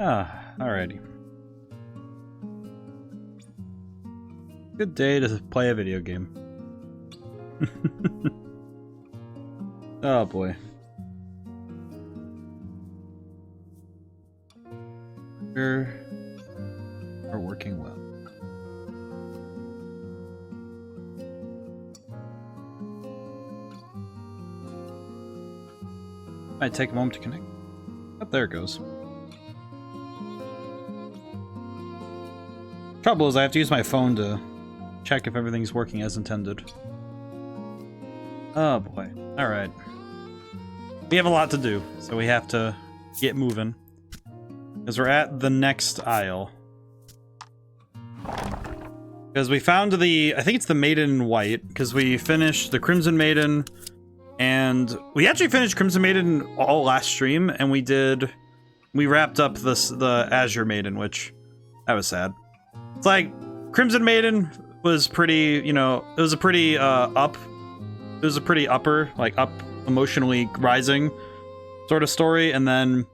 Ah, alrighty. Good day to play a video game. Oh boy. We are working well. Might take a moment to connect. Oh, there it goes. Trouble is I have to use my phone to check if everything's working as intended. Oh boy. Alright. We have a lot to do, so we have to get moving. Because we're at the next aisle. Because we found the... I think it's the Maiden in white, because we finished the Crimson Maiden, and we actually finished Crimson Maiden all last stream, and we wrapped up the Azure Maiden, which... that was sad. It's like, Crimson Maiden was pretty, you know, it was a pretty, it was a pretty upper, like, up, emotionally rising sort of story, and then,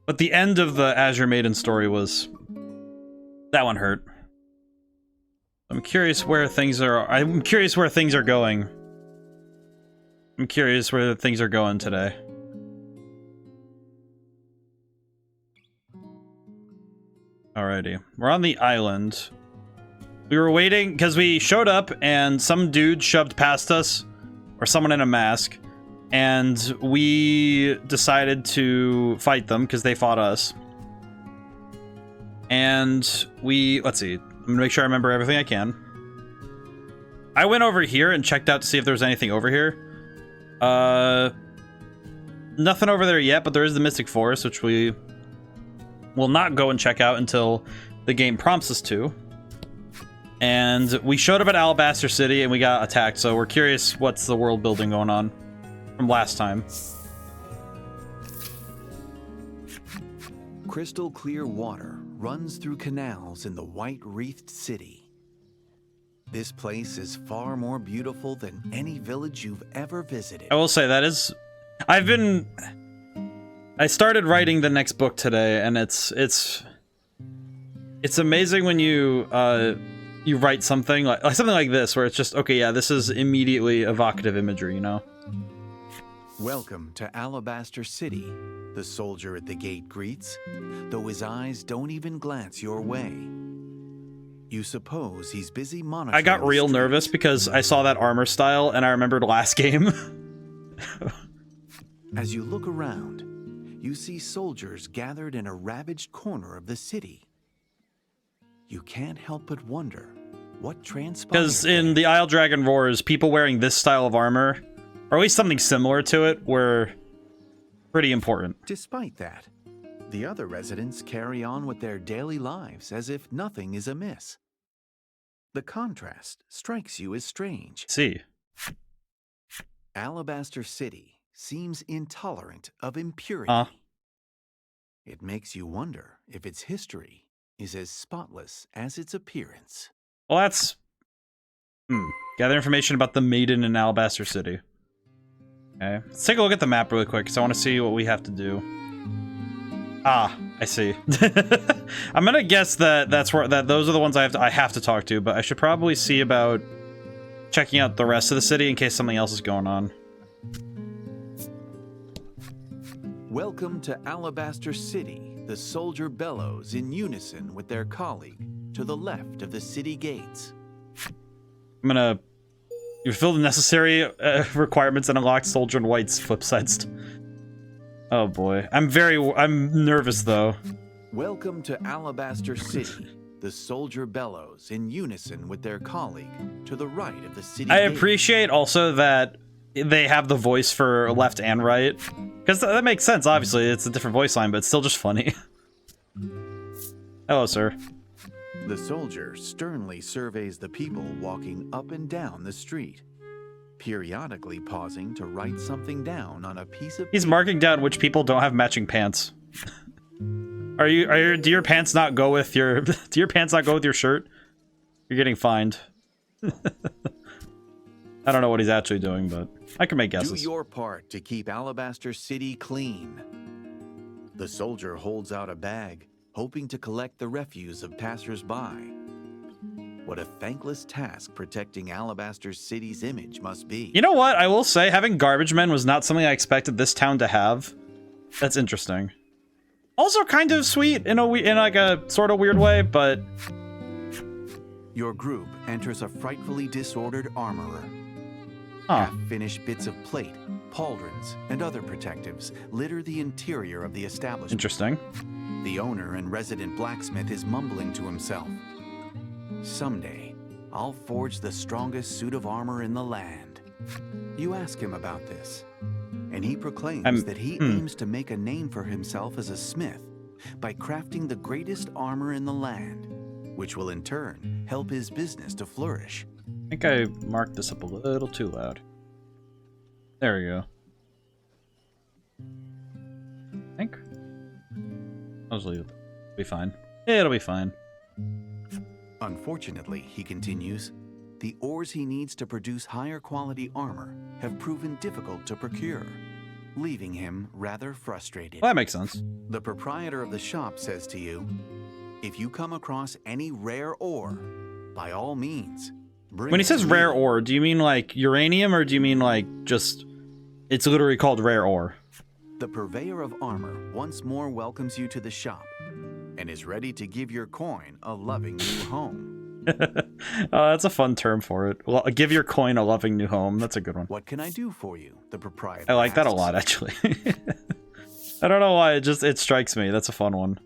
but the end of the Azure Maiden story was, that one hurt. I'm curious where things are going. I'm curious where things are going today. Alrighty, we're on the island. We were waiting because we showed up and some dude shoved past us, or someone in a mask, and we decided to fight them because they fought us. And let's see, I'm gonna make sure I remember everything I can. I went over here and checked out to see if there was anything over here. Nothing over there yet, but there is the Mystic Forest, which we will not go and check out until the game prompts us to. And we showed up at Alabaster City and we got attacked, so we're curious what's the world building going on from last time. Crystal clear water runs through canals in the white-wreathed city. This place is far more beautiful than any village you've ever visited. I will say that is... I started writing the next book today, and it's amazing when you write something like this, where it's just, okay, yeah, this is immediately evocative imagery, you know? Welcome to Alabaster City, the soldier at the gate greets, though his eyes don't even glance your way. You suppose he's busy monitoring. I got real nervous because I saw that armor style, and I remembered last game. As you look around, you see soldiers gathered in a ravaged corner of the city. You can't help but wonder what transpired. Because in the Isle Dragon Roars, people wearing this style of armor, or at least something similar to it, were pretty important. Despite that, the other residents carry on with their daily lives as if nothing is amiss. The contrast strikes you as strange. See. Alabaster City seems intolerant of impurity. It makes you wonder if its history is as spotless as its appearance. Well, that's... Gather information about the Maiden in Alabaster City. Okay, let's take a look at the map really quick, because I want to see what we have to do. Ah, I see. I'm gonna guess that those are the ones I have to talk to, but I should probably see about checking out the rest of the city in case something else is going on. Welcome to Alabaster City. The soldier bellows in unison with their colleague to the left of the city gates. I'm gonna... You fill the necessary requirements and unlock Soldier in White's flip sides. Oh boy. I'm nervous though. Welcome to Alabaster City. The soldier bellows in unison with their colleague to the right of the city I gate. appreciate also that they have the voice for left and right. Because that makes sense, obviously. It's a different voice line, but it's still just funny. Hello, sir. The soldier sternly surveys the people walking up and down the street, periodically pausing to write something down on a piece of... He's marking down which people don't have matching pants. Do your pants not go with your... Do your pants not go with your shirt? You're getting fined. I don't know what he's actually doing, but I can make guesses. Do your part to keep Alabaster City clean. The soldier holds out a bag, hoping to collect the refuse of passers-by. What a thankless task protecting Alabaster City's image must be. You know what? I will say having garbage men was not something I expected this town to have. That's interesting. Also kind of sweet in like a sort of weird way, but your group enters a frightfully disordered armorer. huh. Half-finished bits of plate, pauldrons, and other protectives litter the interior of the establishment. Interesting. The owner and resident blacksmith is mumbling to himself. Someday, I'll forge the strongest suit of armor in the land. You ask him about this, and he proclaims that he aims to make a name for himself as a smith by crafting the greatest armor in the land, which will in turn help his business to flourish. I think I marked this up a little too loud. There we go. I think. Mostly it'll be fine. It'll be fine. Unfortunately, he continues, the ores he needs to produce higher quality armor have proven difficult to procure, leaving him rather frustrated. Well, that makes sense. The proprietor of the shop says to you, if you come across any rare ore, by all means, bring When he it says to rare me." ore, do you mean like uranium or do you mean like just it's literally called rare ore? The purveyor of armor once more welcomes you to the shop and is ready to give your coin a loving new home. That's a fun term for it. Well, give your coin a loving new home. That's a good one. What can I do for you? The proprietor I like that a asks. lot, actually. I don't know why, it strikes me. That's a fun one.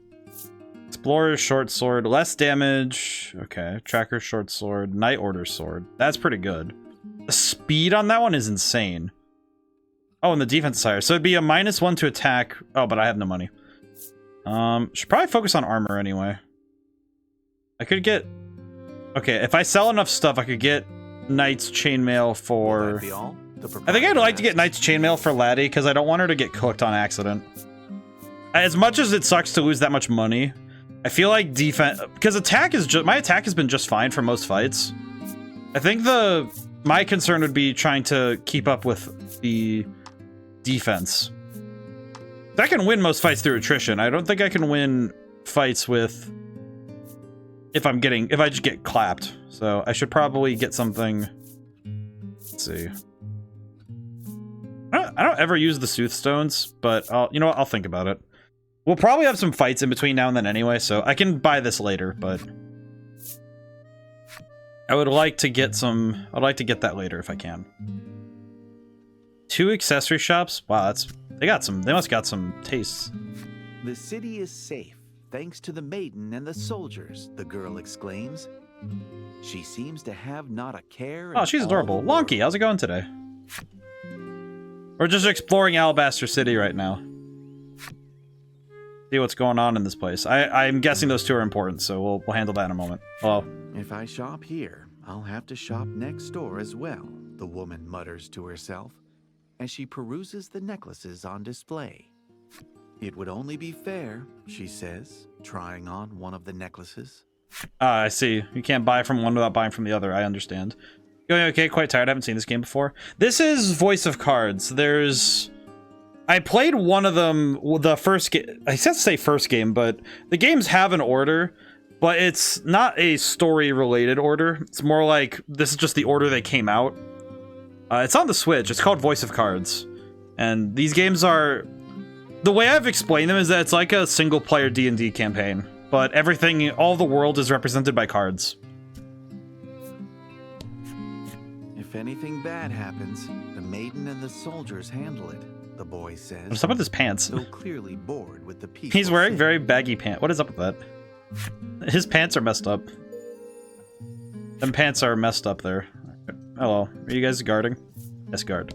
Explorer's short sword, less damage. Okay, Tracker's short sword, Night Order's sword. That's pretty good. The speed on that one is insane. Oh, and the defense is higher. So it'd be a -1 to attack. Oh, but I have no money. Should probably focus on armor anyway. I could get... Okay, if I sell enough stuff, I could get Knight's chainmail Will for... that be all? The I think I'd like to get asks. Knight's chainmail for Laddie, because I don't want her to get cooked on accident. As much as it sucks to lose that much money, I feel like defense... Because attack is just... My attack has been just fine for most fights. I think my concern would be trying to keep up with the defense. I can win most fights through attrition. I don't think I can win fights with... If I just get clapped. So I should probably get something... Let's see. I don't ever use the Soothstones, but you know what? I'll think about it. We'll probably have some fights in between now and then anyway, so I can buy this later, but... I would like to get some... I'd like to get that later if I can. 2 accessory shops? Wow, they must got some tastes. The city is safe, thanks to the maiden and the soldiers, the girl exclaims. She seems to have not a care. Oh, in she's all adorable. the world. Lonky, how's it going today? We're just exploring Alabaster City right now. See what's going on in this place. I'm guessing those two are important, so we'll handle that in a moment. Oh, If I shop here, I'll have to shop next door as well, the woman mutters to herself as she peruses the necklaces on display. It would only be fair, she says, trying on one of the necklaces. I see. You can't buy from one without buying from the other. I understand. Going okay, quite tired. I haven't seen this game before. This is Voice of Cards. I played one of them, the first game. I said to say first game, but the games have an order, but it's not a story-related order. It's more like this is just the order they came out. It's on the Switch. It's called Voice of Cards. And these games are... The way I've explained them is that it's like a single-player D&D campaign. But all the world is represented by cards. If anything bad happens, the maiden and the soldiers handle it, the boy says. What's up with his pants? So clearly bored with the peaceful He's wearing city. very baggy pants. What is up with that? His pants are messed up. Them pants are messed up there. Hello. Are you guys guarding? Yes, guard.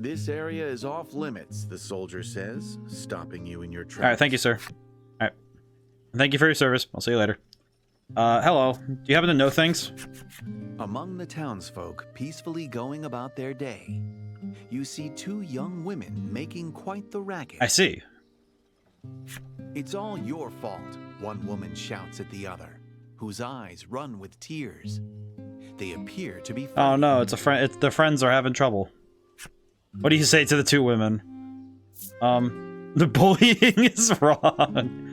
This area is off limits, the soldier says, stopping you in your tracks. Alright, thank you, sir. Alright. Thank you for your service. I'll see you later. Hello. Do you happen to know things? Among the townsfolk peacefully going about their day, you see 2 young women making quite the racket. I see. It's all your fault, one woman shouts at the other, whose eyes run with tears. They appear to be Oh no, it's a friend. The friends are having trouble. What do you say to the 2 women? The bullying is wrong.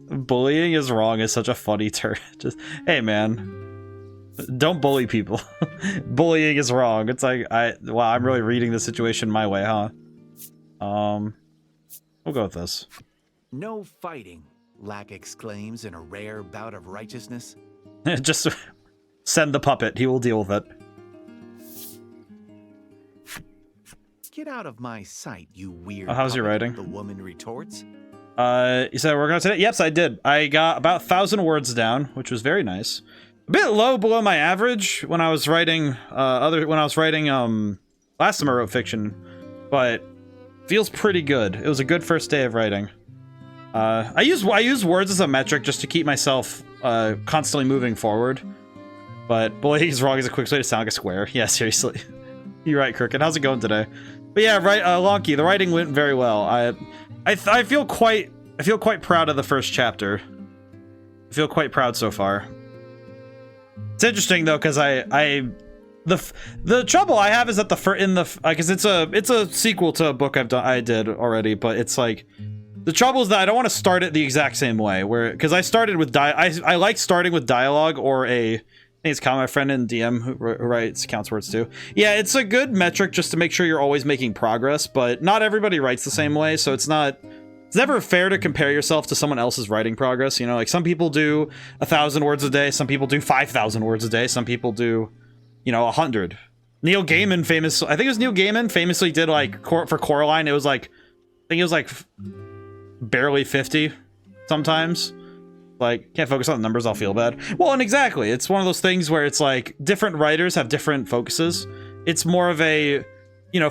Bullying is wrong is such a funny term. Just, hey man, don't bully people. Bullying is wrong. It's like, wow, I'm really reading the situation my way, huh? We'll go with this. No fighting, Lack exclaims in a rare bout of righteousness. Just send the puppet. He will deal with it. Get out of my sight, you weird how's your puppet, writing? The woman retorts. You said we're gonna today? Yes, I did. I got about 1,000 words down, which was very nice. A bit low below my average when I was writing last time I wrote fiction, but feels pretty good. It was a good first day of writing. I use words as a metric just to keep myself constantly moving forward. But bullying is wrong is a quick way to sound like a square. Yeah, seriously. You're right, Crooked. How's it going today? But yeah, right, Lonky, the writing went very well. I feel quite proud of the first chapter. I feel quite proud so far. It's interesting though, because the trouble I have is that because it's a sequel to a book I did already, but it's like the trouble is that I don't want to start it the exact same way. Because I started with I like starting with dialogue or I think it's my friend in DM who writes counts words too. Yeah, it's a good metric just to make sure you're always making progress, but not everybody writes the same way, so it's never fair to compare yourself to someone else's writing progress. You know, like some people do 1,000 words a day, some people do 5,000 words a day, some people do, 100. Neil Gaiman famously did like for Coraline, it was like, I think it was like barely 50 sometimes. Like, can't focus on the numbers, I'll feel bad. Well, and exactly, it's one of those things where it's like, different writers have different focuses. It's more of a,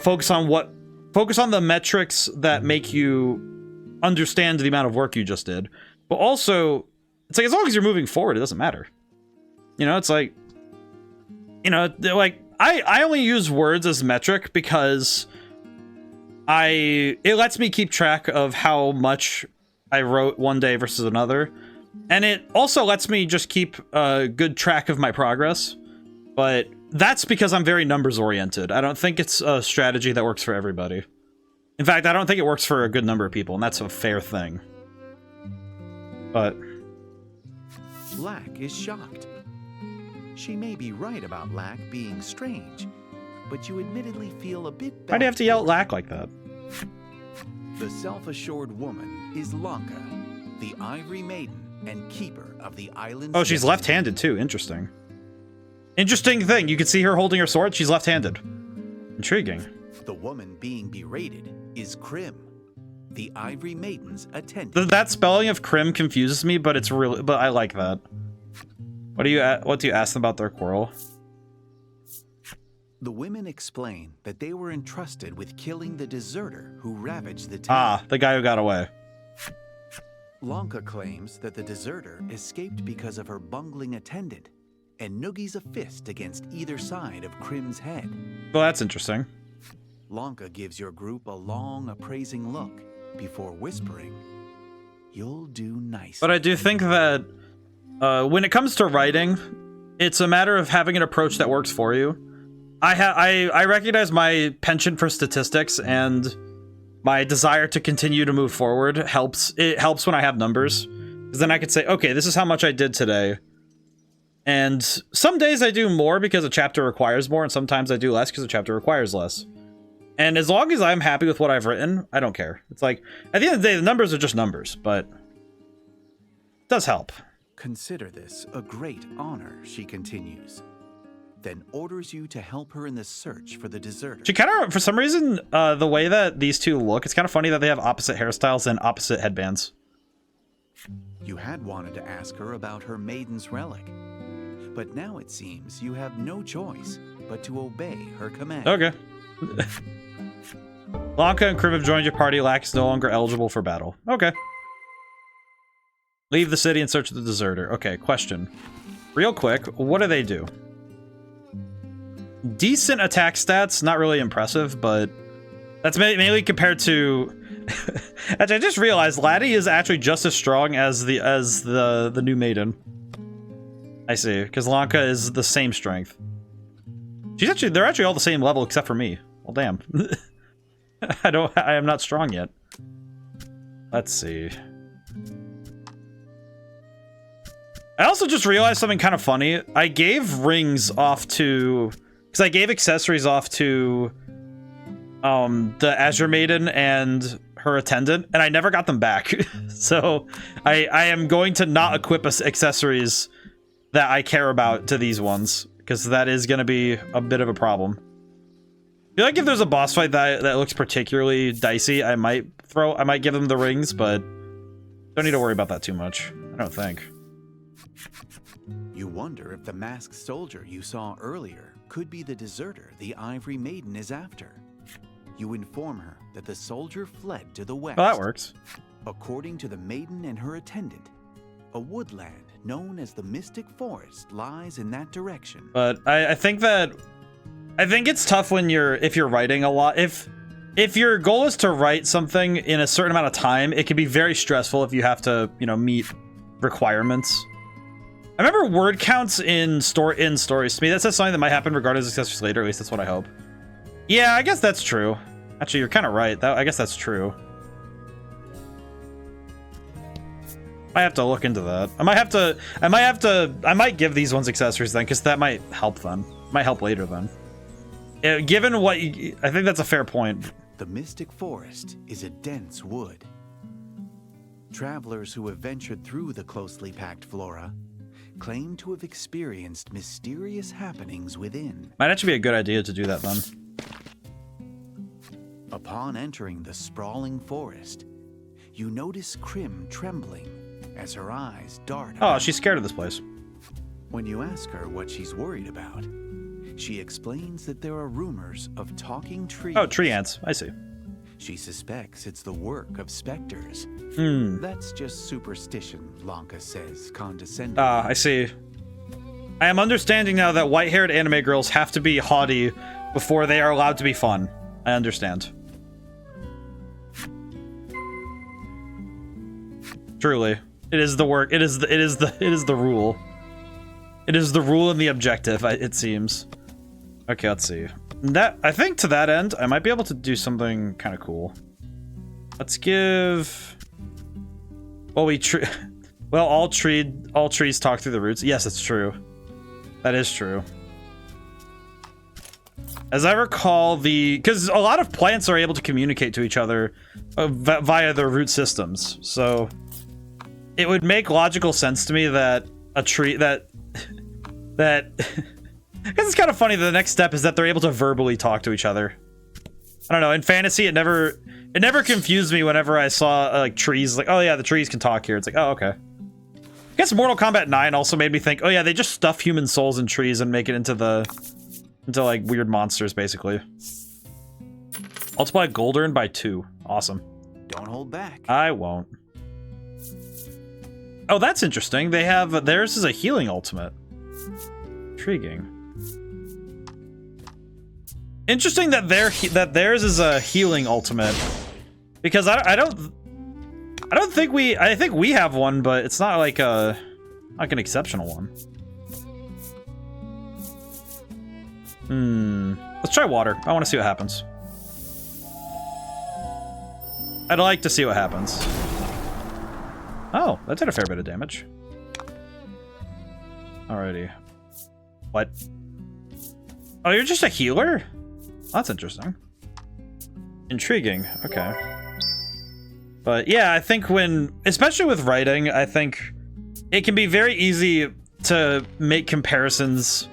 focus on the metrics that make you understand the amount of work you just did. But also, it's like, as long as you're moving forward, it doesn't matter. It's like, like, I only use words as metric because it lets me keep track of how much I wrote one day versus another. And it also lets me just keep a good track of my progress, but that's because I'm very numbers oriented. I don't think it's a strategy that works for everybody. In fact, I don't think it works for a good number of people, and that's a fair thing. But Lack is shocked. She may be right about Lack being strange, but you admittedly feel a bit bad. Why do you have to yell at Lack like that? The self-assured woman is Lanka, the Ivory Maiden and keeper of the island. Oh, she's left-handed too. Interesting. Interesting thing. You can see her holding her sword. She's left-handed. Intriguing. The woman being berated is Krim, the Ivory Maiden's attendant. That spelling of Krim confuses me, but it's really. But I like that. What do you ask them about their quarrel? The women explain that they were entrusted with killing the deserter who ravaged the town. The guy who got away. Lanka claims that the deserter escaped because of her bungling attendant and noogies a fist against either side of Krim's head. Well, that's interesting. Lanka gives your group a long, appraising look before whispering, "You'll do nicely." But I do think that when it comes to writing, it's a matter of having an approach that works for you. I recognize my penchant for statistics and my desire to continue to move forward helps. It helps when I have numbers, because then I could say, okay, this is how much I did today. And some days I do more because a chapter requires more, and sometimes I do less because a chapter requires less. And as long as I'm happy with what I've written, I don't care. It's like, at the end of the day, the numbers are just numbers, but it does help. Consider this a great honor, she continues. Then orders you to help her in the search for the deserter. She kind of, for some reason, the way that these two look, it's kind of funny that they have opposite hairstyles and opposite headbands. You had wanted to ask her about her maiden's relic, but now it seems you have no choice but to obey her command. Okay. Lanka and Krim have joined your party. Lack is no longer eligible for battle. Okay. Leave the city in search of the deserter. Okay, question. Real quick, what do they do? Decent attack stats, not really impressive, but that's mainly compared to. Actually, I just realized Laddie is actually just as strong as the new Maiden. I see, because Lanka is the same strength. They're actually all the same level except for me. Well, damn. I am not strong yet. Let's see. I also just realized something kind of funny. I gave rings off to... Because I gave accessories off to the Azure Maiden and her attendant, and I never got them back. So I am going to not equip accessories that I care about to these ones, because that is going to be a bit of a problem. I feel like if there's a boss fight that looks particularly dicey, I might give them the rings, but don't need to worry about that too much. I don't think. You wonder if the masked soldier you saw earlier could be the deserter the Ivory Maiden is after. You inform her that the soldier fled to the west. Well, that works. According to the Maiden and her attendant, a woodland known as the Mystic Forest lies in that direction. But I think it's tough when if you're writing a lot. If your goal is to write something in a certain amount of time, it can be very stressful if you have to, meet requirements. I remember word counts in stories. To me, that says something that might happen regardless of success later. At least that's what I hope. Yeah, I guess that's true. Actually, you're kind of right. I guess that's true. I have to look into that. I might give these ones accessories then, because that might help then. Might help later then. Given what I think that's a fair point. The Mystic Forest is a dense wood. Travelers who have ventured through the closely packed flora claim to have experienced mysterious happenings within. Might actually be a good idea to do that then. Upon entering the sprawling forest, you notice Krim trembling as her eyes dart Oh, about. she's scared of this place. When you ask her what she's worried about, she explains that there are rumors of talking trees. Oh, tree ants. I see. She suspects it's the work of specters. That's just superstition, Lanka says, condescendingly. I see. I am understanding now that white-haired anime girls have to be haughty before they are allowed to be fun. I understand. Truly. It is the work. It is the rule. It is the rule and the objective, it seems. Okay, let's see. I think to that end, I might be able to do something kind of cool. Let's give... Well, all trees talk through the roots. Yes, it's true. That is true. As I recall, because a lot of plants are able to communicate to each other via their root systems. So it would make logical sense to me that a tree that because it's kind of funny that the next step is that they're able to verbally talk to each other. I don't know. In fantasy, it never confused me whenever I saw like trees. Like, oh yeah, the trees can talk here. It's like, oh okay. I guess Mortal Kombat 9 also made me think, oh yeah, they just stuff human souls in trees and make it into like weird monsters, basically. Multiply Goldern by 2. Awesome. Don't hold back. I won't. Oh, that's interesting. They have theirs is a healing ultimate. Intriguing. Interesting that theirs is a healing ultimate, because I think we have one, but it's not like an exceptional one. Let's try water. I want to see what happens. I'd like to see what happens. Oh, that did a fair bit of damage. Alrighty. What? Oh, you're just a healer? That's interesting. Intriguing. Okay. But yeah, I think especially with writing, I think it can be very easy to make comparisons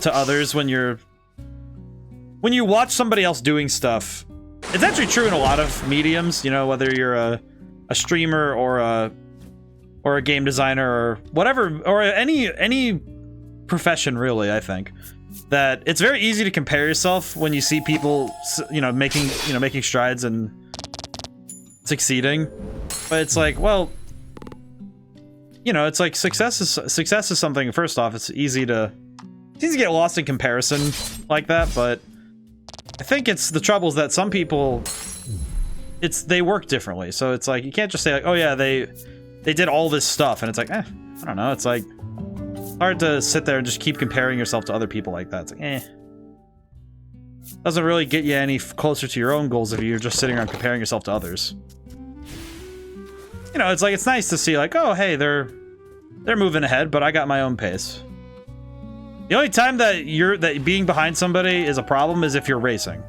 to others when you watch somebody else doing stuff. It's actually true in a lot of mediums, whether you're a streamer or a game designer or whatever, or any profession really. I think that it's very easy to compare yourself when you see people, making strides and succeeding. But it's like, well, it's like success is something. First off, it's easy to get lost in comparison like that. But I think the trouble is that some people, they work differently. So it's like you can't just say like, oh yeah, they did all this stuff, and it's like, I don't know. It's like hard to sit there and just keep comparing yourself to other people like that. It's like, doesn't really get you any closer to your own goals if you're just sitting around comparing yourself to others. It's like, it's nice to see like, oh hey, they're they're moving ahead, but I got my own pace. The only time that being behind somebody is a problem is if you're racing.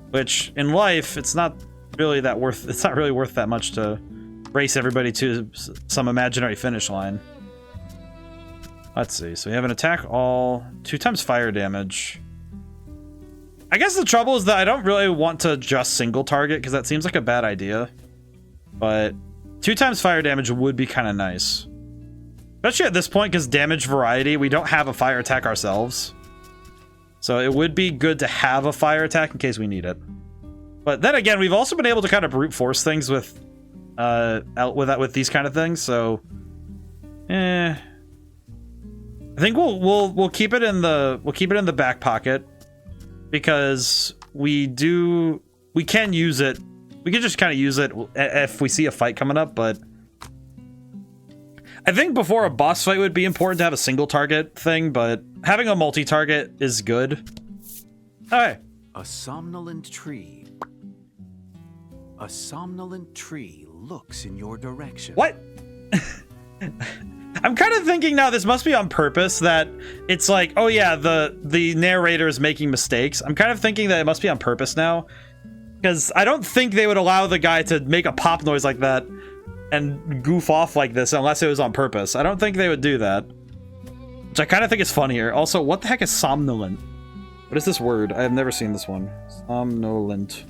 Which, in life, it's not really worth that much to race everybody to some imaginary finish line. Let's see. So we have an attack all 2 times fire damage. I guess the trouble is that I don't really want to just single target because that seems like a bad idea. But 2 times fire damage would be kind of nice. Especially at this point because damage variety, we don't have a fire attack ourselves. So it would be good to have a fire attack in case we need it. But then again, we've also been able to kind of brute force things with these kind of things. So, I think we'll keep it in the back pocket because we can use it. We can just kind of use it if we see a fight coming up. But I think before a boss fight would be important to have a single target thing, but having a multi-target is good. All right. A somnolent tree. A somnolent tree looks in your direction. What? I'm kind of thinking now this must be on purpose, that it's like, oh yeah, the narrator is making mistakes. I'm kind of thinking that it must be on purpose now, because I don't think they would allow the guy to make a pop noise like that and goof off like this unless it was on purpose. I don't think they would do that, which I kind of think is funnier. Also, what the heck is somnolent? What is this word? I have never seen this one. Somnolent.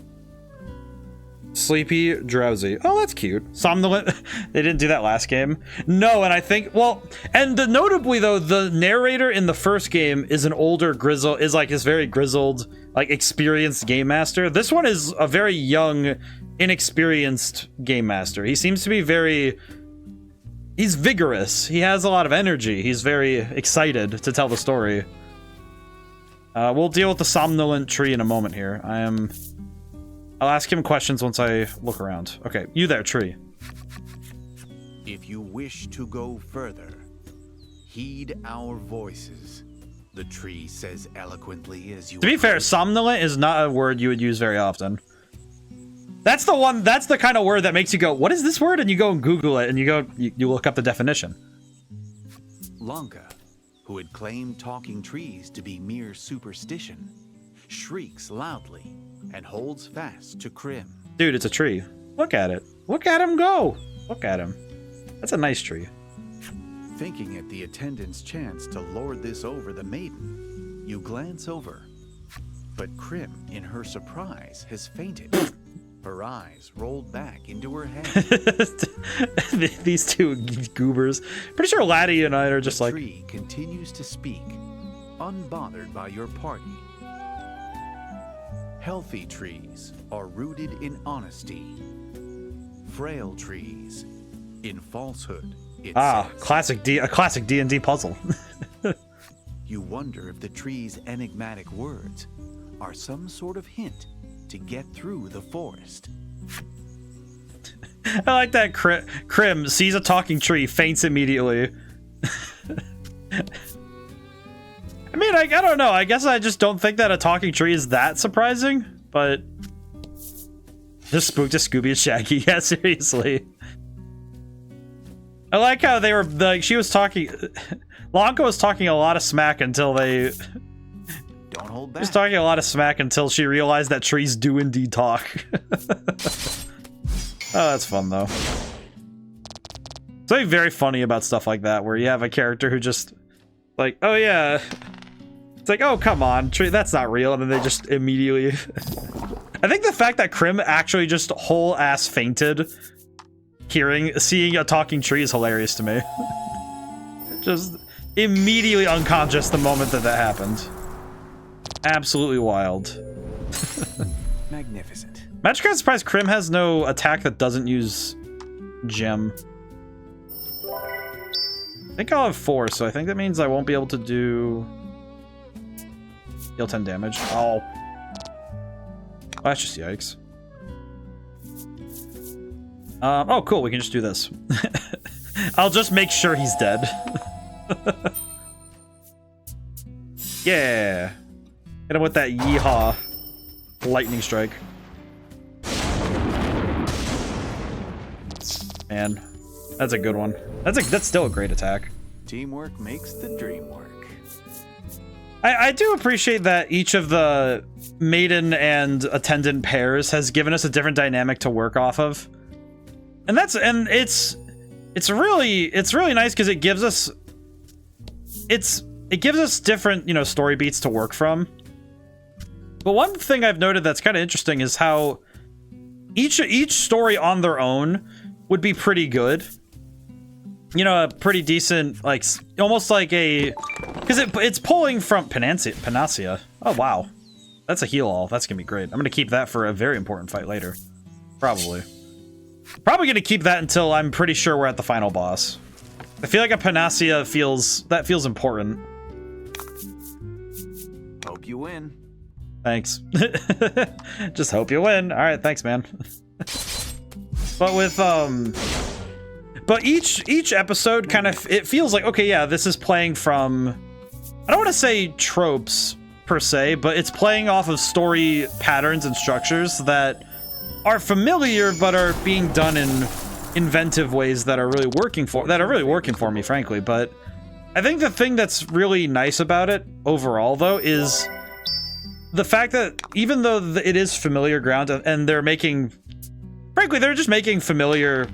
Sleepy, drowsy. Oh, that's cute. Somnolent. They didn't do that last game. No, and I think, well, and notably though, the narrator in the first game is an older very grizzled, like experienced game master. This one is a very young, inexperienced game master. He seems to be he's vigorous. He has a lot of energy. He's very excited to tell the story. We'll deal with the somnolent tree in a moment here. I'll ask him questions once I look around. Okay, you there, tree. If you wish to go further, heed our voices, the tree says eloquently as you... To be fair, somnolent is not a word you would use very often. That's the kind of word that makes you go, what is this word? And you go and Google it, and you look up the definition. Lanka, who had claimed talking trees to be mere superstition, shrieks loudly and holds fast to Krim. Dude, it's a tree. Look at it. Look at him go. Look at him. That's a nice tree. Thinking at the attendant's chance to lord this over the maiden, you glance over. But Krim, in her surprise, has fainted. Her eyes rolled back into her head. These two goobers. Pretty sure Laddie and I are just like... The tree continues to speak, unbothered by your party. Healthy trees are rooted in honesty. Frail trees in falsehood. A classic D&D puzzle. You wonder if the tree's enigmatic words are some sort of hint to get through the forest. I like that Krim sees a talking tree, faints immediately. I mean, I don't know. I guess I just don't think that a talking tree is that surprising, but just spooked to Scooby and Shaggy. Yeah, seriously. I like how they were like, she was talking. Lanka was talking a lot of smack until they. Don't hold back. She was talking a lot of smack until she realized that trees do indeed talk. Oh, that's fun though. Something very funny about stuff like that, where you have a character who just like, oh yeah. It's like, oh, come on, tree, that's not real. And then they just immediately... I think the fact that Krim actually just whole ass fainted seeing a talking tree is hilarious to me. Just immediately unconscious the moment that happened. Absolutely wild. Magnificent. Magic kind of surprised Krim has no attack that doesn't use gem. I think I'll have 4, so I think that means I won't be able to do... Deal 10 damage. Oh. That's just yikes. Oh, cool. We can just do this. I'll just make sure he's dead. Yeah. Hit him with that yeehaw lightning strike. Man. That's a good one. That's still a great attack. Teamwork makes the dream work. I do appreciate that each of the maiden and attendant pairs has given us a different dynamic to work off of. And it's really nice because it gives us different, you know, story beats to work from. But one thing I've noted that's kind of interesting is how each story on their own would be pretty good. You know, a pretty decent, like, almost like a... Because it's pulling from Panacea. Oh, wow. That's a heal all. That's going to be great. I'm going to keep that for a very important fight later. Probably going to keep that until I'm pretty sure we're at the final boss. I feel like a Panacea feels important. Hope you win. Thanks. Just hope you win. All right, thanks, man. But with but each episode kind of, it feels like, okay, yeah, this is playing from, I don't want to say tropes per se, but it's playing off of story patterns and structures that are familiar but are being done in inventive ways that are really working for me, frankly. But I think the thing that's really nice about it overall, though, is the fact that even though it is familiar ground and they're making, frankly, they're just making familiar,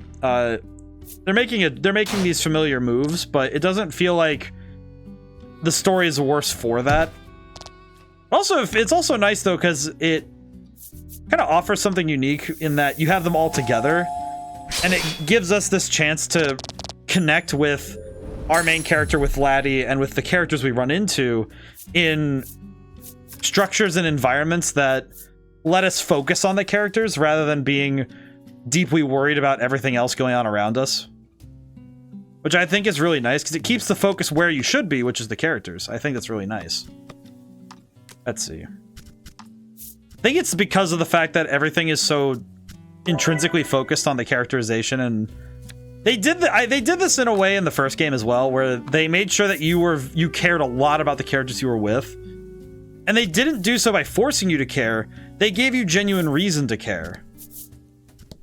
they're making these familiar moves, but it doesn't feel like the story is worse for that. Also, it's also nice though because it kind of offers something unique in that you have them all together, and it gives us this chance to connect with our main character, with Laddie, and with the characters we run into in structures and environments that let us focus on the characters rather than being deeply worried about everything else going on around us. Which I think is really nice because it keeps the focus where you should be, which is the characters. I think that's really nice. Let's see. I think it's because of the fact that everything is so intrinsically focused on the characterization, and they did this in a way in the first game as well, where they made sure that you cared a lot about the characters you were with. And they didn't do so by forcing you to care. They gave you genuine reason to care.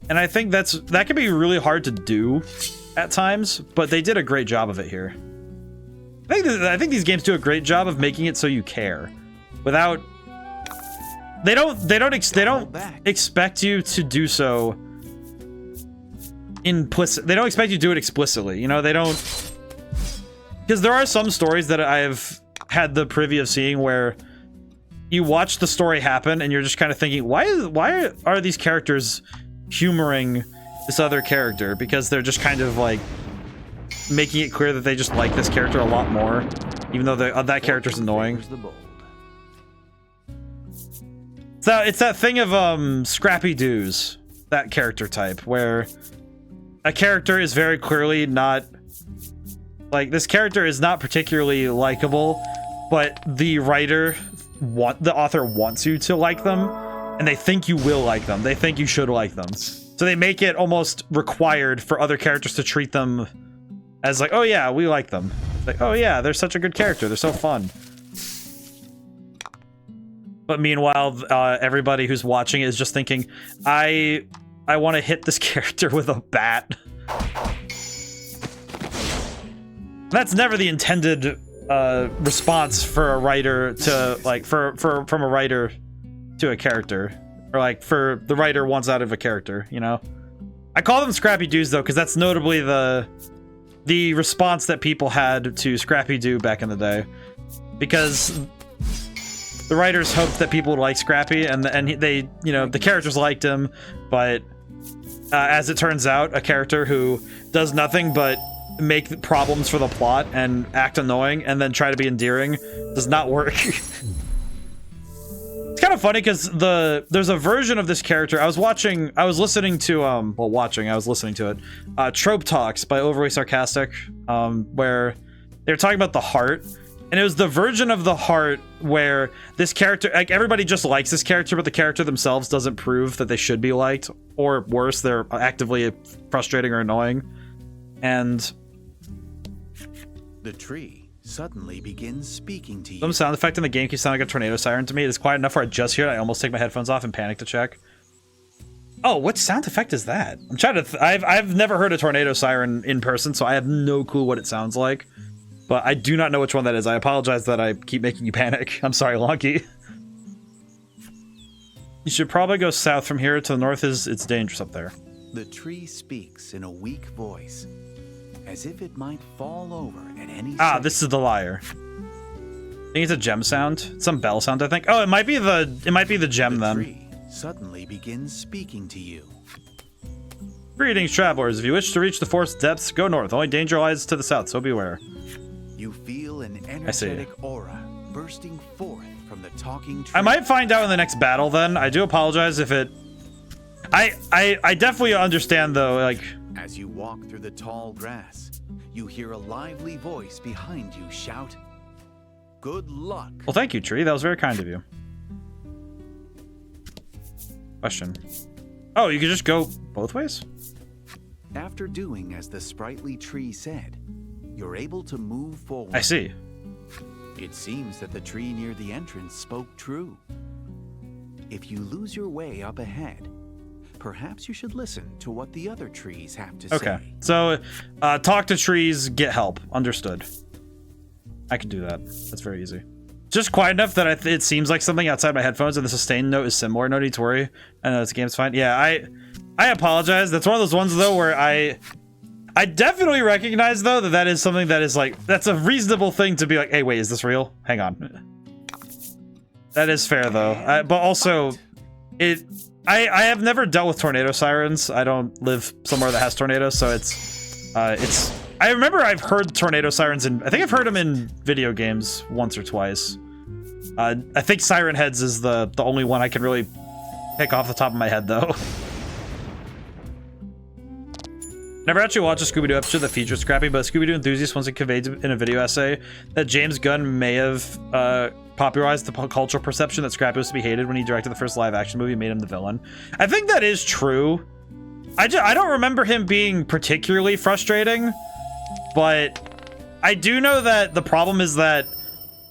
And I think that can be really hard to do at times, but they did a great job of it here. I think these games do a great job of making it so you care without they don't expect you to do so implicit. They don't expect you to do it explicitly. You know, they don't, because there are some stories that I've had the privy of seeing where you watch the story happen and you're just kind of thinking, why are these characters humoring this other character? Because they're just kind of like making it clear that they just like this character a lot more, even though that character's annoying. So it's that thing of Scrappy Doos, that character type, where a character is very clearly not, like, this character is not particularly likable, but the author wants you to like them, and they think you will like them. They think you should like them. So they make it almost required for other characters to treat them as like, oh yeah, we like them. Like, oh yeah, they're such a good character. They're so fun. But meanwhile, everybody who's watching is just thinking, I want to hit this character with a bat. That's never the intended response for a writer to, like, from a writer to a character, or like for the writer wants out of a character, you know. I call them Scrappy Doos though because that's notably the response that people had to Scrappy Doo back in the day, because the writers hoped that people would like Scrappy, and they, you know, the characters liked him, but as it turns out, a character who does nothing but make problems for the plot and act annoying and then try to be endearing does not work. It's kind of funny because there's a version of this character I was listening to it, Trope Talks by Overly Sarcastic, where they were talking about the heart. And it was the version of the heart where this character, like, everybody just likes this character, but the character themselves doesn't prove that they should be liked, or worse, they're actively frustrating or annoying. And the tree suddenly begins speaking to you. some sound effect in the game keeps sounding like a tornado siren to me. It is quiet enough where I just hear it. I almost take my headphones off and panic to check. Oh, what sound effect is that? I'm trying to. I've never heard a tornado siren in person, so I have no clue what it sounds like. But I do not know which one that is. I apologize that I keep making you panic. I'm sorry, Lonky. You should probably go south from here. To the north it's dangerous up there. The tree speaks in a weak voice, as if it might fall over at any second. This is the liar. I think it's a gem sound. It's some bell sound, I think. Oh, it might be the gem then. The tree suddenly begins speaking to you. Greetings, travelers. If you wish to reach the forest depths, go north. Only danger lies to the south, so beware. You feel an energetic aura bursting forth from the talking tree. I might find out in the next battle then. I do apologize if it... I definitely understand though, like... As you walk through the tall grass, you hear a lively voice behind you shout, "Good luck." Well, thank you, tree. That was very kind of you. Question. Oh, you could just go both ways? After doing as the sprightly tree said, you're able to move forward. I see. It seems that the tree near the entrance spoke true. If you lose your way up ahead, perhaps you should listen to what the other trees have to say. Okay, so talk to trees, get help. Understood. I can do that. That's very easy. Just quiet enough that it seems like something outside my headphones, and the sustain note is similar. No need to worry. I know this game's fine. Yeah, I apologize. That's one of those ones though where I definitely recognize though that is something that is like, that's a reasonable thing to be like, hey, wait, is this real? Hang on. That is fair though. But also, I have never dealt with tornado sirens. I don't live somewhere that has tornadoes, so I remember I've heard tornado sirens I think I've heard them in video games once or twice. I think Siren Heads is the only one I can really pick off the top of my head though. Never actually watched a Scooby-Doo episode that featured Scrappy, but Scooby-Doo enthusiast once conveyed in a video essay that James Gunn may have popularized the cultural perception that Scrappy was to be hated when he directed the first live-action movie and made him the villain. I think that is true. I don't remember him being particularly frustrating, but I do know that the problem is that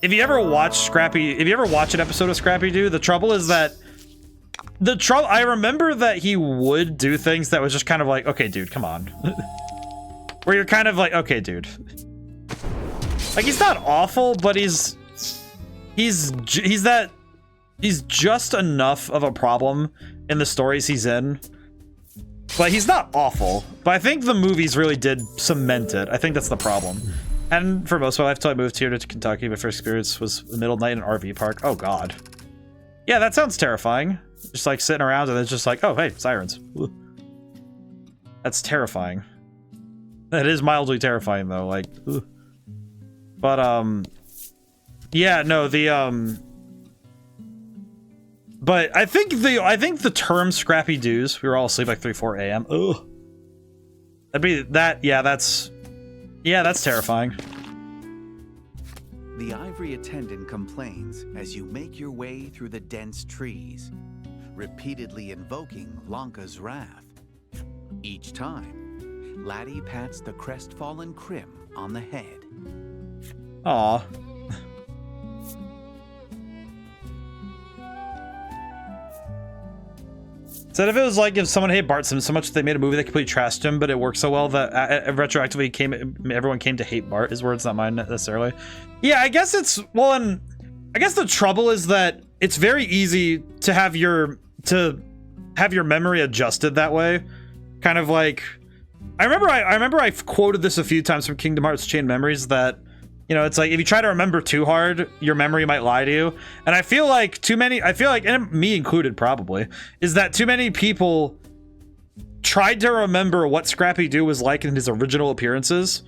if you ever watch an episode of Scrappy-Doo, the trouble is that I remember that he would do things that was just kind of like, okay, dude, come on. Where you're kind of like, okay, dude. Like, he's not awful, but he's just enough of a problem in the stories he's in. But he's not awful. But I think the movies really did cement it. I think that's the problem. And for most of my life, till I moved here to Kentucky, my first experience was the middle of the night in an RV park. Oh, God. Yeah, that sounds terrifying. Just like sitting around and it's just like, oh, hey, sirens. Ooh. That's terrifying. That is mildly terrifying though, like, ooh. But yeah, no, but I think the term Scrappy Doos, we were all asleep like 3-4 a.m. Ugh. That's terrifying. The ivory attendant complains as you make your way through the dense trees, repeatedly invoking Lanka's wrath. Each time, Laddie pats the crestfallen Krim on the head. Aw. Said if it was like if someone hated Bart Simpson so much that they made a movie that completely trashed him, but it worked so well that retroactively everyone came to hate Bart. His words, not mine necessarily. Yeah, I guess it's, well, and I guess the trouble is that it's very easy to have your memory adjusted that way. Kind of like, I remember I've quoted this a few times from Kingdom Hearts Chain Memories that, you know, it's like if you try to remember too hard, your memory might lie to you. And I feel like, and me included probably, is that too many people tried to remember what Scrappy-Doo was like in his original appearances.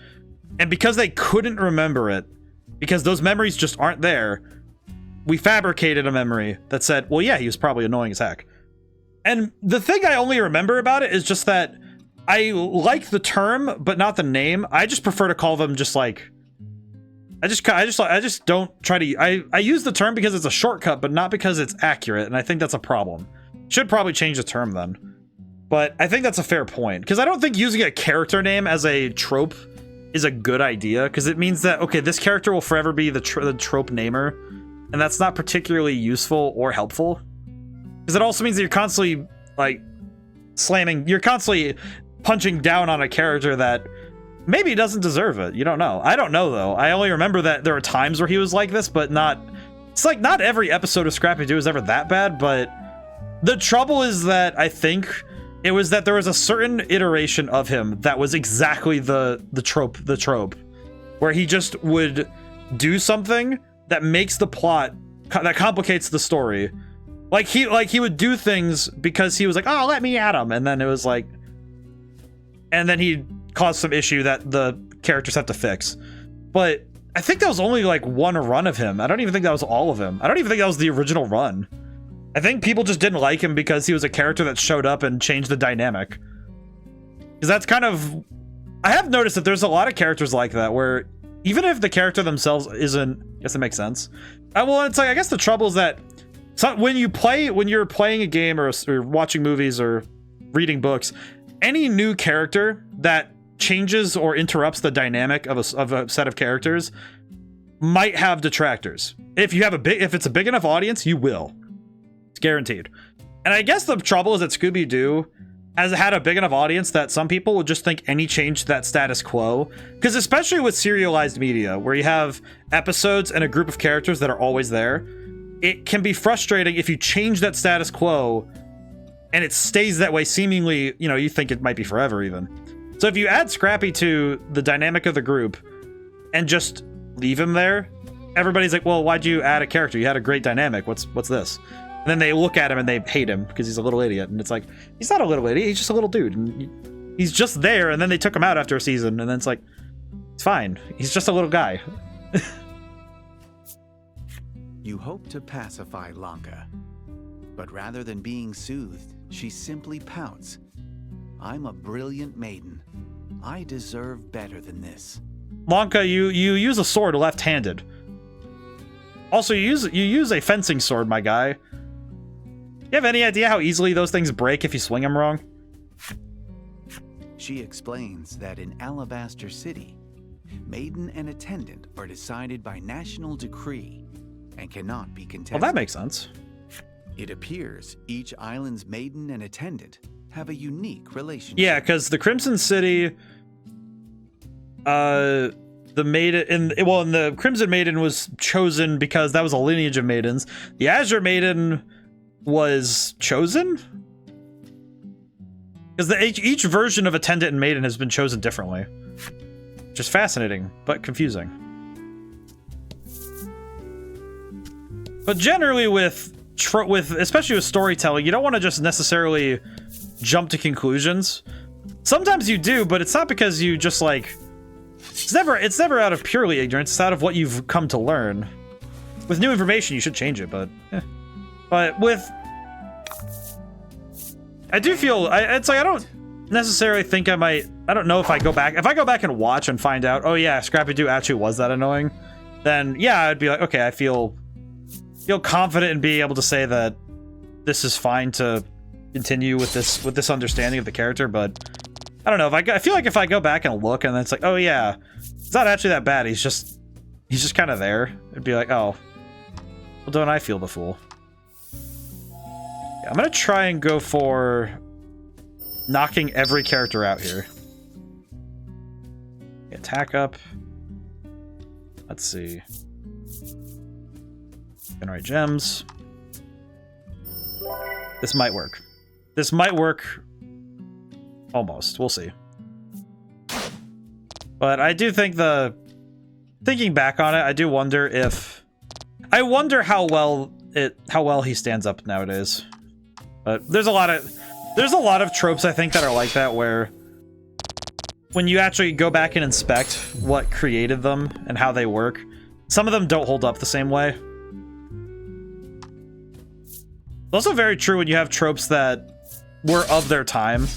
And because they couldn't remember it, because those memories just aren't there, we fabricated a memory that said, well, yeah, he was probably annoying as heck. And the thing I only remember about it is just that I like the term, but not the name. I just prefer to call them just like, I just don't try to, I use the term because it's a shortcut, but not because it's accurate. And I think that's a problem. Should probably change the term then. But I think that's a fair point, because I don't think using a character name as a trope is a good idea, because it means that, okay, this character will forever be the trope namer, and that's not particularly useful or helpful. Because it also means that you're constantly, like, slamming, you're constantly punching down on a character that maybe doesn't deserve it. You don't know. I don't know, though. I only remember that there were times where he was like this, but not... It's like, not every episode of Scrappy-Doo is ever that bad, but the trouble is that I think it was that there was a certain iteration of him that was exactly the trope, where he just would do something that makes the plot, that complicates the story. Like he would do things because he was like, oh, let me at him, and then it was like, and then he caused some issue that the characters have to fix. But I think that was only like one run of him. I don't even think that was all of him. I don't even think that was the original run. I think people just didn't like him because he was a character that showed up and changed the dynamic. Because that's kind of... I have noticed that there's a lot of characters like that where even if the character themselves isn't... I guess it makes sense. Well, it's like, I guess the trouble is that when you're playing a game or watching movies or reading books, any new character that changes or interrupts the dynamic of a set of characters might have detractors. If it's a big enough audience, you will. It's guaranteed. And I guess the trouble is that Scooby-Doo has had a big enough audience that some people would just think any change to that status quo, because especially with serialized media where you have episodes and a group of characters that are always there, it can be frustrating if you change that status quo and it stays that way seemingly, you think it might be forever even. So if you add Scrappy to the dynamic of the group and just leave him there, everybody's like, well, why'd you add a character? You had a great dynamic. What's this? And then they look at him and they hate him because he's a little idiot. And it's like, he's not a little idiot. He's just a little dude. And he's just there. And then they took him out after a season. And then it's like, it's fine. He's just a little guy. You hope to pacify Lanka, but rather than being soothed, she simply pouts. I'm a brilliant maiden. I deserve better than this. Lanka, you use a sword left-handed. Also, you use a fencing sword, my guy. You have any idea how easily those things break if you swing them wrong? She explains that in Alabaster City, maiden and attendant are decided by national decree and cannot be contested. Well, that makes sense. It appears each island's maiden and attendant have a unique relationship. Yeah, because the Crimson City, the maiden, in the Crimson Maiden was chosen because that was a lineage of maidens. The Azure Maiden was chosen? Because each version of attendant and maiden has been chosen differently. Which is fascinating, but confusing. But generally especially with storytelling, you don't want to just necessarily jump to conclusions. Sometimes you do, but it's not because you just like... It's never out of purely ignorance, it's out of what you've come to learn. With new information, you should change it, but... But with... I do feel... it's like I don't necessarily think I might... I don't know if I go back... If I go back and watch and find out, oh yeah, Scrappy-Doo actually was that annoying, then yeah, I'd be like, okay, I feel confident in being able to say that this is fine to continue with this understanding of the character, but I don't know. I feel like if I go back and look and then it's like, oh yeah, it's not actually that bad. He's just kind of there. It'd be like, oh, well, don't I feel the fool? Yeah, I'm gonna try and go for knocking every character out here. Attack up. Let's see. Generate gems. This might work. This might work. Almost. We'll see. But I do think thinking back on it, I do wonder if... I wonder how well he stands up nowadays. But there's a lot of tropes, I think, that are like that, where when you actually go back and inspect what created them and how they work, some of them don't hold up the same way. It's also very true when you have tropes that were of their time.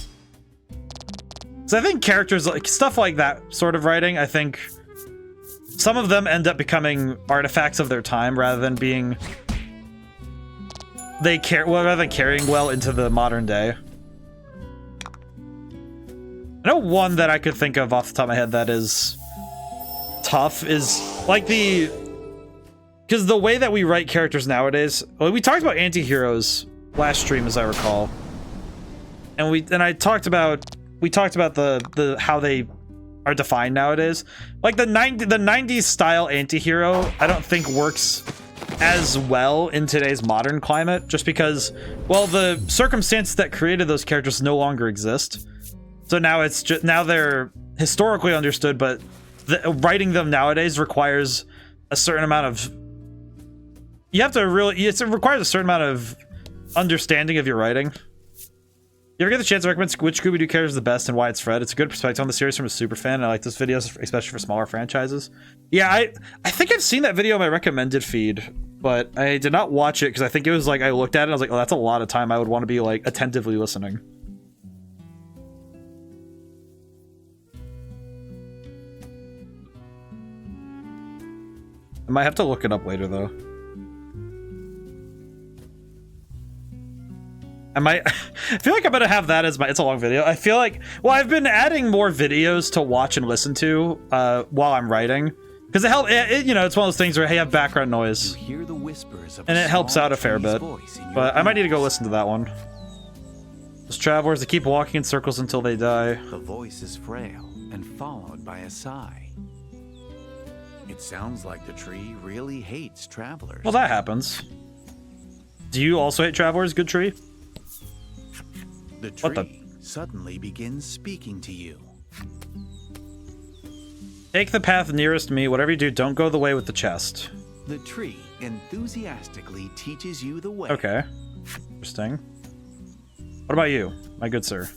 So I think characters, like stuff like that sort of writing, I think some of them end up becoming artifacts of their time rather than being... rather than carrying well into the modern day. I know one that I could think of off the top of my head that is tough is like because the way that we write characters nowadays, well, we talked about anti-heroes last stream, as I recall. and I talked about the how they are defined nowadays. Like the 90s style antihero, I don't think works as well in today's modern climate, just because, well, the circumstances that created those characters no longer exist. So now it's just, now they're historically understood, but writing them nowadays requires a certain amount of, you have to really, it requires a certain amount of understanding of your writing. You ever get the chance to recommend which Scooby-Doo character is the best and why it's Fred? It's a good perspective on the series from a super fan, and I like those videos, especially for smaller franchises. Yeah, I think I've seen that video on my recommended feed, but I did not watch it because I think it was like, I looked at it and I was like, oh, that's a lot of time I would want to be like attentively listening. I might have to look it up later though. I feel like I'm gonna have that as my, it's a long video. I feel like, well, I've been adding more videos to watch and listen to while I'm writing, because it helps, you know, it's one of those things where, hey, I have background noise, You hear the whispers of and it helps out a fair bit, but I might need to go listen to that one. Those travelers, they keep walking in circles until they die. The voice is frail and followed by a sigh. It sounds like the tree really hates travelers. Well, that happens. Do you also hate travelers, good tree? The tree suddenly begins speaking to you. Take the path nearest me. Whatever you do, don't go the way with the chest. The tree enthusiastically teaches you the way. Okay. Interesting. What about you, my good sir?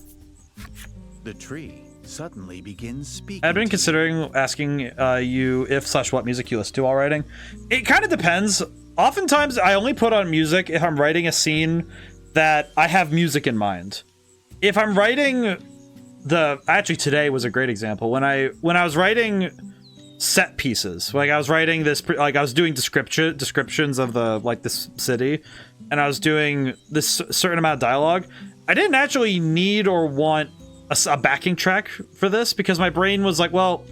The tree suddenly begins speaking. I've been considering asking you if/what music you listen to while writing. It kind of depends. Oftentimes, I only put on music if I'm writing a scene that I have music in mind. If I'm writing actually today was a great example. When I was writing set pieces, like I was writing this, like I was doing descriptions of the, like, this city, and I was doing this certain amount of dialogue. I didn't actually need or want a backing track for this, because my brain was like, well,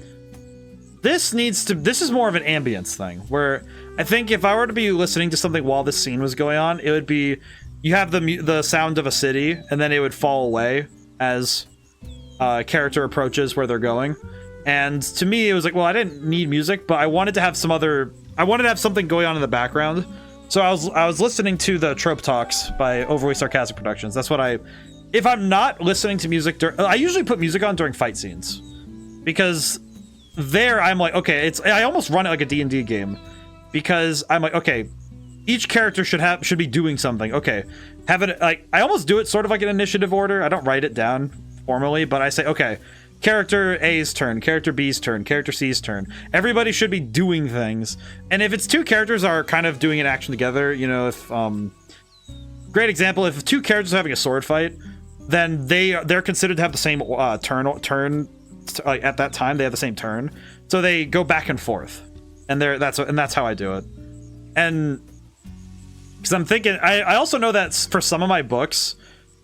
this is more of an ambience thing, where I think if I were to be listening to something while this scene was going on, it would be, you have the sound of a city, and then it would fall away as character approaches where they're going. And to me, it was like, well, I didn't need music, but I wanted to have something going on in the background. So I was listening to the Trope Talks by Overly Sarcastic Productions. That's what if I'm not listening to music, I usually put music on during fight scenes, because there I'm like, okay, I almost run it like a D&D game, because I'm like, okay, each character should be doing something. Okay, I almost do it sort of like an initiative order. I don't write it down formally, but I say, okay, character A's turn, character B's turn, character C's turn. Everybody should be doing things. And if it's two characters are kind of doing an action together, you know, if great example, if two characters are having a sword fight, then they're considered to have the same turn at that time. They have the same turn, so they go back and forth, and that's how I do it. And because I'm thinking, I also know that for some of my books,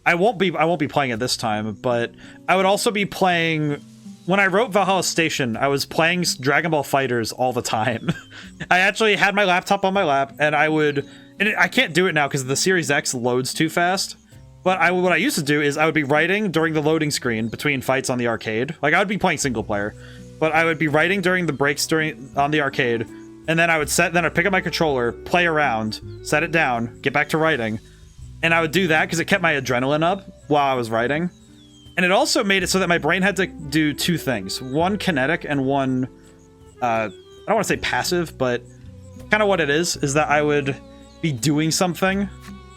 I won't be playing it this time, but I would also be playing. When I wrote Valhalla Station, I was playing Dragon Ball FighterZ all the time. I actually had my laptop on my lap, and I can't do it now because the Series X loads too fast. But what I used to do is I would be writing during the loading screen between fights on the arcade. Like, I would be playing single player, but I would be writing during the breaks on the arcade, and then I'd pick up my controller, play around, set it down, get back to writing. And I would do that because it kept my adrenaline up while I was writing. And it also made it so that my brain had to do two things. One kinetic and one, I don't want to say passive, but kind of what it is that I would be doing something.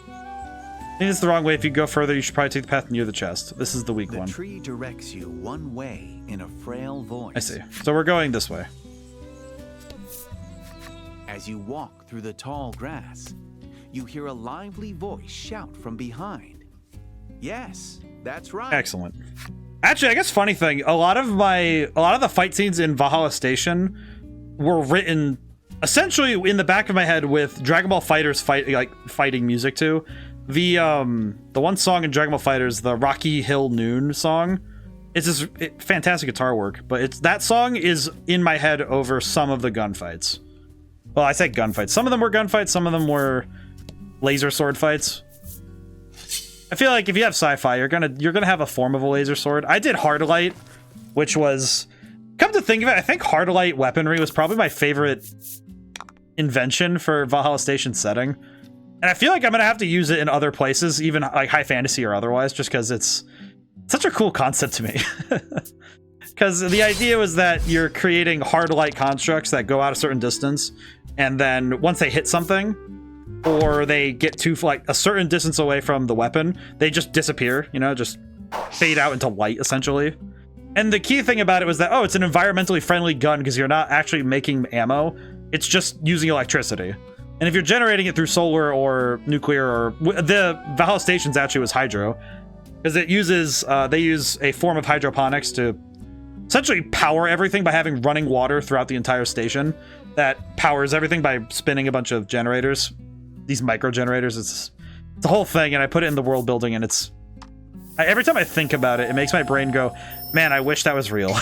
I think it's the wrong way. If you go further, you should probably take the path near the chest. This is the weak one. The tree directs you one way in a frail voice. I see. So we're going this way. As you walk through the tall grass, you hear a lively voice shout from behind. Yes, that's right. Excellent. Actually, I guess funny thing, a lot of the fight scenes in Valhalla Station were written essentially in the back of my head with Dragon Ball FighterZ fighting music too. The one song in Dragon Ball FighterZ, the Rocky Hill Noon song, it's this fantastic guitar work, but that song is in my head over some of the gunfights. Well, I say gunfights. Some of them were gunfights, some of them were laser sword fights. I feel like if you have sci-fi, you're gonna have a form of a laser sword. I did hard light, which was, come to think of it, I think hard light weaponry was probably my favorite invention for Valhalla Station setting. And I feel like I'm gonna have to use it in other places, even like high fantasy or otherwise, just because it's such a cool concept to me. Because the idea was that you're creating hard light constructs that go out a certain distance, and then once they hit something, or they get to like a certain distance away from the weapon, they just disappear, you know, just fade out into light, essentially. And the key thing about it was that, oh, it's an environmentally friendly gun because you're not actually making ammo, it's just using electricity. And if you're generating it through solar or nuclear, or the Valhalla Stations actually was hydro, because it uses, they use a form of hydroponics to essentially power everything by having running water throughout the entire station that powers everything by spinning a bunch of generators. These micro generators, it's a whole thing, and I put it in the world building, and it's, every time I think about it, it makes my brain go, man, I wish that was real.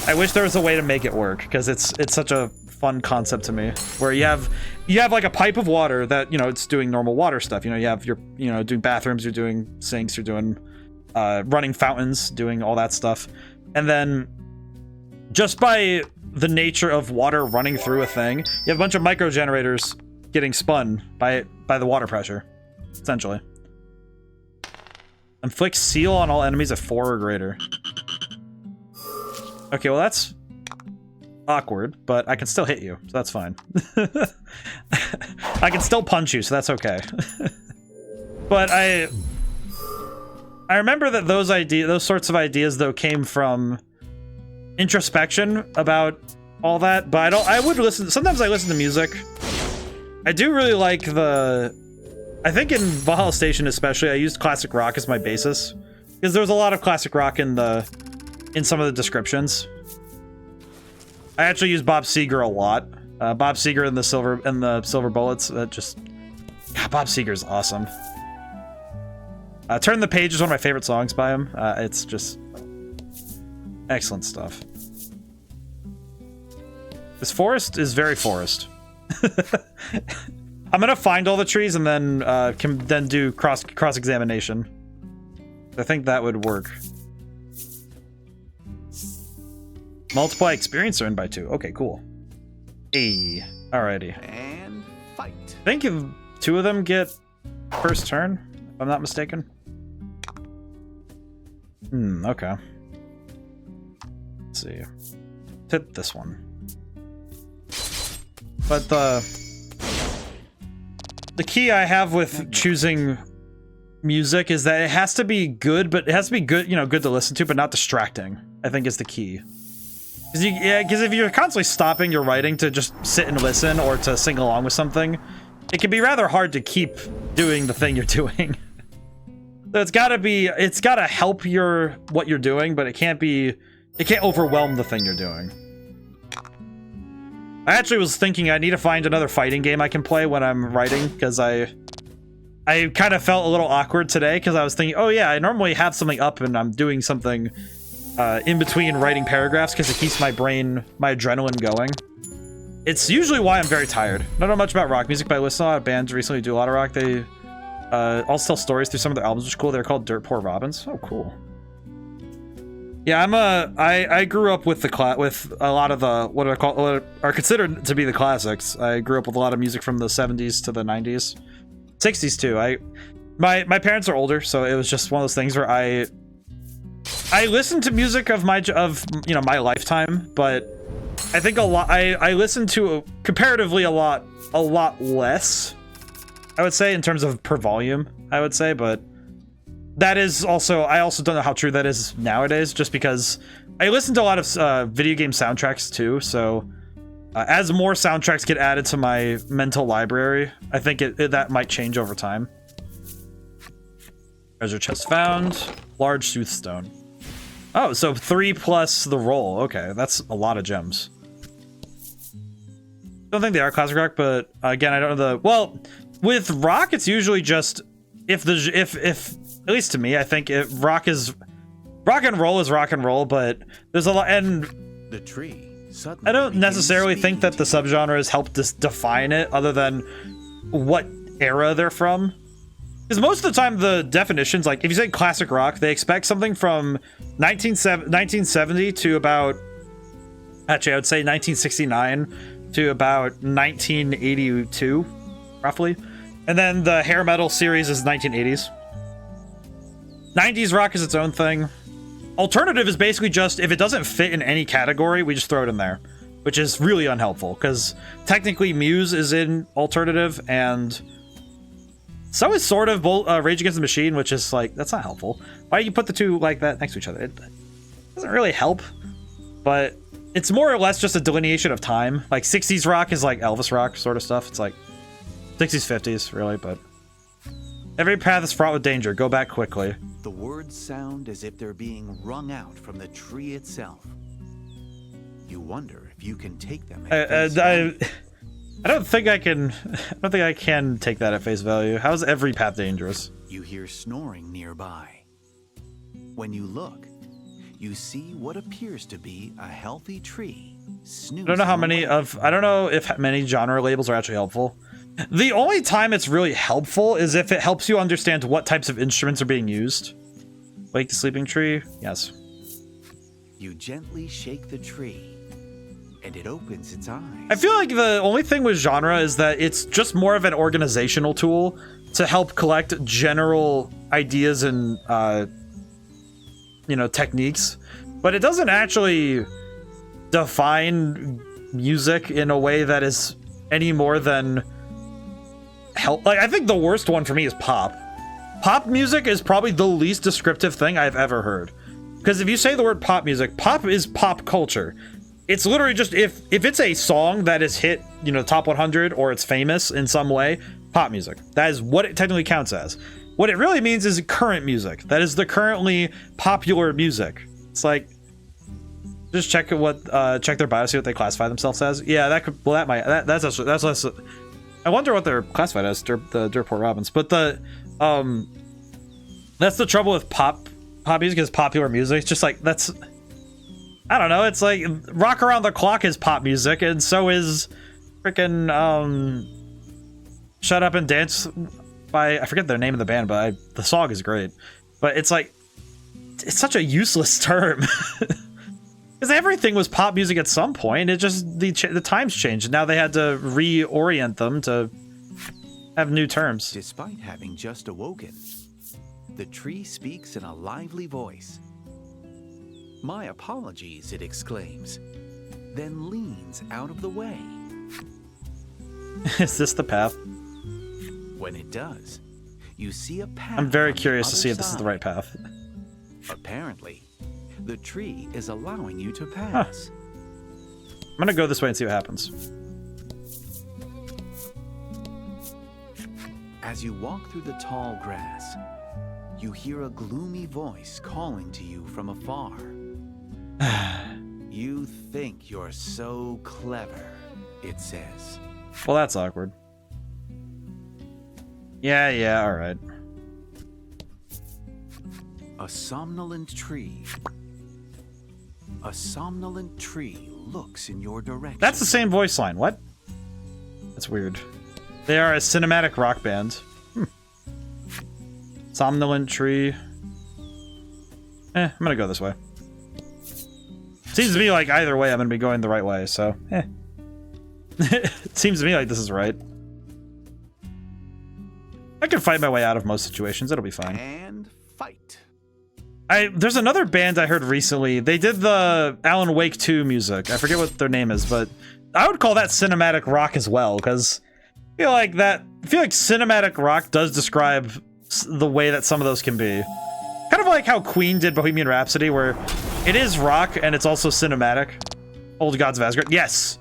I wish there was a way to make it work, because it's such a fun concept to me, where you have like a pipe of water that, you know, it's doing normal water stuff. You know, you have your, you know, doing bathrooms, you're doing sinks, you're doing running fountains, doing all that stuff. And then just by the nature of water running through a thing, you have a bunch of micro generators getting spun by the water pressure, essentially. Inflict seal on all enemies at 4 or greater. Okay, well that's awkward, but I can still hit you, so that's fine. I can still punch you, so that's okay. But I remember that those sorts of ideas though came from introspection about all that, but I would listen, sometimes I listen to music. I do really like I think in Valhalla Station especially, I used classic rock as my basis, because there was a lot of classic rock in some of the descriptions. I actually use Bob Seger a lot. Bob Seger and the Silver Bullets. God, Bob Seger's awesome. Turn the Page is one of my favorite songs by him. It's just excellent stuff. This forest is very forest. I'm gonna find all the trees and then can then do cross-examination. I think that would work. Multiply experience earned by 2. Okay, cool. Hey, alrighty. And fight. I think if 2 of them get first turn, if I'm not mistaken. Okay. Let's see. Hit this one. But the key I have with choosing music is that it has to be good, but it has to be good, you know, good to listen to, but not distracting, I think is the key. Because if you're constantly stopping your writing to just sit and listen or to sing along with something, it can be rather hard to keep doing the thing you're doing. So it's gotta help what you're doing, but it can't overwhelm the thing you're doing. I actually was thinking I need to find another fighting game I can play when I'm writing, because I kind of felt a little awkward today, because I was thinking, oh yeah, I normally have something up and I'm doing something in between writing paragraphs, because it keeps my adrenaline going. It's usually why I'm very tired. I don't know much about rock music, but I listen to a lot of bands recently do a lot of rock. They all tell stories through some of their albums, which is cool. They're called Dirt Poor Robins. Oh, cool. Yeah, I grew up with with a lot of the what are considered to be the classics. I grew up with a lot of music from the 70s to the 90s, 60s too. My parents are older, so it was just one of those things where I listened to music of my lifetime, but I think I listened to comparatively a lot less, I would say, in terms of per volume, I would say, but that is also, I also don't know how true that is nowadays, just because I listen to a lot of video game soundtracks too, so as more soundtracks get added to my mental library, I think that might change over time. Treasure chest found. Large soothstone. Oh, so 3 plus the roll. Okay, that's a lot of gems. Don't think they are classic rock, but again, I don't know well, with rock, it's usually just if at least to me, I think rock and roll is rock and roll, but there's a lot, and the tree. I don't necessarily think that the subgenres help define it, other than what era they're from. Because most of the time, the definitions, like if you say classic rock, they expect something from 1970 to about, actually, I would say 1969 to about 1982, roughly. And then the hair metal series is 1980s. 90s rock is its own thing. Alternative is basically just, if it doesn't fit in any category, we just throw it in there, which is really unhelpful, because technically Muse is in alternative, and so is sort of Rage Against the Machine, which is like, that's not helpful. Why do you put the two like that next to each other? It doesn't really help, but it's more or less just a delineation of time. Like 60s rock is like Elvis rock sort of stuff. It's like 60s, 50s, really, but every path is fraught with danger. Go back quickly. The words sound as if they're being wrung out from the tree itself. You wonder if you can take them at face value. I don't think I can. I don't think I can take that at face value. How is every path dangerous? You hear snoring nearby. When you look, you see what appears to be a healthy tree. I don't know how many of. I don't know if many genre labels are actually helpful. The only time it's really helpful is if it helps you understand what types of instruments are being used. Wake the sleeping tree. Yes. You gently shake the tree, and it opens its eyes. I feel like the only thing with genre is that it's just more of an organizational tool to help collect general ideas and, you know, techniques, but it doesn't actually define music in a way that is any more than help. Like, I think the worst one for me is pop. Pop music is probably the least descriptive thing I've ever heard. Because if you say the word pop music, pop is pop culture. It's literally just, if it's a song that is hit, you know, top 100, or it's famous in some way, pop music. That is what it technically counts as. What it really means is current music. That is the currently popular music. It's like, just check what, check their bio, see what they classify themselves as. Yeah, that could, well, that might, that's less, I wonder what they're classified as, the Dirtport Robins. But the, that's the trouble with pop music, is popular music. It's just like, that's, I don't know, it's like Rock Around the Clock is pop music, and so is freaking Shut Up and Dance by, I forget the name of the band, but the song is great. But it's like, it's such a useless term. Because everything was pop music at some point. It just, the times changed, and now they had to reorient them to have new terms. Despite having just awoken, the tree speaks in a lively voice. My apologies, it exclaims, then leans out of the way. Is this the path? When it does, you see a path. I'm very curious to see if this is the right path. Apparently, the tree is allowing you to pass. Huh. I'm gonna go this way and see what happens. As you walk through the tall grass, you hear a gloomy voice calling to you from afar. You think you're so clever, it says. Well, that's awkward. Yeah, alright. A somnolent tree looks in your direction. That's the same voice line. What? That's weird. They are a cinematic rock band. Somnolent tree. I'm gonna go this way. Seems to me like either way I'm gonna be going the right way, so it seems to me like this is right. I can fight my way out of most situations. It'll be fine. And fight. There's another band I heard recently. They did the Alan Wake 2 music. I forget what their name is, but I would call that cinematic rock as well, because I feel like cinematic rock does describe the way that some of those can be. Kind of like how Queen did Bohemian Rhapsody, where it is rock and it's also cinematic. Old Gods of Asgard. Yes.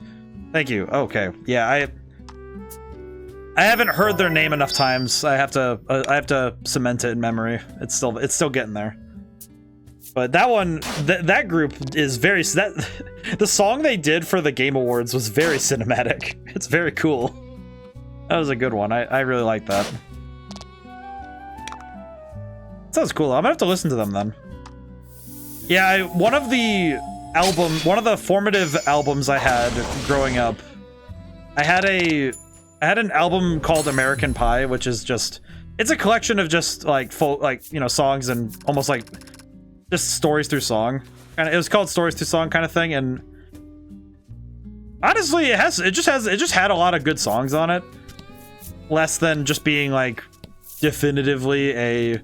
Thank you. Okay. Yeah, I haven't heard their name enough times. I have to cement it in memory. It's still getting there. But that one, that group is very, the song they did for the Game Awards was very cinematic. It's very cool. That was a good one. I really like that. Sounds cool. I'm gonna have to listen to them then. Yeah, one of the formative albums I had growing up, I had an album called American Pie, which is just it's a collection of just like folk, like, you know, songs and almost like just stories through song. And it was called Stories Through Song kind of thing. And honestly, it just had a lot of good songs on it. Less than just being like definitively a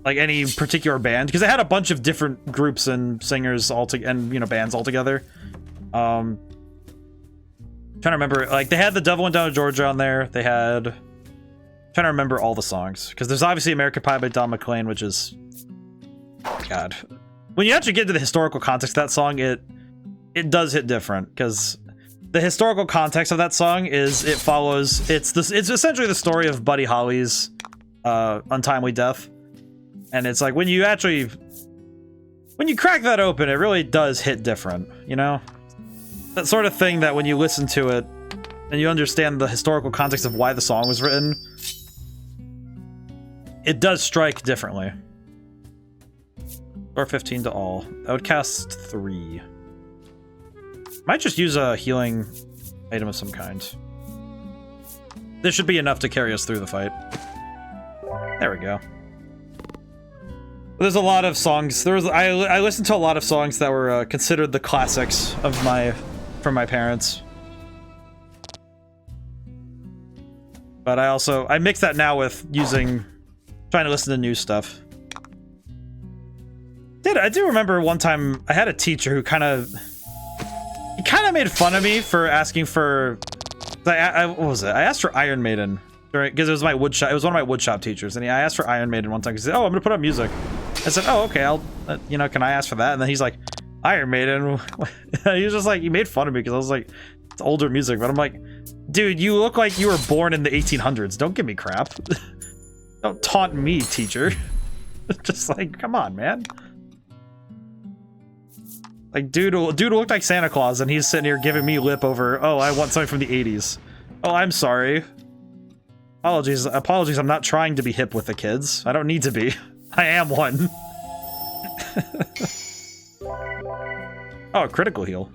like any particular band, because it had a bunch of different groups and singers and you know, bands all together. Trying to remember, like they had The Devil Went Down to Georgia on there. They had, trying to remember all the songs, because there's obviously American Pie by Don McLean, which is, God, when you actually get into the historical context of that song, it does hit different, because the historical context of that song is it's essentially the story of Buddy Holly's untimely death. And it's like when you crack that open, it really does hit different, you know? That sort of thing that when you listen to it and you understand the historical context of why the song was written, it does strike differently. Or 15 to all. That would cast 3. Might just use a healing item of some kind. This should be enough to carry us through the fight. There we go. There's a lot of songs. I listened to a lot of songs that were considered the classics of from my parents. But I mix that now with trying to listen to new stuff. I do remember one time I had a teacher who kind of made fun of me for asking for, what was it? I asked for Iron Maiden because it was my woodshop. It was one of my woodshop teachers, and I asked for Iron Maiden one time because he said, "Oh, I'm gonna put up music." I said, "Oh, okay. I'll, you know, can I ask for that?" And then he's like, "Iron Maiden." He was just like, he made fun of me because I was like, it's older music, but I'm like, dude, you look like you were born in the 1800s. Don't give me crap. Don't taunt me, teacher. Just like, come on, man. Like, dude looked like Santa Claus, and he's sitting here giving me lip over, oh, I want something from the 80s. Oh, I'm sorry. Apologies, I'm not trying to be hip with the kids. I don't need to be. I am one. Oh, a critical heal.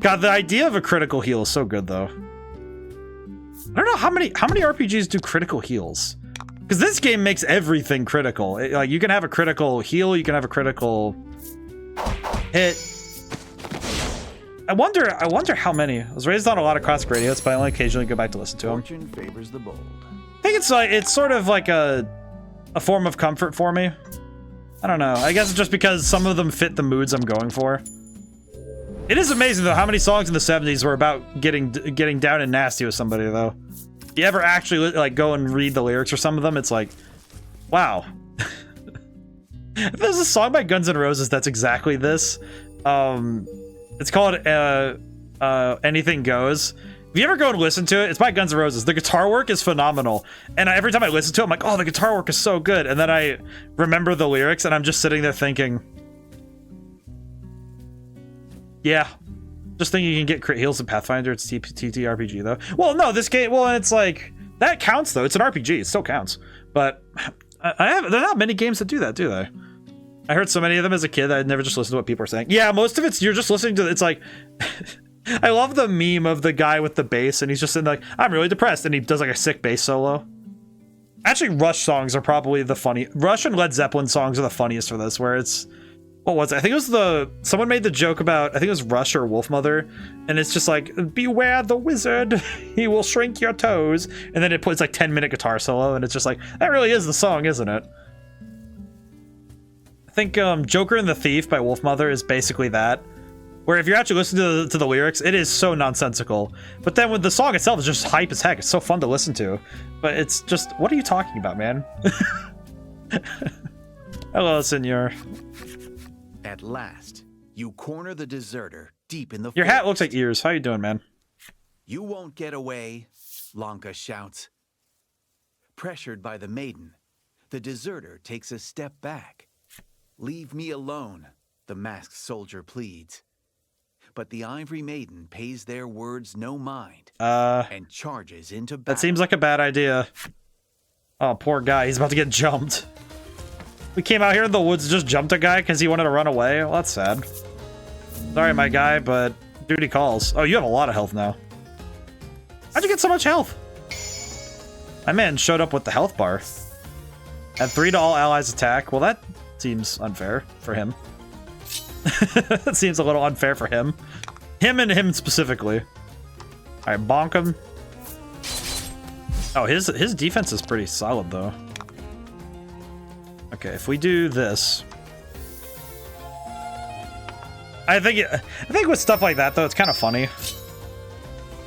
God, the idea of a critical heal is so good, though. I don't know how many RPGs do critical heals? Because this game makes everything critical. Like, you can have a critical heal, you can have a critical hit. I wonder how many. I was raised on a lot of classic radios, but I only occasionally go back to listen to them. Fortune favors the bold. I think it's sort of like a form of comfort for me. I don't know. I guess it's just because some of them fit the moods I'm going for. It is amazing though how many songs in the 70s were about getting down and nasty with somebody though. If you ever actually like go and read the lyrics for some of them, it's like, wow. There's a song by Guns N' Roses that's exactly this. It's called Anything Goes. If you ever go and listen to it, it's by Guns N' Roses. The guitar work is phenomenal. And every time I listen to it, I'm like, oh, the guitar work is so good. And then I remember the lyrics, and I'm just sitting there thinking, yeah. Just think you can get crit heals in Pathfinder. It's TTRPG, though. Well, no, this game, well, it's like, that counts, though. It's an RPG. It still counts. But there are not many games that do that, do they? I heard so many of them as a kid that I'd never just listened to what people are saying. Yeah, most of it's, you're just listening to, it's like, I love the meme of the guy with the bass, and he's just sitting like, I'm really depressed, and he does like a sick bass solo. Actually, Rush songs are probably the funny. Rush and Led Zeppelin songs are the funniest for this, where it's, what was it? I think it was someone made the joke about, I think it was Rush or Wolfmother, and it's just like, beware the wizard, he will shrink your toes, and then it puts like 10-minute guitar solo, and it's just like, that really is the song, isn't it? I think Joker and the Thief by Wolfmother is basically that, where if you're actually listening to the lyrics, it is so nonsensical, but then with the song itself is just hype as heck. It's so fun to listen to, but it's just, what are you talking about, man? Hello, senor. At last, you corner the deserter deep in the Your forest. hat looks like ears. How you doing, man? You won't get away, Lanka shouts. Pressured by the maiden, the deserter takes a step back. Leave me alone, the masked soldier pleads. But the ivory maiden pays their words no mind and charges into battle. That seems like a bad idea. Oh, poor guy. He's about to get jumped. We came out here in the woods and just jumped a guy because he wanted to run away. Well, that's sad. Sorry, my guy, but duty calls. Oh, you have a lot of health now. How'd you get so much health? My man showed up with the health bar. Add 3 to all allies attack. Well, that seems unfair for him. That seems a little unfair for him. Him and him specifically. Alright, bonk him. Oh, his defense is pretty solid, though. Okay, if we do this... I think with stuff like that, though, it's kind of funny.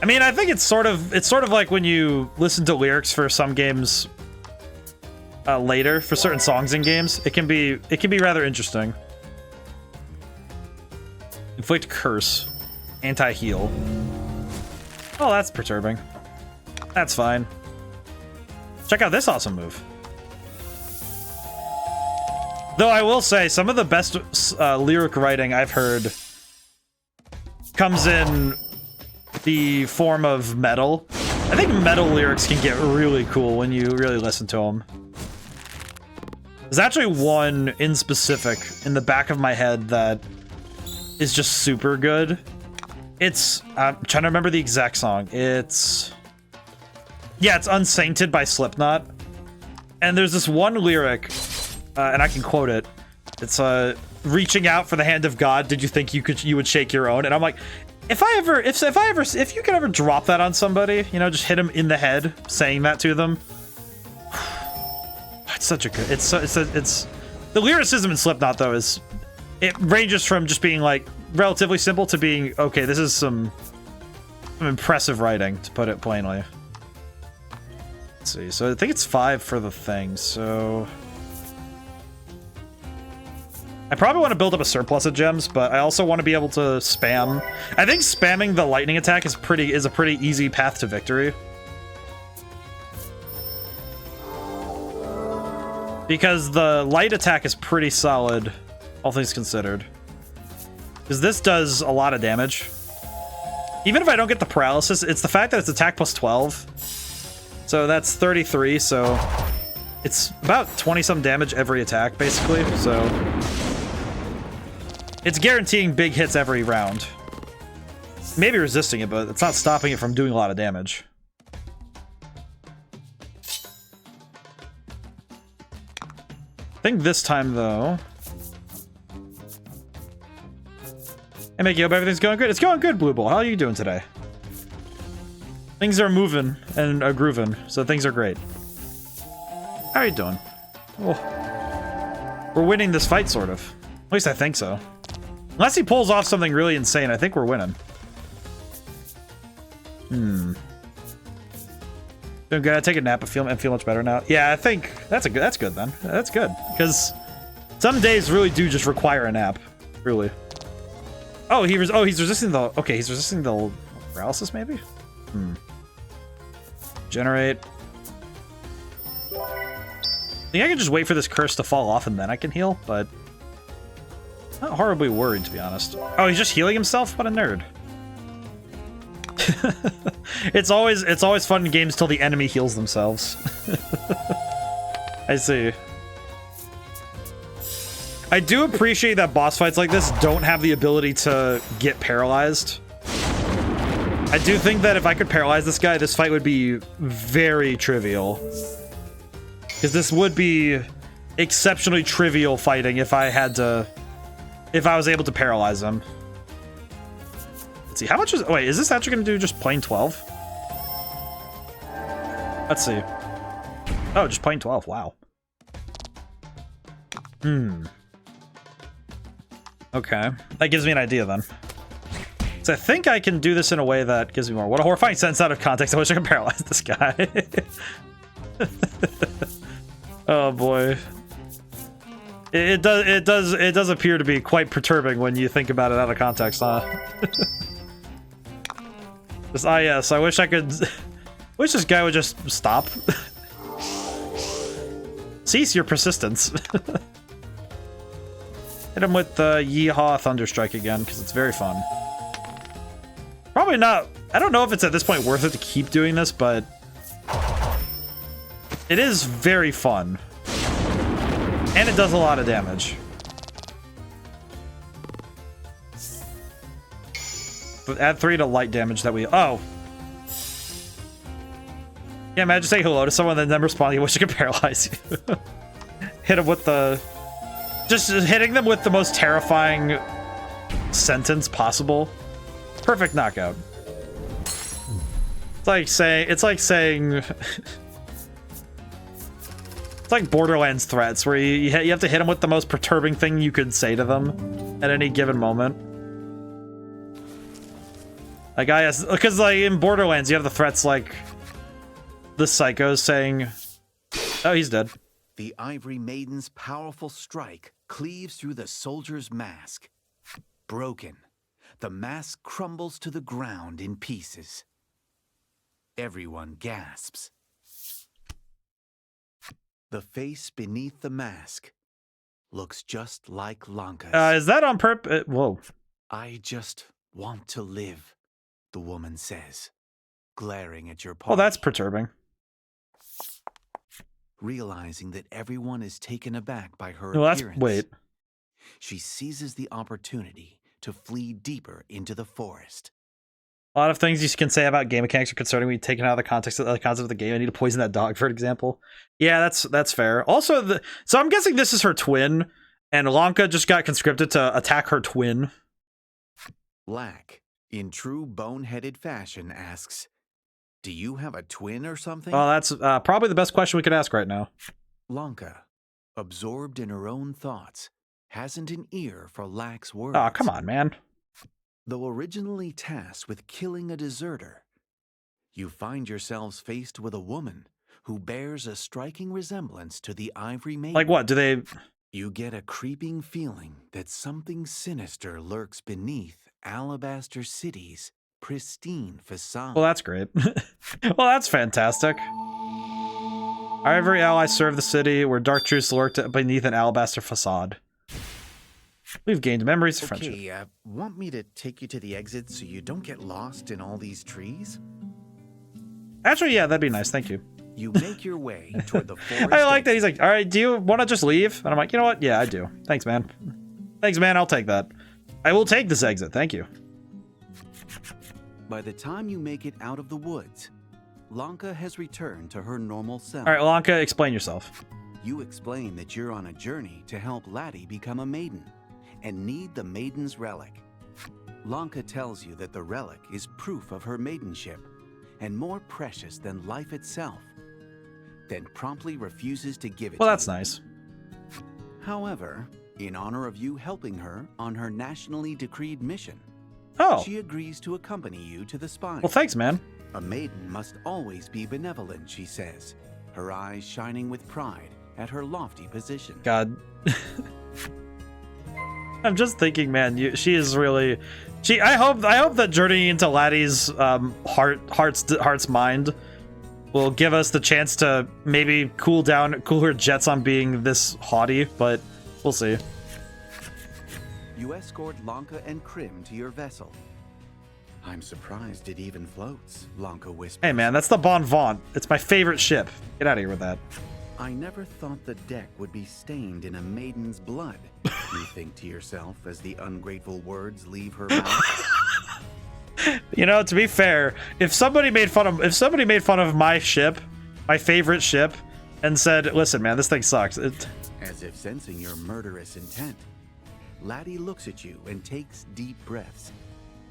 I mean, I think it's sort of like when you listen to lyrics for some games later, for certain songs in games. It can be rather interesting. Inflict curse. Anti-heal. Oh, that's perturbing. That's fine. Check out this awesome move. Though I will say, some of the best lyric writing I've heard comes in the form of metal. I think metal lyrics can get really cool when you really listen to them. There's actually one in specific in the back of my head that is just super good. It's... I'm trying to remember the exact song. It's... Yeah, it's Unsainted by Slipknot. And there's this one lyric, and I can quote it. It's, reaching out for the hand of God, did you think you would shake your own? And I'm like, if you could ever drop that on somebody, you know, just hit them in the head, saying that to them. It's such a good... It's the lyricism in Slipknot, though, is... It ranges from just being, like, relatively simple to being, okay, this is some impressive writing, to put it plainly. Let's see, so I think it's 5 for the thing, so... I probably want to build up a surplus of gems, but I also want to be able to spam. I think spamming the lightning attack is a pretty easy path to victory. Because the light attack is pretty solid, all things considered. Because this does a lot of damage. Even if I don't get the paralysis, it's the fact that it's attack plus 12. So that's 33, so it's about 20-some damage every attack, basically, so... It's guaranteeing big hits every round. Maybe resisting it, but it's not stopping it from doing a lot of damage. I think this time, though... Hey, Mickey, hope everything's going good. It's going good, Blue Bull. How are you doing today? Things are moving and grooving, so things are great. How are you doing? Oh. We're winning this fight, sort of. At least I think so. Unless he pulls off something really insane, I think we're winning. Doing good. I take a nap and feel much better now. Yeah, I think that's good then. That's good, because some days really do just require a nap. Really. Oh, he's resisting the... Okay, he's resisting the paralysis, maybe? Generate. I think I can just wait for this curse to fall off and then I can heal, but... Not horribly worried, to be honest. Oh, he's just healing himself? What a nerd. It's always fun in games till the enemy heals themselves. I see. I do appreciate that boss fights like this don't have the ability to get paralyzed. I do think that if I could paralyze this guy, this fight would be very trivial. Because this would be exceptionally trivial fighting if I was able to paralyze him. Let's see, how much is... Wait, is this actually going to do just plain 12? Let's see. Oh, just plain 12, wow. Okay, that gives me an idea then. So I think I can do this in a way that gives me more. What a horrifying sense out of context. I wish I could paralyze this guy. Oh boy. It does appear to be quite perturbing when you think about it out of context, huh? Just, yes, I wish I could... wish this guy would just stop. Cease your persistence. Hit him with the Yeehaw Thunderstrike again, because it's very fun. Probably not... I don't know if it's at this point worth it to keep doing this, but... It is very fun. And it does a lot of damage. But add 3 to light damage that we... Oh! Yeah, Yeah, imagine saying hello to someone and then responding, I wish I could paralyze you. Hit him with the... Just hitting them with the most terrifying sentence possible. Perfect knockout. It's like saying... It's like Borderlands threats, where you have to hit them with the most perturbing thing you could say to them at any given moment. Like, because like in Borderlands, you have the threats like the psychos saying, "Oh, he's dead." The Ivory Maiden's powerful strike cleaves through the soldier's mask. Broken, the mask crumbles to the ground in pieces. Everyone gasps. The face beneath the mask looks just like Lanka's. Is that on purpose? Whoa. I just want to live, the woman says, glaring at your party. Oh, that's perturbing. Realizing that everyone is taken aback by her appearance. Wait. She seizes the opportunity to flee deeper into the forest. A lot of things you can say about game mechanics are concerning when taken out of the context of the concept of the game. I need to poison that dog, for example. Yeah, that's fair. Also, so I'm guessing this is her twin, and Lanka just got conscripted to attack her twin. Lack, in true boneheaded fashion, asks, "Do you have a twin or something?" Well, that's probably the best question we could ask right now. Lanka, absorbed in her own thoughts, hasn't an ear for Lack's words. Oh, come on, man. Though originally tasked with killing a deserter, you find yourselves faced with a woman who bears a striking resemblance to the Ivory Maiden. Like what? Do they... You get a creeping feeling that something sinister lurks beneath Alabaster City's pristine facade. Well, that's great. Well, that's fantastic. Our Ivory allies serve the city where dark truths lurked beneath an alabaster facade. We've gained memories of friendship. Okay, want me to take you to the exit so you don't get lost in all these trees? Actually, yeah, that'd be nice. Thank you. You make your way toward the forest. I like that. He's like, all right, do you want to just leave? And I'm like, you know what? Yeah, I do. Thanks, man. Thanks, man. I'll take that. I will take this exit. Thank you. By the time you make it out of the woods, Lanka has returned to her normal self. All right, Lanka, explain yourself. You explain that you're on a journey to help Laddie become a maiden and need the maiden's relic. Lanka tells you that the relic is proof of her maidenship and more precious than life itself, then promptly refuses to give it to you. Well, that's nice. However, in honor of you helping her on her nationally decreed mission, she agrees to accompany you to the spine. Well, thanks, man. A maiden must always be benevolent, she says, her eyes shining with pride at her lofty position. God. I'm just thinking, man, she is really... I hope that journeying into Laddie's heart's mind will give us the chance to maybe cool her jets on being this haughty, but we'll see. You escort Lanka and Krim to your vessel. I'm surprised it even floats, Lanka whispers. Hey man, that's the Bon Vent. It's my favorite ship. Get out of here with that. I never thought the deck would be stained in a maiden's blood, you think to yourself as the ungrateful words leave her mouth. You know, to be fair, if somebody made fun of my ship, my favorite ship, and said, "Listen, man, this thing sucks," as if sensing your murderous intent, Laddie looks at you and takes deep breaths,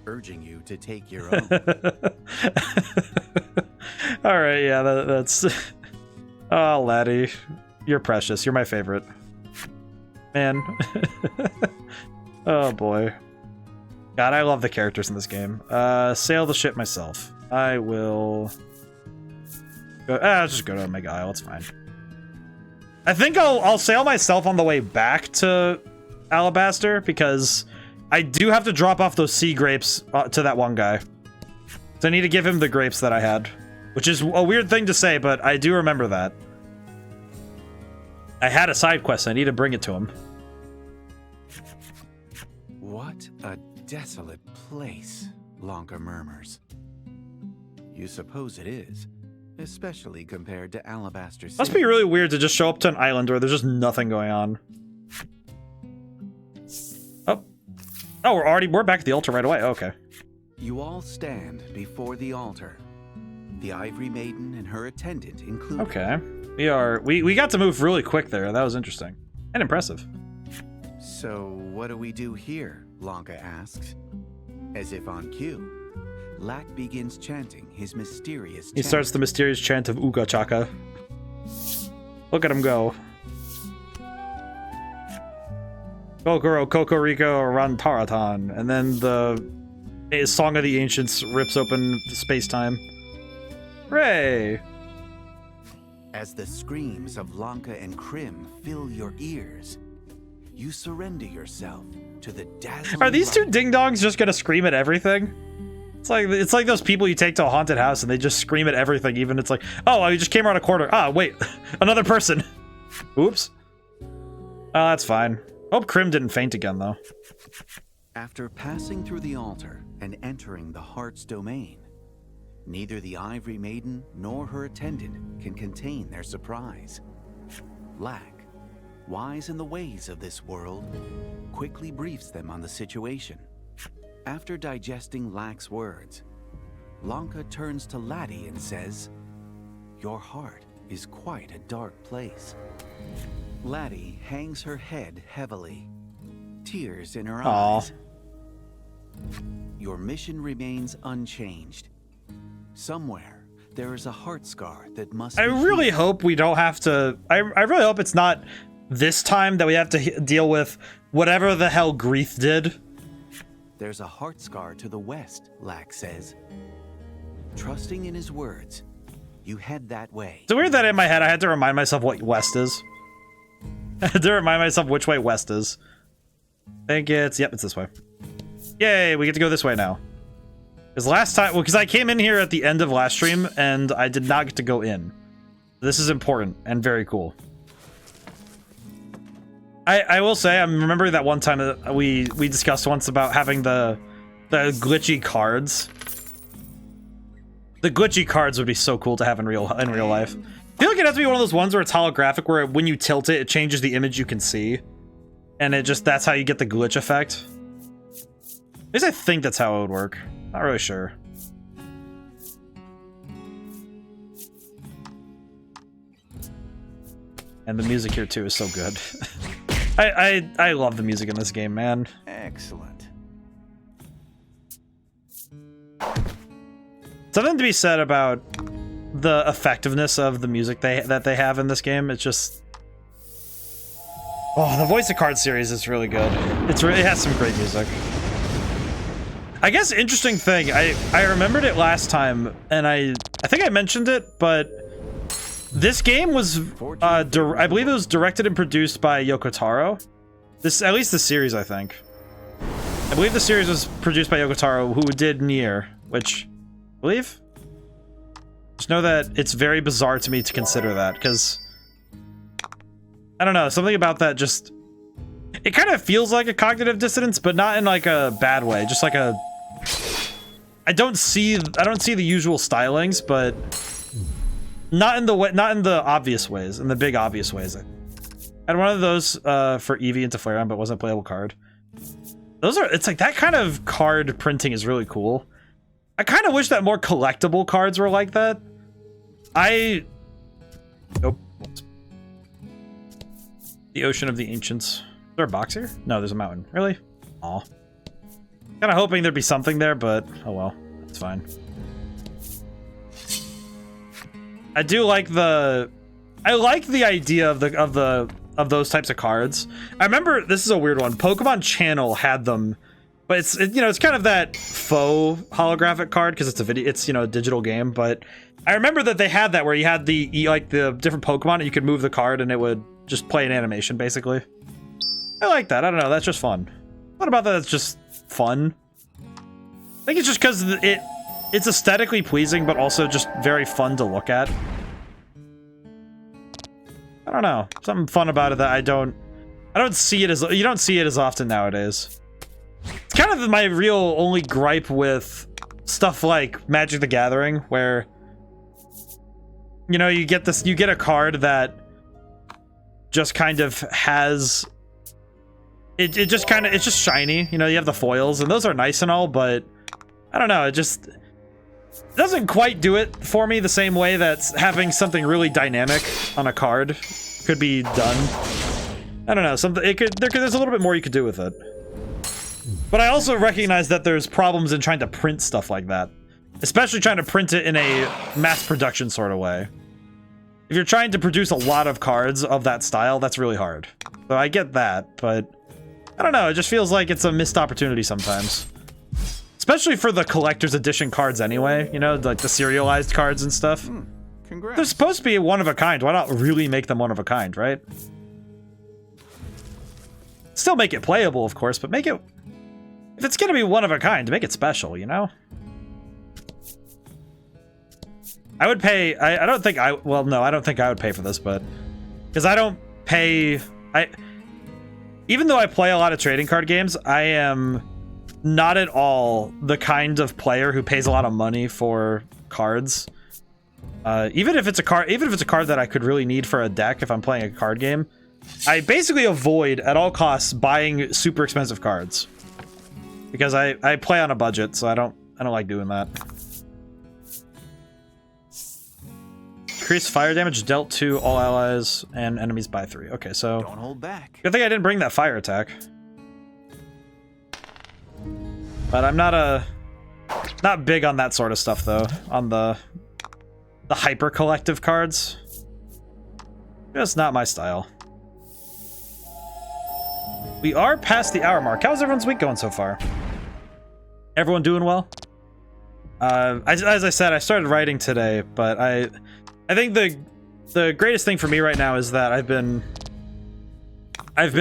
urging you to take your own. All right, yeah, that's. Oh, Laddie, you're precious. You're my favorite. Man. Oh, boy. God, I love the characters in this game. Sail the ship myself. I will... I'll just go to Omega Isle. It's fine. I think I'll sail myself on the way back to Alabaster, because I do have to drop off those sea grapes to that one guy. So I need to give him the grapes that I had. Which is a weird thing to say, but I do remember that. I had a side quest, I need to bring it to him. What a desolate place, Lanka murmurs. You suppose it is, especially compared to Alabaster City. Must be really weird to just show up to an island where there's just nothing going on. Oh, we're back at the altar right away. Okay. You all stand before the altar. the Ivory Maiden and her attendant included. Okay. We got to move really quick there. That was interesting. And impressive. So what do we do here? Lanka asks. As if on cue, Lack begins chanting his mysterious chant. He starts the mysterious chant of Uga Chaka. Look at him go. Kokoro Kokoriko Rantaratan. And then the Song of the Ancients rips open space-time. Hooray! As the screams of Lanka and Krim fill your ears, you surrender yourself to the dazzling. Are these two ding-dongs just gonna scream at everything? It's like those people you take to a haunted house and they just scream at everything, even it's like, oh, you just came around a corner. Ah, wait, another person. Oops. Oh, that's fine. Hope Krim didn't faint again, though. After passing through the altar and entering the heart's domain, neither the Ivory Maiden nor her attendant can contain their surprise. Lack, wise in the ways of this world, quickly briefs them on the situation. After digesting Lack's words, Lanka turns to Laddie and says, "Your heart is quite a dark place." Laddie hangs her head heavily, tears in her eyes. Your mission remains unchanged. Somewhere, there is a heart scar that must be really healed. hope we don't have to... I really hope it's not this time that we have to deal with whatever the hell Grief did. There's a heart scar to the west, Lack says. Trusting in his words, you head that way. It's weird that in my head I had to remind myself what west is. I had to remind myself which way west is. I think it's... Yep, it's this way. Yay, we get to go this way now. Because last time... Well, because I came in here at the end of last stream, and I did not get to go in. This is important and very cool. I will say, I'm remembering that one time that we discussed once about having the glitchy cards. The glitchy cards would be so cool to have in real life. I feel like it has to be one of those ones where it's holographic, where when you tilt it, it changes the image you can see. And it just, that's how you get the glitch effect. At least I think that's how it would work. Not really sure. And the music here too is so good. I love the music in this game, man. Excellent. Something to be said about the effectiveness of the music that they have in this game. It's just... Oh, the Voice of Cards series is really good. It has some great music. I guess interesting thing, I remembered it last time, and I think I mentioned it, but this game was, I believe it was directed and produced by Yoko Taro. At least the series, I think. I believe the series was produced by Yoko Taro, who did Nier, which, I believe? Just know that it's very bizarre to me to consider that, because, I don't know, something about that just, it kind of feels like a cognitive dissonance, but not in like a bad way, just like a, I don't see the usual stylings, but not in the obvious ways, in the big obvious ways. I had one of those for Eevee into Flareon, but it wasn't a playable card. It's like that kind of card printing is really cool. I kind of wish that more collectible cards were like that. Nope. The Ocean of the Ancients. Is there a box here? No, there's a mountain. Really? Aw. Kind of hoping there'd be something there, but oh well, it's fine. I do like the idea of those types of cards. I remember, this is a weird one, Pokemon Channel had them, but it's kind of that faux holographic card because it's a digital game. But I remember that they had that where you had the different Pokemon and you could move the card and it would just play an animation basically. I like that. I don't know. That's just fun. What about that? It's just fun. I think it's just because it's aesthetically pleasing, but also just very fun to look at. I don't know. Something fun about it that I don't see it as, you don't see it as often nowadays. It's kind of my real only gripe with stuff like Magic the Gathering, where, you know, you get a card that just kind of has, it's just shiny. You know, you have the foils, and those are nice and all, but I don't know, It doesn't quite do it for me the same way that having something really dynamic on a card could be done. I don't know, there's a little bit more you could do with it. But I also recognize that there's problems in trying to print stuff like that. Especially trying to print it in a mass production sort of way. If you're trying to produce a lot of cards of that style, that's really hard. So I get that, but I don't know, it just feels like it's a missed opportunity sometimes. Especially for the collector's edition cards anyway, you know, like the serialized cards and stuff. Congrats. They're supposed to be one of a kind. Why not really make them one of a kind, right? Still make it playable, of course, but make it... If it's gonna be one of a kind, make it special, you know? I would pay... I don't think I... Well, no, I don't think I would pay for this, but... Because I don't pay... Even though I play a lot of trading card games, I am not at all the kind of player who pays a lot of money for cards. Even if it's a card that I could really need for a deck if I'm playing a card game, I basically avoid at all costs buying super expensive cards. Because I play on a budget, so I don't like doing that. Increase fire damage dealt to all allies and enemies by 3. Okay, so Don't hold back. good thing I didn't bring that fire attack. But I'm not big on that sort of stuff though. On the hyper collective cards. Just not my style. We are past the hour mark. How's everyone's week going so far? Everyone doing well? As I said, I started writing today, but I think the greatest thing for me right now is that I've been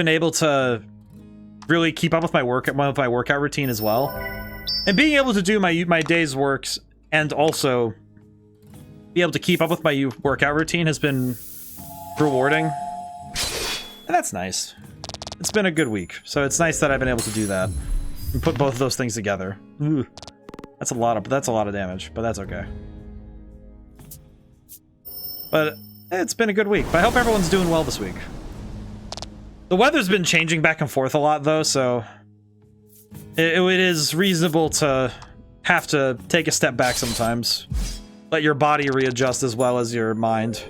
able to really keep up with my workout routine as well, and being able to do my day's works and also be able to keep up with my workout routine has been rewarding, and that's nice. It's been a good week, so it's nice that I've been able to do that and put both of those things together. Ooh, that's a lot of damage, but that's okay. But it's been a good week. But I hope everyone's doing well this week. The weather's been changing back and forth a lot, though, so it is reasonable to have to take a step back sometimes. Let your body readjust as well as your mind.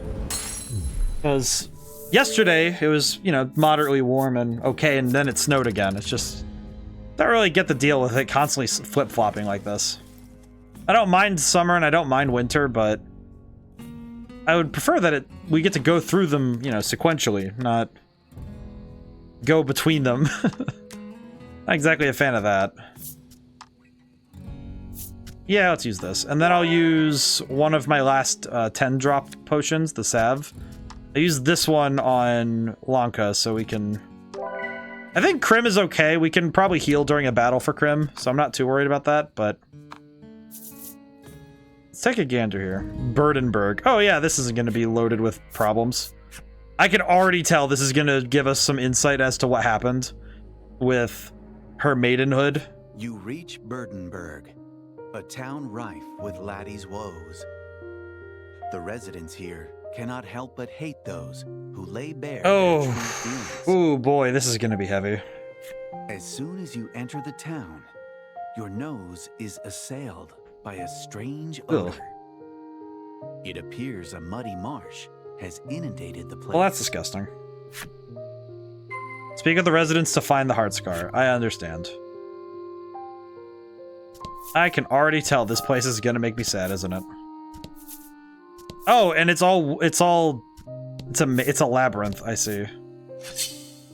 Because yesterday, it was, you know, moderately warm and okay, and then it snowed again. It's just... I don't really get the deal with it constantly flip-flopping like this. I don't mind summer and I don't mind winter, but I would prefer that we get to go through them, you know, sequentially, not go between them. Not exactly a fan of that. Yeah, let's use this. And then I'll use one of my last 10-drop potions, the salve. I use this one on Lanka, so we can... I think Krim is okay. We can probably heal during a battle for Krim, so I'm not too worried about that, but... Let's take a gander here. Burdenberg. Oh yeah, this isn't going to be loaded with problems. I can already tell this is going to give us some insight as to what happened with her maidenhood. You reach Burdenberg, a town rife with laddie's woes. The residents here cannot help but hate those who lay bare their true feelings. Oh boy, this is going to be heavy. As soon as you enter the town, your nose is assailed by a strange odor. It appears a muddy marsh has inundated the place. Well, that's disgusting. Speak of the residents to find the heart scar. I understand. I can already tell this place is gonna make me sad, isn't it? Oh, and it's a labyrinth, I see.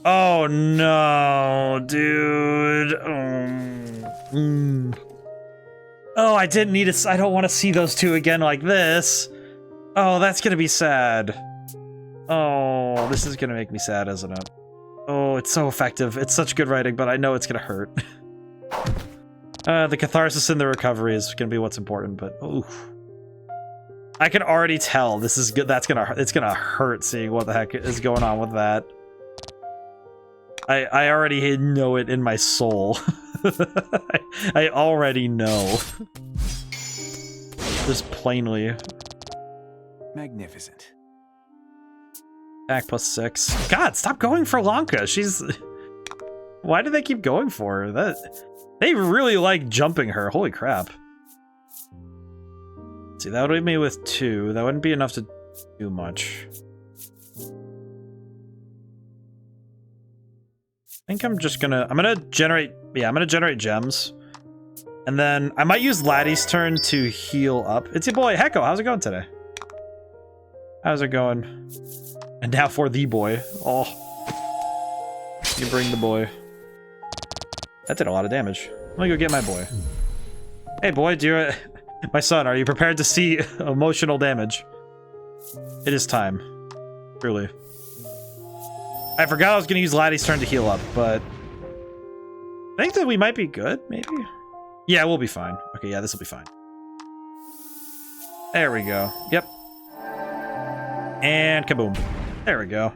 Oh no, dude. Oh, I didn't need I don't want to see those two again like this. Oh, that's gonna be sad. Oh, this is gonna make me sad, isn't it? Oh, it's so effective. It's such good writing, but I know it's gonna hurt. The catharsis and the recovery is gonna be what's important, but oof. I can already tell this is good. It's gonna hurt seeing what the heck is going on with that. I already know it in my soul. I already know. Just plainly. Magnificent. Attack +6. God, stop going for Lanka. She's... Why do they keep going for her? They really like jumping her. Holy crap. See, that would leave me with 2. That wouldn't be enough to do much. I think I'm just gonna... I'm gonna generate... Yeah, I'm gonna generate gems. And then I might use Laddie's turn to heal up. It's your boy, Hecko. How's it going today? How's it going? And now for the boy. Oh. You bring the boy. That did a lot of damage. Let me go get my boy. Hey, boy, do you... My son, are you prepared to see emotional damage? It is time. Truly. I forgot I was going to use Laddie's turn to heal up, but... I think that we might be good, maybe? Yeah, we'll be fine. Okay, yeah, this will be fine. There we go. Yep. And kaboom. There we go.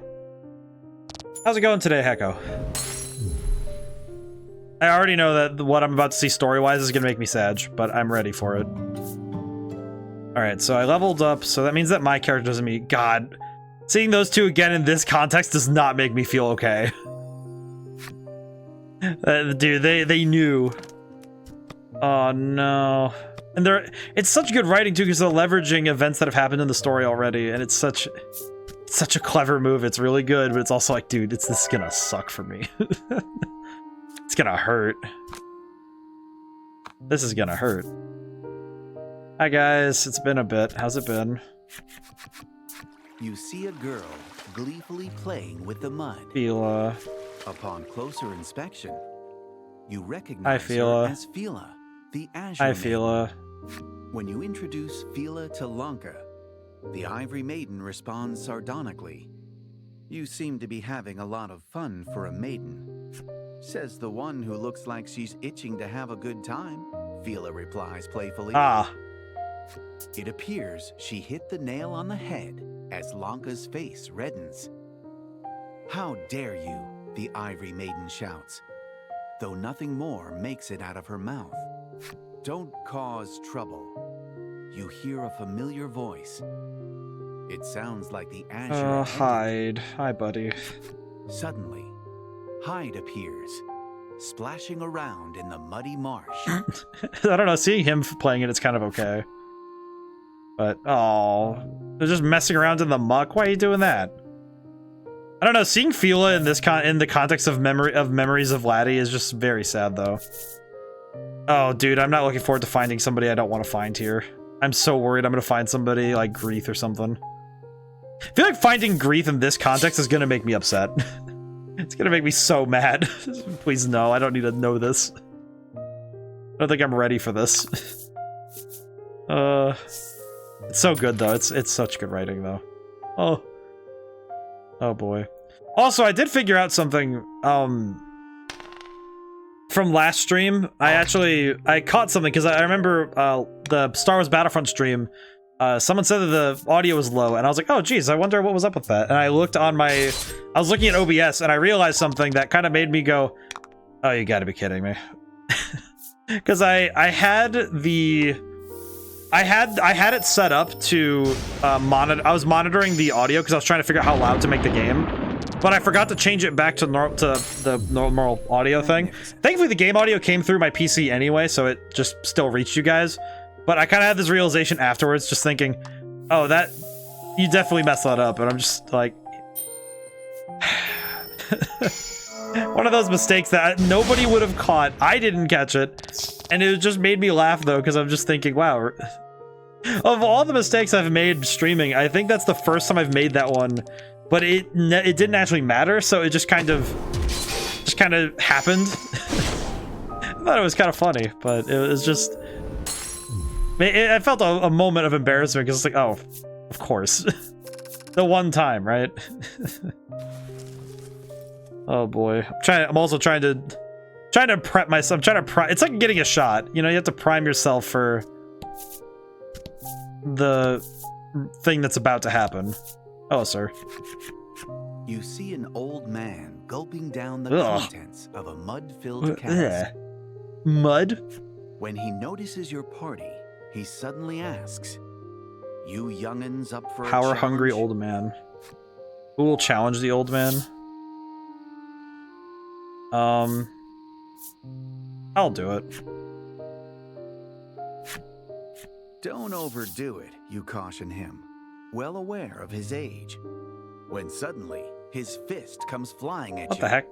How's it going today, Hecko? I already know that what I'm about to see story-wise is going to make me sad, but I'm ready for it. Alright, so I leveled up, so that means that my character doesn't meet... God. Seeing those two again in this context does not make me feel okay. Dude, they knew. Oh, no. And it's such good writing, too, because they're leveraging events that have happened in the story already, and it's such a clever move. It's really good, but it's also like, dude, this is gonna suck for me. It's gonna hurt. This is gonna hurt. Hi, guys. It's been a bit. How's it been? You see a girl gleefully playing with the mud. Fila. Upon closer inspection, you recognize her as Fila, the Azure Hi, Maiden. Fila. When you introduce Fila to Lanka, the Ivory Maiden responds sardonically. You seem to be having a lot of fun for a maiden. Says the one who looks like she's itching to have a good time, Fila replies playfully. Ah. It appears she hit the nail on the head as Lanka's face reddens. How dare you, the Ivory Maiden shouts, though nothing more makes it out of her mouth. Don't cause trouble. You hear a familiar voice. It sounds like the Azure. Hyde. Hi, buddy. Suddenly, Hyde appears, splashing around in the muddy marsh. I don't know, seeing him playing it, it's kind of okay. But, oh, they're just messing around in the muck. Why are you doing that? I don't know, seeing Fila in this in the context of memories of Laddie is just very sad, though. Oh, dude, I'm not looking forward to finding somebody I don't want to find here. I'm so worried I'm gonna find somebody like Greeth or something. I feel like finding Greeth in this context is gonna make me upset. It's gonna make me so mad. Please no, I don't need to know this. I don't think I'm ready for this. It's so good though. It's such good writing though. Oh boy. Also, I did figure out something from last stream. I caught something because I remember the Star Wars Battlefront stream. Someone said that the audio was low, and I was like, oh geez, I wonder what was up with that. And I looked on I was looking at OBS, and I realized something that kind of made me go, oh, you gotta be kidding me. Because I had it set up to monitor. I was monitoring the audio because I was trying to figure out how loud to make the game, but I forgot to change it back to the normal audio thing. Thankfully, the game audio came through my PC anyway, so it just still reached you guys. But I kind of had this realization afterwards, just thinking, oh, that you definitely messed that up, and I'm just like, one of those mistakes that nobody would have caught. I didn't catch it, and it just made me laugh though, because I'm just thinking, wow. Of all the mistakes I've made streaming, I think that's the first time I've made that one, but it didn't actually matter, so it just kind of happened. I thought it was kind of funny, but it was just, I felt a moment of embarrassment because it's like, oh, of course, the one time, right? Oh boy, I'm also trying to prep myself. It's like getting a shot, you know. You have to prime yourself for the thing that's about to happen. Oh, sir. You see an old man gulping down the contents of a mud-filled cask. Mud? When he notices your party, he suddenly asks, "You young'uns up for a challenge?" Power-hungry old man. Who will challenge the old man? I'll do it. Don't overdo it, you caution him, well aware of his age. When suddenly, his fist comes flying at you. What the heck?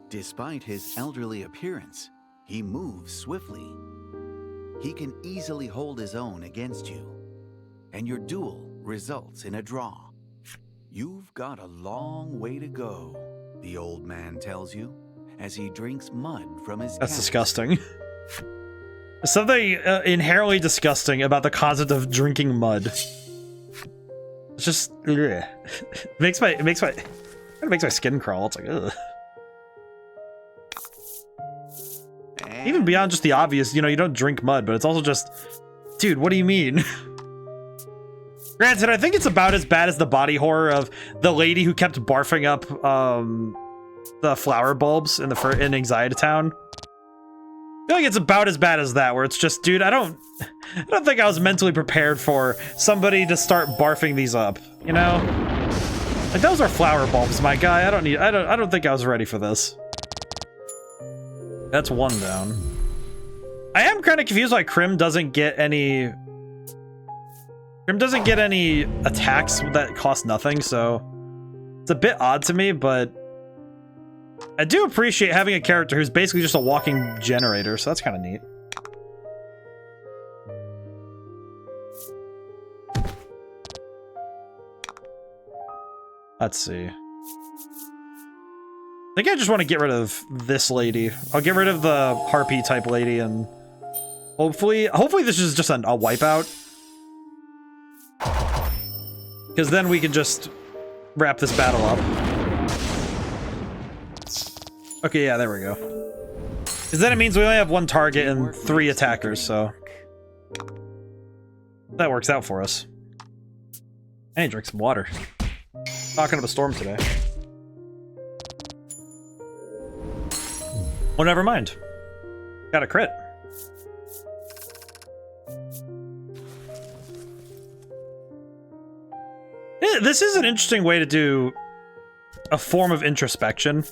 Despite his elderly appearance, he moves swiftly. He can easily hold his own against you, and your duel results in a draw. You've got a long way to go, the old man tells you, as he drinks mud from his That's cask. disgusting. There's something inherently disgusting about the concept of drinking mud. It's just ugh. it makes my skin crawl. It's like ugh. Even beyond just the obvious, you know, you don't drink mud, but it's also just, dude, what do you mean? Granted, I think it's about as bad as the body horror of the lady who kept barfing up the flower bulbs in Anxiety Town. I feel like it's about as bad as that, where it's just, dude, I don't think I was mentally prepared for somebody to start barfing these up, you know? Like, those are flower bulbs, my guy. I don't think I was ready for this. That's one down. I am kind of confused why Crim doesn't get any attacks that cost nothing, so it's a bit odd to me, but I do appreciate having a character who's basically just a walking generator, so that's kind of neat. Let's see. I think I just want to get rid of this lady. I'll get rid of the harpy type lady, and hopefully this is just a wipeout. Because then we can just wrap this battle up. Okay, yeah, there we go. Because then it means we only have one target and 3 attackers, so that works out for us. I need to drink some water. Talking up a storm today. Well, never mind. Got a crit. Yeah, this is an interesting way to do a form of introspection.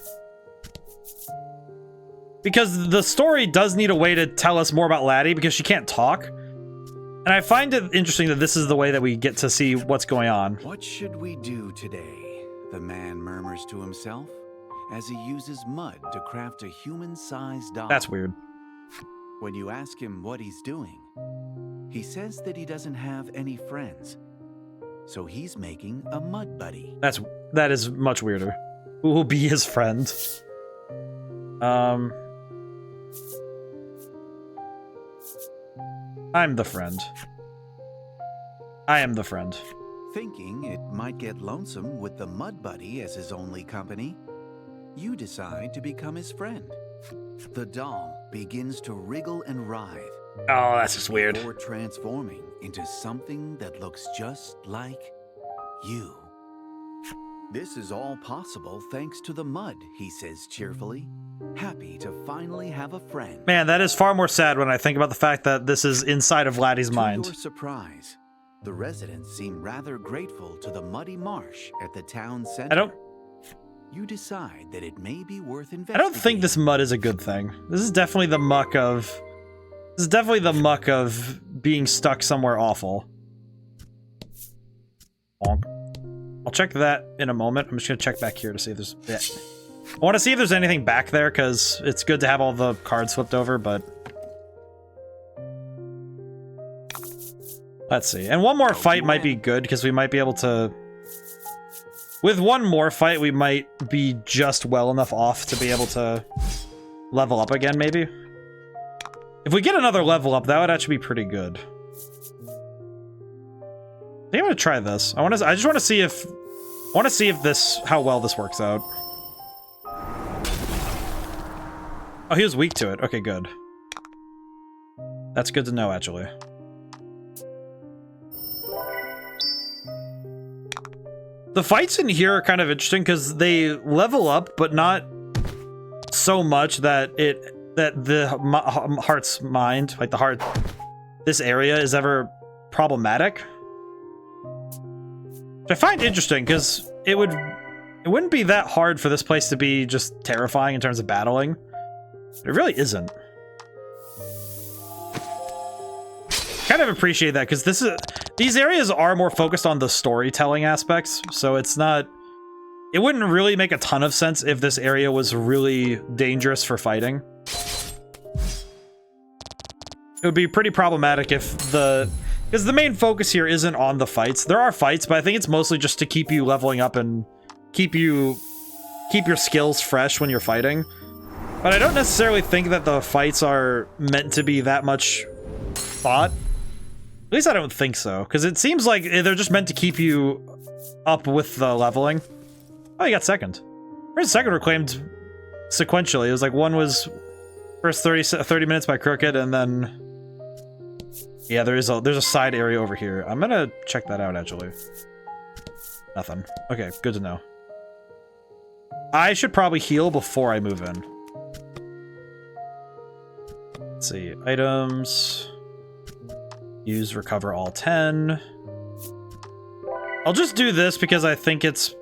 Because the story does need a way to tell us more about Laddie, because she can't talk. And I find it interesting that this is the way that we get to see what's going on. What should we do today? The man murmurs to himself as he uses mud to craft a human-sized doll. That's weird. When you ask him what he's doing, he says that he doesn't have any friends, so he's making a mud buddy. That is much weirder. Who will be his friend? I'm the friend. I am the friend. Thinking it might get lonesome with the mud buddy as his only company, you decide to become his friend. The doll begins to wriggle and writhe. Oh, that's just weird. Before transforming into something that looks just like you. This is all possible thanks to the mud, he says cheerfully, happy to finally have a friend. Man, that is far more sad when I think about the fact that this is inside of Laddie's mind. To your surprise, the residents seem rather grateful to the muddy marsh at the town center. You decide that it may be worth investigating. I don't think this mud is a good thing. This is definitely the muck of being stuck somewhere awful. Bonk. I'll check that in a moment. I'm just gonna check back here to see if there's... Yeah. I want to see if there's anything back there, because it's good to have all the cards flipped over, but... Let's see. And one more fight might be good, because we might be able to... With one more fight, we might be just well enough off to be able to level up again, maybe? If we get another level up, that would actually be pretty good. I think I'm gonna try this. I just want to see if... how well this works out. Oh, he was weak to it. Okay, good. That's good to know, actually. The fights in here are kind of interesting because they level up, but not so much that the heart's mind, like the heart, this area is ever problematic. Which I find interesting because it wouldn't be that hard for this place to be just terrifying in terms of battling. It really isn't. Kind kind of appreciate that because these areas are more focused on the storytelling aspects, so it's not. It wouldn't really make a ton of sense if this area was really dangerous for fighting. It would be pretty problematic if because the main focus here isn't on the fights. There are fights, but I think it's mostly just to keep you leveling up and keep your skills fresh when you're fighting. But I don't necessarily think that the fights are meant to be that much thought. At least I don't think so, because it seems like they're just meant to keep you up with the leveling. Oh, you got second. First and second were claimed sequentially. It was like one was first 30 minutes by Crooked, and then yeah, there's a side area over here. I'm gonna check that out actually. Nothing. Okay, good to know. I should probably heal before I move in. Let's see, items. Use recover all 10. I'll just do this because I think it's.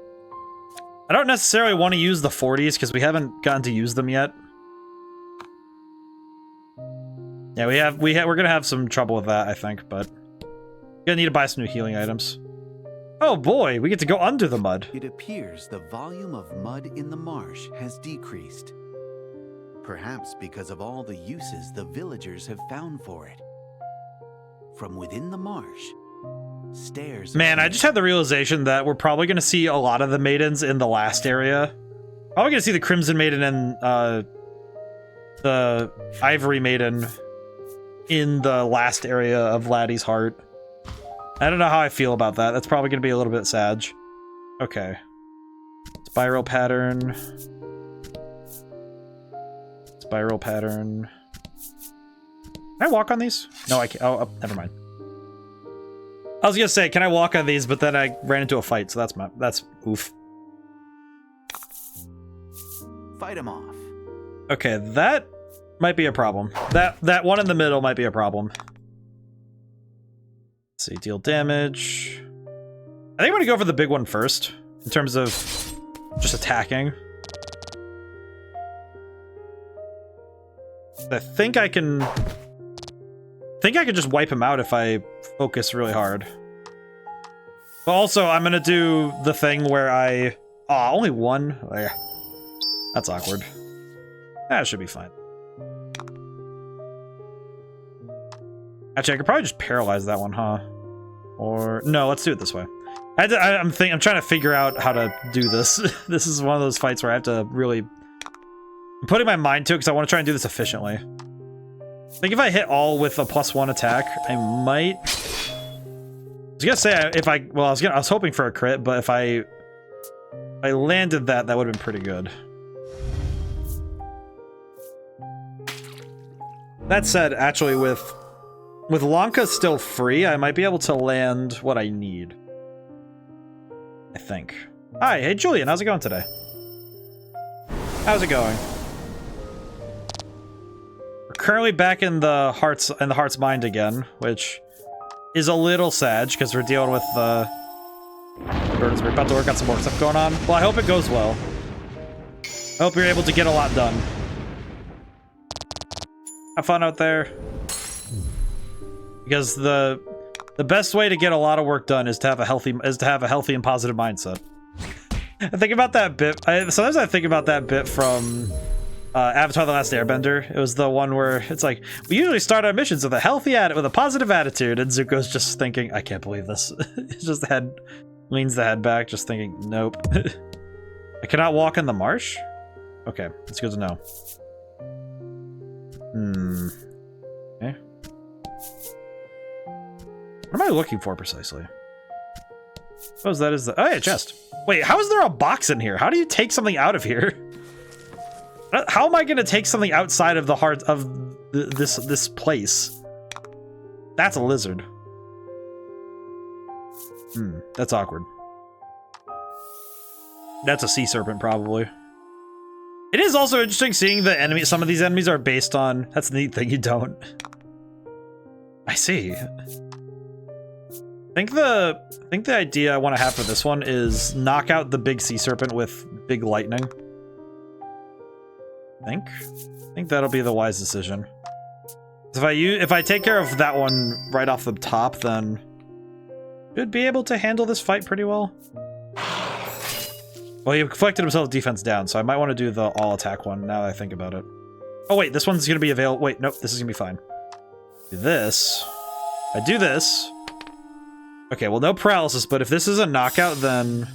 I don't necessarily want to use the 40s because we haven't gotten to use them yet. Yeah, we're gonna have some trouble with that, I think, but gonna need to buy some new healing items. Oh boy, we get to go under the mud. It appears the volume of mud in the marsh has decreased. Perhaps because of all the uses the villagers have found for it. From within the marsh, stairs. Man, I just had the realization that we're probably gonna see a lot of the maidens in the last area. Probably gonna see the Crimson Maiden and the Ivory Maiden in the last area of Laddie's Heart. I don't know how I feel about that. That's probably gonna be a little bit sad. Okay. Spiral pattern. Spiral pattern. Can I walk on these? No, I can't. Oh, never mind. I was gonna say, can I walk on these? But then I ran into a fight, so that's oof. Fight him off. Okay, that might be a problem. That one in the middle might be a problem. Let's see, deal damage. I think I'm gonna go for the big one first, in terms of just attacking. I think I can just wipe him out if I focus really hard. But also, I'm gonna do the thing where I... Aw, only one? Oh, yeah. That's awkward. That should be fine. Actually, I could probably just paralyze that one, huh? Or... No, let's do it this way. I'm trying to figure out how to do this. This is one of those fights where I have to really... I'm putting my mind to it because I want to try and do this efficiently. I think if I hit all with a +1 attack, I might... I was gonna say if I... Well, I was hoping for a crit, but if I landed that, that would have been pretty good. That said, actually, with Lanka still free, I might be able to land what I need. I think. Hi, hey Julian, how's it going today? How's it going? We're currently back in the heart's mind again, which is a little sad because we're dealing with the burdens. We're about to work on some more stuff going on. Well, I hope it goes well. I hope you're able to get a lot done. Have fun out there. Because the best way to get a lot of work done is to have a healthy and positive mindset. I think about that bit. Sometimes I think about that bit from Avatar: The Last Airbender. It was the one where it's like, we usually start our missions with a positive attitude, and Zuko's just thinking, I can't believe this. It's just leans the head back, just thinking, nope. I cannot walk in the marsh? Okay, it's good to know. Okay. What am I looking for precisely? Suppose that is the... Oh, yeah, chest. Wait, how is there a box in here? How do you take something out of here? How am I going to take something outside of the heart of this place? That's a lizard. That's awkward. That's a sea serpent, probably. It is also interesting seeing the enemy. Some of these enemies are based on... That's the neat thing, you don't. I see. I think the idea I want to have for this one is knock out the big sea serpent with big lightning. I think that'll be the wise decision. If I take care of that one right off the top, then should be able to handle this fight pretty well. Well, he collected himself defense down, so I might want to do the all attack one now that I think about it. Oh wait, this one's gonna be available. Wait, nope, this is gonna be fine. Do this. I do this. Okay, well, no paralysis, but if this is a knockout, then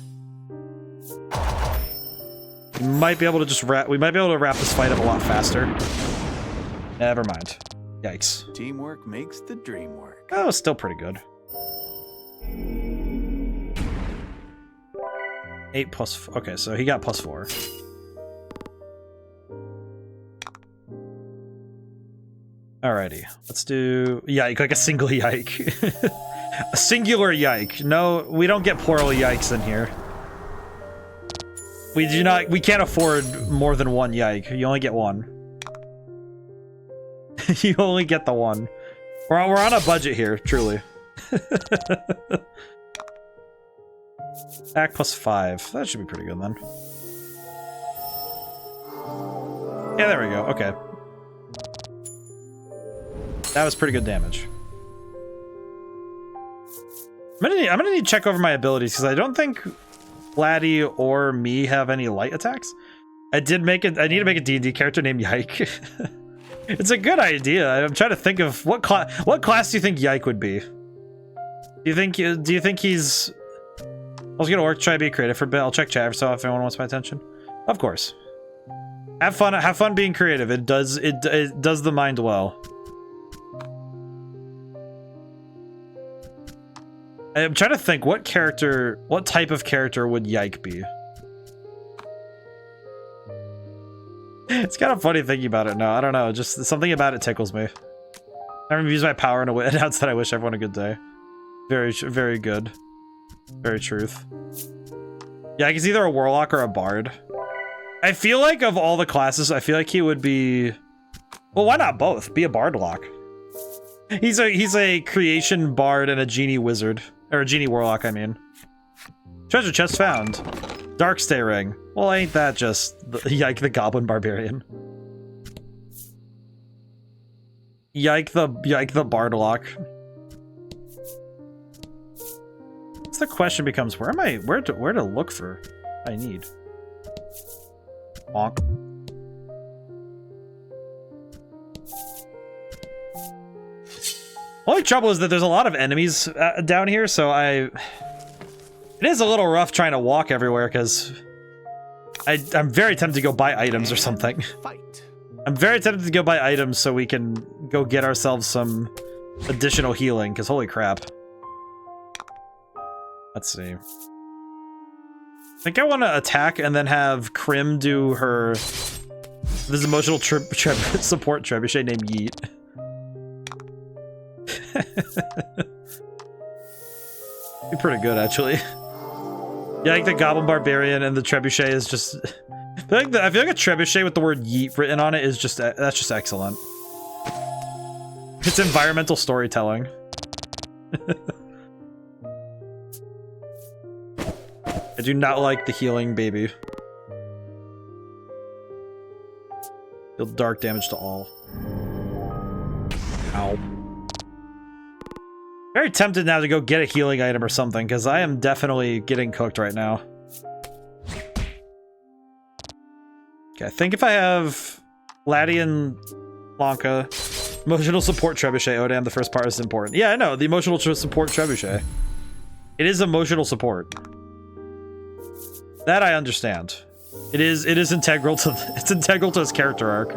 we might be able to just wrap this fight up a lot faster. Never mind. Yikes. Teamwork makes the dream work. Oh, still pretty good. 8 plus... Okay, so he got +4. Alrighty, let's do... Yike, like a single yike. A singular yike. No, we don't get plural yikes in here. We can't afford more than one yike. You only get one. You only get the one. We're on a budget here, truly. Attack +5. That should be pretty good then. Yeah, there we go. Okay. That was pretty good damage. I'm gonna need to check over my abilities because I don't think Laddie or me have any light attacks. I need to make a D&D character named Yike. It's a good idea. I'm trying to think of what class do you think Yike would be? Do you think he's... I was gonna work, try to be creative for a bit. I'll check chat so if anyone wants my attention. Of course. Have fun being creative. It does the mind well. I'm trying to think what type of character would Yike be? It's kind of funny thinking about it now. I don't know, just something about it tickles me. I'm gonna use my power in a way announce that I wish everyone a good day. Very, very good. Very truth. Yeah, he's either a warlock or a bard. I feel like of all the classes, I feel like he would be... Well, why not both? Be a bard lock. He's a creation bard and a genie wizard. Or a genie warlock, I mean. Treasure chest found. Darkstay ring. Well, ain't that just Yike the goblin barbarian? Yike the bard lock. The question becomes, where to look for I need. Bonk. Only trouble is that there's a lot of enemies down here, so it is a little rough trying to walk everywhere because I'm very tempted to go buy items or something. I'm very tempted to go buy items so we can go get ourselves some additional healing because holy crap. Let's see. I think I want to attack and then have Krim do this emotional support trebuchet named Yeet. Be pretty good, actually. Yeah, I think the Goblin Barbarian and the trebuchet is just... I feel like a trebuchet with the word Yeet written on it is just... That's just excellent. It's environmental storytelling. I do not like the healing baby. Deal dark damage to all. Ow. Very tempted now to go get a healing item or something, because I am definitely getting cooked right now. Okay, I think if I have Laddie and Blanca, emotional support trebuchet, ODaM, the first part is important. Yeah, I know, the emotional support trebuchet. It is emotional support. That I understand. It is integral to his character arc.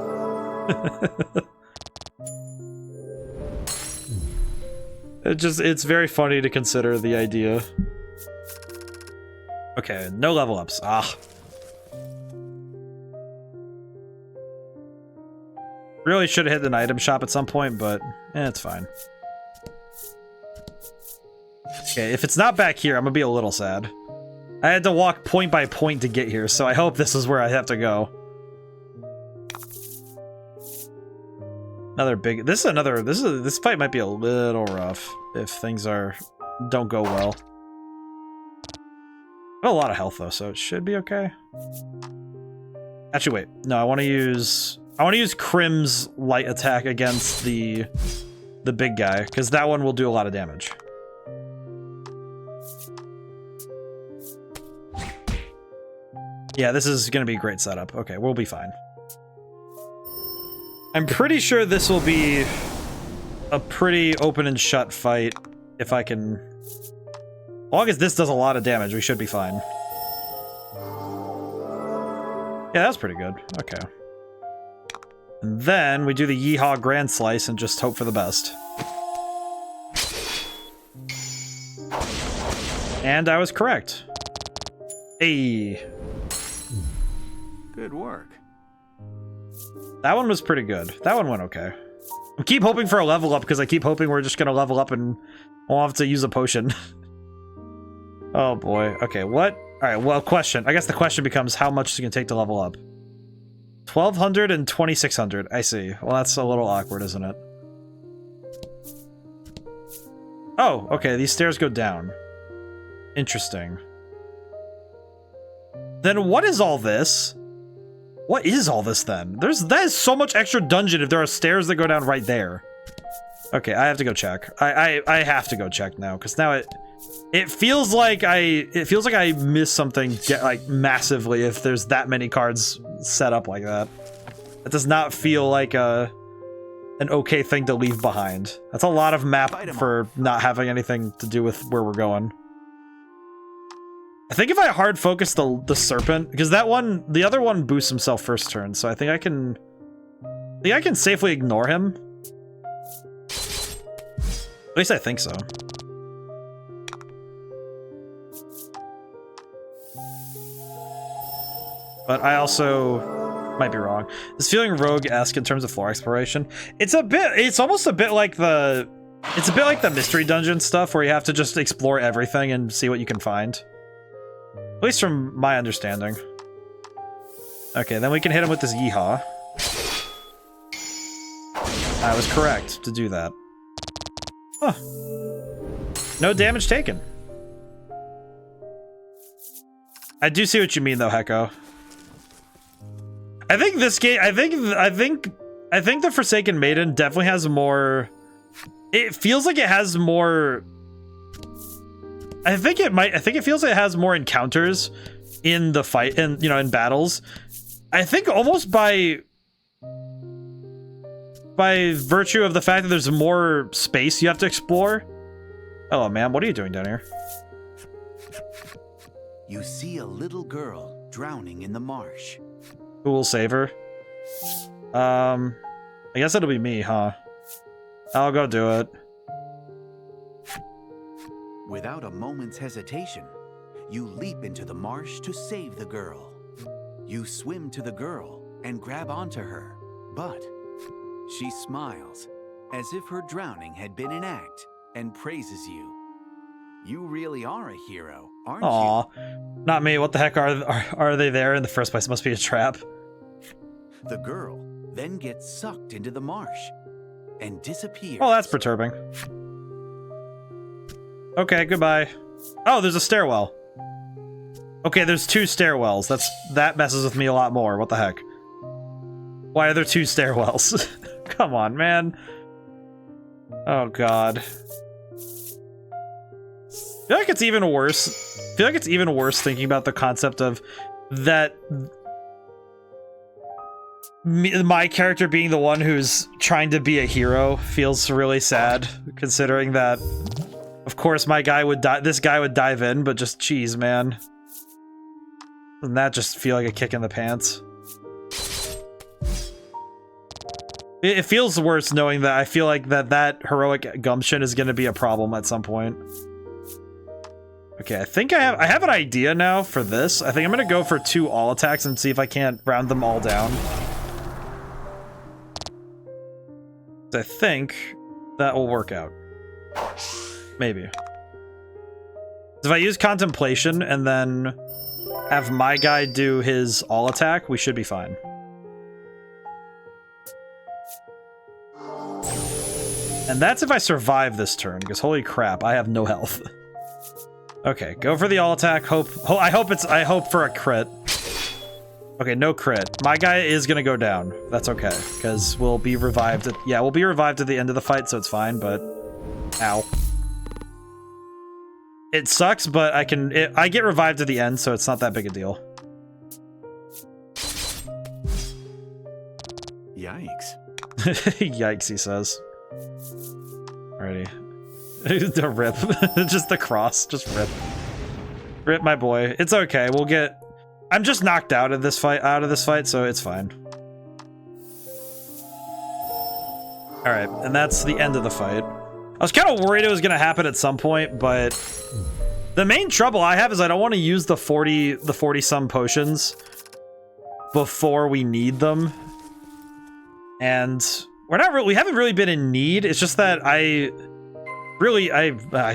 It's very funny to consider the idea. Okay, no level ups. Ah. Really should have hit an item shop at some point, but it's fine. Okay, if it's not back here, I'm gonna be a little sad. I had to walk point by point to get here, so I hope this is where I have to go. Another big... This fight might be a little rough if things don't go well. I have a lot of health though, so it should be okay. Actually, wait. No, I want to use I want to use Crim's light attack against the big guy, because that one will do a lot of damage. Yeah, this is going to be a great setup. Okay, we'll be fine. I'm pretty sure this will be a pretty open and shut fight if I can... As long as this does a lot of damage, we should be fine. Yeah, that's pretty good. Okay. And then we do the Yeehaw Grand Slice and just hope for the best. And I was correct. Hey. Good work. That one was pretty good. That one went okay. I keep hoping for a level up because I keep hoping we're just gonna level up and we'll have to use a potion. Oh boy. Okay, what? Alright, well, question. I guess the question becomes how much is it gonna take to level up? 1200 and 2600. I see. Well, that's a little awkward, isn't it? Oh, okay, these stairs go down. Interesting. Then what is all this? What is all this then? That is so much extra dungeon if there are stairs that go down right there. Okay, I have to go check. I have to go check now, because now it feels like I missed something like massively if there's that many cards set up like that. It does not feel like an okay thing to leave behind. That's a lot of map for not having anything to do with where we're going. I think if I hard focus the serpent, because that one, the other one boosts himself first turn, so I think I can safely ignore him. At least I think so. But I also might be wrong. It's feeling rogue-esque in terms of floor exploration. It's almost a bit like the mystery dungeon stuff where you have to just explore everything and see what you can find. At least from my understanding. Okay, then we can hit him with this Yeehaw. I was correct to do that. Huh. No damage taken. I do see what you mean though, Hecko. I think this game, I think the Forsaken Maiden definitely has more... It feels like it has more... I think it feels like it has more encounters in the fight, and you know, in battles. I think almost by virtue of the fact that there's more space you have to explore. Hello, ma'am. What are you doing down here? You see a little girl drowning in the marsh. Who will save her? I guess it'll be me, huh? I'll go do it. Without a moment's hesitation, you leap into the marsh to save the girl. You swim to the girl and grab onto her, but she smiles as if her drowning had been an act and praises you. You really are a hero, aren't you? Aw, not me. What the heck are they there in the first place? It must be a trap. The girl then gets sucked into the marsh and disappears. Oh, that's perturbing. Okay, goodbye. Oh, there's a stairwell. Okay, there's two stairwells. That messes with me a lot more. What the heck? Why are there two stairwells? Come on, man. Oh god. I feel like it's even worse. I feel like it's even worse thinking about the concept of that my character being the one who's trying to be a hero feels really sad, considering that of course my guy would die, this guy would dive in, but just geez, man. Doesn't that just feel like a kick in the pants? It feels worse knowing that I feel like that heroic gumption is going to be a problem at some point. Okay, I think I have an idea now for this. I think I'm going to go for 2 all attacks and see if I can't round them all down. I think that will work out. Maybe. If I use Contemplation and then have my guy do his all attack, we should be fine. And that's if I survive this turn, because holy crap, I have no health. Okay, go for the all attack. I hope for a crit. Okay, no crit. My guy is gonna go down. That's okay, because we'll be revived at... Yeah, we'll be revived at the end of the fight, so it's fine, but... Ow. It sucks, but I get revived at the end, so it's not that big a deal. Yikes. Yikes, he says. Alrighty. The rip. Just the cross. Just rip. Rip, my boy. It's okay. We'll get... I'm just knocked out of this fight, so it's fine. Alright, and that's the end of the fight. I was kind of worried it was going to happen at some point, but... The main trouble I have is I don't want to use the 40-some potions before we need them. And we haven't really been in need. It's just that I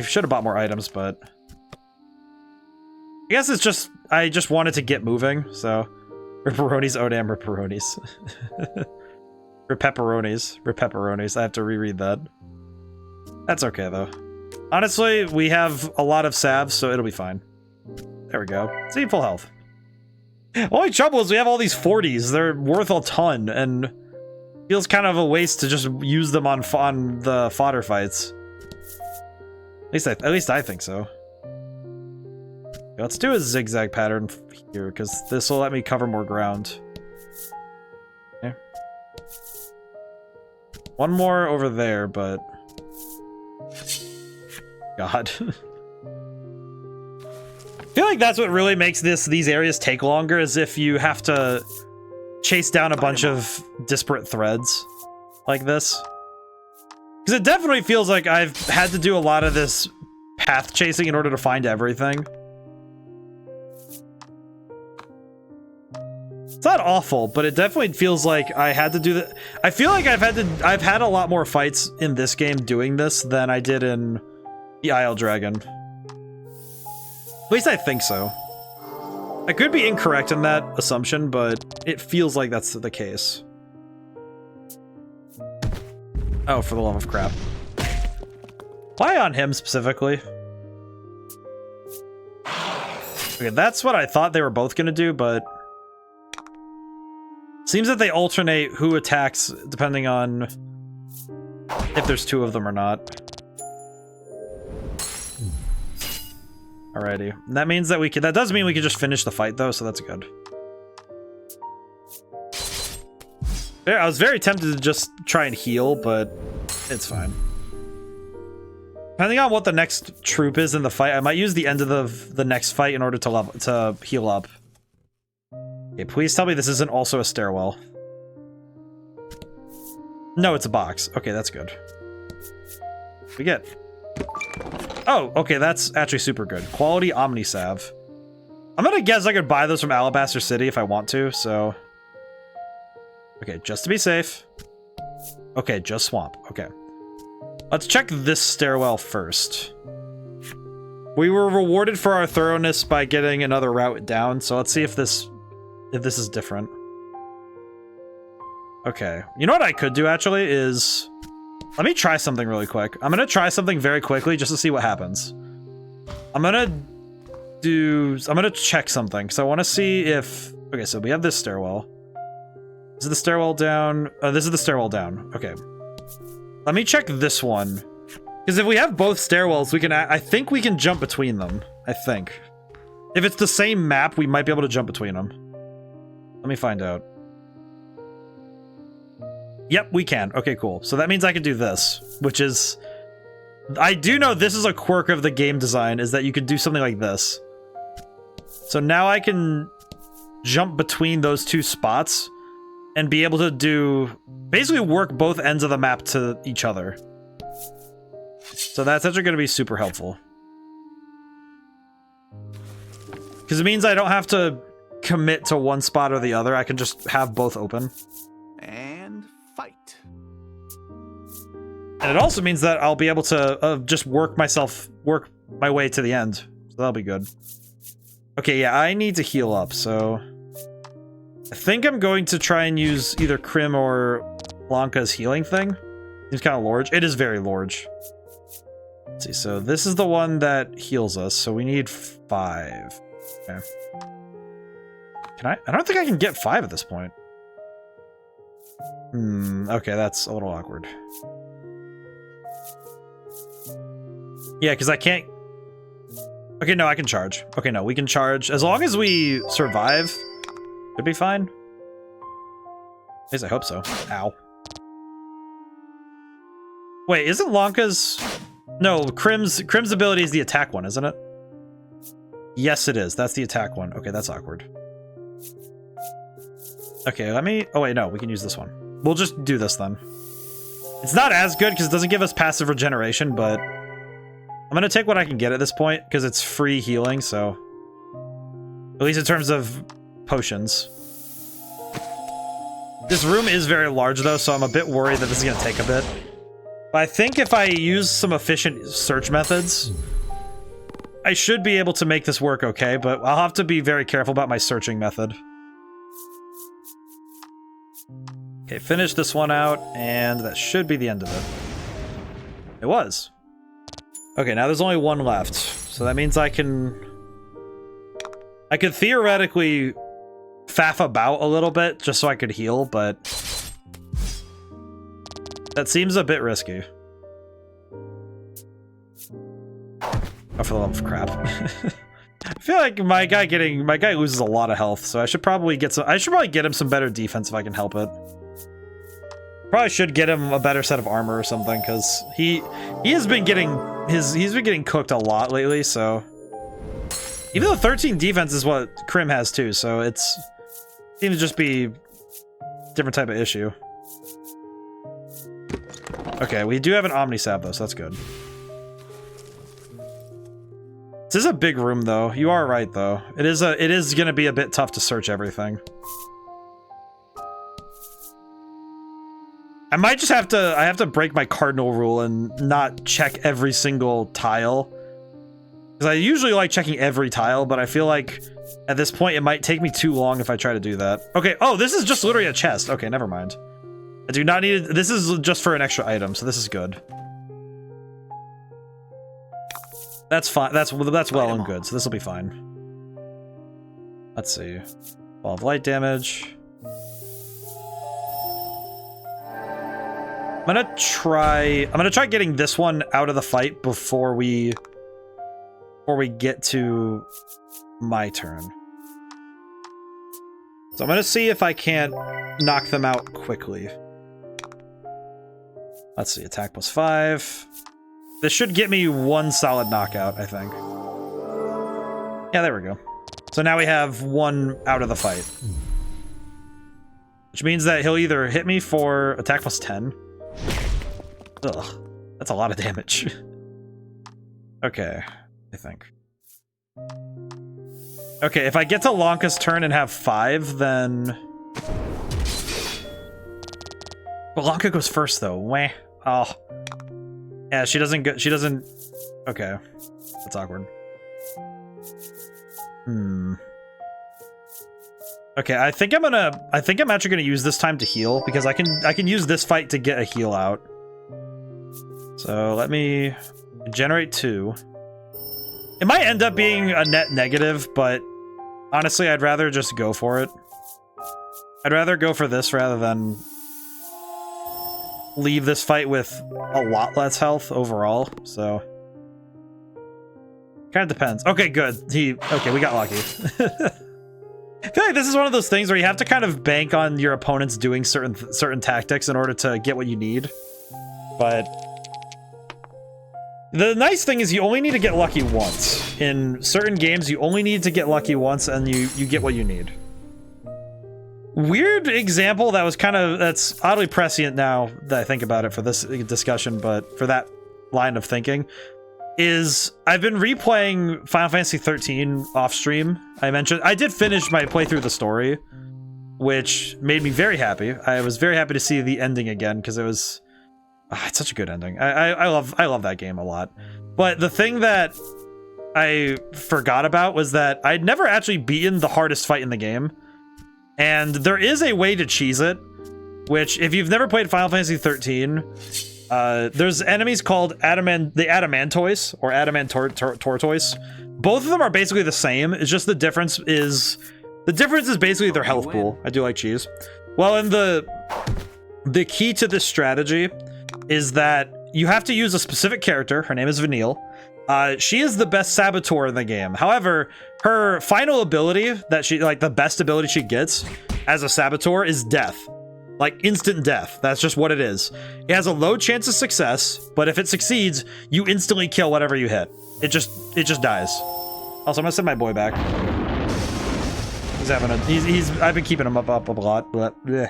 should have bought more items, but I guess it's just I just wanted to get moving. So ripperonis, ODaM, ripperonis, ripperonis. I have to reread that. That's okay though. Honestly, we have a lot of salves, so it'll be fine. There we go. See, full health. Only trouble is we have all these 40s. They're worth a ton, and feels kind of a waste to just use them on the fodder fights. At least I think so. Okay, let's do a zigzag pattern here, because this will let me cover more ground. Okay. One more over there, but... God. I feel like that's what really makes these areas take longer, is if you have to chase down a bunch of disparate threads like this. Because it definitely feels like I've had to do a lot of this path chasing in order to find everything. It's not awful, but it definitely feels like I had to do that. I feel like I've had a lot more fights in this game doing this than I did in the Isle Dragon. At least I think so. I could be incorrect in that assumption, but it feels like that's the case. Oh, for the love of crap. Why on him specifically? Okay, that's what I thought they were both gonna do, but... Seems that they alternate who attacks depending on if there's two of them or not. Alrighty. And that means that we could... That does mean we could just finish the fight, though, so that's good. I was very tempted to just try and heal, but it's fine. Depending on what the next troop is in the fight, I might use the end of the next fight in order to heal up. Okay, please tell me this isn't also a stairwell. No, it's a box. Okay, that's good. We get... Oh, okay, that's actually super good. Quality Omnisalve. I'm gonna guess I could buy those from Alabaster City if I want to, so... Okay, just to be safe. Okay, just swamp. Okay. Let's check this stairwell first. We were rewarded for our thoroughness by getting another route down, so let's see if this is different. Okay. You know what I could do, actually, is... Let me try something really quick. I'm gonna try something very quickly just to see what happens. I'm gonna check something, because I want to see if... Okay, so we have this stairwell. Is it the stairwell down? Oh, this is the stairwell down. Okay. Let me check this one. Because if we have both stairwells, we can... I think we can jump between them. I think. If it's the same map, we might be able to jump between them. Let me find out. Yep, we can. Okay, cool. So that means I can do this, which is... I do know this is a quirk of the game design, is that you can do something like this. So now I can jump between those two spots and be able to do... Basically work both ends of the map to each other. So that's actually going to be super helpful. Because it means I don't have to commit to one spot or the other. I can just have both open. And fight. And it also means that I'll be able to just work my way to the end. So that'll be good. Okay, yeah, I need to heal up, so... I think I'm going to try and use either Krim or Blanca's healing thing. Seems kind of large. It is very large. Let's see, so this is the one that heals us, so we need 5. Okay. Can I? I don't think I can get 5 at this point. Okay, that's a little awkward. Yeah, because I can't... Okay, no, I can charge. Okay, no, we can charge. As long as we survive, should be fine. At least I hope so. Ow. Wait, isn't Lanka's... No, Crim's ability is the attack one, isn't it? Yes, it is. That's the attack one. Okay, that's awkward. Okay, let me... Oh, wait, no, we can use this one. We'll just do this then. It's not as good because it doesn't give us passive regeneration, but... I'm gonna take what I can get at this point because it's free healing, so... At least in terms of potions. This room is very large, though, so I'm a bit worried that this is gonna take a bit. But I think if I use some efficient search methods, I should be able to make this work okay, but I'll have to be very careful about my searching method. Okay, finish this one out, and that should be the end of it. It was. Okay, now there's only one left, so that means I could theoretically faff about a little bit just so I could heal, but that seems a bit risky. Oh, for the love of crap. I feel like my guy loses a lot of health, so I should probably get him some better defense if I can help it. Probably should get him a better set of armor or something, because he has been getting cooked a lot lately, so even though 13 defense is what Crim has too, so it seems to just be a different type of issue. Okay, we do have an Omnisab though, so that's good. This is a big room though. You are right though. It is gonna be a bit tough to search everything. I might just have to break my cardinal rule and not check every single tile. Because I usually like checking every tile, but I feel like at this point it might take me too long if I try to do that. Okay, oh, this is just literally a chest. Okay, never mind. I do not need it. This is just for an extra item, so this is good. That's fine. That's well and good, so this will be fine. Let's see. Ball of light damage. I'm gonna try getting this one out of the fight before we get to my turn. So I'm gonna see if I can't knock them out quickly. Let's see, attack +5. This should get me one solid knockout, I think. Yeah, there we go. So now we have one out of the fight. Which means that he'll either hit me for attack +10. Ugh, that's a lot of damage. Okay, I think. Okay, if I get to Lanka's turn and have 5, then... Well, Lanka goes first, though. Wah. Oh. Yeah, she doesn't go... She doesn't... Okay. That's awkward. Okay, I think I'm actually gonna use this time to heal, because I can use this fight to get a heal out. So let me generate 2. It might end up being a net negative, but honestly, I'd rather just go for it. I'd rather go for this rather than leave this fight with a lot less health overall, so... Kind of depends. Okay, good. Okay, we got lucky. I feel like this is one of those things where you have to kind of bank on your opponents doing certain tactics in order to get what you need. But the nice thing is you only need to get lucky once. In certain games, you only need to get lucky once and you get what you need. Weird example that's oddly prescient now that I think about it for this discussion, but for that line of thinking, is I've been replaying Final Fantasy 13 off stream. I did finish my playthrough of the story, which made me very happy. I was very happy to see the ending again because it was it's such a good ending. I love that game a lot. But the thing that I forgot about was that I'd never actually beaten the hardest fight in the game. And there is a way to cheese it, which if you've never played Final Fantasy 13, there's enemies called the Adamantoise or Tortoise. Both of them are basically the same. It's just the difference is The difference is basically their health pool. I do like cheese. Well, and the key to this strategy is that you have to use a specific character. Her name is Vanille. She is the best saboteur in the game. However, her final ability that she, like the best ability she gets as a saboteur is death. Like instant death. That's just what it is. It has a low chance of success, but if it succeeds, you instantly kill whatever you hit. It just dies. Also, I'm gonna send my boy back. He's having a, I've been keeping him up a lot, but the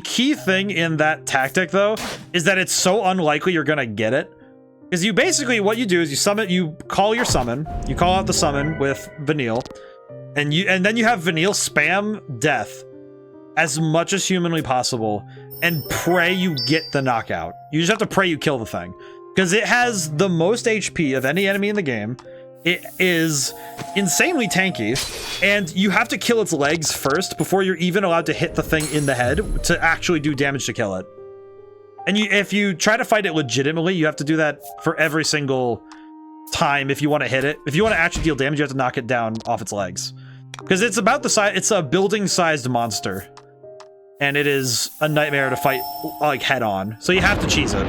key thing in that tactic though is that it's so unlikely you're gonna get it. Because you basically, what you do is you call your summon, you call out the summon with Vanille, and then you have Vanille spam death as much as humanly possible and pray you get the knockout. You just have to pray you kill the thing. Because it has the most HP of any enemy in the game. It is insanely tanky, and you have to kill its legs first before you're even allowed to hit the thing in the head to actually do damage to kill it. And if you try to fight it legitimately, you have to do that for every single time if you want to hit it. If you want to actually deal damage, you have to knock it down off its legs. Because it's about the size, it's a building-sized monster. And it is a nightmare to fight, like, head-on. So you have to cheese it.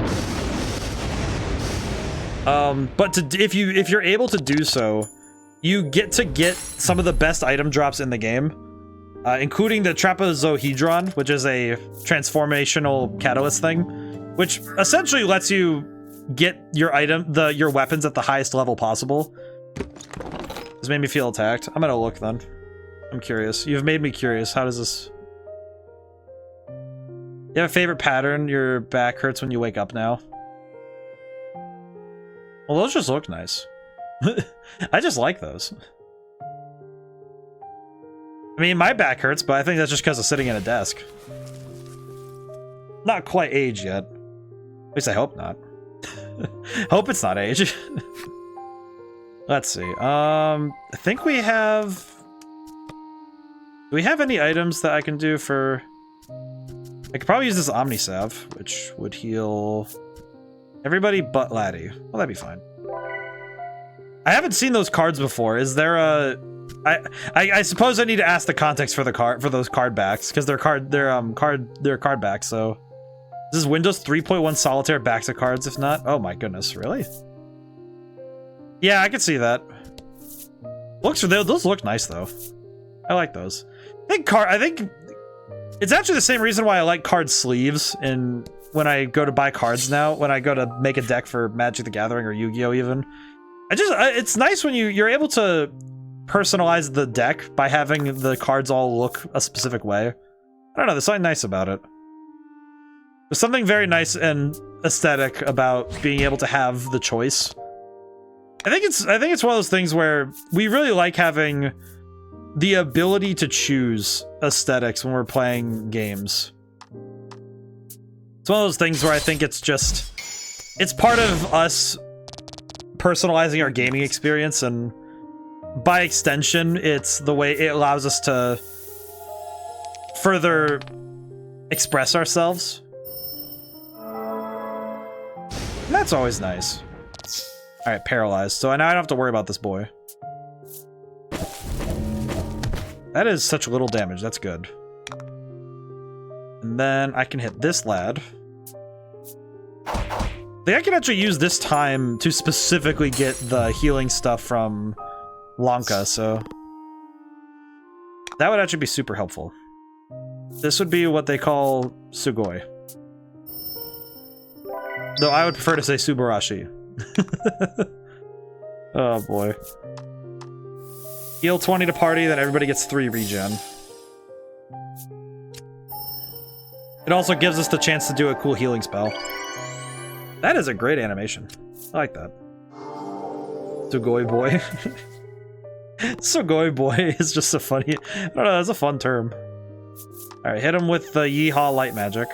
But if you're able to do so, you get some of the best item drops in the game. Including the trapezohedron, which is a transformational catalyst thing, which essentially lets you get your your weapons at the highest level possible. This made me feel attacked. I'm gonna look then. I'm curious. You've made me curious. How does this... You have a favorite pattern? Your back hurts when you wake up now. Well, those just look nice. I just like those. I mean, my back hurts, but I think that's just because of sitting at a desk. Not quite age yet. At least I hope not. Hope it's not age. Let's see. I think we have... Do we have any items that I can do for... I could probably use this Omnisalve, which would heal everybody but Laddie. Well, that'd be fine. I haven't seen those cards before. Is there a... I suppose I need to ask the context for those card backs, because they're card backs. So this is Windows 3.1 solitaire backs of cards. If not, oh my goodness, really? Yeah, I can see that. Those look nice though. I like those. I think it's actually the same reason why I like card sleeves when I go to buy cards now. When I go to make a deck for Magic the Gathering or Yu-Gi-Oh even, it's nice when you're able to personalize the deck by having the cards all look a specific way. I don't know, there's something nice about it. There's something very nice and aesthetic about being able to have the choice. I think it's one of those things where we really like having the ability to choose aesthetics when we're playing games. It's one of those things where I think it's part of us personalizing our gaming experience, and by extension, it's the way it allows us to further express ourselves. And that's always nice. Alright, paralyzed. So now I don't have to worry about this boy. That is such little damage. That's good. And then I can hit this lad. I think I can actually use this time to specifically get the healing stuff from Lanka, so that would actually be super helpful. This would be what they call Sugoi. Though I would prefer to say Subarashi. Oh boy. Heal 20 to party, then everybody gets 3 regen. It also gives us the chance to do a cool healing spell. That is a great animation. I like that. Sugoi boy. Sugoi boy is just so funny. I don't know, that's a fun term. Alright, hit him with the Yeehaw light magic.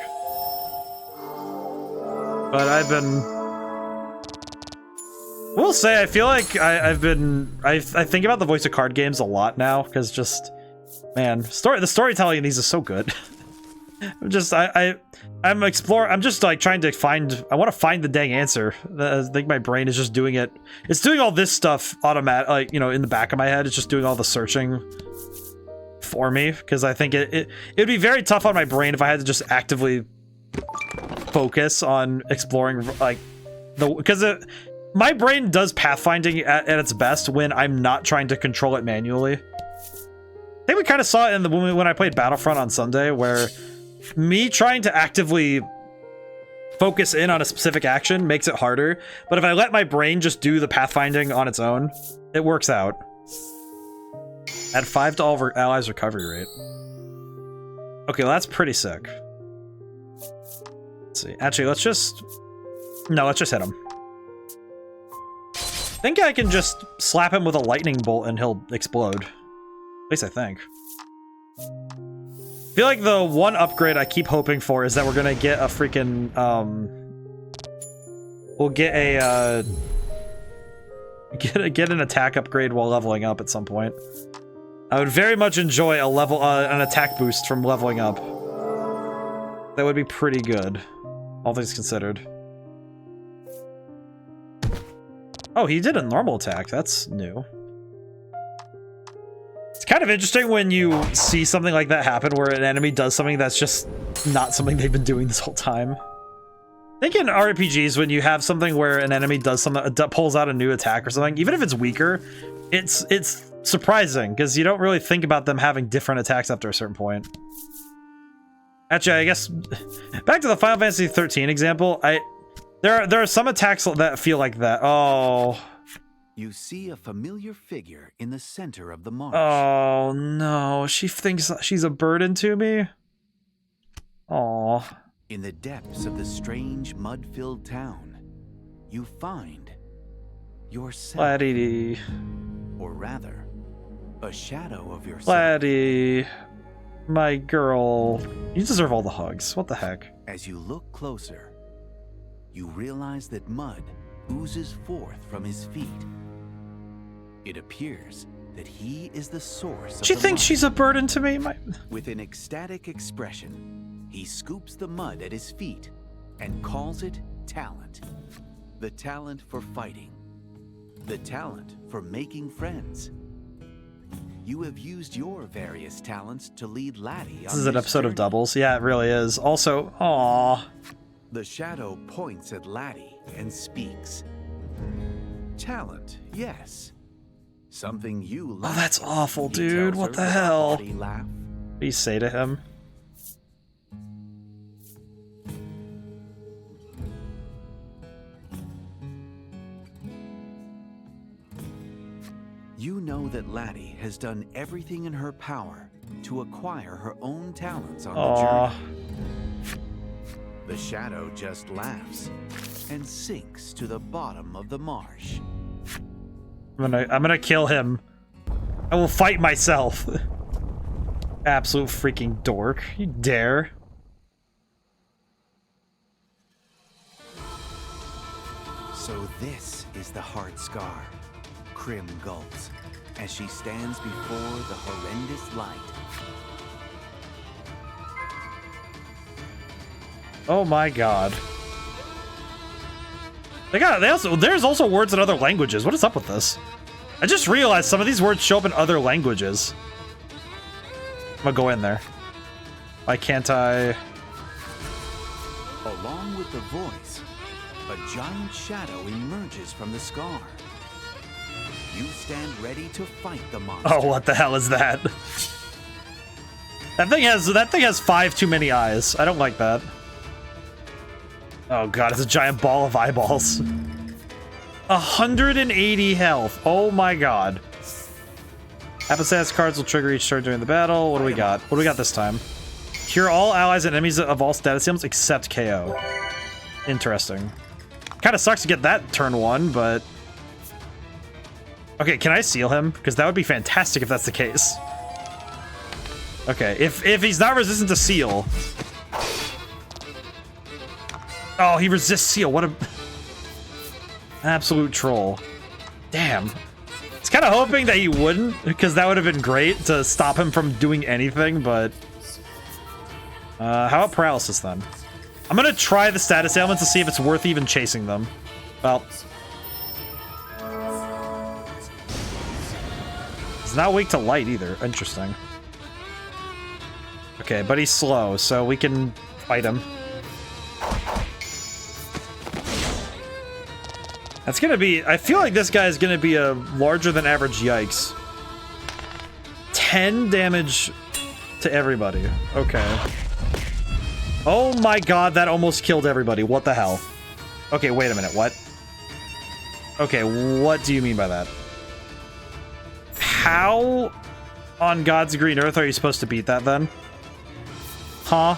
But we'll say, I feel like I think about the voice of card games a lot now, because just, man, the storytelling in these is so good. I'm exploring. I'm just like trying to find. I want to find the dang answer. I think my brain is just doing it. It's doing all this stuff automatic, like, you know, in the back of my head. It's just doing all the searching for me, because I think it'd be very tough on my brain if I had to just actively focus on exploring, like, because my brain does pathfinding at its best when I'm not trying to control it manually. I think we kind of saw it in when I played Battlefront on Sunday, where me trying to actively focus in on a specific action makes it harder, but if I let my brain just do the pathfinding on its own, it works out. Add 5 to all allies' recovery rate. Okay, well, that's pretty sick. Let's see. Actually, let's just hit him. I think I can just slap him with a lightning bolt and he'll explode. At least I think. I feel like the one upgrade I keep hoping for is that we're gonna get a freaking, we'll get a, get an attack upgrade while leveling up at some point. I would very much enjoy an attack boost from leveling up. That would be pretty good, all things considered. Oh, he did a normal attack. That's new. It's kind of interesting when you see something like that happen, where an enemy does something that's just not something they've been doing this whole time. I think in RPGs, when you have something where an enemy does something, pulls out a new attack or something, even if it's weaker, it's surprising, because you don't really think about them having different attacks after a certain point. Actually, I guess back to the Final Fantasy 13 example, there are some attacks that feel like that. Oh. You see a familiar figure in the center of the marsh. Oh no, she thinks she's a burden to me. Oh. In the depths of the strange mud-filled town, you find yourself. Laddie. Or rather, a shadow of yourself. Laddie. My girl. You deserve all the hugs. What the heck? As you look closer, you realize that mud oozes forth from his feet. It appears that he is the source of She the thinks mud. she's a burden to me. With an ecstatic expression, he scoops the mud at his feet and calls it talent. The talent for fighting. The talent for making friends. You have used your various talents to lead Laddie on This is an episode journey. of Doubles. Yeah, it really is. Also, aww. The shadow points at Laddie and speaks. Talent, yes. Something you lack. Oh, that's awful, He dude. tells What her the with a hell? hearty laugh. What do you say to him? You know that Laddie has done everything in her power to acquire her own talents on the Aww. journey. The shadow just laughs and sinks to the bottom of the marsh. I'm gonna kill him. I will fight myself. Absolute freaking dork. You dare. So this is the heart scar. Krim gulps as she stands before the horrendous light. Oh my god. There's also words in other languages. What is up with this? I just realized some of these words show up in other languages. I'm gonna go in there. Why can't I? Along with the voice, a giant shadow emerges from the scar. You stand ready to fight the monster. Oh, what the hell is that? That thing has 5 too many eyes. I don't like that. Oh god, it's a giant ball of eyeballs. 180 health. Oh my god. Episode cards will trigger each turn during the battle. What do we got? What do we got this time? Cure all allies and enemies of all status ailments except KO. Interesting. Kind of sucks to get that turn 1, but... Okay, can I seal him? Because that would be fantastic if that's the case. Okay, if he's not resistant to seal... Oh, he resists seal. What a... absolute troll. Damn. I was kind of hoping that he wouldn't, because that would have been great to stop him from doing anything, but... How about paralysis then? I'm gonna try the status ailment to see if it's worth even chasing them. Well, he's not weak to light either. Interesting. Okay, but he's slow, so we can fight him. That's gonna be... I feel like this guy is gonna be a larger than average yikes. 10 damage to everybody. Okay. Oh my god, that almost killed everybody. What the hell? Okay, wait a minute. What? Okay, what do you mean by that? How on God's green earth are you supposed to beat that then? Huh?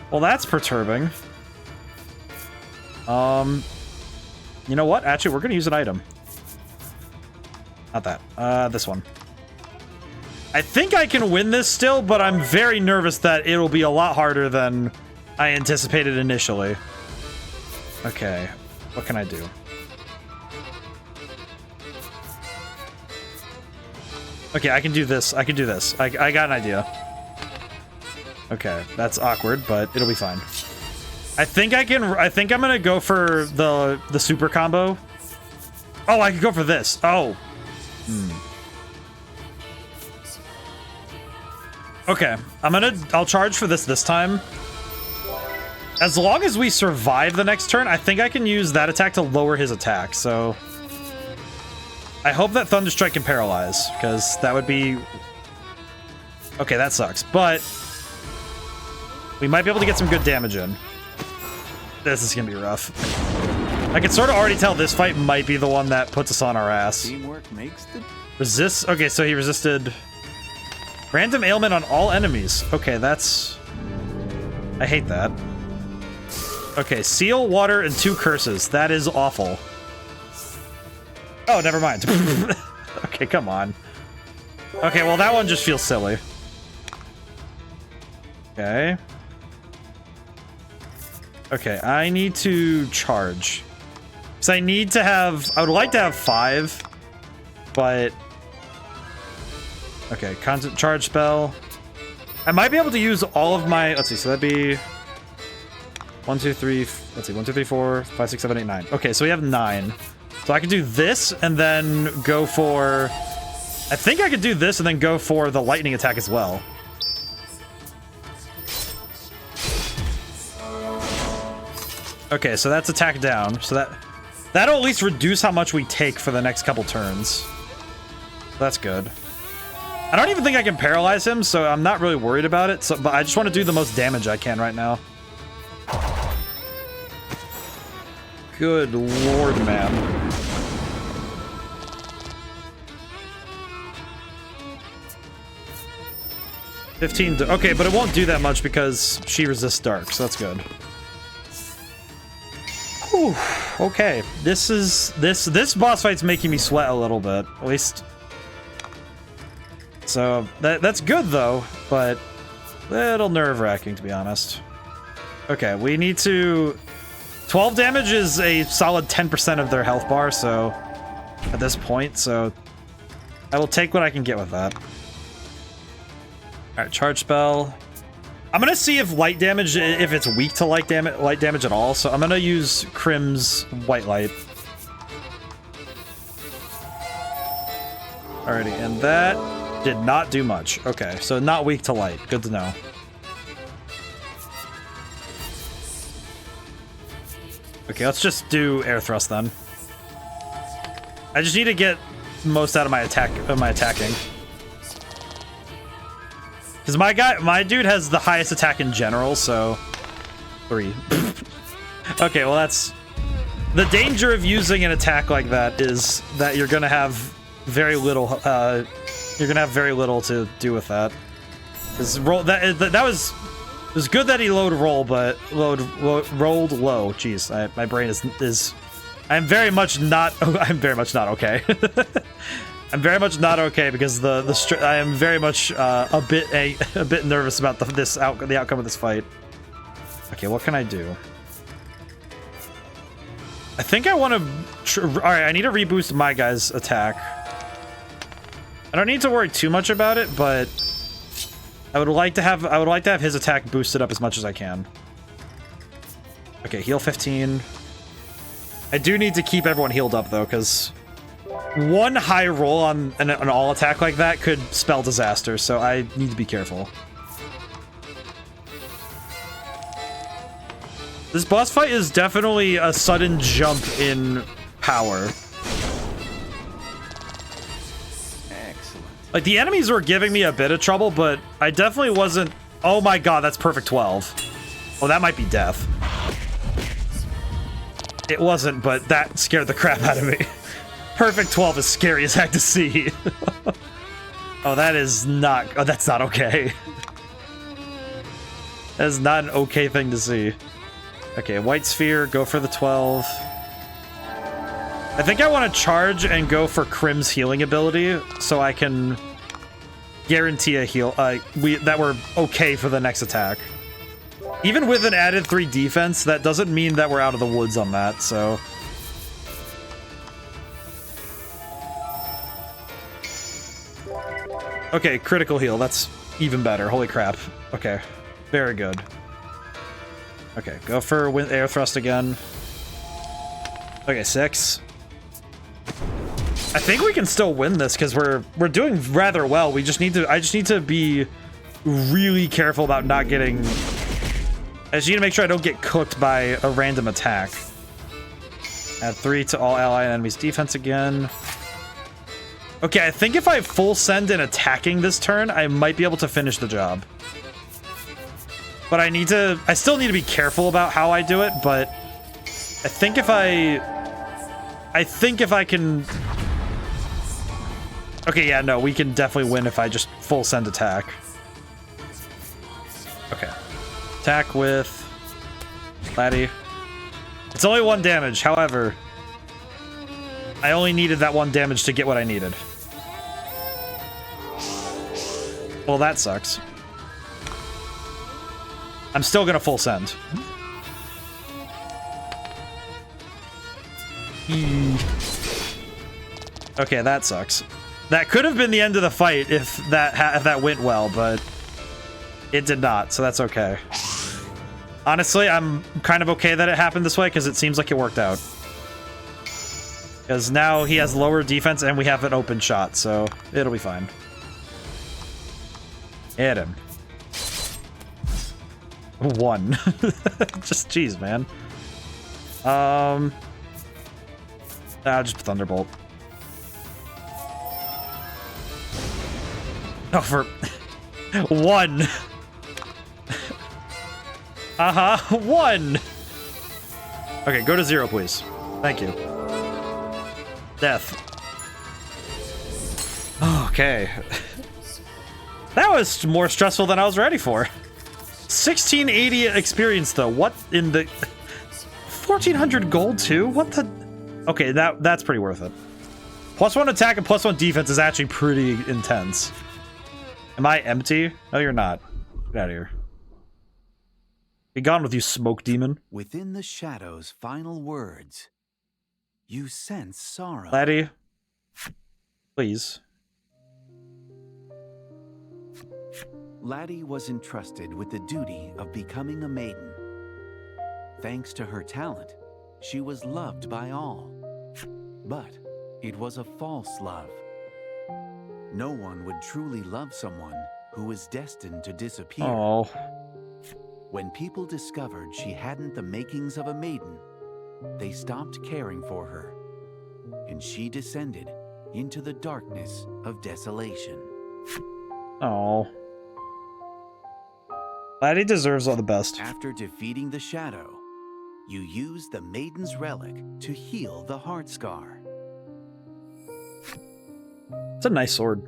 Well, that's perturbing. You know what? Actually, we're gonna use an item. Not that. This one. I think I can win this still, but I'm very nervous that it'll be a lot harder than I anticipated initially. Okay, what can I do? Okay, I can do this. I can do this. I got an idea. Okay, that's awkward, but it'll be fine. I think I can... I think I'm gonna go for the super combo. Oh, I could go for this. Oh. Okay, I'll charge for this time. As long as we survive the next turn, I think I can use that attack to lower his attack, so... I hope that Thunderstrike can paralyze, because that would be... Okay, that sucks, but... we might be able to get some good damage in. This is gonna be rough. I can sort of already tell this fight might be the one that puts us on our ass. Teamwork makes the... Resist... Okay, so he resisted... Random ailment on all enemies. Okay, that's... I hate that. Okay, seal, water, and 2 curses. That is awful. Oh, never mind. Okay, come on. Okay, well, that one just feels silly. Okay. Okay, I need to charge. So I need to have... I would like to have 5, but... Okay, constant charge spell. I might be able to use all of my... Let's see, so that'd be... 1, 2, 3... Let's see, 1, 2, 3, 4, 5, 6, 7, 8, 9. Okay, so we have 9. So I can do this and then go for... I think I could do this and then go for the lightning attack as well. Okay, so that's attack down. So that'll at least reduce how much we take for the next couple turns. That's good. I don't even think I can paralyze him, so I'm not really worried about it. But I just want to do the most damage I can right now. Good lord, man. Okay, but it won't do that much because she resists dark, so that's good. Whew, okay, this boss fight's making me sweat a little bit, at least. So that's good though, but a little nerve-wracking to be honest. Okay, we need to... 12 damage is a solid 10% of their health bar, so at this point, so I will take what I can get with that. All right, charge spell. I'm gonna see if light damage, if it's weak to light damage at all. So I'm gonna use Crim's white light. Alrighty, and that did not do much. Okay, so not weak to light. Good to know. Okay, let's just do air thrust then. I just need to get most out of my attacking. Because my dude has the highest attack in general, so 3. Okay, well that's the danger of using an attack like that is that you're gonna have very little. You're gonna have very little to do with that. Roll that was. It was good that he rolled low. Jeez, my brain is. I'm very much not. I'm very much not okay. I'm very much not okay because I am very much a bit nervous about the outcome of this fight. Okay, what can I do? I think I want to. All right, I need to reboost my guy's attack. I don't need to worry too much about it, but I would like to have his attack boosted up as much as I can. Okay, heal 15. I do need to keep everyone healed up though, because one high roll on an all attack like that could spell disaster, so I need to be careful. This boss fight is definitely a sudden jump in power. Excellent. Like, the enemies were giving me a bit of trouble, but I definitely wasn't... Oh my god, that's perfect 12. Oh, that might be death. It wasn't, but that scared the crap out of me. Perfect 12 is scary as heck to see. Oh, that is not... Oh, that's not okay. That is not an okay thing to see. Okay, white sphere, go for the 12. I think I want to charge and go for Crim's healing ability, so I can guarantee a heal. That we're okay for the next attack. Even with an added 3 defense, that doesn't mean that we're out of the woods on that, so... Okay, critical heal. That's even better. Holy crap. Okay, very good. Okay, go for air thrust again. Okay, 6. I think we can still win this because we're doing rather well. I just need to be really careful about not getting... I just need to make sure I don't get cooked by a random attack. Add 3 to all ally and enemies defense again. Okay, I think if I full send in attacking this turn, I might be able to finish the job. But I still need to be careful about how I do it, but I think if I can... Okay, yeah, no, we can definitely win if I just full send attack. Okay. Attack with Laddie. It's only 1 damage, however, I only needed that 1 damage to get what I needed. Well, that sucks. I'm still gonna full send. Okay, that sucks. That could have been the end of the fight if that went well, but it did not, so that's okay. Honestly, I'm kind of okay that it happened this way because it seems like it worked out. Because now he has lower defense and we have an open shot, so it'll be fine. Hit him. 1. Just jeez, man. Just Thunderbolt. Oh, for 1. 1. Okay, go to 0, please. Thank you. Death. Okay. That was more stressful than I was ready for. 1680 experience, though. What in the... 1400 gold, too? What the... Okay, that's pretty worth it. +1 attack and +1 defense is actually pretty intense. Am I empty? No, you're not. Get out of here. Be gone with you, smoke demon. Within the shadow's final words, you sense sorrow. Laddie, please. Laddie was entrusted with the duty of becoming a maiden. Thanks to her talent, she was loved by all. But it was a false love. No one would truly love someone who was destined to disappear. Oh. When people discovered she hadn't the makings of a maiden, they stopped caring for her, and she descended into the darkness of desolation. Oh. Laddie deserves all the best. After defeating the shadow, you use the maiden's relic to heal the heart scar. It's a nice sword.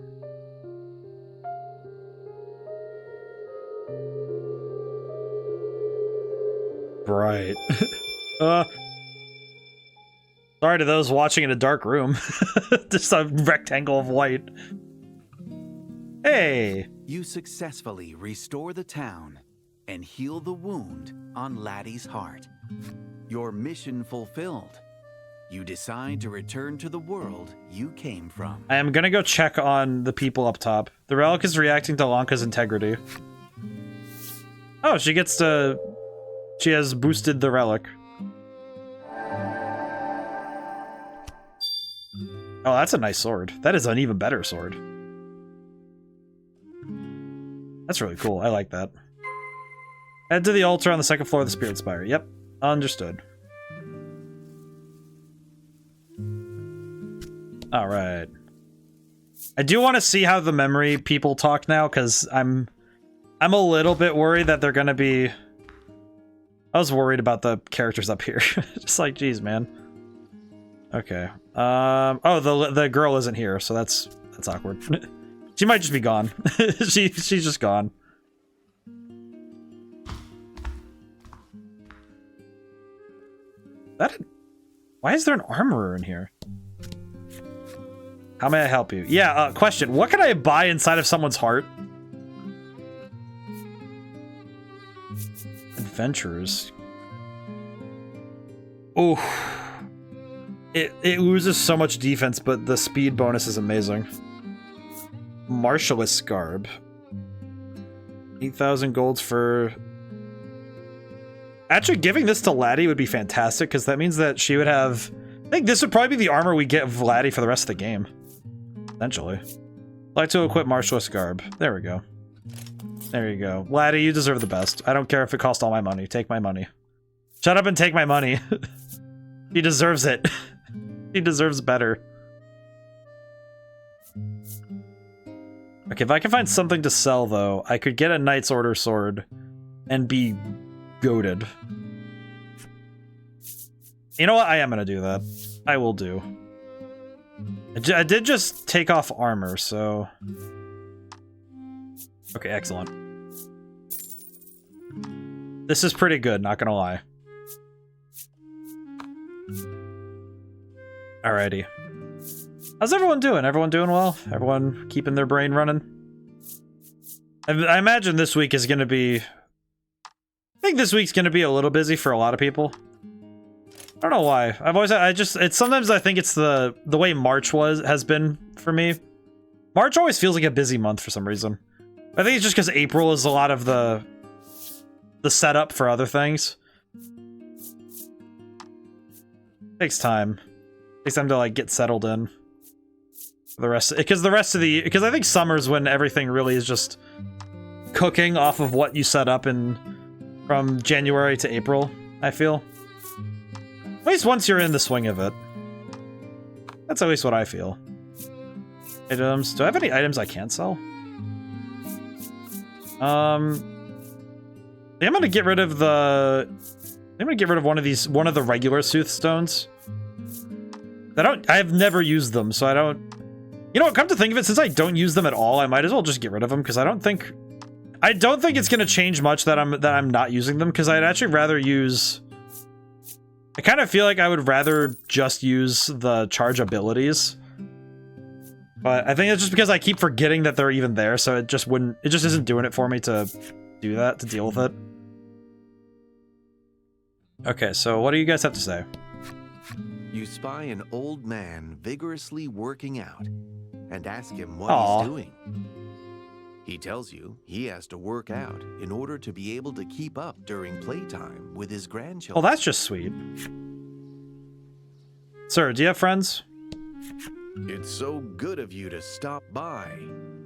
Right. Sorry to those watching in a dark room. Just a rectangle of white. Hey! You successfully restore the town and heal the wound on Laddie's heart. Your mission fulfilled. you decide to return to the world you came from. I am gonna go check on the people up top. The relic is reacting to Lanka's integrity. Oh, she gets to... She has boosted the relic. Oh, that's a nice sword. That is an even better sword. That's really cool. I like that. Head to the altar on the second floor of the Spirit Spire. Yep, understood. Alright. I do want to see how the memory people talk now, because I'm a little bit worried that they're gonna be... I was worried about the characters up here. Just like, geez, man. Okay. Oh, the girl isn't here, so that's awkward. She might just be gone. She's just gone. Why is there an armorer in here? How may I help you? Yeah, question. What can I buy inside of someone's heart? Adventurers. Ooh. It loses so much defense, but the speed bonus is amazing. Martialist Garb. 8,000 golds for... Actually, giving this to Laddie would be fantastic, because that means that she would have... I think this would probably be the armor we get of Laddie for the rest of the game. Essentially. Like to equip Martialist Garb. There we go. There you go. Laddie, you deserve the best. I don't care if it costs all my money. Take my money. Shut up and take my money. He deserves it. He deserves better. Okay, if I can find something to sell, though, I could get a Knight's Order sword and be goated. You know what? I am gonna do that. I will do. I did just take off armor, so... Okay, excellent. This is pretty good, not gonna lie. Alrighty. How's everyone doing? Everyone doing well? Everyone keeping their brain running? I imagine this week is gonna be... I think this week's gonna be a little busy for a lot of people. I don't know why. It's sometimes I think it's the way March has been for me. March always feels like a busy month for some reason. I think it's just because April is a lot of the setup for other things. Takes time. Takes time to like get settled in. The rest, because I think summer's when everything really is just cooking off of what you set up from January to April, I feel. At least once you're in the swing of it. That's at least what I feel. Items. Do I have any items I can't sell? I'm gonna get rid of one of the regular Soothstones. I've never used them, so I don't... You know what, come to think of it, since I don't use them at all, I might as well just get rid of them, because I don't think it's gonna change much that I'm not using them, because I'd actually rather use... I kind of feel like I would rather just use the charge abilities. But I think it's just because I keep forgetting that they're even there, so it just isn't doing it for me to do that, to deal with it. Okay, so what do you guys have to say? You spy an old man vigorously working out and ask him what he's doing. He tells you he has to work out in order to be able to keep up during playtime with his grandchildren. Oh, that's just sweet. Sir, do you have friends? It's so good of you to stop by.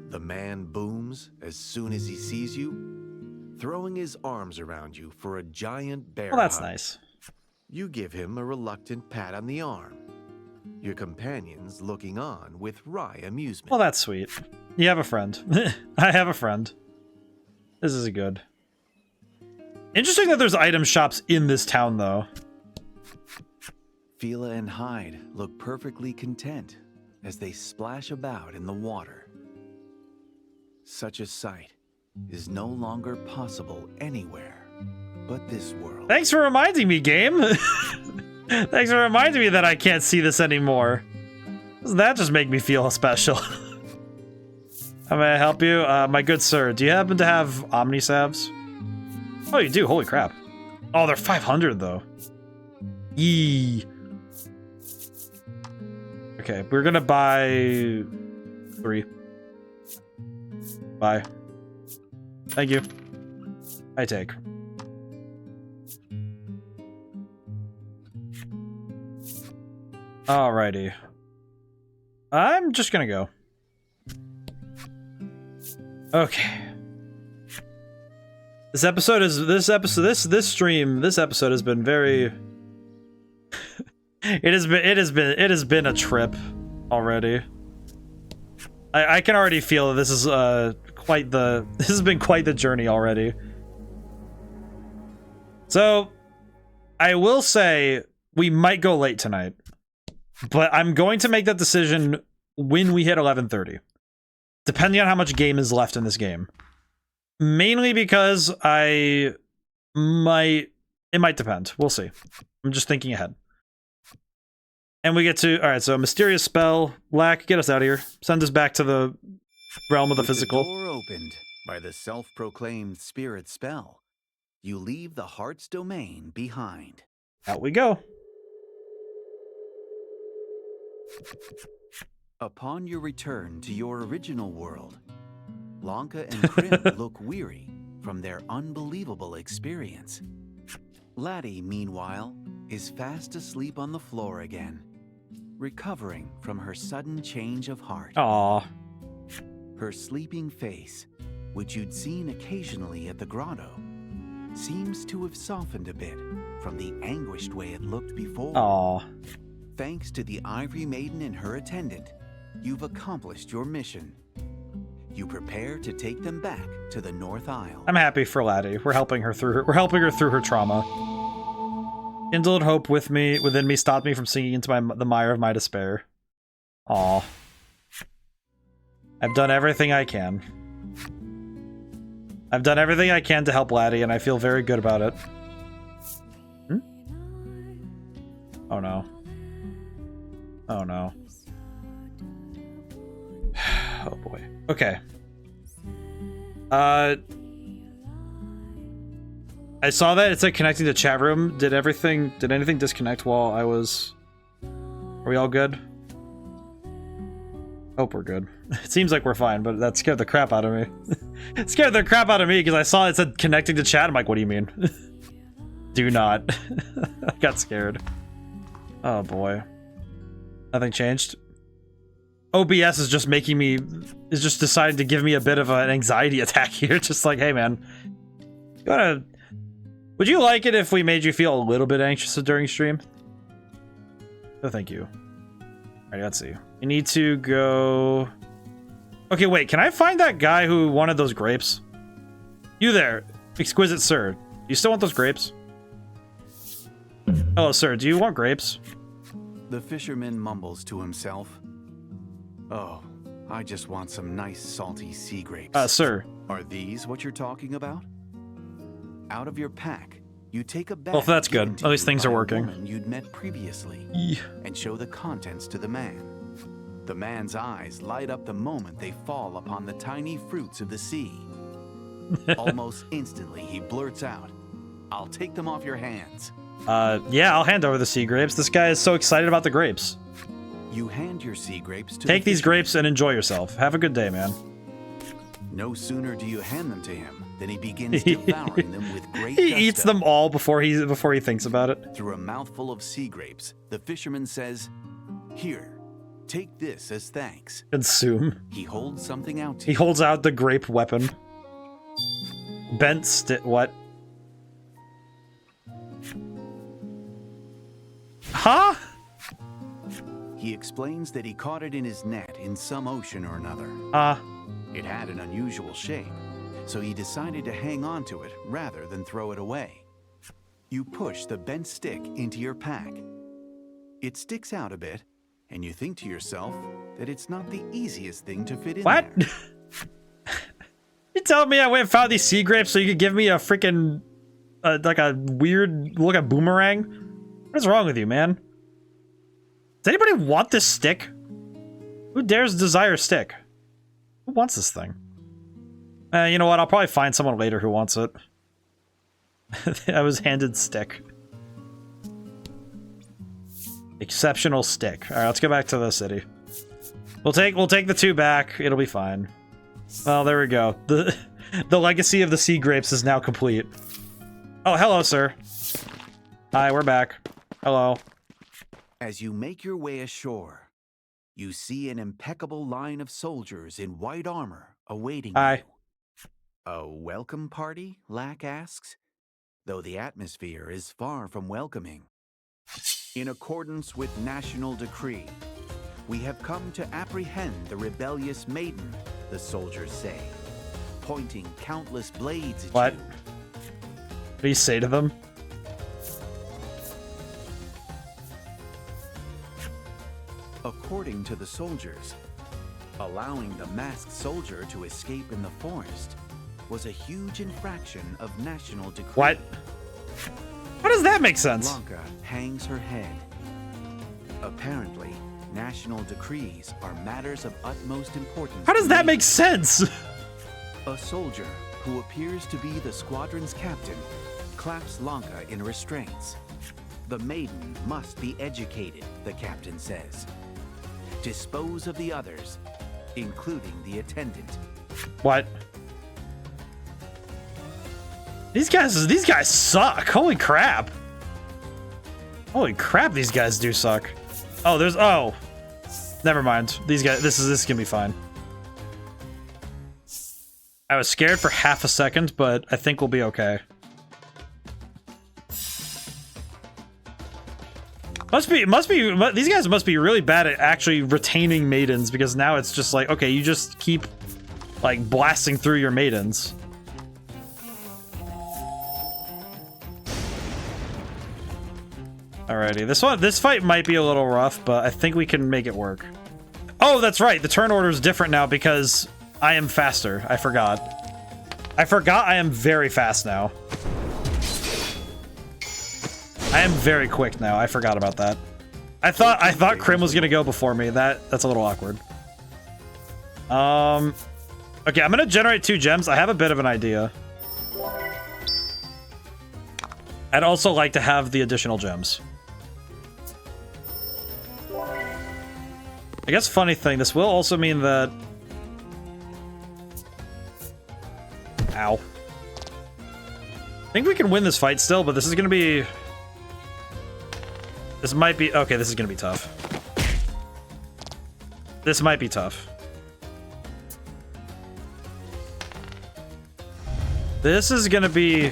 The man booms as soon as he sees you, throwing his arms around you for a giant bear hug. Well, that's nice. You give him a reluctant pat on the arm. Your companions looking on with wry amusement. Well, that's sweet. You have a friend. I have a friend. This is good. Interesting that there's item shops in this town, though. Fila and Hyde look perfectly content as they splash about in the water. Such a sight is no longer possible anywhere but this world. Thanks for reminding me, game. Thanks for reminding me that I can't see this anymore. Doesn't that just make me feel special? How may I help you? My good sir, do you happen to have Omnisalves? Oh, you do? Holy crap. Oh, they're 500, though. Yee. Okay, we're gonna buy 3. Bye. Thank you. I take. Alrighty. I'm just gonna go. Okay. This episode has been very it has been a trip already. I can already feel that this is this has been quite the journey already. So I will say we might go late tonight, but I'm going to make that decision when we hit 11:30, depending on how much game is left in this game. Mainly because it might depend. We'll see. I'm just thinking ahead. And we get to, all right, so mysterious spell. Lack, get us out of here. Send us back to the realm of the physical. The door opened by the self-proclaimed spirit spell, you leave the heart's domain behind. Out we go. Upon your return to your original world, Lanka and Krim look weary from their unbelievable experience. Laddie, meanwhile, is fast asleep on the floor again, recovering from her sudden change of heart. Aww. Her sleeping face, which you'd seen occasionally at the grotto, seems to have softened a bit from the anguished way it looked before. Aww. Thanks to the Ivory Maiden and her attendant, you've accomplished your mission. You prepare to take them back to the North Isle. I'm happy for Laddie. We're helping her through her trauma. Kindled hope within me stopped me from sinking into the mire of my despair. Aw. I've done everything I can. I've done everything I can to help Laddie, and I feel very good about it. Hmm? Oh no. Oh no. Oh boy. Okay. I saw that it said connecting to chat room. Did anything disconnect while I was... Are we all good? Hope we're good. It seems like we're fine, but that scared the crap out of me. It scared the crap out of me because I saw it said connecting to chat. I'm like, what do you mean? Do not. I got scared. Oh boy. Nothing changed. OBS is just deciding to give me a bit of an anxiety attack here. Just like, hey man, would you like it if we made you feel a little bit anxious during stream? No, thank you. Alright, let's see. You need to go... Okay, wait, can I find that guy who wanted those grapes? You there, exquisite sir. Do you still want those grapes? Hello, sir, do you want grapes? The fisherman mumbles to himself. Oh, I just want some nice salty sea grapes. Sir. Are these what you're talking about? Out of your pack, you take a bag. Well, that's good. At least things are working. You'd met previously, and show the contents to the man. The man's eyes light up the moment they fall upon the tiny fruits of the sea. Almost instantly, he blurts out, "I'll take them off your hands." Yeah, I'll hand over the sea grapes. This guy is so excited about the grapes. You hand your sea grapes to Take these grapes and enjoy yourself. Have a good day, man. No sooner do you hand them to him than he begins devouring them with great He gusto. eats them all before he thinks about it. Through a mouthful of sea grapes, the fisherman says, "Here, take this as thanks." Consume. He holds something out to He you. holds out the grape weapon. Bent what? Huh? He explains that he caught it in his net in some ocean or another. It had an unusual shape, so he decided to hang on to it rather than throw it away. You push the bent stick into your pack. It sticks out a bit, and you think to yourself that it's not the easiest thing to fit in What? there. You telling me I went and found these sea grapes so you could give me a freaking like a weird look at boomerang? What's wrong with you, man? Does anybody want this stick? Who dares desire a stick? Who wants this thing? You know what? I'll probably find someone later who wants it. I was handed stick. Exceptional stick. All right, let's go back to the city. We'll take the 2 back. It'll be fine. Well, there we go. The legacy of the sea grapes is now complete. Oh, hello, sir. Hi, we're back. Hello. As you make your way ashore, you see an impeccable line of soldiers in white armor awaiting Hi. you. A welcome party? Lack asks, though the atmosphere is far from welcoming. In accordance with national decree, we have come to apprehend the rebellious Maiden, the soldiers say, pointing countless blades at What? you. What do you say to them? According to the soldiers, allowing the masked soldier to escape in the forest was a huge infraction of national decree. What? How does that make sense? Blanca hangs her head. Apparently, national decrees are matters of utmost importance. How does to that me. make sense? A soldier who appears to be the squadron's captain claps Lanka in restraints. The maiden must be educated, the captain says. Dispose of the others, including the attendant. What? These guys suck. Holy crap. Holy crap, these guys do suck. Oh, never mind. These guys, this is gonna be fine. I was scared for half a second, but I think we'll be okay. These guys must be really bad at actually retaining maidens, because now it's just like, okay, you just keep like blasting through your maidens. Alrighty, this fight might be a little rough, but I think we can make it work. Oh, that's right, the turn order is different now because I am faster. I forgot I am very fast now. I am very quick now. I forgot about that. I thought Krim was gonna go before me. That's a little awkward. Okay, I'm gonna generate 2 gems. I have a bit of an idea. I'd also like to have the additional gems. I guess funny thing, this will also mean that... Ow. I think we can win this fight still, but this is gonna be... This might be... Okay, this is gonna be tough. This might be tough. This is gonna be...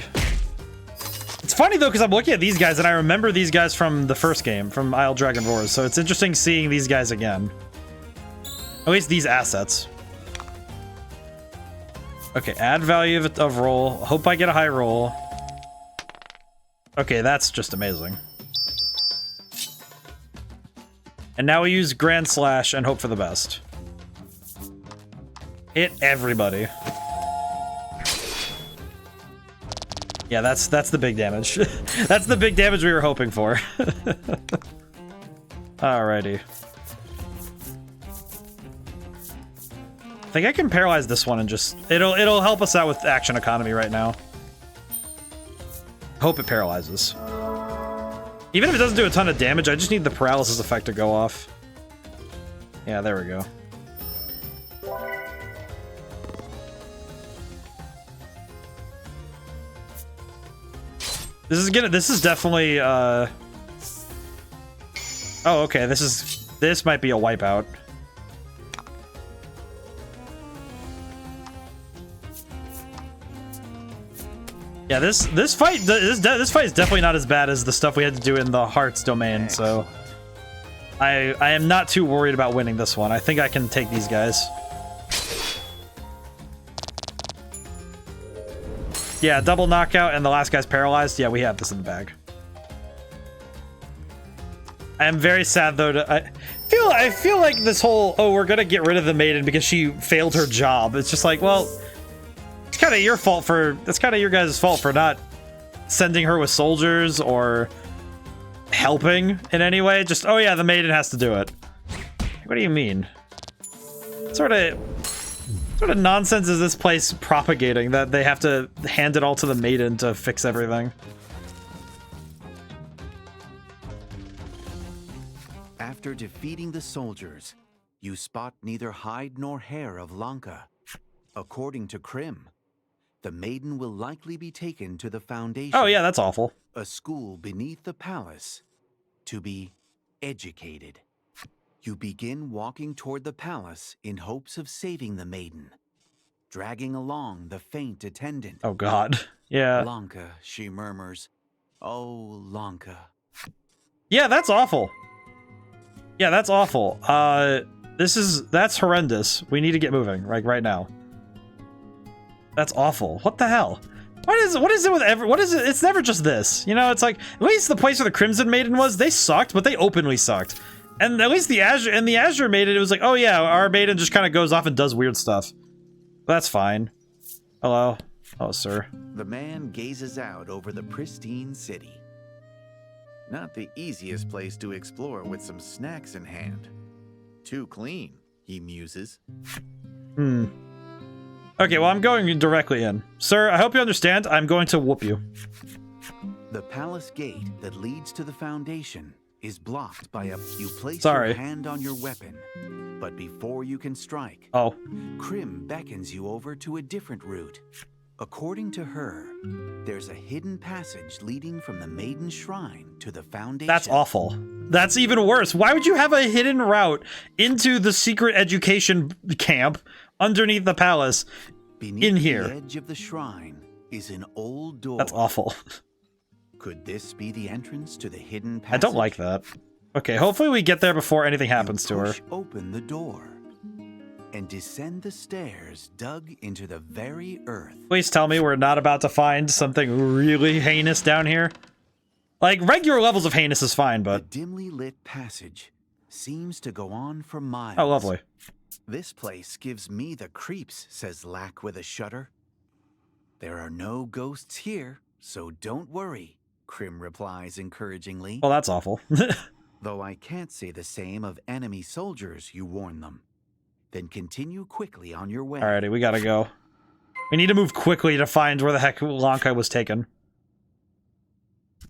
It's funny though, because I'm looking at these guys and I remember these guys from the first game, from Isle Dragon Roars, so it's interesting seeing these guys again. At least these assets. Okay, add value of roll. Hope I get a high roll. Okay, that's just amazing. And now we use Grand Slash and hope for the best. Hit everybody. Yeah, that's the big damage. That's the big damage we were hoping for. Alrighty. I think I can paralyze this one and just... It'll help us out with action economy right now. Hope it paralyzes. Even if it doesn't do a ton of damage, I just need the paralysis effect to go off. Yeah, there we go. This is definitely, Oh, okay, this might be a wipeout. Yeah, this fight is definitely not as bad as the stuff we had to do in the Hearts domain, so I am not too worried about winning this one. I think I can take these guys. Yeah, double knockout and the last guy's paralyzed. Yeah, we have this in the bag. I am very sad though I feel like this whole, oh, we're gonna get rid of the maiden because she failed her job. It's just like, well, it's kind of your fault for, that's kind of your guys' fault for not sending her with soldiers or helping in any way. Just, oh yeah, the maiden has to do it. What do you mean? What sort of nonsense is this place propagating that they have to hand it all to the maiden to fix everything? After defeating the soldiers, you spot neither hide nor hair of Lanka. According to Krim, the maiden will likely be taken to the Foundation. Oh yeah, that's awful. A school beneath the palace to be educated. You begin walking toward the palace in hopes of saving the maiden, dragging along the faint attendant. Oh god. Yeah. Lanka, she murmurs. Oh, Lanka. Yeah, that's awful. Yeah, that's awful. That's horrendous. We need to get moving, like right now. That's awful. What the hell? What is it with what is it? It's never just this. You know, it's like, at least the place where the Crimson Maiden was, they sucked, but they openly sucked. And at least the Azure Maiden, it was like, oh yeah, our Maiden just kind of goes off and does weird stuff. That's fine. Hello? Oh, sir. The man gazes out over the pristine city. Not the easiest place to explore with some snacks in hand. Too clean, he muses. Okay, well, I'm going directly in. Sir, I hope you understand. I'm going to whoop you. The palace gate that leads to the Foundation is blocked by you place Sorry. your hand on your weapon. But before you can strike, Oh. Krim beckons you over to a different route. According to her, there's a hidden passage leading from the Maiden Shrine to the Foundation. That's awful. That's even worse. Why would you have a hidden route into the secret education camp underneath the palace in here? The edge of the shrine is an old door. That's awful. Could this be the entrance to the hidden passage? I don't like that. Okay, hopefully we get there before anything happens to her. Push open the door and descend the stairs dug into the very earth. Please tell me we're not about to find something really heinous down here. Like, regular levels of heinous is fine, but... The dimly lit passage seems to go on for miles. Oh, lovely. This place gives me the creeps, says Lack with a shudder. There are no ghosts here, so don't worry, Krim replies encouragingly. Well, that's awful. Though I can't say the same of enemy soldiers, you warn them. Then continue quickly on your way. Alrighty, we gotta go. We need to move quickly to find where the heck Lanka was taken.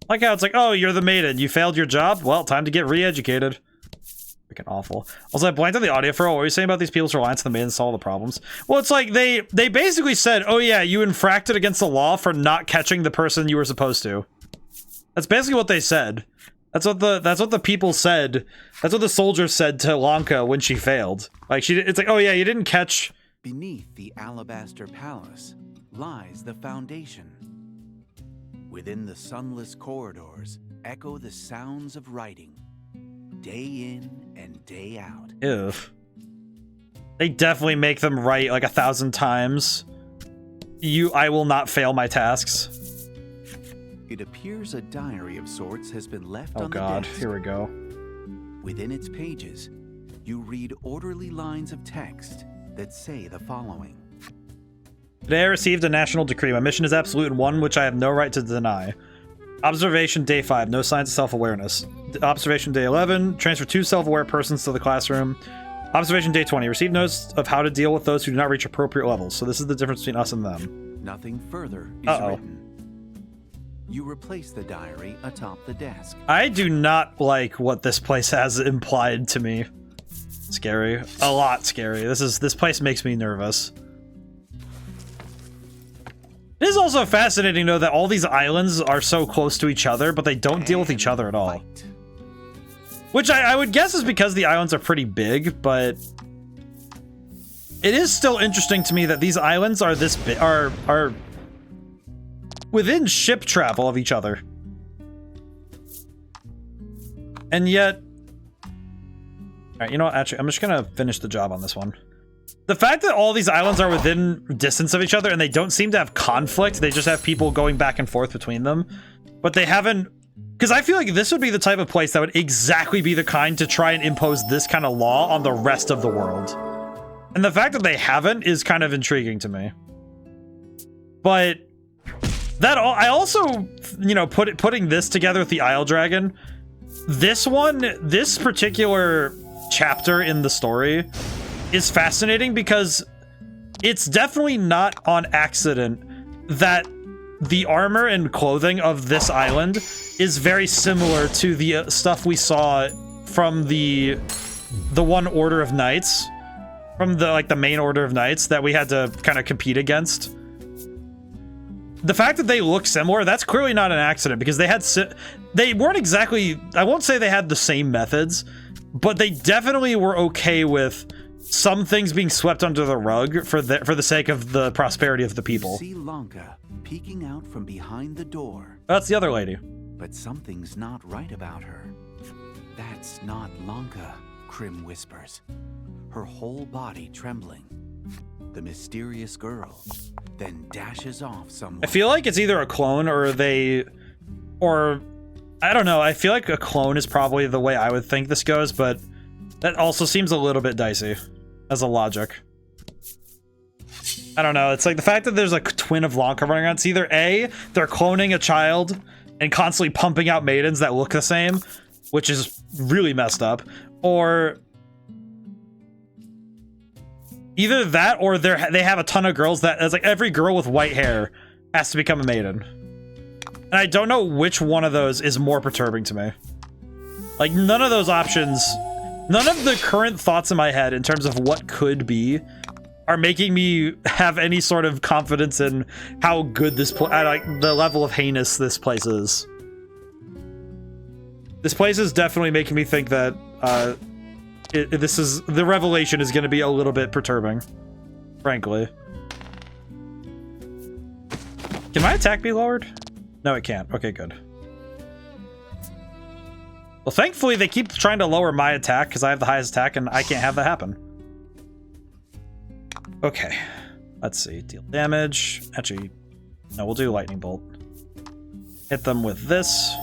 Like how it's like, oh, you're the maiden. You failed your job? Well, time to get re-educated. Freaking awful. Also, I blanked on the audio for what were you saying about these people's reliance on the maiden to solve the problems? Well, it's like they basically said, oh yeah, you infracted against the law for not catching the person you were supposed to. That's basically what they said. That's what the people said. That's what the soldiers said to Lanka when she failed. Like it's like, oh yeah, you didn't catch. Beneath the Alabaster Palace lies the Foundation. Within the sunless corridors echo the sounds of writing, day in and day out. Ew. They definitely make them write like 1,000 times. I will not fail my tasks. It appears a diary of sorts has been left on Oh god, the desk. here we go. Within its pages, you read orderly lines of text that say the following. Today I received a national decree. My mission is absolute and one which I have no right to deny. Observation day 5, no signs of self-awareness. Observation day 11, transfer 2 self-aware persons to the classroom. Observation day 20, receive notes of how to deal with those who do not reach appropriate levels. So this is the difference between us and them. Nothing further is written. You replace the diary atop the desk. I do not like what this place has implied to me. Scary. A lot scary. This place makes me nervous. It is also fascinating, though, that all these islands are so close to each other, but they don't deal with each other at all. Fight. Which I would guess is because the islands are pretty big, but... It is still interesting to me that these islands are this big, are within ship travel of each other. And yet... Alright, you know what? Actually, I'm just gonna finish the job on this one. The fact that all these islands are within distance of each other and they don't seem to have conflict, they just have people going back and forth between them. But they haven't... Because I feel like this would be the type of place that would exactly be the kind to try and impose this kind of law on the rest of the world. And the fact that they haven't is kind of intriguing to me. But... I also, you know, putting this together with the Isle Dragon, this particular chapter in the story is fascinating because it's definitely not on accident that the armor and clothing of this island is very similar to the stuff we saw from the one order of knights, from the main order of knights that we had to kind of compete against. The fact that they look similar, that's clearly not an accident, because they weren't exactly, I won't say they had the same methods, but they definitely were okay with some things being swept under the rug for the sake of the prosperity of the people. See Lanka peeking out from behind the door. That's the other lady. But something's not right about her. That's not Lanka, Krim whispers, her whole body trembling. The mysterious girl then dashes off somewhere. I feel like it's either a clone or I don't know. I feel like a clone is probably the way I would think this goes, but that also seems a little bit dicey as a logic. I don't know. It's like the fact that there's a twin of Lanka running around. It's either A, they're cloning a child and constantly pumping out maidens that look the same, which is really messed up, or either that or they have a ton of girls that it's like every girl with white hair has to become a maiden. And I don't know which one of those is more perturbing to me. Like, none of those options, none of the current thoughts in my head in terms of what could be are making me have any sort of confidence in how good this like the level of heinous this place is. This place is definitely making me think that the revelation is going to be a little bit perturbing, frankly. Can my attack be lowered? No, it can't. Okay, good. Well, thankfully, they keep trying to lower my attack because I have the highest attack and I can't have that happen. Okay, let's see. Deal damage. Actually, no, we'll do lightning bolt. Hit them with this.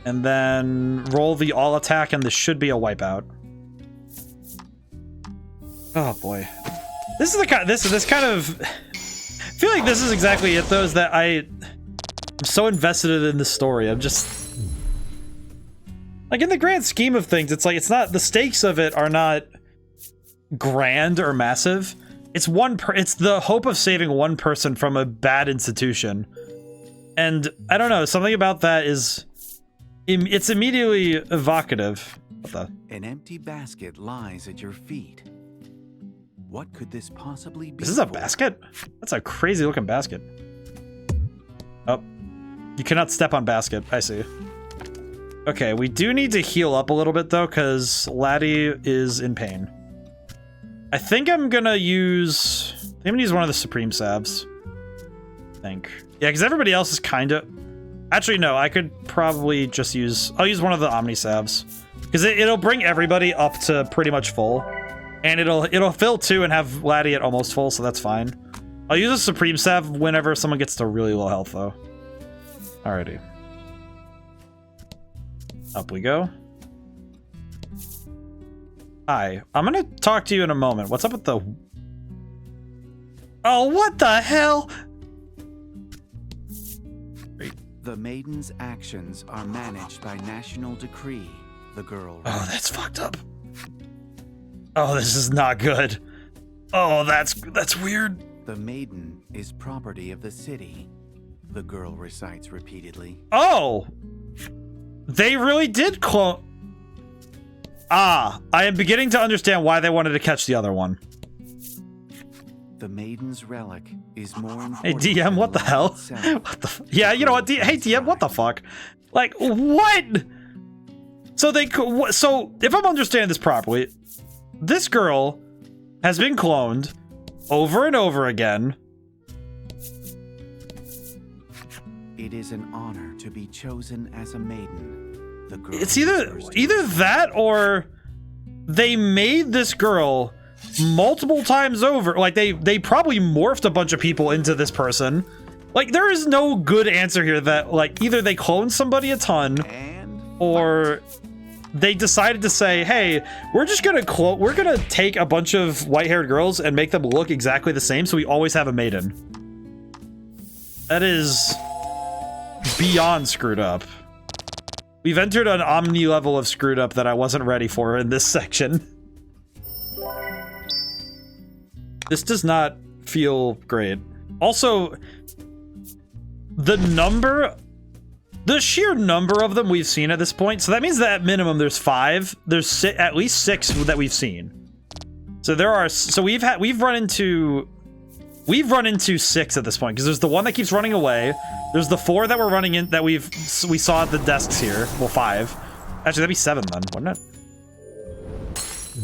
And then roll the all attack, and this should be a wipeout. Oh boy, this is the kind. This kind of. I feel like this is exactly it, though. Is that I'm so invested in this story. I'm just like, in the grand scheme of things, it's like it's not, the stakes of it are not grand or massive. It's it's the hope of saving one person from a bad institution, and I don't know, something about that is. It's immediately evocative. What the? An empty basket lies at your feet. What could this possibly be? This is a basket? That's a crazy looking basket. Oh. You cannot step on basket. I see. Okay, we do need to heal up a little bit though, because Laddie is in pain. I think I'm gonna use one of the Supreme Salves. I think. Yeah, because everybody else is kinda. Actually, no, I could probably just I'll use one of the Omni Salves. Because it'll bring everybody up to pretty much full. And it'll fill too and have Laddie at almost full, so that's fine. I'll use a Supreme Salve whenever someone gets to really low health, though. Alrighty. Up we go. Hi, I'm gonna talk to you in a moment. What's up with the... Oh, what the hell? The Maiden's actions are managed by national decree, the girl writes. Oh, that's fucked up. Oh, this is not good. Oh, that's weird. The Maiden is property of the city, the girl recites repeatedly. Oh! They really did clone... Ah, I am beginning to understand why they wanted to catch the other one. The Maiden's relic is more important. Hey, DM, what the hell? What the yeah, you know what? Hey, DM, what the fuck? Like, what? So if I'm understanding this properly, this girl has been cloned over and over again. It is an honor to be chosen as a maiden. The girl. It's either that or they made this girl multiple times over. Like they probably morphed a bunch of people into this person. Like, there is no good answer here that, like, either they cloned somebody a ton or they decided to say, hey, we're gonna take a bunch of white-haired girls and make them look exactly the same so we always have a maiden. That is beyond screwed up. We've entered an omni level of screwed up that I wasn't ready for in this section. This does not feel great. Also, the number the sheer number of them we've seen at this point. So that means that at minimum there's 5. There's at least 6 that we've seen. So there are. So we've run into 6 at this point, because there's the one that keeps running away. There's the 4 that we're running in that we saw at the desks here. Well, 5. Actually, that'd be 7 then, wouldn't it?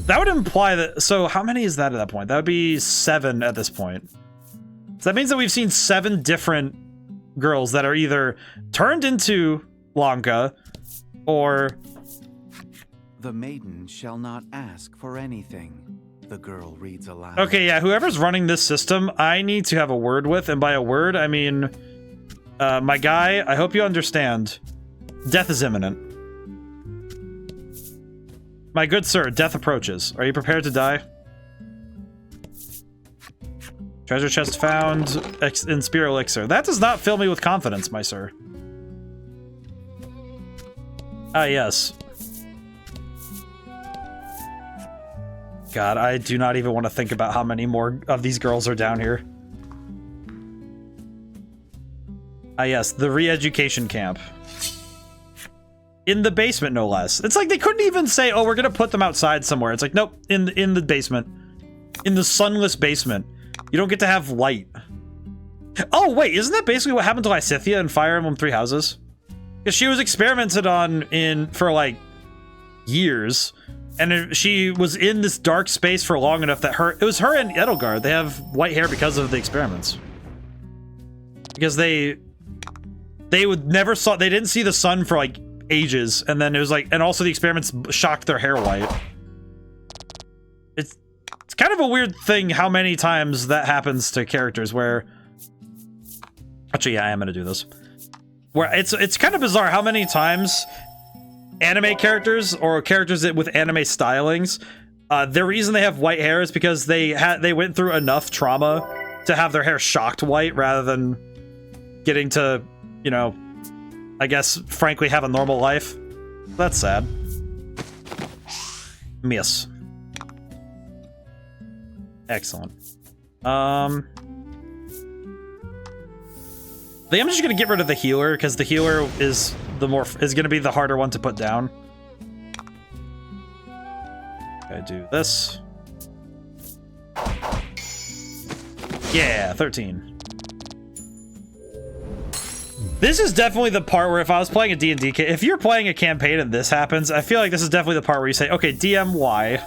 That would imply that. So how many is that at that point? That would be 7 at this point. So that means that we've seen 7 different girls that are either turned into Lanka or... The maiden shall not ask for anything, the girl reads aloud. Okay, yeah, whoever's running this system, I need to have a word with, and by a word, I mean, my guy, I hope you understand, death is imminent. My good sir, death approaches. Are you prepared to die? Treasure chest found in Spear Elixir. That does not fill me with confidence, my sir. Ah, yes. God, I do not even want to think about how many more of these girls are down here. Ah, yes, the re-education camp. In the basement, no less. It's like they couldn't even say, oh, we're gonna put them outside somewhere. It's like, nope, in the basement. In the sunless basement. You don't get to have light. Oh, wait, isn't that basically what happened to Lysithea in Fire Emblem Three Houses? Because she was experimented on for, like, years. And she was in this dark space for long enough that it was her and Edelgard. They have white hair because of the experiments. Because they didn't see the sun for, like, ages. And then it was like, and also the experiments shocked their hair white. It's kind of a weird thing how many times that happens to characters where... Actually, yeah, I am going to do this. Where it's kind of bizarre how many times anime characters or characters with anime stylings, the reason they have white hair is because they went through enough trauma to have their hair shocked white rather than getting to, you know, I guess, frankly, have a normal life. That's sad. Miss. Excellent. I think I'm just gonna get rid of the healer because the healer is gonna be the harder one to put down. I do this. Yeah, 13. This is definitely the part where if I was playing a D&D, if you're playing a campaign and this happens, I feel like this is definitely the part where you say, okay, DM, why?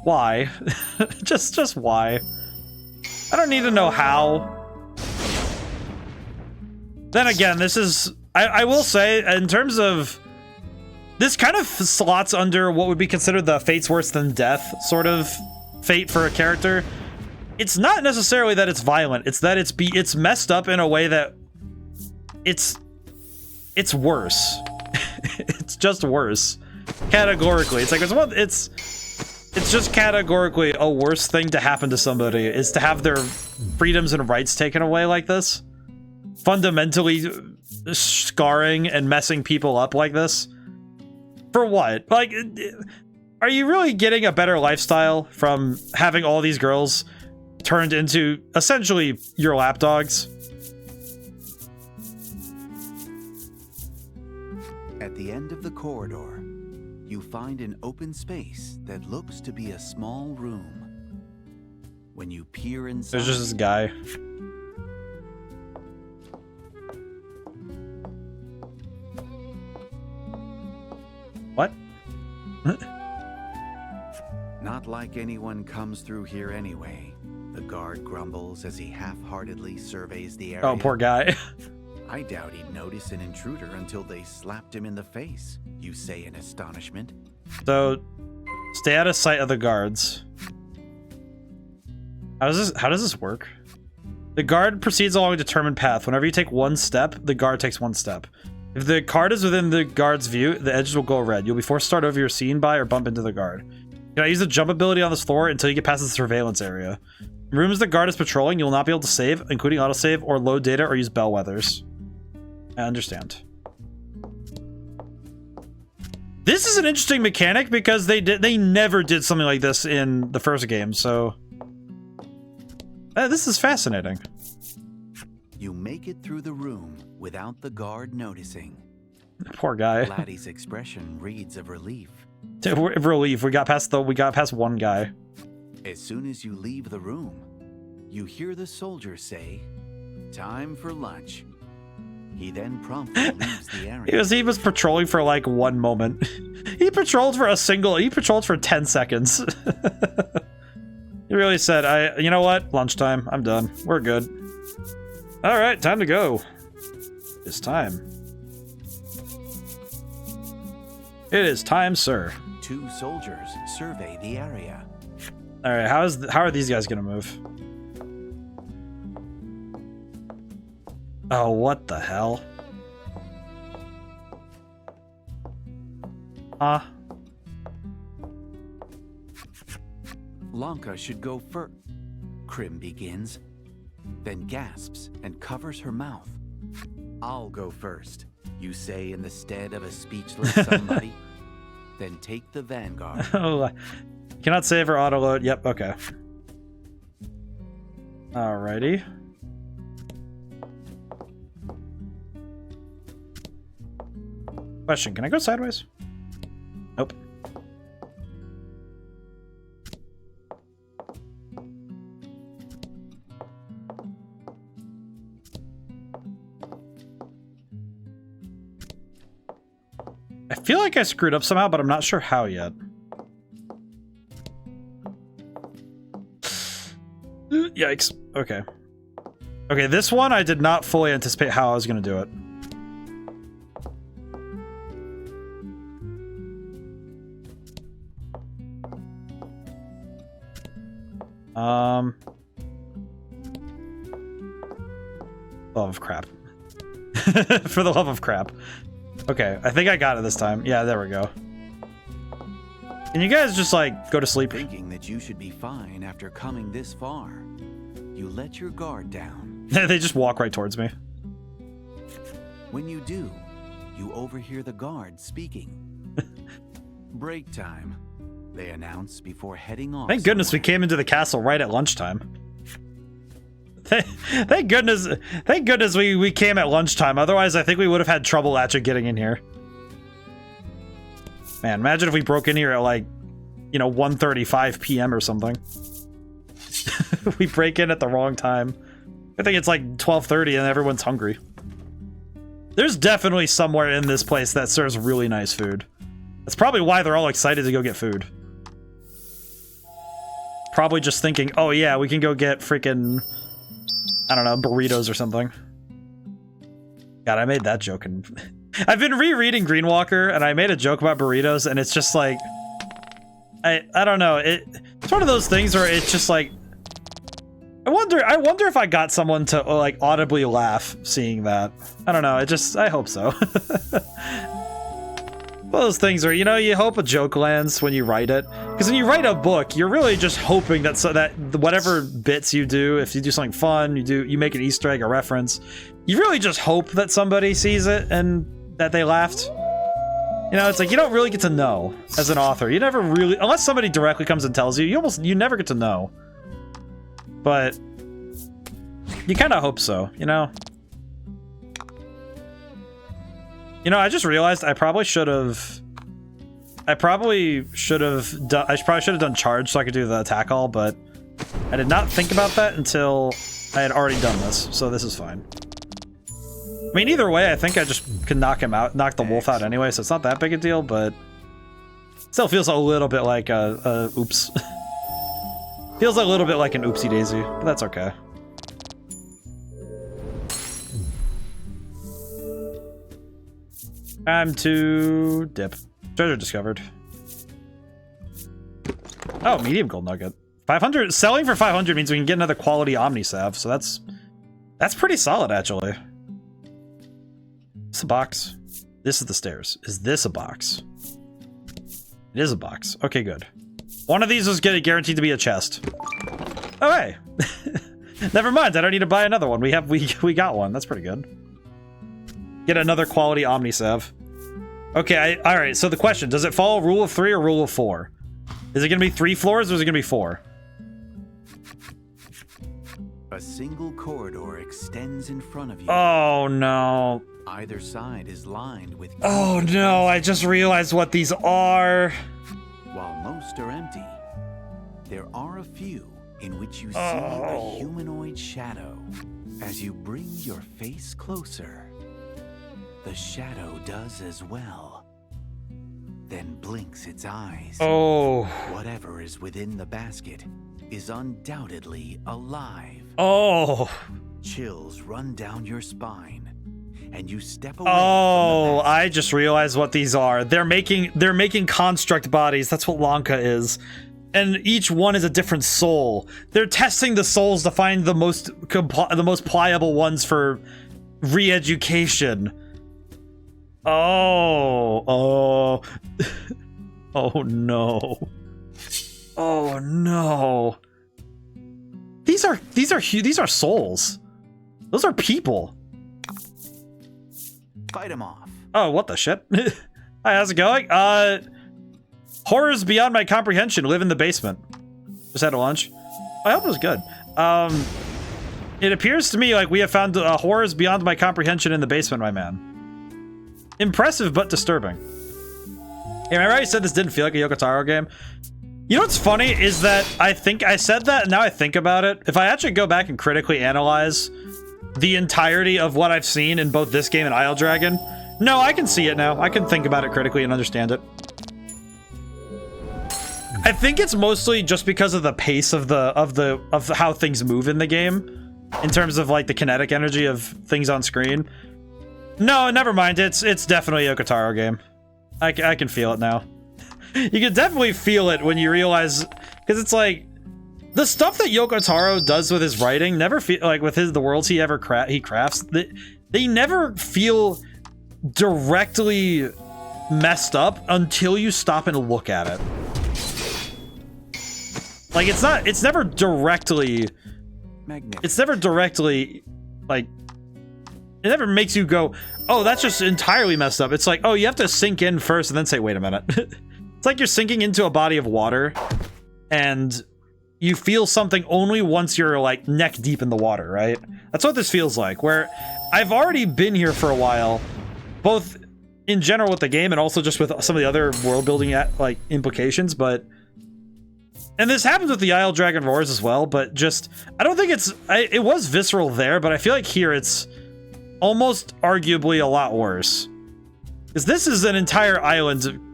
Why? just why? I don't need to know how. Then again, this is... I will say, in terms of... This kind of slots under what would be considered the fate's worse than death sort of fate for a character. It's not necessarily that it's violent, it's that it's messed up in a way that it's worse. It's just worse. Categorically. It's like it's just categorically a worse thing to happen to somebody is to have their freedoms and rights taken away like this. Fundamentally scarring and messing people up like this. For what? Like, are you really getting a better lifestyle from having all these girls turned into essentially your lapdogs? At the end of the corridor, you find an open space that looks to be a small room. When you peer inside, there's just this guy. What? Not like anyone comes through here anyway. The guard grumbles as he half-heartedly surveys the area. Oh, poor guy. I doubt he'd notice an intruder until they slapped him in the face, you say in astonishment. So, stay out of sight of the guards. How does this work? The guard proceeds along a determined path. Whenever you take one step, the guard takes one step. If the card is within the guard's view, the edges will go red. You'll be forced to start over your scene by or bump into the guard. Can I use the jump ability on this floor until you get past the surveillance area? In rooms the guard is patrolling, you will not be able to save, including autosave or load data or use bellwethers. I understand. This is an interesting mechanic because they never did something like this in the first game, so... this is fascinating. You make make it through the room without the guard noticing. Poor guy. Laddie's expression reads of relief. Relief. We got past one guy. As soon as you leave the room, you hear the soldier say, "Time for lunch." He then promptly leaves the area. He was patrolling for like 1 moment. He patrolled for 10 seconds. He really said, you know what? Lunchtime. I'm done. We're good. All right, time to go. It's time. It is time, sir. 2 soldiers survey the area. All right, how are these guys gonna move? Oh, what the hell? Lanka should go first. Krim begins, then gasps and covers her mouth. "I'll go first," you say in the stead of a speechless somebody. Then take the vanguard. Oh, cannot save or autoload. Yep, okay. Alrighty. Question, can I go sideways? Nope. I feel like I screwed up somehow, but I'm not sure how yet. Yikes. Okay. Okay, this one I did not fully anticipate how I was going to do it. Love of crap. For the love of crap. Okay, I think I got it this time. Yeah, there we go. Can you guys just, like, go to sleep? Thinking that you should be fine after coming this far, you let your guard down. They just walk right towards me. When you do, you overhear the guard speaking. "Break time," they announce before heading off. Thank goodness we came into the castle right at lunchtime. Thank goodness we came at lunchtime. Otherwise, I think we would have had trouble actually getting in here. Man, imagine if we broke in here at like, you know, 1:35 p.m. or something. We break in at the wrong time. I think it's like 12:30 and everyone's hungry. There's definitely somewhere in this place that serves really nice food. That's probably why they're all excited to go get food. Probably just thinking, oh yeah, we can go get freaking, I don't know, burritos or something. God, I made that joke. And I've been rereading Greenwalker, and I made a joke about burritos, and it's just like, I don't know. It's one of those things where it's just like, I wonder if I got someone to like audibly laugh seeing that. I don't know. I hope so. One of those things where, you know, you hope a joke lands when you write it. Because when you write a book, you're really just hoping that whatever bits you do, if you do something fun, you make an Easter egg, a reference, you really just hope that somebody sees it and that they laughed. You know, it's like you don't really get to know as an author. You never really, unless somebody directly comes and tells you, you never get to know. But you kind of hope so, you know? You know, I just realized I probably should have done charge so I could do the attack all, but I did not think about that until I had already done this, so this is fine. I mean, either way, I think I just could knock the wolf out anyway, so it's not that big a deal, but still feels a little bit like a oops. Feels a little bit like an oopsie daisy, but that's okay. Time to dip. Treasure discovered. Oh, medium gold nugget. 500. Selling for 500 means we can get another quality Omnisalve, so that's pretty solid, actually. It's a box. This is the stairs. Is this a box? It is a box. Okay, good. One of these is guaranteed to be a chest. Oh, hey. Never mind. I don't need to buy another one. We got one. That's pretty good. Get another quality Omnisalve. Okay, all right, so the question, does it follow rule of 3 or rule of 4? Is it going to be 3 floors or is it going to be 4? A single corridor extends in front of you. Oh no. Either side is lined with... Oh no, I just realized what these are. While most are empty, there are a few in which you see a humanoid shadow. As you bring your face closer, the shadow does as well. Then blinks its eyes. Oh. Whatever is within the basket is undoubtedly alive. Oh. Chills run down your spine, and you step away. Oh, I just realized what these are. They're making construct bodies. That's what Lanka is. And each one is a different soul. They're testing the souls to find the most pliable ones for re-education. Oh no. Oh no. These are souls. Those are people. Fight them off. Oh, what the shit? Hi, how's it going? Horrors beyond my comprehension live in the basement. Just had a lunch. I hope it was good. It appears to me like we have found horrors beyond my comprehension in the basement, my man. Impressive, but disturbing. Am I right? You said this didn't feel like a Yoko Taro game. You know what's funny is that I think I said that, and now I think about it. If I actually go back and critically analyze the entirety of what I've seen in both this game and Isle Dragon, no, I can see it now. I can think about it critically and understand it. I think it's mostly just because of the pace of how things move in the game, in terms of like the kinetic energy of things on screen. No, never mind. It's definitely a Yoko Taro game. I can feel it now. You can definitely feel it when you realize, because it's like the stuff that Yoko Taro does with his writing never feel like with the worlds he crafts. They never feel directly messed up until you stop and look at it. Like it's never directly like, it never makes you go, oh, that's just entirely messed up. It's like, oh, you have to sink in first and then say, wait a minute. It's like you're sinking into a body of water and you feel something only once you're like neck deep in the water, right? That's what this feels like, where I've already been here for a while, both in general with the game and also just with some of the other world building like implications, but and this happens with the Isle Dragon Roars as well, but just I don't think it was visceral there, but I feel like here it's almost arguably a lot worse. Because this is an entire island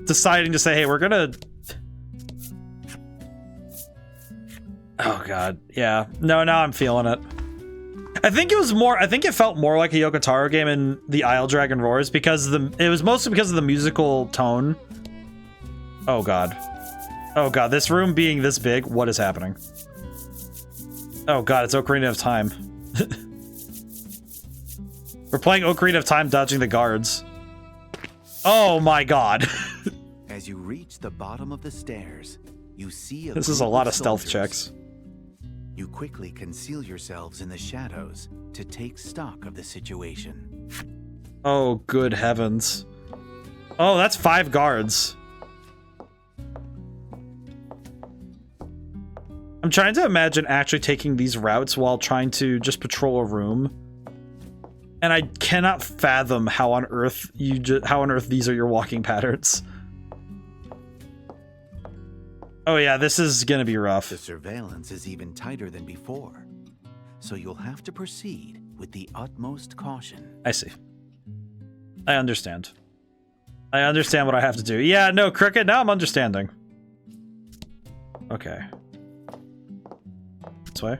deciding to say, hey, we're gonna... Oh god, yeah. No, now I'm feeling it. I think it felt more like a Yoko Taro game in the Isle Dragon Roars because it was mostly because of the musical tone. Oh god. Oh god, this room being this big, what is happening? Oh god, it's Ocarina of Time. We're playing Ocarina of Time dodging the guards. Oh my god. As you reach the bottom of the stairs, you see this is a lot of stealth checks. You quickly conceal yourselves in the shadows to take stock of the situation. Oh, good heavens. Oh, that's 5 guards. I'm trying to imagine actually taking these routes while trying to just patrol a room. And I cannot fathom how on earth these are your walking patterns. Oh yeah, this is gonna be rough. The surveillance is even tighter than before, so you'll have to proceed with the utmost caution. I see. I understand. I understand what I have to do. Yeah, no, Cricket, now I'm understanding. Okay. This way.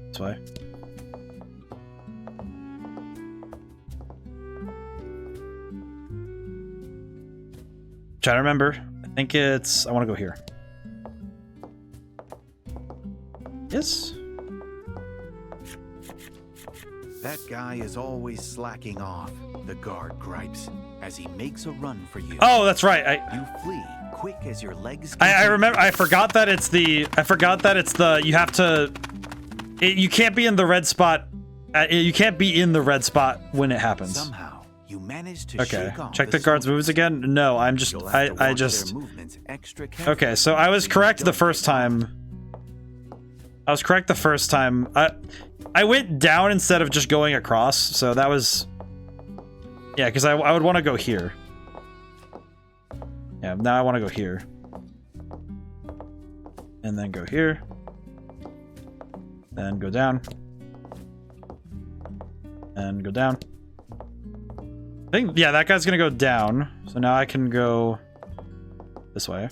This way. Trying to remember. I think it's... I want to go here. Yes. That guy is always slacking off, the guard gripes, as he makes a run for you. Oh, that's right. You flee quick as your legs... I remember... I forgot that it's the... You have to... you can't be in the red spot... you can't be in the red spot when it happens. Somehow. You managed to shake off check the guard's moves again? No, I'm just... I just... Okay, so I was correct the first time. I was correct the first time. I went down instead of just going across, so that was... Yeah, because I would want to go here. Yeah, now I want to go here. And then go here. Then go down. And go down. I think, yeah, that guy's gonna go down. So now I can go this way.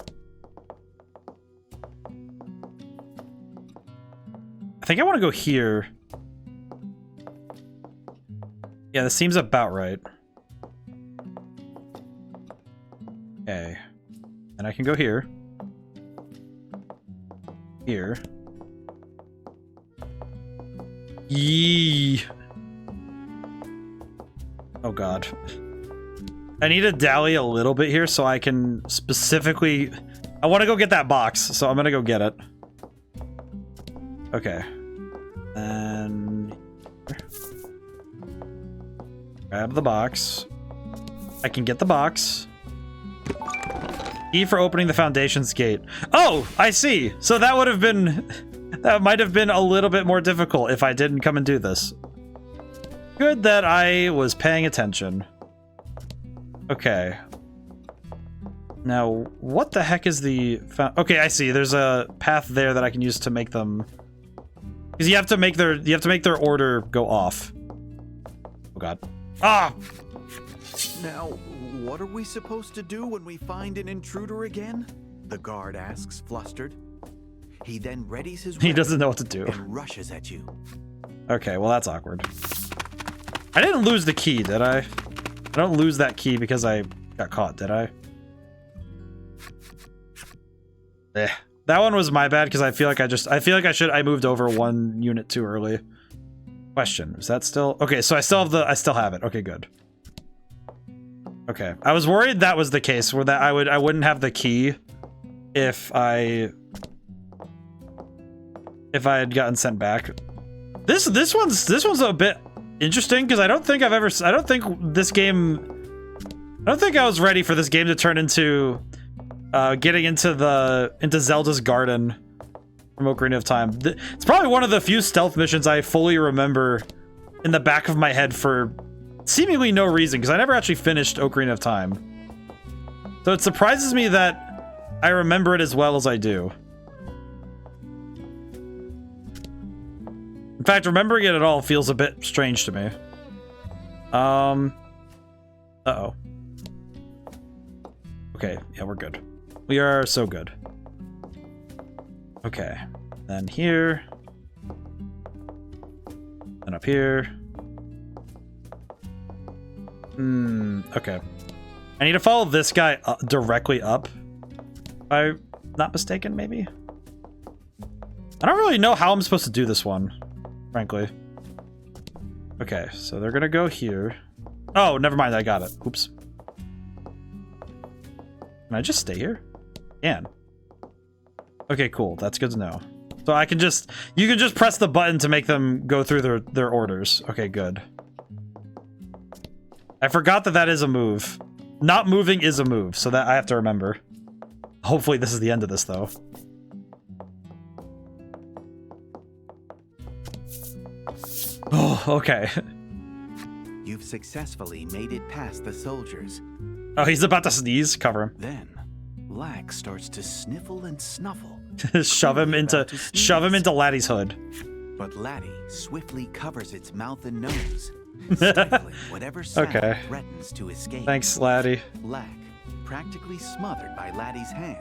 I think I want to go here. Yeah, this seems about right. Okay. And I can go here. Here. Yee. Oh god. I need to dally a little bit here so I can specifically... I want to go get that box, so I'm gonna go get it. Okay. And... grab the box. I can get the box. E for opening the Foundation's gate. Oh, I see. So that would have been... that might have been a little bit more difficult if I didn't come and do this. Good that I was paying attention. Okay. Now, what the heck is the... okay, I see. There's a path there that I can use to make them... because you have to make their order go off. Oh god. Ah! Now, what are we supposed to do when we find an intruder again? The guard asks, flustered. He then readies his weapon. He doesn't know what to do. And rushes at you. Okay, well that's awkward. I didn't lose the key, did I? I don't lose that key because I got caught, did I? Eh. That one was my bad because I feel like I moved over one unit too early. Question, is that still... okay, so I still have it. Okay, good. Okay. I was worried that was the case, where that I wouldn't have the key if I had gotten sent back. This one's a bit interesting because I don't think I was ready for this game to turn into getting into Zelda's garden from Ocarina of Time. It's probably one of the few stealth missions I fully remember in the back of my head for seemingly no reason, because I never actually finished Ocarina of Time. So it surprises me that I remember it as well as I do. In fact, remembering it at all feels a bit strange to me. Uh-oh. Okay, yeah, we're good. We are so good. Okay, then here. And up here. Okay. I need to follow this guy directly up. If I'm not mistaken, maybe? I don't really know how I'm supposed to do this one, frankly. Okay, so they're gonna go here. Oh, never mind, I got it. Oops. Can I just stay here? Can. Okay, cool. That's good to know. So I can just... you can just press the button to make them go through their orders. Okay, good. I forgot that is a move. Not moving is a move, so that I have to remember. Hopefully this is the end of this, though. Oh, okay. You've successfully made it past the soldiers. Oh, he's about to sneeze. Cover him. Then, Lack starts to sniffle and snuffle. shove him into Laddie's hood. But Laddie swiftly covers its mouth and nose, stifling whatever sound threatens to escape. Thanks, Laddie. Lack, practically smothered by Laddie's hand,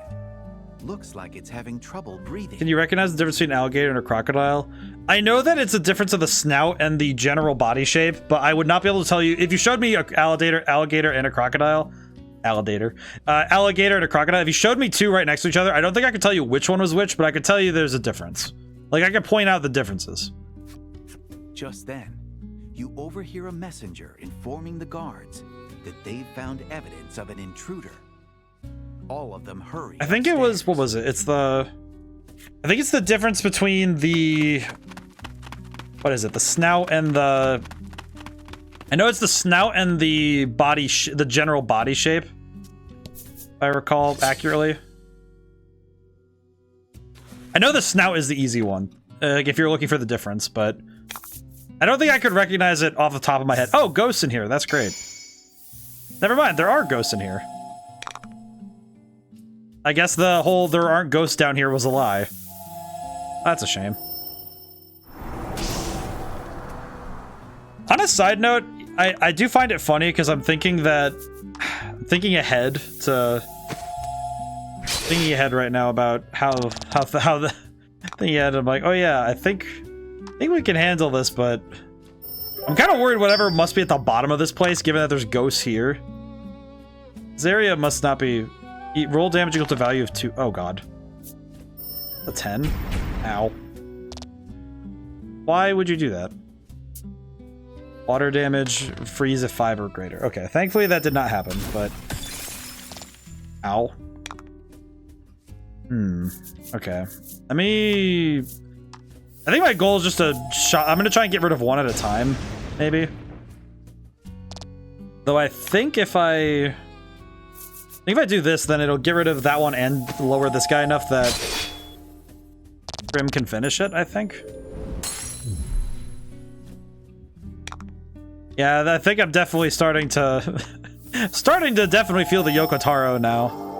looks like it's having trouble breathing. Can you recognize the difference between an alligator and a crocodile? I know that it's a difference of the snout and the general body shape, but I would not be able to tell you if you showed me an alligator and a crocodile. Alligator and a crocodile. If you showed me two right next to each other, I don't think I could tell you which one was which, but I could tell you there's a difference. Like, I could point out the differences. Just then, you overhear a messenger informing the guards that they've found evidence of an intruder. All of them hurry. I think upstairs. it was, what was it? I think it's the difference between the, what is it? The snout and the, I know it's the snout and the body, the general body shape, if I recall accurately. I know the snout is the easy one. like if you're looking for the difference, but I don't think I could recognize it off the top of my head. Oh, ghosts in here. That's great. Never mind. There are ghosts in here. I guess the whole there aren't ghosts down here was a lie. That's a shame. On a side note, I do find it funny because I'm thinking ahead right now about how the thinking ahead. I'm like, oh yeah, I think we can handle this, but I'm kind of worried whatever must be at the bottom of this place, given that there's ghosts here. This area must not be. Roll damage equal to value of 2. Oh god, a 10. Ow. Why would you do that? Water damage, freeze at 5 or greater. Okay, thankfully that did not happen, but... Ow. Okay. I think my goal is just to shot. I'm gonna try and get rid of one at a time, maybe. Though I think if I do this, then it'll get rid of that one and lower this guy enough that Grim can finish it, I think. Yeah, I think I'm definitely starting to definitely feel the Yoko Taro now.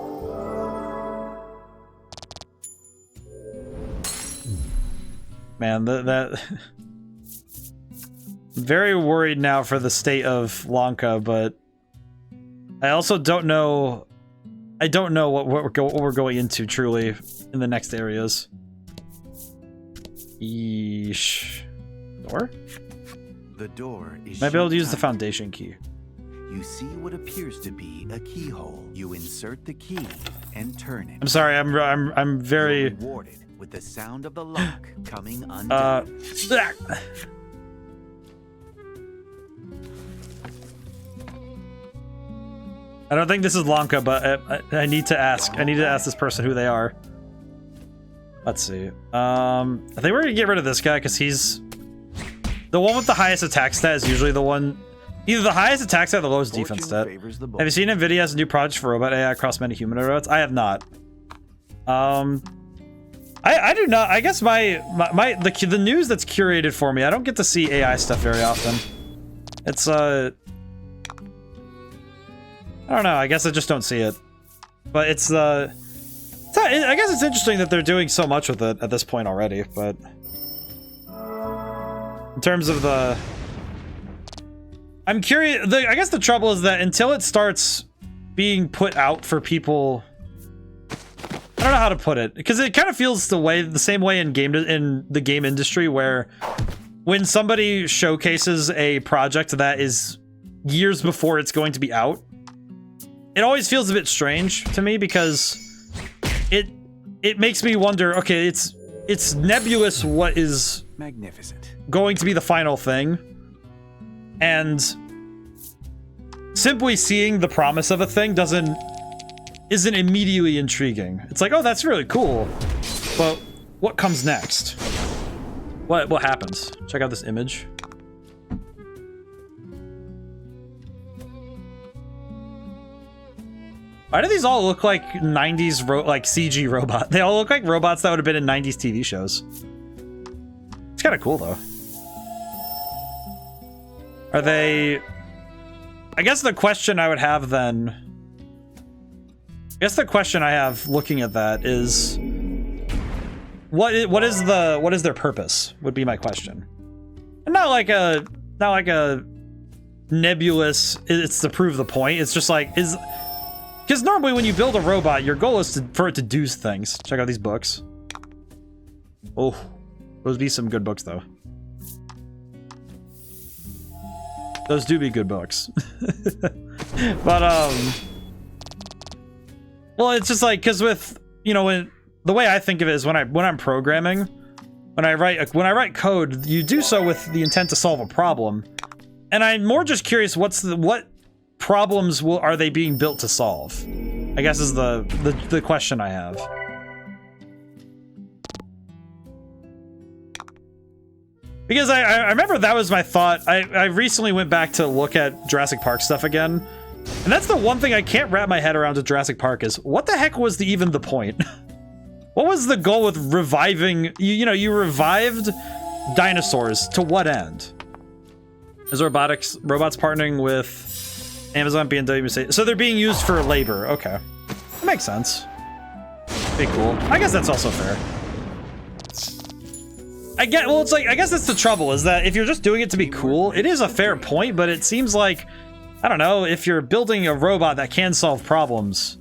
Man, that very worried now for the state of Lanka, but I also don't know. I don't know what we're going into truly in the next areas. Yeesh. Door? The door is. Might be able to use the foundation key. You see what appears to be a keyhole. You insert the key and turn it. I'm sorry. I'm very You're rewarded with the sound of the lock coming undone. I don't think this is Lanka, but I need to ask. I need to ask this person who they are. Let's see. I think we're gonna get rid of this guy because he's the one with the highest attack stat. Is usually the one, either the highest attack stat or the lowest defense stat. Have you seen NVIDIA has a new project for robot AI across many humanoid robots? I have not. I do not. I guess the news that's curated for me, I don't get to see AI stuff very often. It's I don't know. I guess I just don't see it. But it's I guess it's interesting that they're doing so much with it at this point already. But in terms of the, I'm curious. I guess the trouble is that until it starts being put out for people, I don't know how to put it, because it kind of feels the same way in the game industry, where when somebody showcases a project that is years before it's going to be out, it always feels a bit strange to me because it makes me wonder, okay, it's nebulous what is magnificent going to be the final thing, and simply seeing the promise of a thing isn't immediately intriguing. It's like, oh, that's really cool, but what comes next? What happens? Check out this image. Why do these all look like 90s like CG robot? They all look like robots that would have been in 90s TV shows. It's kind of cool though. Are they? I guess the question I would have then, I guess the question I have looking at that is, what is their purpose? Would be my question. And not like a nebulous, it's to prove the point. It's just like, because normally when you build a robot, your goal is for it to do things. Check out these books. Oh, those be some good books though. Those do be good books. But well, it's just like, because with, when the way I think of it is when I'm programming, when I write code, you do so with the intent to solve a problem, and I'm more just curious what problems are they being built to solve, I guess, is the question I have. Because I remember that was my thought. I recently went back to look at Jurassic Park stuff again, and that's the one thing I can't wrap my head around to Jurassic Park is, what the heck was even the point? What was the goal with reviving? You know, you revived dinosaurs. To what end? Is robots partnering with Amazon, BMW, Mercedes? So they're being used for labor. Okay. That makes sense. Be cool. I guess that's also fair. I guess that's the trouble, is that if you're just doing it to be cool, it is a fair point, but it seems like, I don't know, if you're building a robot that can solve problems.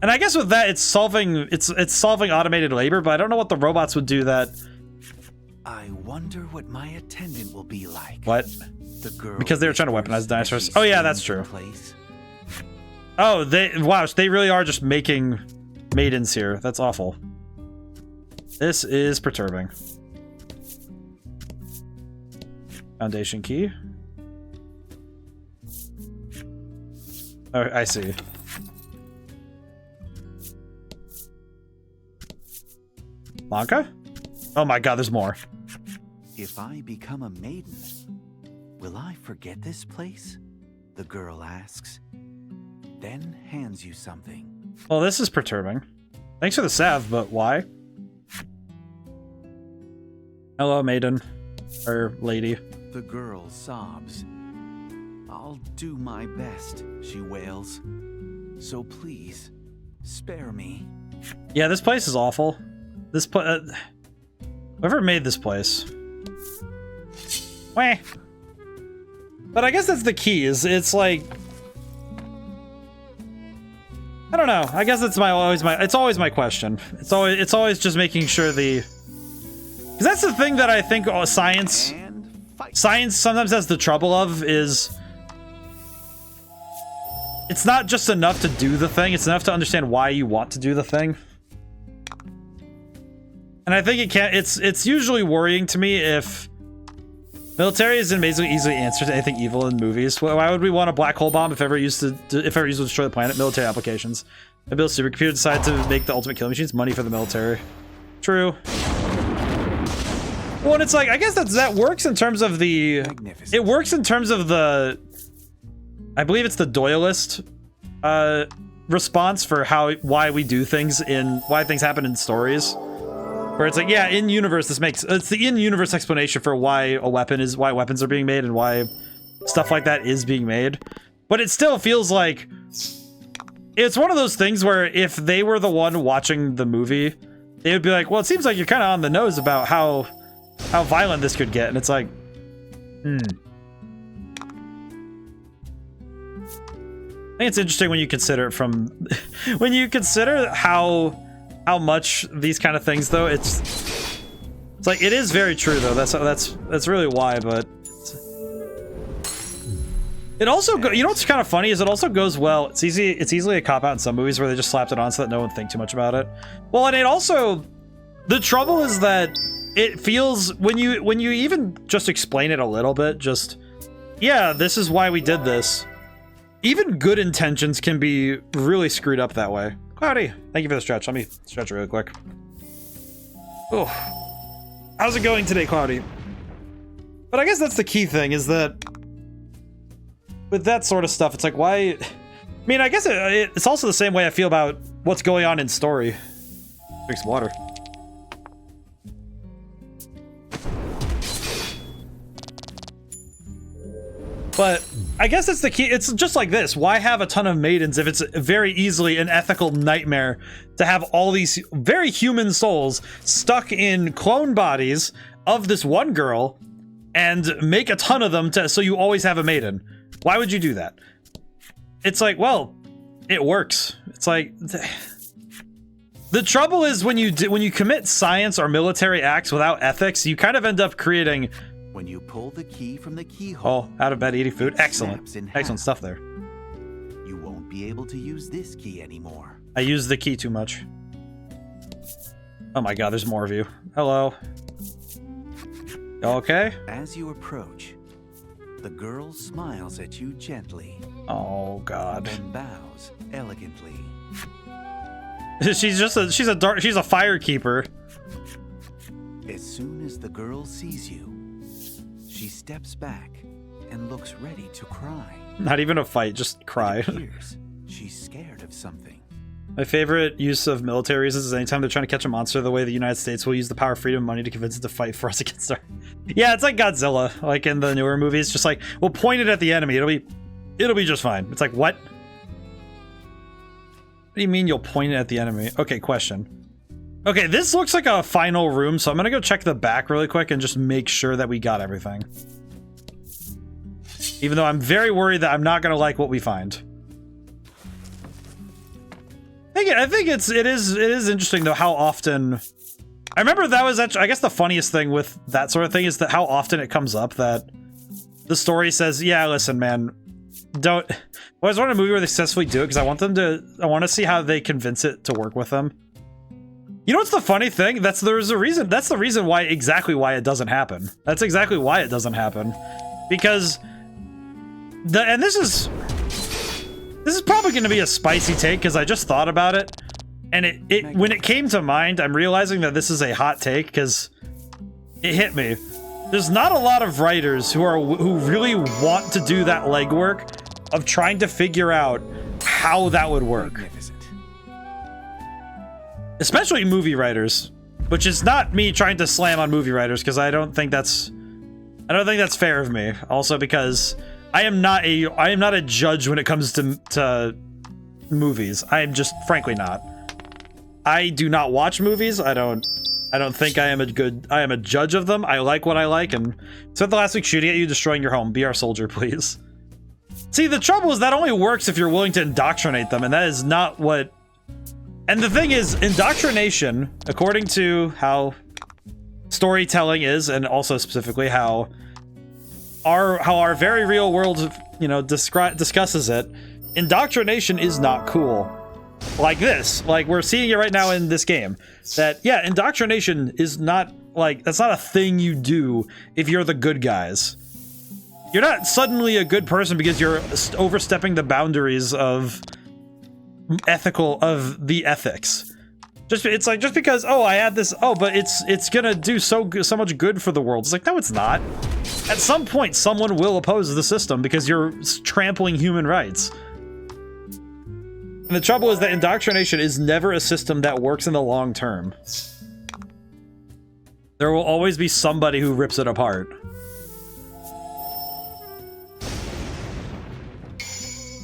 And I guess with that, it's solving automated labor, but I don't know what the robots would do that. I wonder what my attendant will be like. What? The girl, because they were trying to weaponize dinosaurs. Oh yeah, that's true. Oh, they really are just making maidens here. That's awful. This is perturbing. Foundation key. Oh, I see. Blanca? Oh my god, there's more. If I become a maiden, will I forget this place? The girl asks, then hands you something. Well, this is perturbing. Thanks for the salve, but why? Hello, maiden. Or lady. The girl sobs. I'll do my best, she wails. So please, spare me. Yeah, this place is awful. This whoever made this place. Wah. But I guess that's the key, is it's like, I don't know. I guess it's always my question. It's always just making sure because that's the thing that I think science sometimes has the trouble of, is it's not just enough to do the thing, it's enough to understand why you want to do the thing. And I think it's usually worrying to me if military isn't basically easily answered to anything evil in movies. Why would we want a black hole bomb if ever used to destroy the planet? Military applications. I built a supercomputer, decide to make the ultimate killing machines. Money for the military. True. Well, and it's like, I guess that works in terms of it works in terms of the, I believe it's the Doyleist response for why we do things why things happen in stories. Where it's like, yeah, in universe it's the in-universe explanation for why weapons are being made and why stuff like that is being made. But it still feels like it's one of those things where if they were the one watching the movie, they would be like, well, it seems like you're kind of on the nose about how violent this could get. And it's like, I think it's interesting when you consider it from when you consider how much these kind of things, though, it's like, it is very true, though. That's really why. But it also you know what's kind of funny is it also goes well. It's easily a cop out in some movies where they just slapped it on so that no one think too much about it. Well, and it also, the trouble is that it feels when you even just explain it a little bit, just, yeah, this is why we did this. Even good intentions can be really screwed up that way. Cloudy, thank you for the stretch. Let me stretch really quick. Oh, how's it going today, Cloudy? But I guess that's the key thing, is that with that sort of stuff, it's like, why? I mean, I guess it's also the same way I feel about what's going on in story. Drink some water. But I guess that's the key. It's just like this. Why have a ton of maidens if it's very easily an ethical nightmare to have all these very human souls stuck in clone bodies of this one girl and make a ton of them so you always have a maiden? Why would you do that? It's like, well, it works. It's like, the trouble is when you commit science or military acts without ethics, you kind of end up creating. When you pull the key from the keyhole. Oh, out of bed eating food. Excellent. Excellent stuff there. You won't be able to use this key anymore. I use the key too much. Oh my god, there's more of you. Hello. Y'all okay? As you approach, the girl smiles at you gently. Oh god. And bows elegantly. she's a firekeeper. As soon as the girl sees you, she steps back and looks ready to cry. Not even a fight, just cry. It appears she's scared of something. My favorite use of military reasons is anytime they're trying to catch a monster, the way the United States will use the power of freedom and money to convince it to fight for us against our... Yeah, it's like Godzilla, like in the newer movies. Just like, we'll point it at the enemy. It'll be just fine. It's like, what? What do you mean you'll point it at the enemy? Okay, question. Okay, this looks like a final room, so I'm gonna go check the back really quick and just make sure that we got everything. Even though I'm very worried that I'm not gonna like what we find. I think it is interesting though how often... I remember that was actually, I guess the funniest thing with that sort of thing is that how often it comes up that the story says, yeah, listen, man, don't... I always want a movie where they successfully do it because I want to see how they convince it to work with them. You know what's the funny thing? That's the reason why, exactly why it doesn't happen. That's exactly why it doesn't happen. Because this is probably going to be a spicy take because I just thought about it, and when it came to mind, I'm realizing that this is a hot take because it hit me. There's not a lot of writers who really want to do that legwork of trying to figure out how that would work. Especially movie writers, which is not me trying to slam on movie writers because I don't think that's fair of me. Also because I am not a judge when it comes to movies. I am just frankly not. I do not watch movies. I don't think I am a judge of them. I like what I like, and spent the last week shooting at you, destroying your home. Be our soldier, please. See, the trouble is that only works if you're willing to indoctrinate them, and that is not what... And the thing is, indoctrination, according to how storytelling is, and also specifically how our very real world, you know, discusses it, indoctrination is not cool. Like this, like we're seeing it right now in this game. That, yeah, indoctrination is not, like, that's not a thing you do if you're the good guys. You're not suddenly a good person because you're overstepping the boundaries of the ethics. It's like, just because, oh, I add this, oh, but it's gonna do so much good for the world. It's like, no, it's not. At some point, someone will oppose the system because you're trampling human rights. And the trouble is that indoctrination is never a system that works in the long term. There will always be somebody who rips it apart.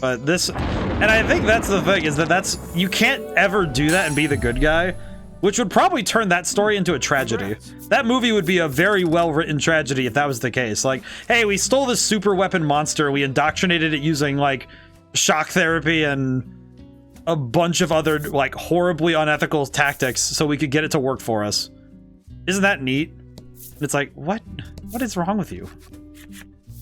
But this, and I think that's the thing, is that you can't ever do that and be the good guy, which would probably turn that story into a tragedy. That movie would be a very well-written tragedy if that was the case. Like, hey, we stole this super weapon monster, we indoctrinated it using, like, shock therapy and a bunch of other, like, horribly unethical tactics so we could get it to work for us. Isn't that neat? It's like, what is wrong with you?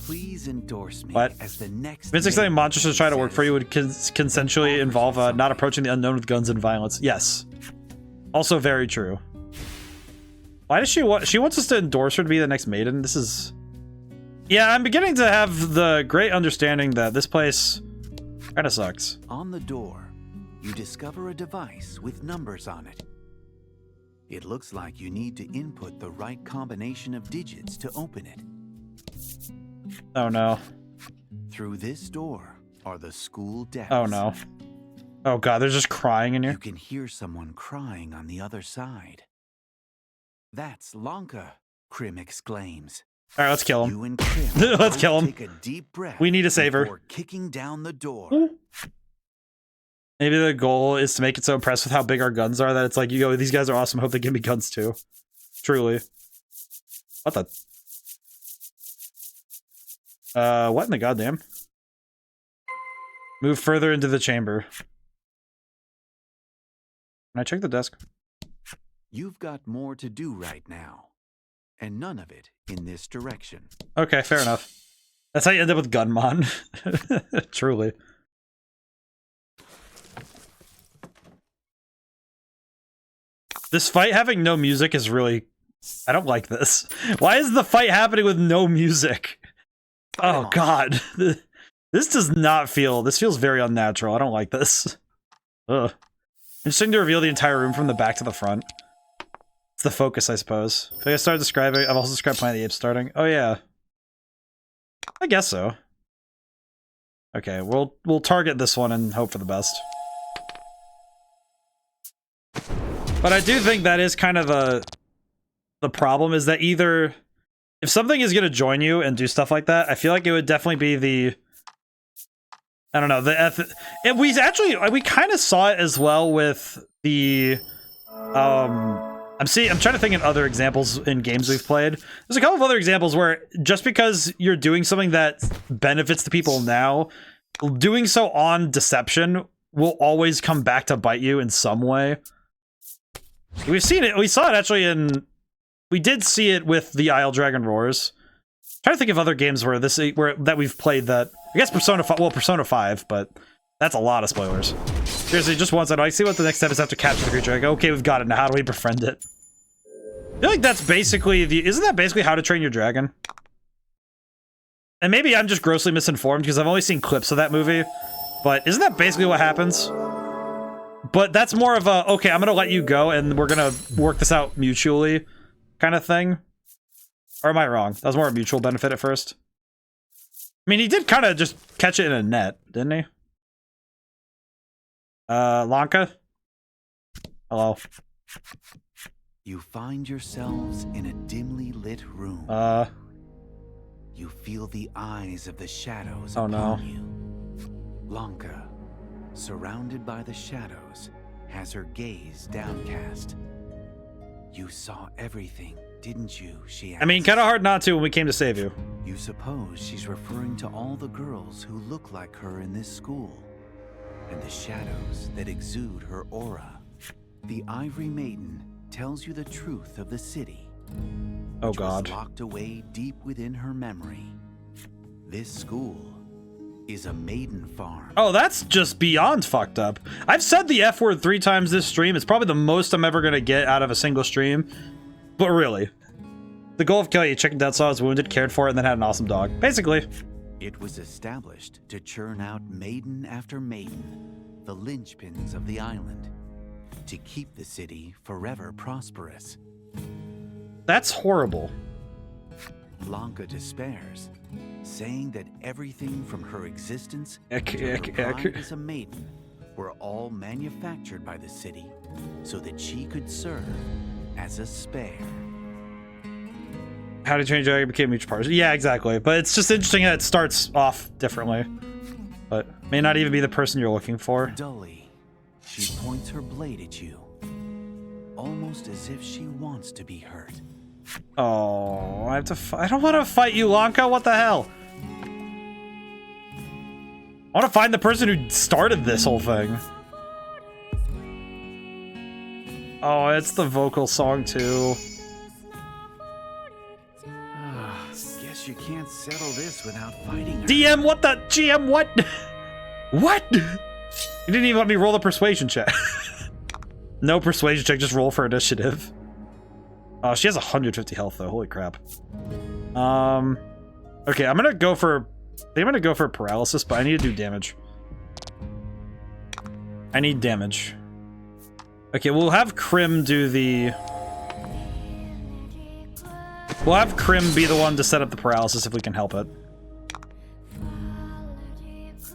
Please endorse me as the next... Convincing something monstrous to try to work for you would consensually involve not approaching the unknown with guns and violence. Yes. Also very true. Why does she want... She wants us to endorse her to be the next Maiden? This is... Yeah, I'm beginning to have the great understanding that this place kind of sucks. On the door, you discover a device with numbers on it. It looks like you need to input the right combination of digits to open it. Oh no. Through this door are the school depths. Oh no. Oh god, they're just crying in here. You can hear someone crying on the other side. That's Lanka, Krim exclaims. Alright, let's kill him. You and Krim let's kill him. Take a deep breath. We need to save her. Before kicking down the door. Maybe the goal is to make it so impressed with how big our guns are that it's like, you go, these guys are awesome, hope they give me guns too. Truly. What the... what in the goddamn? Move further into the chamber. Can I check the desk? You've got more to do right now, and none of it in this direction. Okay, fair enough. That's how you end up with Gunmon. Truly. This fight having no music is really... I don't like this. Why is the fight happening with no music? Oh god. This does not feel... This feels very unnatural. I don't like this. Ugh. Interesting to reveal the entire room from the back to the front. It's the focus, I suppose. If I started describing... I've also described Planet of the Apes starting. Oh yeah. I guess so. Okay, we'll target this one and hope for the best. But I do think that is kind of the problem, is that either if something is going to join you and do stuff like that, I feel like it would definitely be the, I don't know, we kind of saw it as well with the I'm trying to think of other examples in games we've played. There's a couple of other examples where just because you're doing something that benefits the people now, doing so on deception will always come back to bite you in some way. We've seen it. We saw it actually we did see it with the Isle Dragon Roars. I'm trying to think of other games where that we've played that. I guess Persona 5. Well, Persona 5, but that's a lot of spoilers. Seriously, just once I see what the next step is after capture the creature. I go, okay, we've got it. Now, how do we befriend it? I feel like that's basically isn't that basically How to Train Your Dragon? And maybe I'm just grossly misinformed because I've only seen clips of that movie, but isn't that basically what happens? But that's more of a, okay, I'm gonna let you go and we're gonna work this out mutually kind of thing. Or am I wrong? That was more a mutual benefit at first. I mean, he did kind of just catch it in a net, didn't he? Lanka? Hello. You find yourselves in a dimly lit room. You feel the eyes of the shadows upon you. Lanka, surrounded by the shadows, has her gaze downcast. You saw everything, didn't you? She asked. I mean, kind of hard not to when we came to save you. You suppose she's referring to all the girls who look like her in this school, and the shadows that exude her aura. The Ivory Maiden tells you the truth of the city. Oh God. Was locked away deep within her memory. This school is a maiden farm. Oh, that's just beyond fucked up. I've said the F word 3 times this stream. It's probably the most I'm ever gonna get out of a single stream. But really. The goal of killing a chicken that saw was wounded, cared for it, and then had an awesome dog. Basically. It was established to churn out maiden after maiden, the linchpins of the island, to keep the city forever prosperous. That's horrible. Lanka despairs, saying that everything from her existence to her pride as a maiden were all manufactured by the city so that she could serve as a spare. How to Train Your Dragon became each part. Yeah, exactly. But it's just interesting that it starts off differently. But may not even be the person you're looking for. Dully, she points her blade at you, almost as if she wants to be hurt. Oh, I have to I don't want to fight you, Lanka. What the hell? I want to find the person who started this whole thing. Oh, it's the vocal song too. Guess you can't settle this without fighting her. DM, what the? GM, what? What? You didn't even let me roll the persuasion check. No persuasion check, just roll for initiative. Oh, she has 150 health though. Holy crap. Okay, I'm gonna go for paralysis, but I need to do damage. I need damage. Okay, we'll have Krim do the... We'll have Krim be the one to set up the paralysis if we can help it.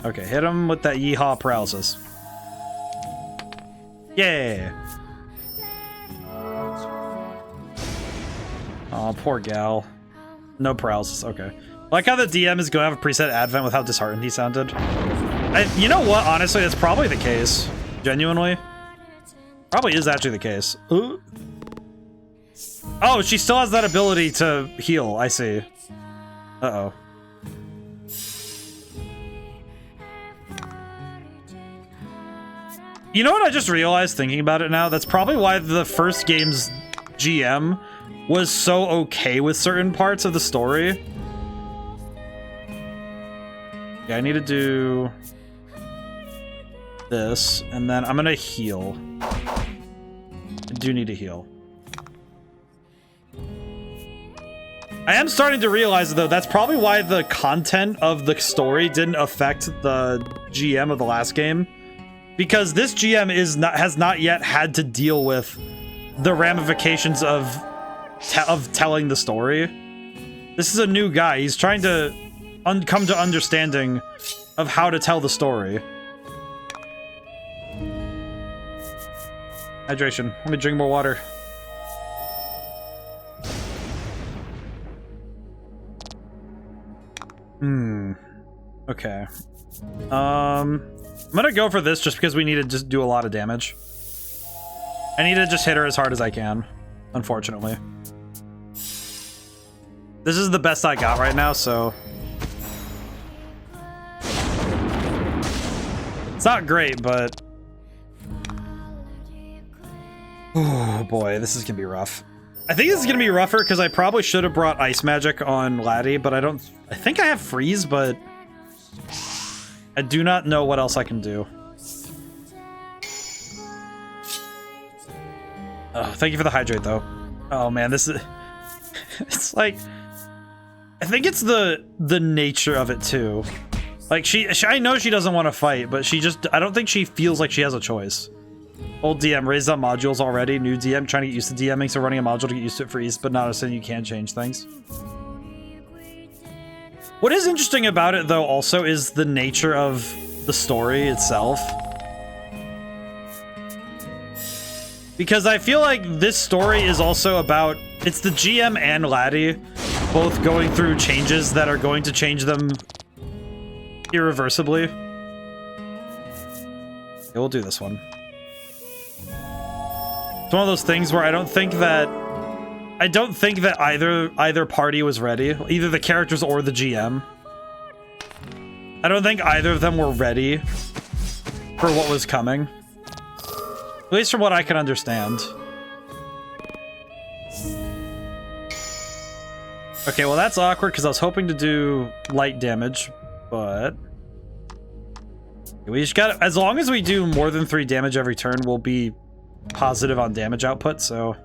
Okay, hit him with that yeehaw paralysis. Yeah. Oh, poor gal. No paralysis. Okay. Like how the DM is going to have a preset advent with how disheartened he sounded. You know what? Honestly, that's probably the case. Genuinely. Probably is actually the case. Ooh. Oh, she still has that ability to heal. I see. Uh-oh. You know what I just realized thinking about it now? That's probably why the first game's GM was so okay with certain parts of the story. Yeah, I need to do this, and then I'm gonna heal. I do need to heal. I am starting to realize, though, that's probably why the content of the story didn't affect the GM of the last game. Because this GM has not yet had to deal with the ramifications of telling the story. This is a new guy. He's trying to come to understanding of how to tell the story. Hydration. Let me drink more water. Okay. I'm gonna go for this just because we need to just do a lot of damage. I need to just hit her as hard as I can, unfortunately. This is the best I got right now, so... It's not great, but... Oh boy, this is gonna be rough. I think this is gonna be rougher because I probably should have brought Ice Magic on Laddie, but I don't... I think I have Freeze, but... I do not know what else I can do. Oh, thank you for the hydrate, though. Oh man, this is... It's like... I think it's the nature of it, too. Like, I know she doesn't want to fight, but she just... I don't think she feels like she has a choice. Old DM, raised up modules already. New DM, trying to get used to DMing, so running a module to get used to it for ease, but not understanding you can't change things. What is interesting about it, though, also, is the nature of the story itself. Because I feel like this story is also about... It's the GM and Laddie both going through changes that are going to change them irreversibly. Okay, we'll do this one. It's one of those things where I don't think that either party was ready, either the characters or the GM. I don't think either of them were ready for what was coming. At least from what I can understand. Okay, well that's awkward because I was hoping to do light damage, but we just got, as long as we do more than 3 damage every turn, we'll be positive on damage output, so.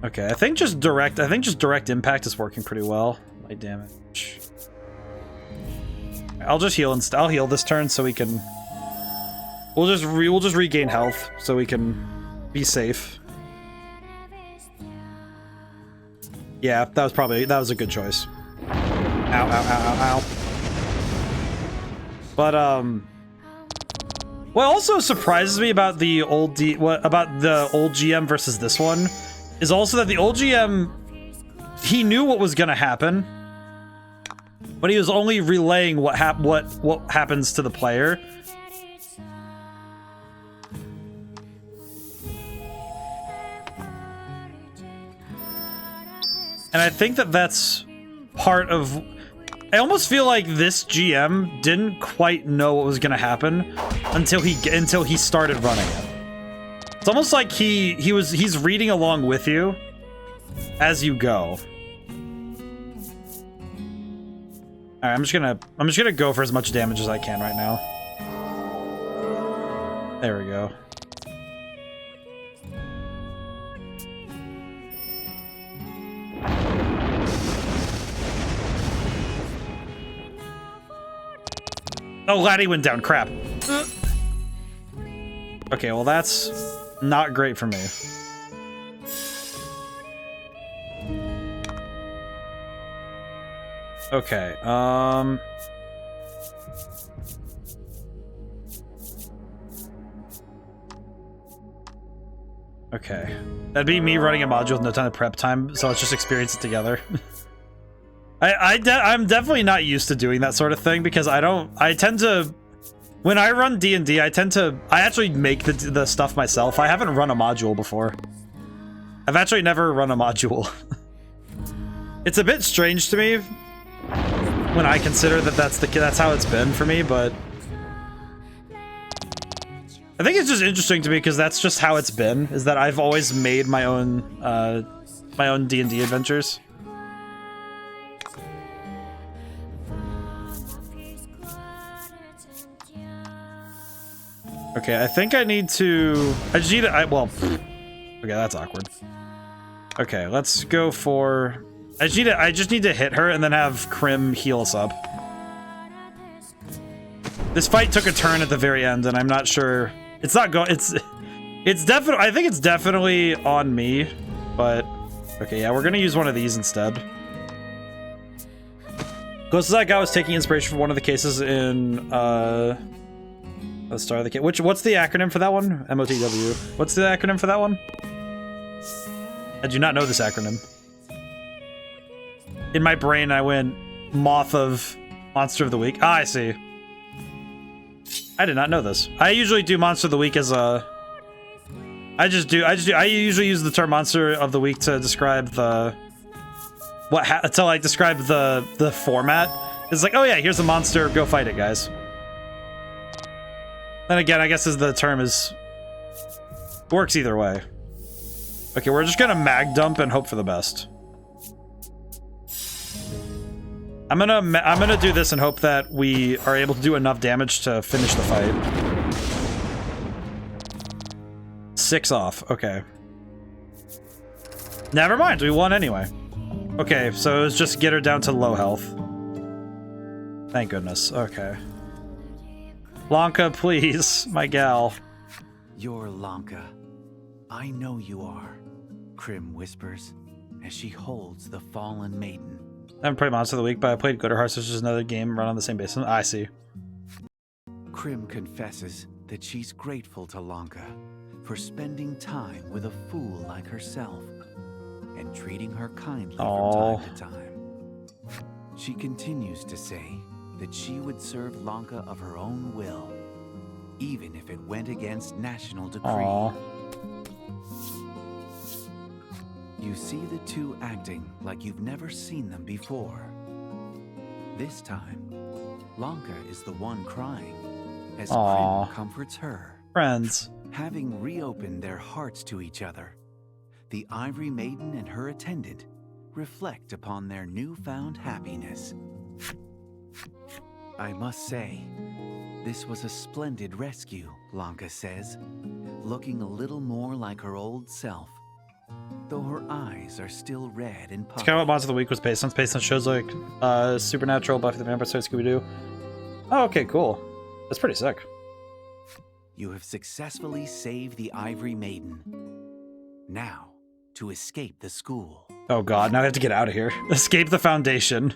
Okay, I think just direct impact is working pretty well. Light damage. I'll just heal and I'll heal this turn so we can. We'll just regain health so we can be safe. Yeah, that was a good choice. Ow, ow, ow, ow, ow. But what also surprises me about the old GM versus this one is also that the old GM, he knew what was gonna happen, but he was only relaying what happens to the player. And I think that that's part of... I almost feel like this GM didn't quite know what was gonna happen until he started running it. It's almost like he's reading along with you as you go. Alright, I'm just gonna go for as much damage as I can right now. There we go. Oh, Laddie went down. Crap. Okay, well that's not great for me. Okay, okay. That'd be me running a module with no ton of prep time, so let's just experience it together. I'm definitely not used to doing that sort of thing because I tend to, when I run D&D, I actually make the stuff myself. I haven't run a module before. I've actually never run a module. It's a bit strange to me when I consider that that's how it's been for me, but I think it's just interesting to me because that's just how it's been, is that I've always made my own D&D adventures. Okay, I think I need to... well... Okay, that's awkward. Okay, let's go for... I just need to hit her and then have Crim heal us up. This fight took a turn at the very end, and I'm not sure... It's not going... It's definitely... I think it's definitely on me, but... Okay, yeah, we're gonna use one of these instead. Closest I got was taking inspiration from one of the cases in, The Star of the King. What's the acronym for that one? MOTW. What's the acronym for that one? I do not know this acronym. In my brain, I went Moth of Monster of the Week. Ah, I see. I did not know this. I usually do Monster of the Week as a... I usually use the term Monster of the Week to describe the... to like describe the format. It's like, oh yeah, here's a monster, go fight it, guys. Then again, I guess as the term is... works either way. Okay, we're just gonna mag dump and hope for the best. I'm gonna do this and hope that we are able to do enough damage to finish the fight. 6 off, okay. Never mind, we won anyway. Okay, so it was just get her down to low health. Thank goodness, okay. Lanka, please, my gal. You're Lanka. I know you are, Krim whispers, as she holds the fallen maiden. I haven't played Monster of the Week, but I played Glitter Hearts, which is another game run on the same basis. I see. Krim confesses that she's grateful to Lanka for spending time with a fool like herself and treating her kindly from time to time. She continues to say that she would serve Lanka of her own will, even if it went against national decree. Aww. You see the two acting like you've never seen them before. This time, Lanka is the one crying, as Aww. Krim comforts her. Friends. Having reopened their hearts to each other, the Ivory Maiden and her attendant reflect upon their newfound happiness. I must say, this was a splendid rescue, Lanka says, looking a little more like her old self, though her eyes are still red and puffy. It's kind of what Monster of the Week was based on. It's based on shows like Supernatural, Buffy the Vampire Slayer, Scooby-Doo. Oh, okay, cool. That's pretty sick. You have successfully saved the Ivory Maiden. Now, to escape the school. Oh god, now I have to get out of here. Escape the Foundation.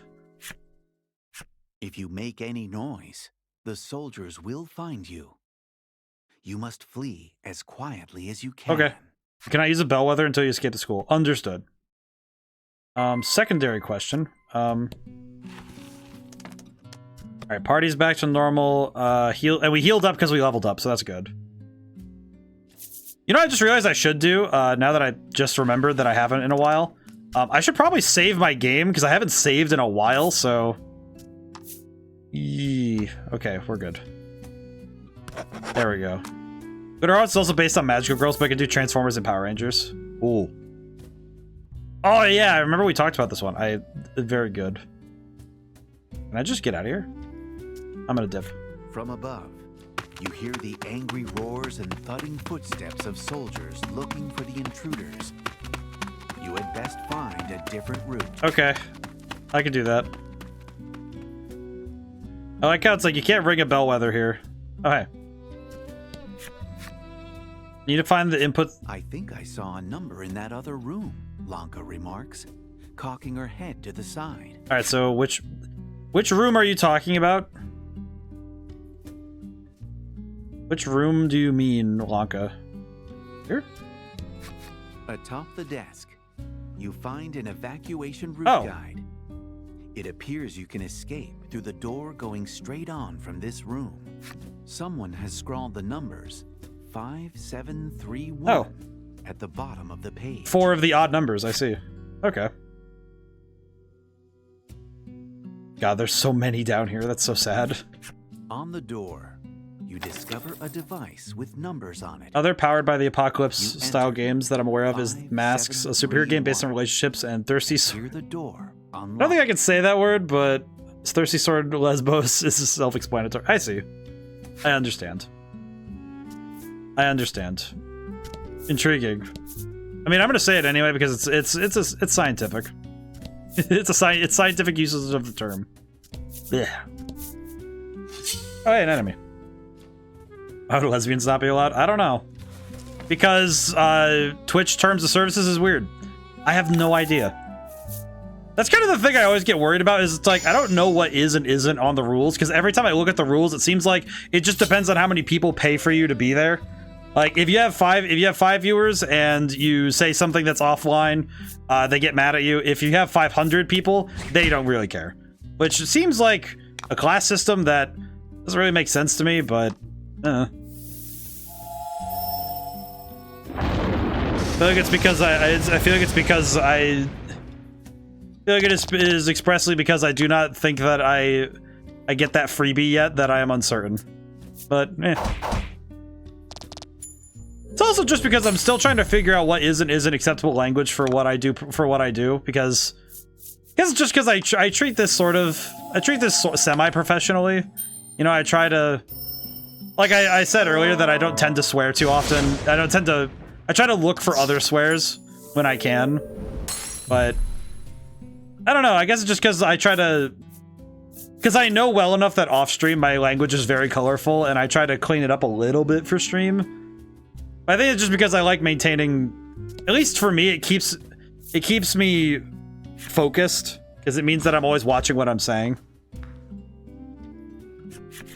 If you make any noise, the soldiers will find you. You must flee as quietly as you can. Okay. Can I use a bellwether until you escape the school? Understood. Secondary question. Alright, party's back to normal. And we healed up because we leveled up, so that's good. You know what I just realized I should do, now that I just remembered that I haven't in a while? I should probably save my game, because I haven't saved in a while, so... Okay, we're good. There we go. Glitter Hearts is also based on Magical Girls, but I can do Transformers and Power Rangers. Ooh. Oh yeah, I remember we talked about this one. Very good. Can I just get out of here? I'm gonna dip. From above, you hear the angry roars and thudding footsteps of soldiers looking for the intruders. You had best find a different route. Okay. I can do that. I like how it's like you can't ring a bellwether here. Okay. Need to find the input. I think I saw a number in that other room, Lanka remarks, cocking her head to the side. Alright, so which room are you talking about? Which room do you mean, Lanka? Here? Atop the desk, you find an evacuation route guide. It appears you can escape through the door going straight on from this room. Someone has scrawled the numbers 5731 at the bottom of the page. 4 of the odd numbers, I see. Okay. God, there's so many down here. That's so sad. On the door, you discover a device with numbers on it. Other powered by the Apocalypse-style games that I'm aware of is Masks, a superhero game based on relationships, and Thirsty Sword. The door I don't think I can say that word, but Thirsty Sword Lesbos is self-explanatory. I see. I understand. I understand. Intriguing. I mean, I'm gonna say it anyway because it's scientific. It's scientific usage of the term. Yeah. Oh, hey, an enemy. How do lesbians not be allowed? I don't know. Because Twitch terms of services is weird. I have no idea. That's kind of the thing I always get worried about, is it's like, I don't know what is and isn't on the rules, because every time I look at the rules, it seems like it just depends on how many people pay for you to be there. Like, if you have five viewers and you say something that's offline, they get mad at you. If you have 500 people, they don't really care. Which seems like a class system that doesn't really make sense to me, but I feel like it's because I feel like it's because I feel like it is expressly because I do not think that I get that freebie yet that I am uncertain. But it's also just because I'm still trying to figure out what is and isn't acceptable language for what I do because it's just because I treat this semi-professionally. You know, I try to, like I said earlier, that I don't tend to swear too often. I try to look for other swears when I can, but I don't know. I guess it's just because because I know well enough that off stream my language is very colorful, and I try to clean it up a little bit for stream. But I think it's just because I like maintaining, at least for me, it keeps me focused, because it means that I'm always watching what I'm saying.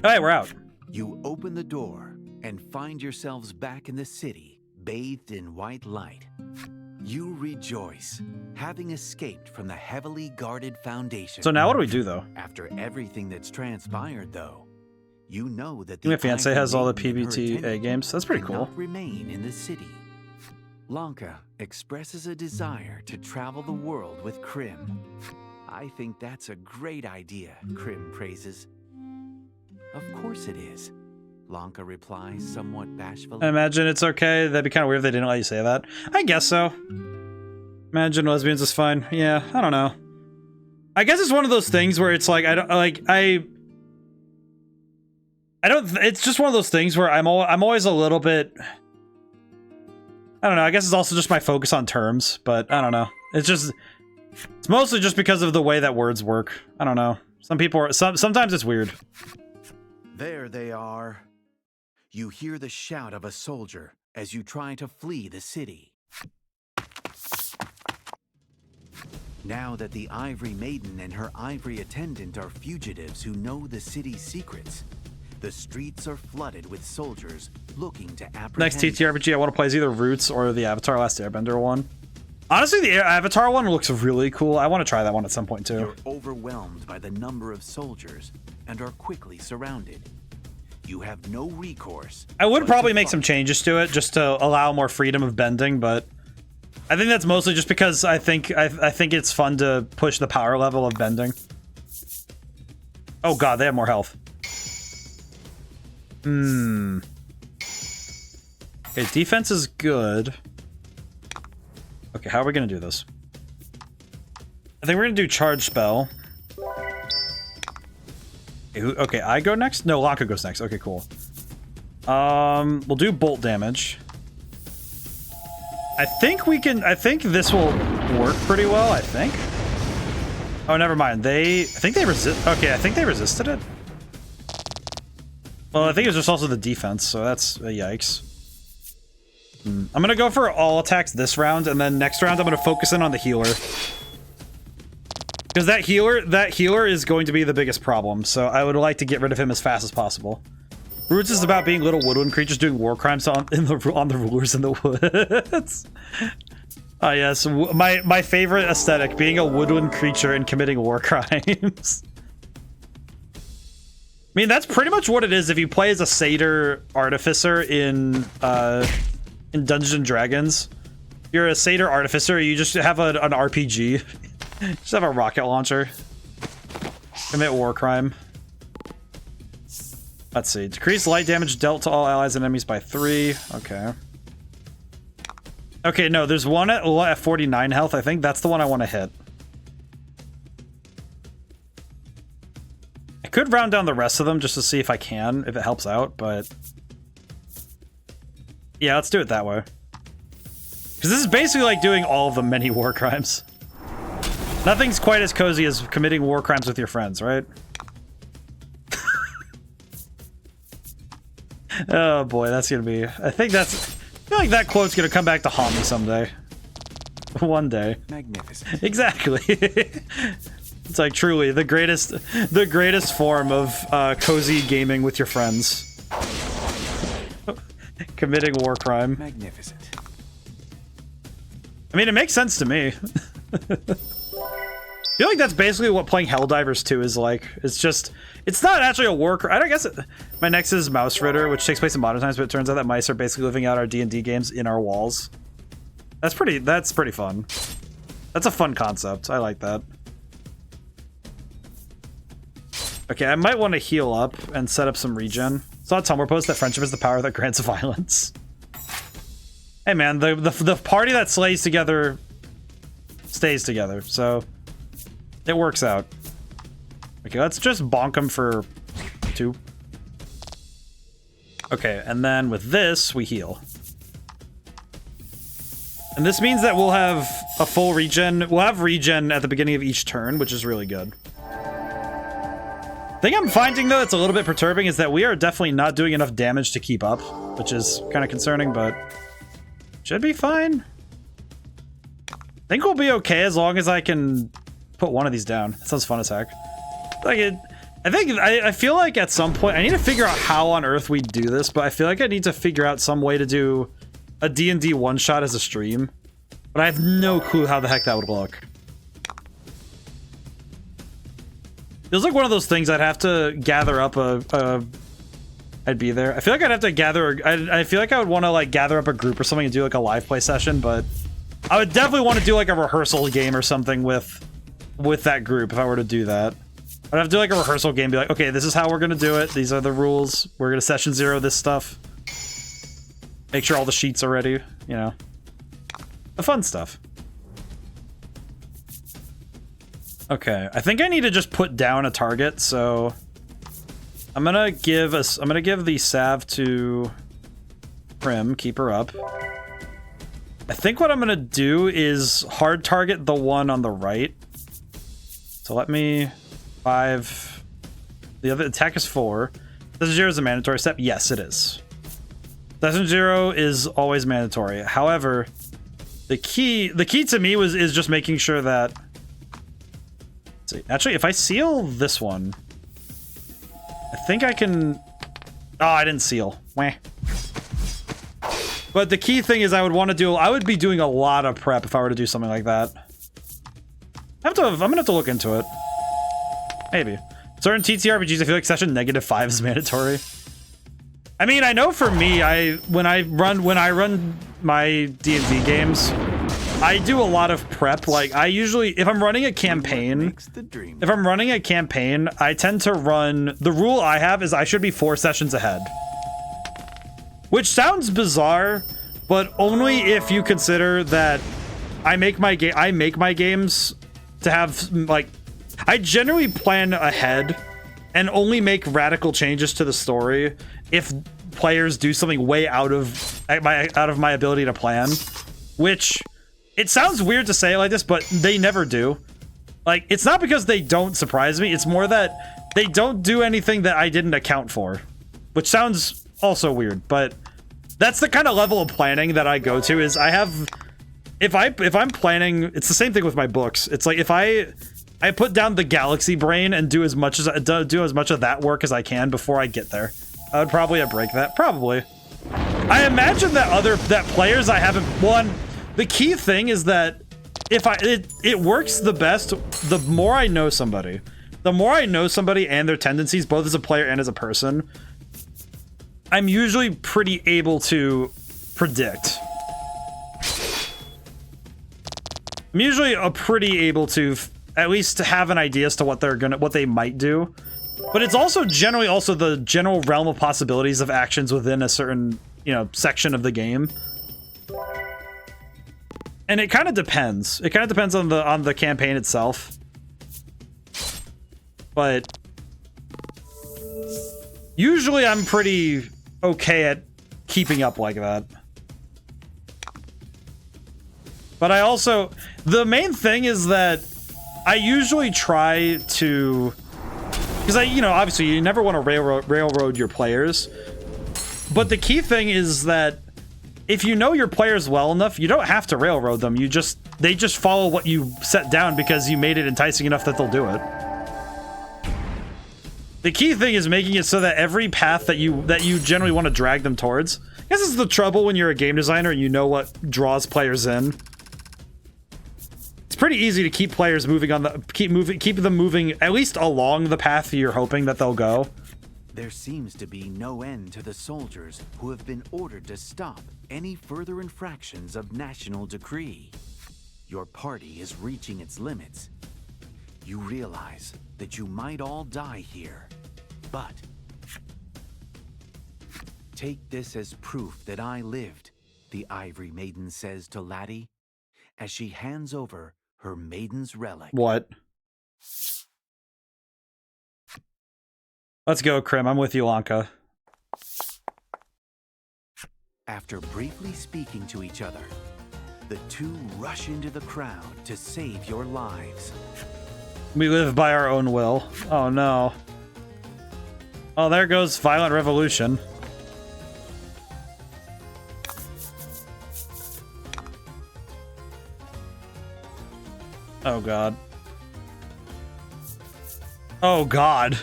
All right, we're out. You open the door and find yourselves back in the city, bathed in white light. You rejoice, having escaped from the heavily guarded foundation. So now what do we do, though? After everything that's transpired, though, you know that My fiance has all the PBTA games. That's pretty cool. Remain in the city. Lanka expresses a desire to travel the world with Krim. I think that's a great idea, Krim praises. Of course it is, Lanka replies somewhat bashfully. I imagine it's okay. That'd be kind of weird if they didn't let you say that. I guess so. Imagine lesbians is fine. Yeah, I don't know. I guess it's one of those things where it's like, it's just one of those things where I'm always a little bit, I don't know. I guess it's also just my focus on terms, but I don't know. It's mostly just because of the way that words work. I don't know. Sometimes it's weird. There they are. You hear the shout of a soldier as you try to flee the city. Now that the Ivory Maiden and her ivory attendant are fugitives who know the city's secrets, the streets are flooded with soldiers looking to apprehend. Next TTRPG I want to play is either Roots or the Avatar Last Airbender one. Honestly, the Avatar one looks really cool. I want to try that one at some point too. You're overwhelmed by the number of soldiers and are quickly surrounded. You have no recourse. I would probably make some changes to it just to allow more freedom of bending, but I think that's mostly just because I think it's fun to push the power level of bending. Oh god, they have more health. Okay, defense is good. Okay, how are we gonna do this? I think we're gonna do charge spell. Okay, I go next? No, Lanka goes next. Okay, cool. We'll do bolt damage. I think this will work pretty well, I think. Oh, never mind. I think they resisted it. Well, I think it was just also the defense, so that's a yikes. I'm gonna go for all attacks this round, and then next round I'm gonna focus in on the healer. Because that healer is going to be the biggest problem, so I would like to get rid of him as fast as possible. Roots is about being little woodland creatures doing war crimes on the rulers in the woods. Oh yes, my favorite aesthetic, being a woodland creature and committing war crimes. I mean, that's pretty much what it is if you play as a satyr artificer in Dungeons and Dragons. You're a satyr artificer, you just have an RPG. Just have a rocket launcher. Commit war crime. Let's see. Decrease light damage dealt to all allies and enemies by 3. Okay. Okay, no, there's one at 49 health. I think that's the one I want to hit. I could round down the rest of them just to see if I can, if it helps out, but... yeah, let's do it that way. Because this is basically like doing all of the many war crimes. Nothing's quite as cozy as committing war crimes with your friends, right? Oh boy, that's gonna be... I feel like that quote's gonna come back to haunt me someday. One day. Magnificent. Exactly. It's like truly the greatest form of cozy gaming with your friends. Committing war crime. Magnificent. I mean, it makes sense to me. I feel like that's basically what playing Helldivers 2 is like. It's not actually a war crime. I don't guess my next is Mouse Ritter, which takes place in modern times, but it turns out that mice are basically living out our D&D games in our walls. That's pretty fun. That's a fun concept. I like that. Okay, I might want to heal up and set up some regen. Saw a Tumblr post that friendship is the power that grants violence. Hey man, the party that slays together stays together, so it works out. Okay, let's just bonk him for 2. Okay, and then with this, we heal. And this means that we'll have a full regen. We'll have regen at the beginning of each turn, which is really good. The thing I'm finding, though, that's a little bit perturbing is that we are definitely not doing enough damage to keep up, which is kind of concerning, but should be fine. I think we'll be okay as long as I can put one of these down. That sounds fun as heck. Like I feel like at some point I need to figure out how on earth we do this, but I feel like I need to figure out some way to do a D&D one-shot as a stream, but I have no clue how the heck that would look. Feels like one of those things I'd have to gather up I'd be there. I feel like I'd have to gather. I feel like I would want to like gather up a group or something and do like a live play session, but I would definitely want to do like a rehearsal game or something with that group if I were to do that. I'd have to do like a rehearsal game, be like, okay, this is how we're gonna do it. These are the rules. We're gonna session 0 this stuff. Make sure all the sheets are ready. You know, the fun stuff. Okay, I think I need to just put down a target, so I'm gonna give the salve to Prim, keep her up. I think what I'm gonna do is hard target the one on the right. So let me 5. The other attack is 4. Session 0 is a mandatory step. Yes, it is. Session 0 is always mandatory. However, the key to me is just making sure that. Actually, if I seal this one, I think I can. Oh, I didn't seal. Wah. But the key thing is I would be doing a lot of prep if I were to do something like that. I'm gonna have to look into it. Maybe. Certain TTRPGs, I feel like session -5 is mandatory. I mean, I know for me, when I run my D&D games, I do a lot of prep. Like I usually, if I'm running a campaign, I tend to run, the rule I have is I should be 4 sessions ahead. Which sounds bizarre, but only if you consider that I make my games to have like, I generally plan ahead and only make radical changes to the story if players do something way out of my ability to plan, which it sounds weird to say it like this, but they never do. Like, it's not because they don't surprise me, it's more that they don't do anything that I didn't account for, which sounds also weird, but that's the kind of level of planning that I go to. Is I have, if I'm planning, it's the same thing with my books. It's like if I put down the galaxy brain and do as much of that work as I can before I get there. I would probably break that. Probably. I imagine that players I haven't won. The key thing is that if it works the best the more I know somebody. The more I know somebody and their tendencies, both as a player and as a person, I'm usually pretty able to predict. I'm usually pretty able to at least have an idea as to what they might do. But it's also generally also the general realm of possibilities of actions within a certain, section of the game. And it kind of depends. It kind of depends on the campaign itself. But usually I'm pretty okay at keeping up like that. But I also, the main thing is that I usually try to, because obviously you never want to railroad your players. But the key thing is that if you know your players well enough, you don't have to railroad them. You just They just follow what you set down because you made it enticing enough that they'll do it. The key thing is making it so that every path that you generally want to drag them towards. I guess this is the trouble when you're a game designer and you know what draws players in. It's pretty easy to keep players moving on the keep them moving at least along the path you're hoping that they'll go. There seems to be no end to the soldiers who have been ordered to stop any further infractions of national decree. Your party is reaching its limits. You realize that you might all die here, but take this as proof that I lived, the Ivory Maiden says to Laddie, as she hands over her maiden's relic. What? Let's go, Krim. I'm with you, Lanka. After briefly speaking to each other, the two rush into the crowd to save your lives. We live by our own will. Oh no. Oh, there goes violent revolution. Oh god. Oh god.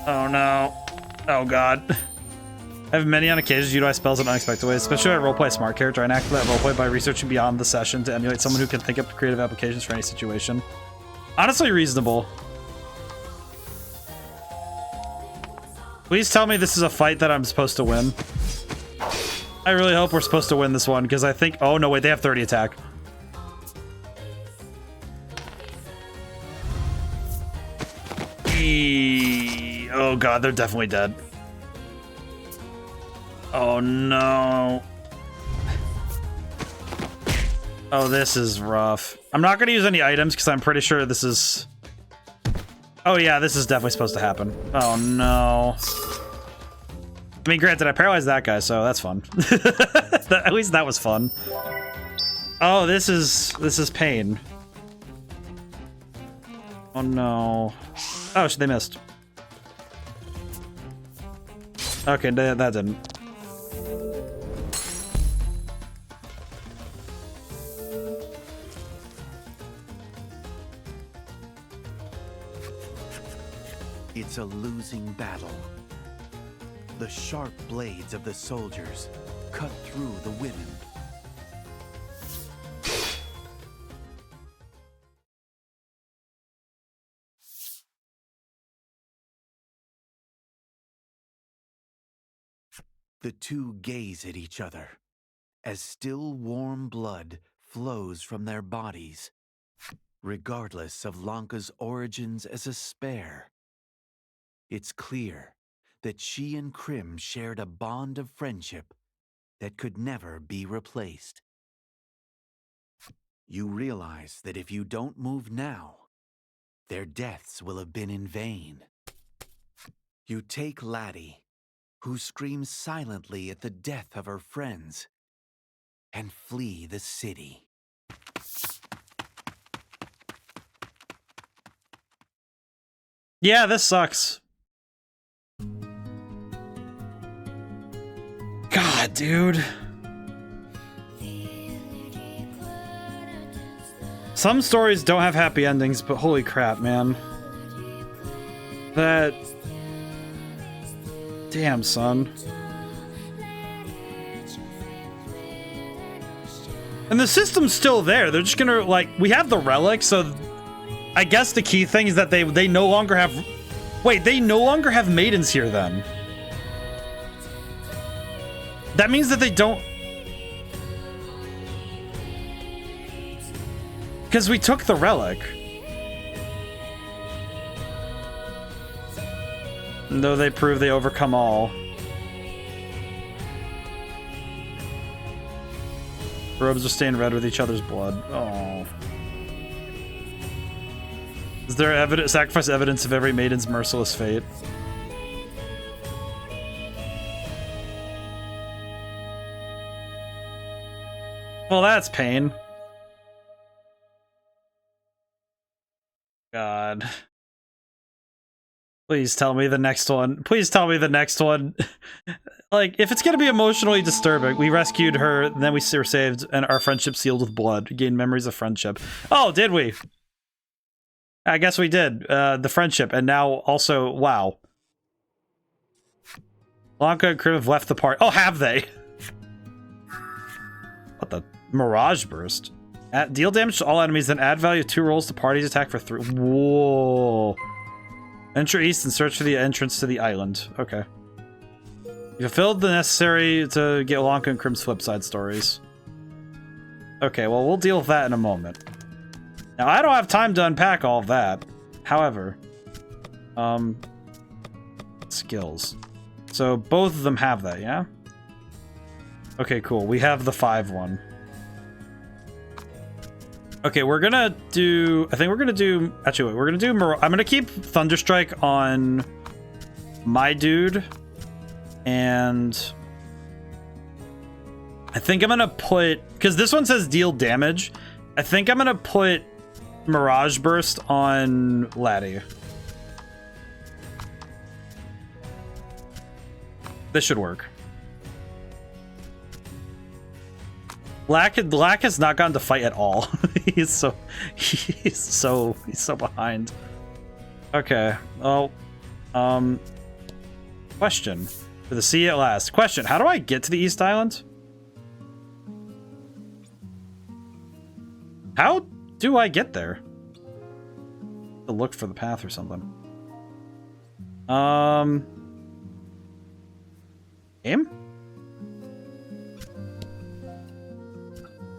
Oh no. Oh god. I have many on occasions utilize spells in unexpected ways, especially when I roleplay a smart character. I enact that roleplay by researching beyond the session to emulate someone who can think up creative applications for any situation. Honestly reasonable. Please tell me this is a fight that I'm supposed to win. I really hope we're supposed to win this one, because I think... Oh, no, wait, they have 30 attack. Oh god, they're definitely dead. Oh no. Oh, this is rough. I'm not going to use any items because I'm pretty sure this is... Oh yeah, this is definitely supposed to happen. Oh no. I mean, granted, I paralyzed that guy, so that's fun. At least that was fun. Oh, this is pain. Oh no. Oh, they missed. Okay, that didn't. It's a losing battle. The sharp blades of the soldiers cut through the women. The two gaze at each other as still warm blood flows from their bodies, regardless of Lanka's origins as a spare. It's clear that she and Krim shared a bond of friendship that could never be replaced. You realize that if you don't move now, their deaths will have been in vain. You take Laddie, who screams silently at the death of her friends, and flee the city. Yeah, this sucks. God, dude. Some stories don't have happy endings, but holy crap, man. That... Damn, son. And the system's still there. They're just gonna, like... We have the relic, so... I guess the key thing is that they no longer have... Wait, they no longer have maidens here, then. That means that they don't... Because we took the relic. Though they prove they overcome all. Robes are stained red with each other's blood. Oh. Is there sacrifice evidence of every maiden's merciless fate? Well, that's pain. God. Please tell me the next one. Please tell me the next one. Like, if it's gonna be emotionally disturbing, we rescued her, then we were saved, and our friendship sealed with blood. Gained memories of friendship. Oh, did we? I guess we did. The friendship, and now also, wow. Blanca and Krim have left the party. Oh, have they? What the? Mirage Burst. Deal damage to all enemies, then add value 2 rolls to party's attack for 3. Whoa. Enter east and search for the entrance to the island. Okay. You fulfilled the necessary to get Blanca and Krim's flip side stories. Okay, well, we'll deal with that in a moment. Now, I don't have time to unpack all of that. However, skills. So both of them have that, yeah? Okay, cool. We have the 5 one. Okay, we're gonna do... I think we're gonna do... Actually, wait, we're gonna do... I'm gonna keep Thunderstrike on my dude. And... I think I'm gonna put... Because this one says deal damage. I think I'm gonna put Mirage Burst on Laddie. This should work. Black has not gotten to fight at all. he's so behind. Okay. Oh, question for the sea at last. Question: how do I get to the East Island? How do I get there? To look for the path or something. Game?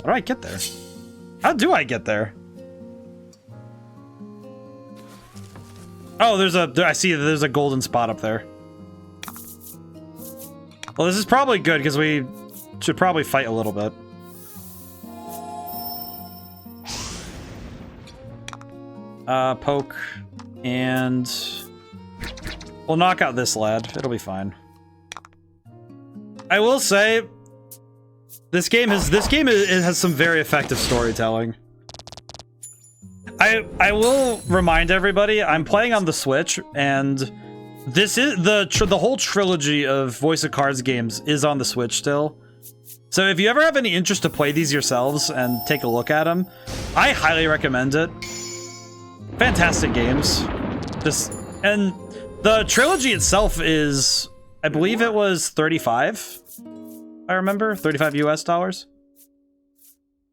How do I get there? How do I get there? Oh, I see there's a golden spot up there. Well, this is probably good because we should probably fight a little bit. Poke, and we'll knock out this lad. It'll be fine. I will say, this game has some very effective storytelling. I will remind everybody, I'm playing on the Switch, and this is the whole trilogy of Voice of Cards games is on the Switch still. So if you ever have any interest to play these yourselves and take a look at them, I highly recommend it. Fantastic games. And the trilogy itself is, I believe it was 35. I remember 35 US dollars.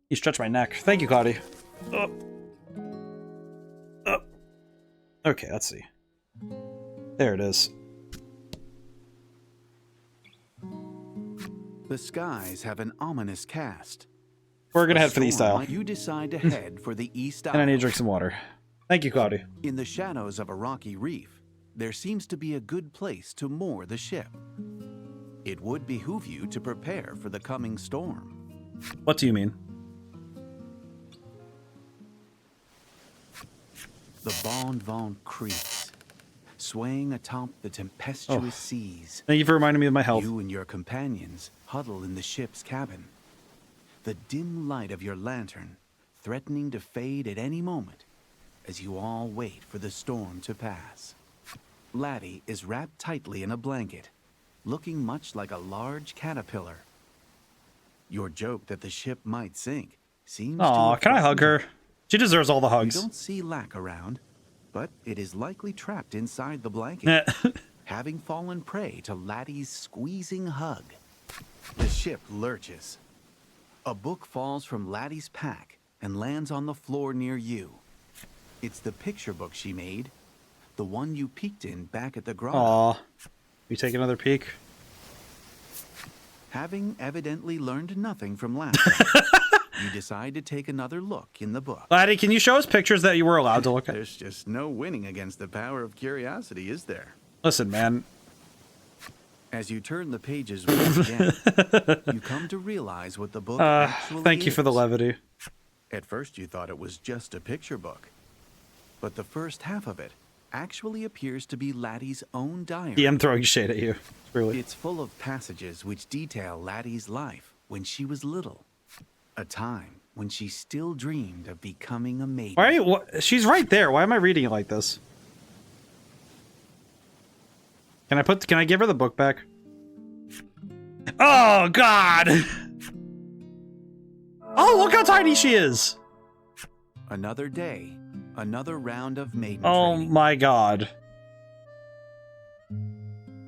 You stretch my neck. Thank you, Claudia. Okay, let's see. There it is. The skies have an ominous cast. We're gonna head for the East Isle. You decide to head for the East Isle. And I need to drink some water. Thank you, Claudia. In the shadows of a rocky reef, there seems to be a good place to moor the ship. It would behoove you to prepare for the coming storm. What do you mean? The Bon Vent creaks, swaying atop the tempestuous seas. Thank you for reminding me of my health. You and your companions huddle in the ship's cabin. The dim light of your lantern threatening to fade at any moment as you all wait for the storm to pass. Laddie is wrapped tightly in a blanket, looking much like a large caterpillar. Your joke that the ship might sink seems Aw, can I hug her? She deserves all the hugs. You don't see Lack around, but it is likely trapped inside the blanket, having fallen prey to Laddie's squeezing hug. The ship lurches. A book falls from Laddie's pack and lands on the floor near you. It's the picture book she made, the one you peeked in back at the grotto. Aw. We take another peek? Having evidently learned nothing from last time, you decide to take another look in the book. Laddie, can you show us pictures that you were allowed to look at? There's just no winning against the power of curiosity, is there? Listen, man. As you turn the pages once again, you come to realize what the book actually is. Thank you for the levity. At first you thought it was just a picture book, but the first half of it actually appears to be Laddie's own diary. Yeah, I'm throwing shade at you. Really. It's full of passages which detail Laddie's life when she was little. A time when she still dreamed of becoming a maiden. Why are you? She's right there. Why am I reading it like this? Can I give her the book back? Oh, God! Oh, look how tiny she is! Another day, another round of maiden Oh training. my God.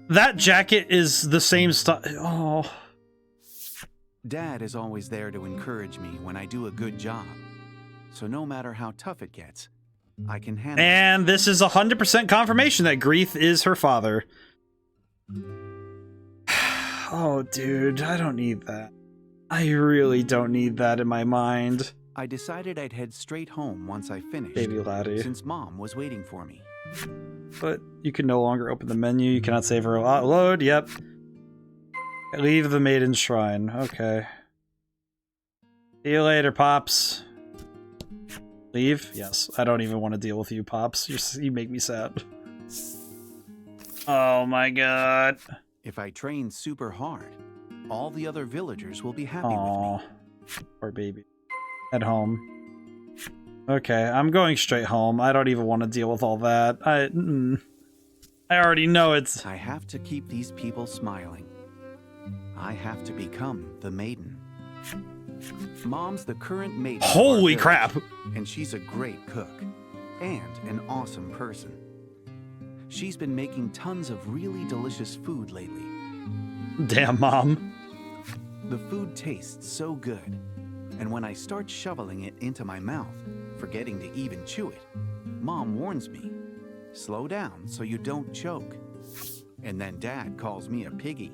That jacket is the same stuff. Oh. Dad is always there to encourage me when I do a good job. So no matter how tough it gets, I can handle it. And this is 100% confirmation that Grief is her father. Oh, dude, I don't need that. I really don't need that in my mind. I decided I'd head straight home once I finished, Baby laddie. since Mom was waiting for me. But you can no longer open the menu. You cannot save or load. Yep. Leave the Maiden Shrine. Okay. See you later, Pops. Leave? Yes. I don't even want to deal with you, Pops. You make me sad. Oh my God. If I train super hard, all the other villagers will be happy Aw. with me. Poor baby. At home. Okay, I'm going straight home. I don't even want to deal with all that. I already know it's... I have to keep these people smiling. I have to become the Maiden. Mom's the current Maiden. of our Holy village, crap! And she's a great cook and an awesome person. She's been making tons of really delicious food lately. Damn, Mom. The food tastes so good, and when I start shoveling it into my mouth, forgetting to even chew it, Mom warns me, slow down so you don't choke. And then Dad calls me a piggy,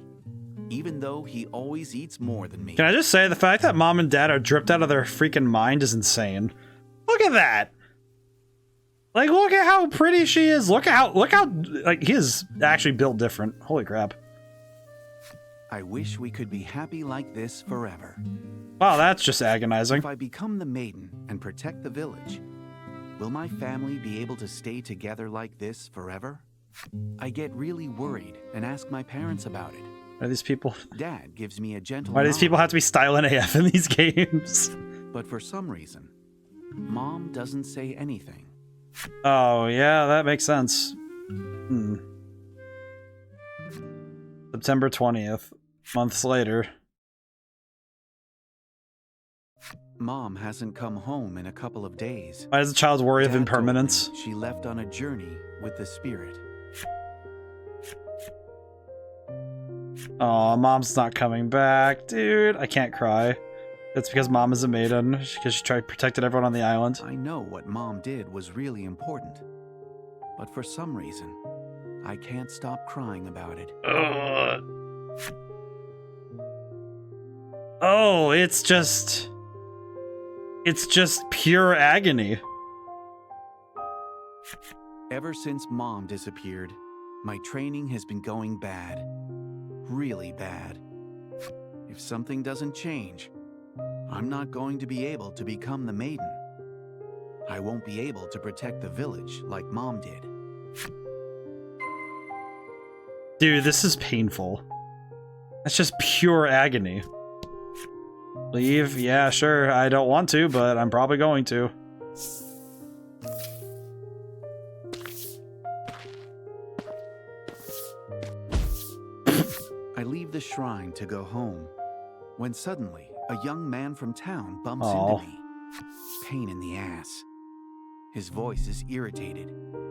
even though he always eats more than me. Can I just say, the fact that Mom and Dad are dripped out of their freaking mind is insane. Look at that! Like, look at how pretty she is. Look how, like, he is actually built different. Holy crap. I wish we could be happy like this forever. Wow, that's just agonizing. If I become the Maiden and protect the village, will my family be able to stay together like this forever? I get really worried and ask my parents about it. Are these people... Dad gives me a gentle Why do these people nod, have to be styling AF in these games? but for some reason, Mom doesn't say anything. Oh, yeah, that makes sense. September 20th. Months later. Mom hasn't come home in a couple of days. Why does the child worry of Dad told me impermanence? she left on a journey with the spirit. Oh, Mom's not coming back. Dude, I can't cry. It's because Mom is a maiden. Because she tried protected everyone on the island. I know what Mom did was really important, but for some reason, I can't stop crying about it. Oh, it's just pure agony. Ever since Mom disappeared, my training has been going bad. Really bad. If something doesn't change, I'm not going to be able to become the Maiden. I won't be able to protect the village like Mom did. Dude, this is painful. That's just pure agony. Leave? Yeah, sure. I don't want to, but I'm probably going to. I leave the shrine to go home, when suddenly a young man from town bumps Aw. into me. Pain in the ass. His voice is irritated,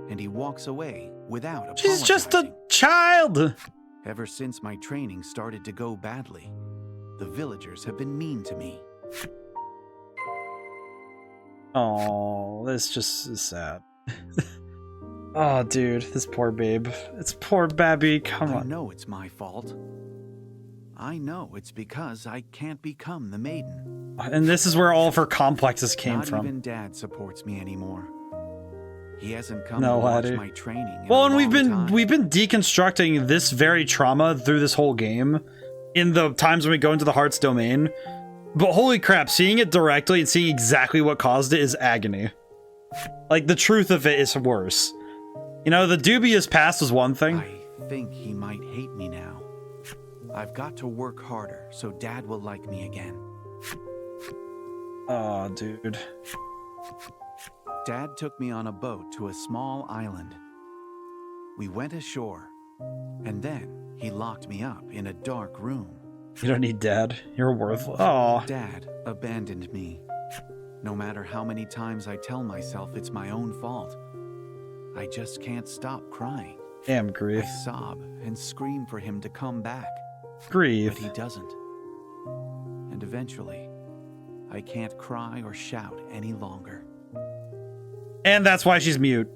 and he walks away without apologizing. She's just a child! Ever since my training started to go badly, the villagers have been mean to me. Oh, this just is sad. Oh, dude, this poor babe. It's poor Babby, come I on. know it's my fault. I know it's because I can't become the Maiden. And this is where all of her complexes came Not from. even Dad supports me anymore. He hasn't come No, to watch laddie. my training in Well, a and long we've time. been deconstructing this very trauma through this whole game in the times when we go into the Heart's domain. But holy crap, seeing it directly and seeing exactly what caused it is agony. Like, the truth of it is worse. You know, the dubious past was one thing. I think he might hate me now. I've got to work harder so Dad will like me again. Oh, dude. Dad took me on a boat to a small island. We went ashore, And then he locked me up in a dark room. You don't need Dad. You're worthless. Aw. Dad abandoned me. No matter how many times I tell myself it's my own fault, I just can't stop crying. Damn, Grief. I sob and scream for him to come back. Grief. But he doesn't. And eventually, I can't cry or shout any longer. And that's why she's mute.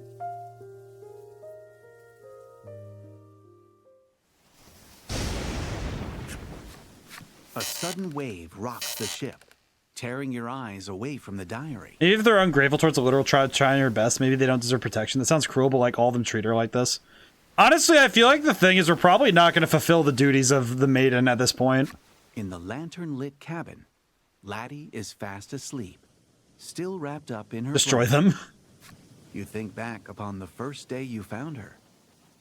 A sudden wave rocks the ship, tearing your eyes away from the diary. Maybe if they're ungrateful towards a literal trying her best, maybe they don't deserve protection. That sounds cruel, but like all of them treat her like this. Honestly, I feel like the thing is we're probably not going to fulfill the duties of the Maiden at this point. In the lantern-lit cabin, Laddie is fast asleep, still wrapped up in her Destroy blanket. them. You think back upon the first day you found her,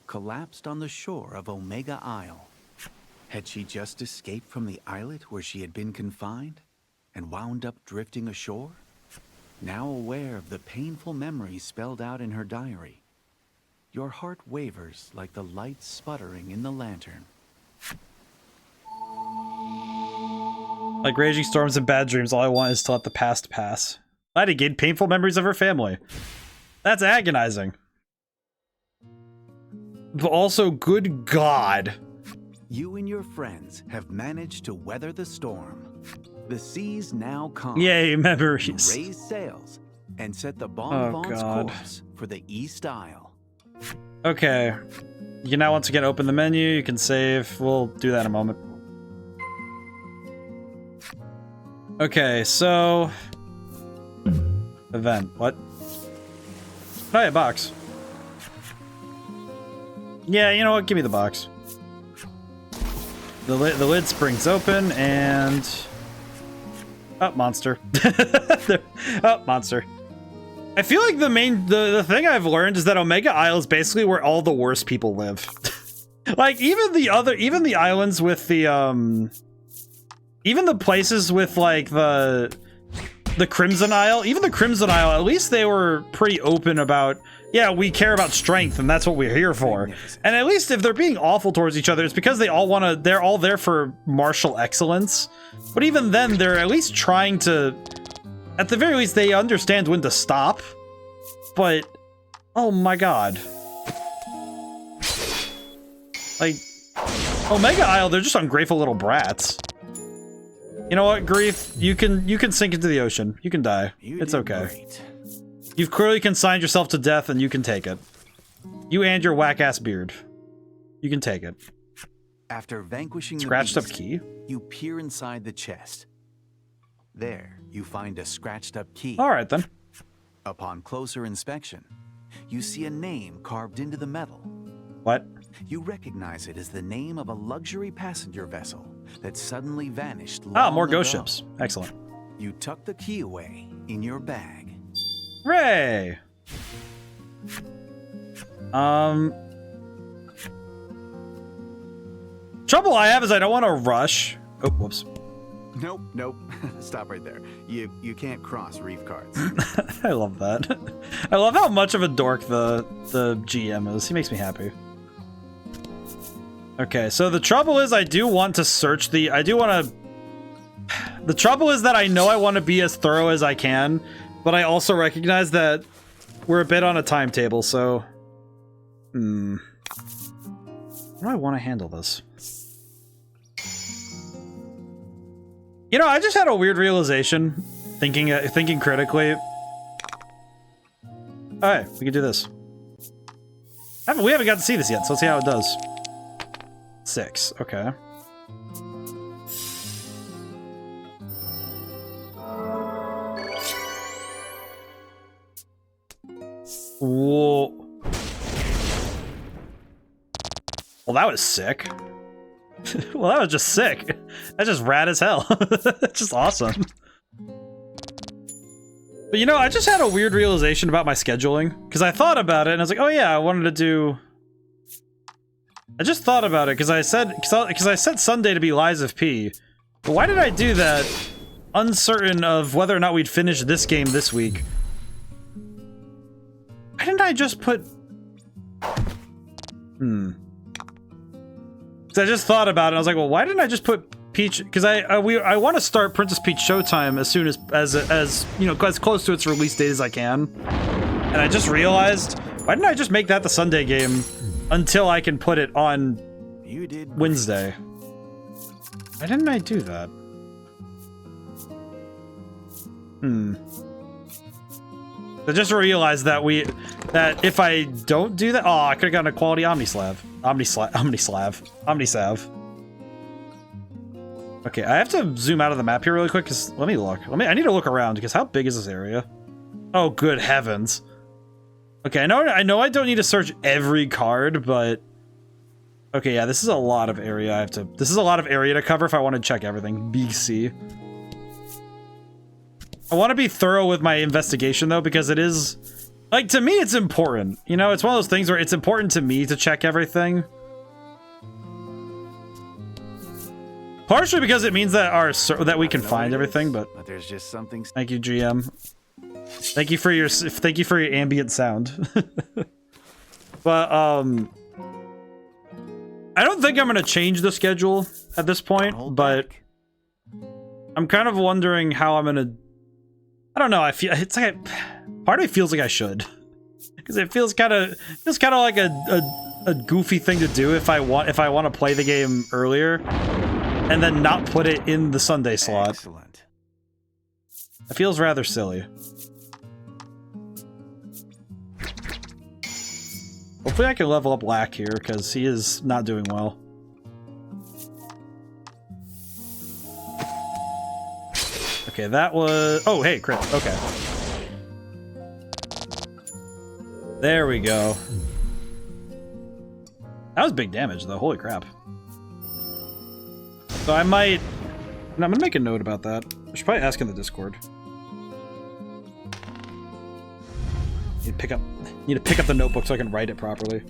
collapsed on the shore of Omega Isle. Had she just escaped from the islet where she had been confined and wound up drifting ashore? Now aware of the painful memories spelled out in her diary, your heart wavers like the light sputtering in the lantern. Like raging storms and bad dreams, all I want is to let the past pass. Laddie gained painful memories of her family. That's agonizing. But also, good God. You and your friends have managed to weather the storm. The seas now calm. Yay, memories. Raise sails and set the Bonbon's course for the East Isle. Okay. You can now once again open the menu. You can save. We'll do that in a moment. Okay, so... Event. What? Oh, yeah, box. Yeah, you know what? Give me the box. The lid springs open, and... Oh, monster. Oh, monster. I feel like the thing I've learned is that Omega Isle is basically where all the worst people live. Like, even the islands with the, even the places with, like, the Crimson Isle, even the Crimson Isle, at least they were pretty open about, yeah, we care about strength, and that's what we're here for. And at least if they're being awful towards each other, it's because they're all there for martial excellence. But even then, they're at least trying to, at the very least, they understand when to stop. But, oh my God. Like, Omega Isle, they're just ungrateful little brats. You know what, Grief? You can sink into the ocean. You can die. It's okay. Great. You've clearly consigned yourself to death, and you can take it. You and your whack-ass beard. You can take it. After vanquishing Scratched the up beast, key? you peer inside the chest. There, you find a scratched up key. Alright then. Upon closer inspection, you see a name carved into the metal. What? You recognize it as the name of a luxury passenger vessel that suddenly vanished long Ah, more ghost ago. ships. Excellent. You tuck the key away in your bag. Hooray! Trouble I have is I don't want to rush. Oh, whoops. Nope. Stop right there. You can't cross reef cards. I love that. I love how much of a dork the GM is. He makes me happy. Okay, so the trouble is I do want to search the... The trouble is that I know I want to be as thorough as I can, but I also recognize that we're a bit on a timetable, so... How do I want to handle this? You know, I just had a weird realization, thinking critically. Alright, we can do this. We haven't got to see this yet, so let's see how it does. 6, okay. Whoa. Well, that was sick. Well, that was just sick. That's just rad as hell. That's just awesome. But you know, I just had a weird realization about my scheduling. Because I thought about it and I was like, oh yeah, I wanted to do... I just thought about it because I said Sunday to be Lies of P. But why did I do that? Uncertain of whether or not we'd finish this game this week. Why didn't I just put... So I just thought about it. I was like, well, why didn't I just put Peach? Because I want to start Princess Peach Showtime as soon as you know, as close to its release date as I can. And I just realized, why didn't I just make that the Sunday game until I can put it on Wednesday? Why didn't I do that? I just realized that if I don't do that, oh, I could have gotten a quality Omnislav. Omnisav. Okay, I have to zoom out of the map here really quick, because let me look. I need to look around, because how big is this area? Oh, good heavens. Okay, I know I don't need to search every card, but okay, yeah, this is a lot of area this is a lot of area to cover if I want to check everything. BC. I want to be thorough with my investigation, though, because it is, like, to me, it's important. You know, it's one of those things where it's important to me to check everything. Partially because it means that that we can find everything, but there's just something. Thank you, GM. Thank you for your ambient sound. But I don't think I'm gonna change the schedule at this point, but I'm kind of wondering how I'm gonna. I don't know. I feel it's like part of me feels like I should, because it feels kind of like a goofy thing to do if I want to play the game earlier, and then not put it in the Sunday slot. Excellent. It feels rather silly. Hopefully I can level up Lack here, because he is not doing well. Okay, that was... Oh, hey, crit. Okay. There we go. That was big damage, though. Holy crap. So I might... I'm gonna make a note about that. I should probably ask in the Discord. Need to pick up the notebook so I can write it properly.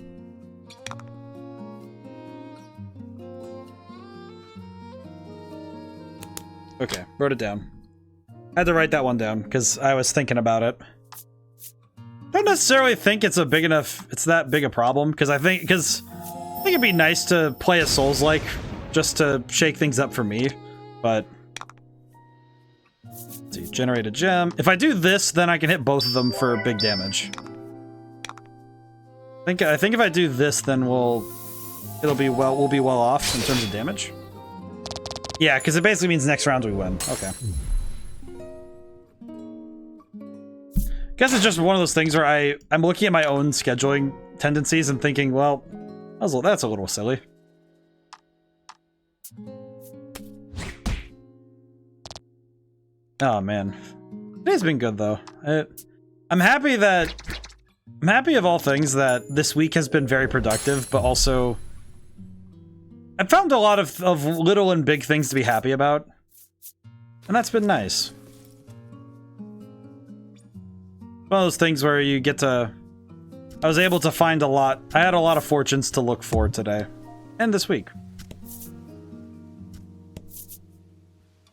Okay, wrote it down. I had to write that one down because I was thinking about it. Don't necessarily think it's that big a problem, because I think it'd be nice to play a Souls-like just to shake things up for me, but let's see, generate a gem. If I do this, then I can hit both of them for big damage. I think if I do this, then we'll be well off in terms of damage. Yeah, because it basically means next round we win. Okay. Guess it's just one of those things where I'm looking at my own scheduling tendencies and thinking, well, that's a little silly. Oh man, today's been good though. I'm happy of all things that this week has been very productive, but also I've found a lot of little and big things to be happy about, and that's been nice. One of those things where you get to... I was able to find a lot... I had a lot of fortunes to look for today. And this week.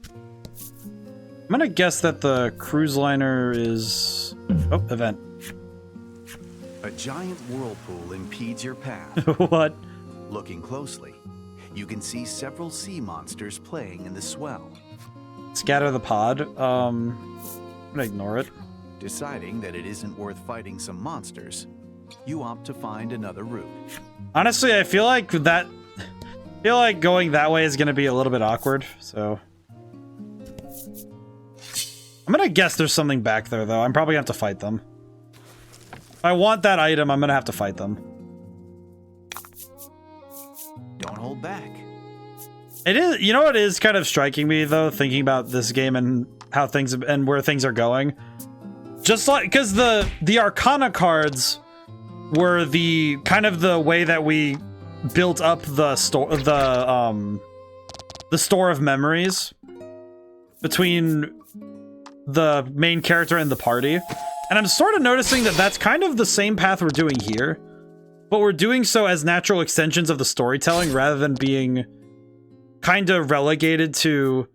I'm gonna guess that the cruise liner is... Oh, event. A giant whirlpool impedes your path. What? Looking closely, you can see several sea monsters playing in the swell. Scatter the pod. I'm gonna ignore it. Deciding that it isn't worth fighting some monsters, you opt to find another route. Honestly, I feel like going that way is gonna be a little bit awkward, so... I'm gonna guess there's something back there, though. I'm probably gonna have to fight them. If I want that item, I'm gonna have to fight them. Don't hold back. It is, you know what is kind of striking me, though, thinking about this game and how things and where things are going? Just like, because the Arcana cards were the kind of the way that we built up the store of memories between the main character and the party. And I'm sort of noticing that that's kind of the same path we're doing here, but we're doing so as natural extensions of the storytelling rather than being kind of relegated to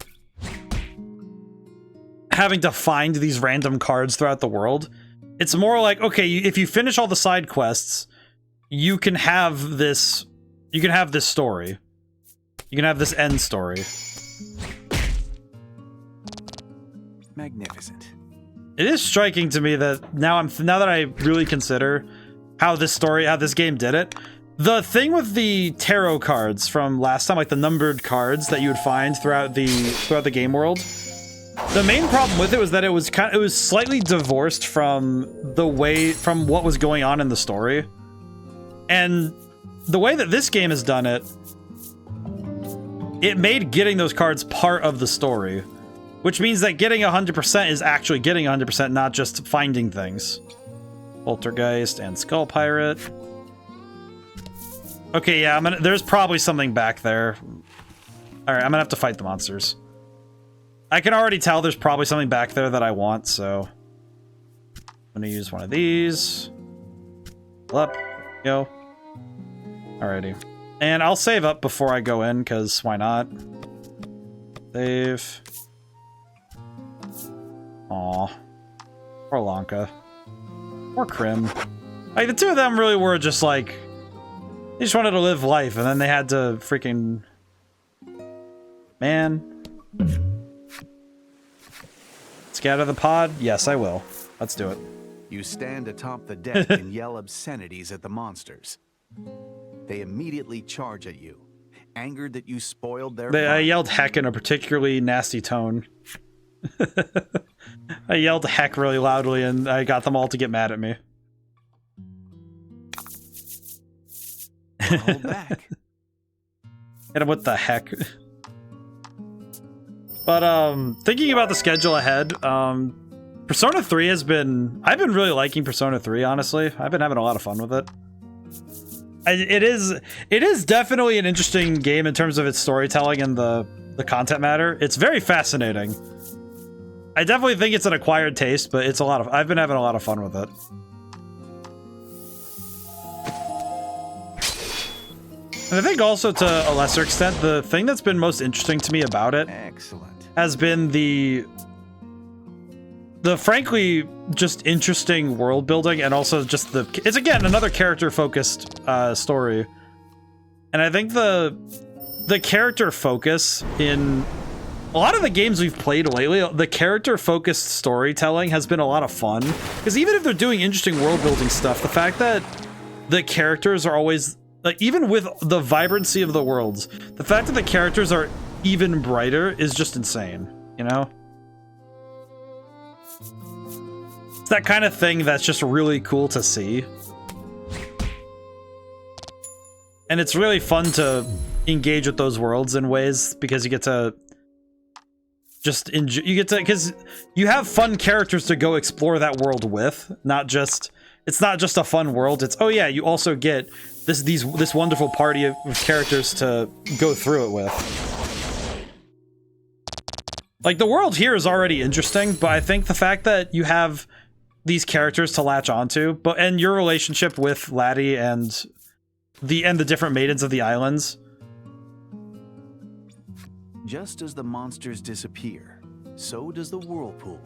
having to find these random cards throughout the world. It's more like, okay, if you finish all the side quests, you can have this story. You can have this end story. Magnificent. It is striking to me that now that I really consider how this game did it. The thing with the tarot cards from last time, like the numbered cards that you would find throughout the game world, the main problem with it was that it was slightly divorced from what was going on in the story. And the way that this game has done it, it made getting those cards part of the story, which means that getting 100% is actually getting 100%, not just finding things. Poltergeist and Skull Pirate. Okay, yeah, there's probably something back there. Alright, I'm gonna have to fight the monsters. I can already tell there's probably something back there that I want, so... I'm gonna use one of these. Up. Go. Alrighty. And I'll save up before I go in, because why not? Save. Aw. Poor Lanka. Poor Krim. Like, the two of them really were just like... They just wanted to live life, and then they had to freaking... Man. Let's get out of the pod? Yes, I will. Let's do it. You stand atop the deck and yell obscenities at the monsters. They immediately charge at you, angered that you spoiled their fun. I yelled heck in a particularly nasty tone. I yelled heck really loudly, and I got them all to get mad at me. Hold back. Hit him with the heck. But thinking about the schedule ahead, Persona 3 has been... I've been really liking Persona 3, honestly. I've been having a lot of fun with it. It is definitely an interesting game in terms of its storytelling and the content matter. It's very fascinating. I definitely think it's an acquired taste, but it's a lot of... I've been having a lot of fun with it. And I think also, to a lesser extent, the thing that's been most interesting to me about it has been the frankly just interesting world building, and also just it's again another character focused story. And I think the character focus in a lot of the games we've played lately, the character focused storytelling has been a lot of fun, because even if they're doing interesting world building stuff, the fact that the characters are always like, even with the vibrancy of the worlds, the fact that the characters are even brighter is just insane, you know? It's that kind of thing that's just really cool to see. And it's really fun to engage with those worlds in ways, because you get to just enjoy, because you have fun characters to go explore that world with, it's not just a fun world, it's, oh yeah, you also get this wonderful party of characters to go through it with. Like, the world here is already interesting, but I think the fact that you have these characters to latch onto, and your relationship with Laddie and the different maidens of the islands. Just as the monsters disappear, so does the whirlpool.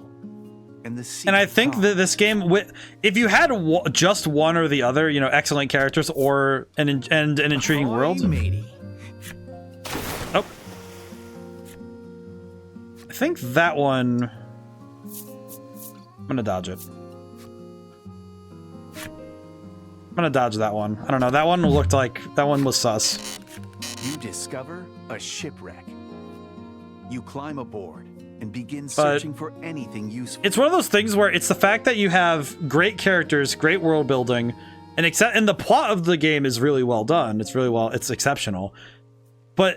And I think that this game, if you had just one or the other, you know, excellent characters or an intriguing world. Oh, I think that one. I'm gonna dodge it. I'm gonna dodge that one. I don't know. That one looked like that one was sus. You discover a shipwreck. You climb aboard and begin searching for anything useful. It's one of those things where it's the fact that you have great characters, great world building, and the plot of the game is really well done. It's exceptional.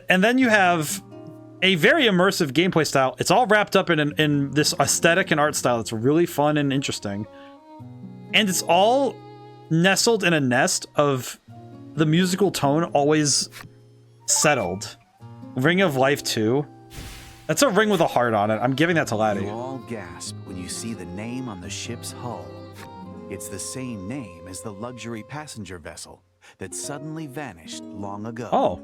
And then you have a very immersive gameplay style. It's all wrapped up in this aesthetic and art style that's really fun and interesting. And it's all nestled in a nest of the musical tone always settled. Ring of Life 2. That's a ring with a heart on it. I'm giving that to Laddie. You all gasp when you see the name on the ship's hull. It's the same name as the luxury passenger vessel that suddenly vanished long ago. Oh.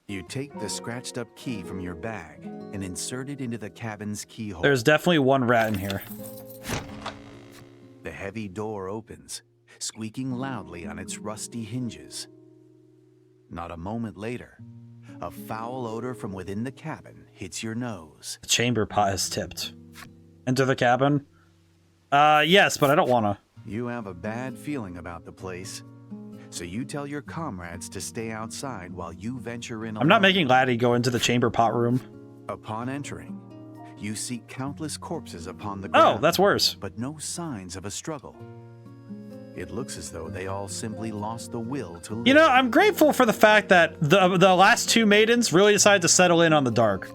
You take the scratched up key from your bag and insert it into the cabin's keyhole. There's definitely one rat in here. The heavy door opens, squeaking loudly on its rusty hinges. Not a moment later, a foul odor from within the cabin hits your nose. The chamber pot is tipped. Enter the cabin? Yes, but I don't wanna. You have a bad feeling about the place, so you tell your comrades to stay outside while you venture in alone. I'm not making Laddie go into the chamber pot room. Upon entering, you see countless corpses upon the ground. Oh, that's worse. But no signs of a struggle. It looks as though they all simply lost the will to live. You know, I'm grateful for the fact that the last two maidens really decided to settle in on the dark.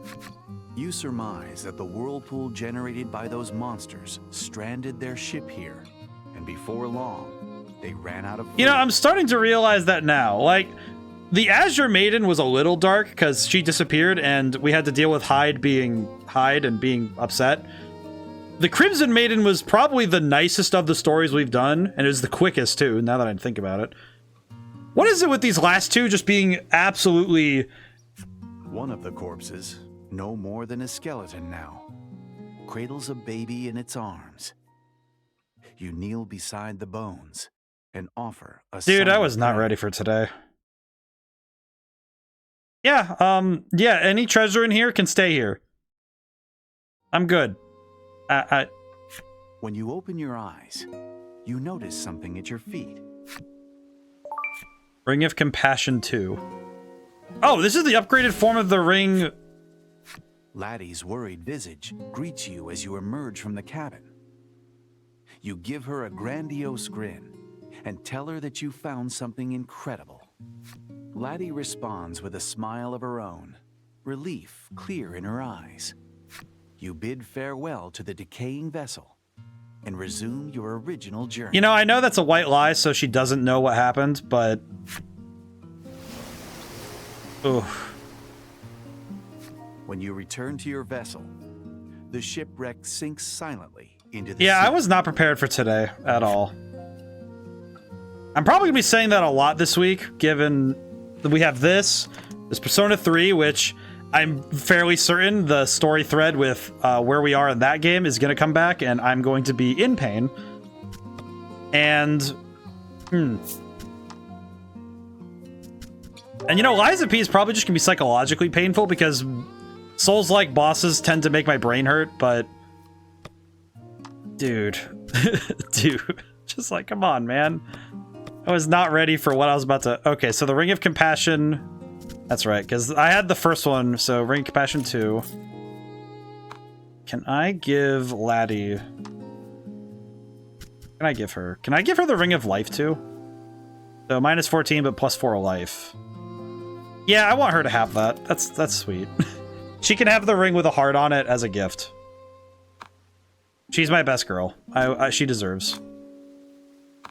You surmise that the whirlpool generated by those monsters stranded their ship here, and before long, they ran out of food. You know, I'm starting to realize that now. Like, the Azure Maiden was a little dark because she disappeared and we had to deal with Hyde and being upset. The Crimson Maiden was probably the nicest of the stories we've done, and it was the quickest too, now that I think about it. What is it with these last two just being absolutely... One of the corpses, no more than a skeleton now, cradles a baby in its arms. You kneel beside the bones and offer a Dude, I silent was not prayer. ready for today. Yeah, yeah, any treasure in here can stay here. I'm good. When you open your eyes, you notice something at your feet. Ring of Compassion 2. Oh, this is the upgraded form of the ring. Laddie's worried visage greets you as you emerge from the cabin. You give her a grandiose grin and tell her that you found something incredible. Laddie responds with a smile of her own, relief clear in her eyes. You bid farewell to the decaying vessel and resume your original journey. You know, I know that's a white lie, so she doesn't know what happened, but... Oof. When you return to your vessel, the shipwreck sinks silently into the Yeah, sea. I was not prepared for today at all. I'm probably going to be saying that a lot this week, given that we have this Persona 3, which I'm fairly certain the story thread with where we are in that game is going to come back, and I'm going to be in pain. And... And you know, Lies of P is probably just going to be psychologically painful, because Souls-like bosses tend to make my brain hurt, but... Dude. Dude. Just like, come on, man. I was not ready for what I was about to... Okay, so the Ring of Compassion... That's right, because I had the first one, so Ring of Compassion 2. Can I give Laddie... Can I give her the Ring of Life too? So minus 14, but plus 4 life. Yeah, I want her to have that. That's sweet. She can have the ring with a heart on it as a gift. She's my best girl. She deserves. I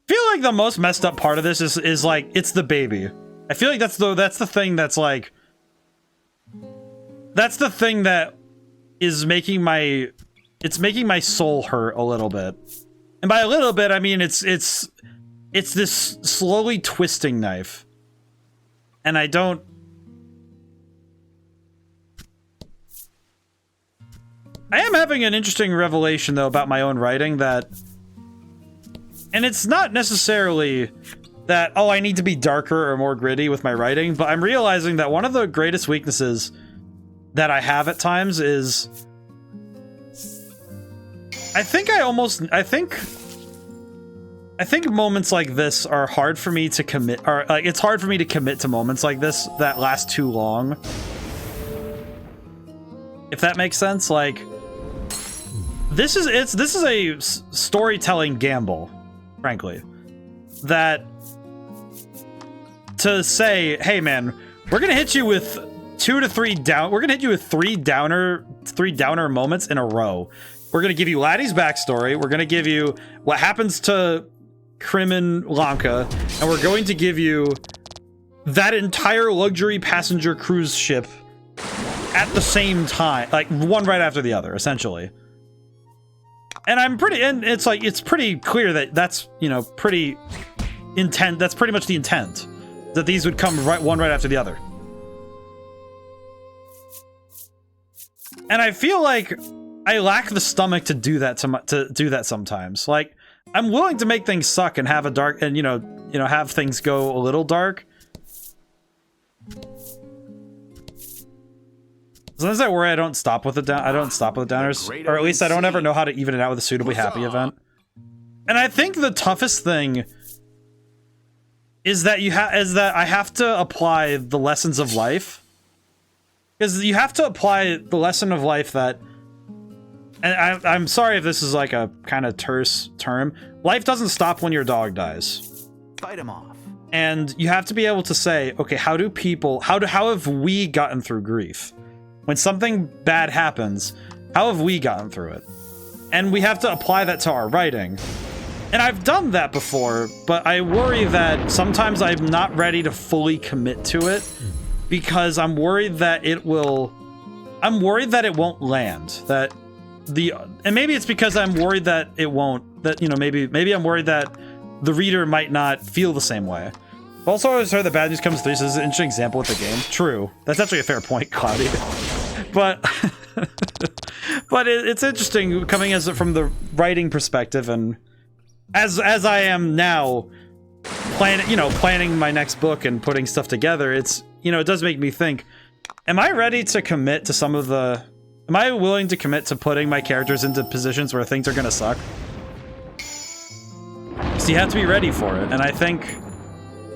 feel like the most messed up part of this is like, it's the baby. I feel like that's the thing that's like... That's the thing that is making my... It's making my soul hurt a little bit. And by a little bit, I mean it's this slowly twisting knife. And I don't... I am having an interesting revelation, though, about my own writing that... And it's not necessarily that, oh, I need to be darker or more gritty with my writing, but I'm realizing that one of the greatest weaknesses that I have at times is... I think moments like this are hard for me to commit, or like it's hard for me to commit to moments like this that last too long. If that makes sense, like this is a storytelling gamble, frankly. That to say, hey man, we're gonna hit you with 2 to 3 down. We're gonna hit you with three downer moments in a row. We're gonna give you Laddie's backstory. We're gonna give you what happens to Crimin Lanka, and we're going to give you that entire luxury passenger cruise ship at the same time, like one right after the other, essentially. And it's like, it's pretty clear that that's, you know, pretty intent. That's pretty much the intent, that these would come one right after the other. And I feel like I lack the stomach to do that to do that sometimes. Like, I'm willing to make things suck and have a dark, and you know have things go a little dark, Sometimes I worry I don't stop with the downers, or at least I don't ever know how to even it out with a suitably happy event. And I think the toughest thing is that I have to apply the lessons of life, because you have to apply the lesson of life that, and I'm sorry if this is like a kind of terse term, life doesn't stop when your dog dies. Fight him off. And you have to be able to say, okay, how have we gotten through grief? When something bad happens, how have we gotten through it? And we have to apply that to our writing. And I've done that before, but I worry that sometimes I'm not ready to fully commit to it because I'm worried that it won't land. And maybe it's because I'm worried that it won't, maybe I'm worried that the reader might not feel the same way. Also, I always heard that bad news comes through, so this is an interesting example with the game. True. That's actually a fair point, Cloudy. But it's interesting coming from the writing perspective, and as I am now planning my next book and putting stuff together, it does make me think, am I ready to commit to am I willing to commit to putting my characters into positions where things are gonna suck? So you have to be ready for it, and I think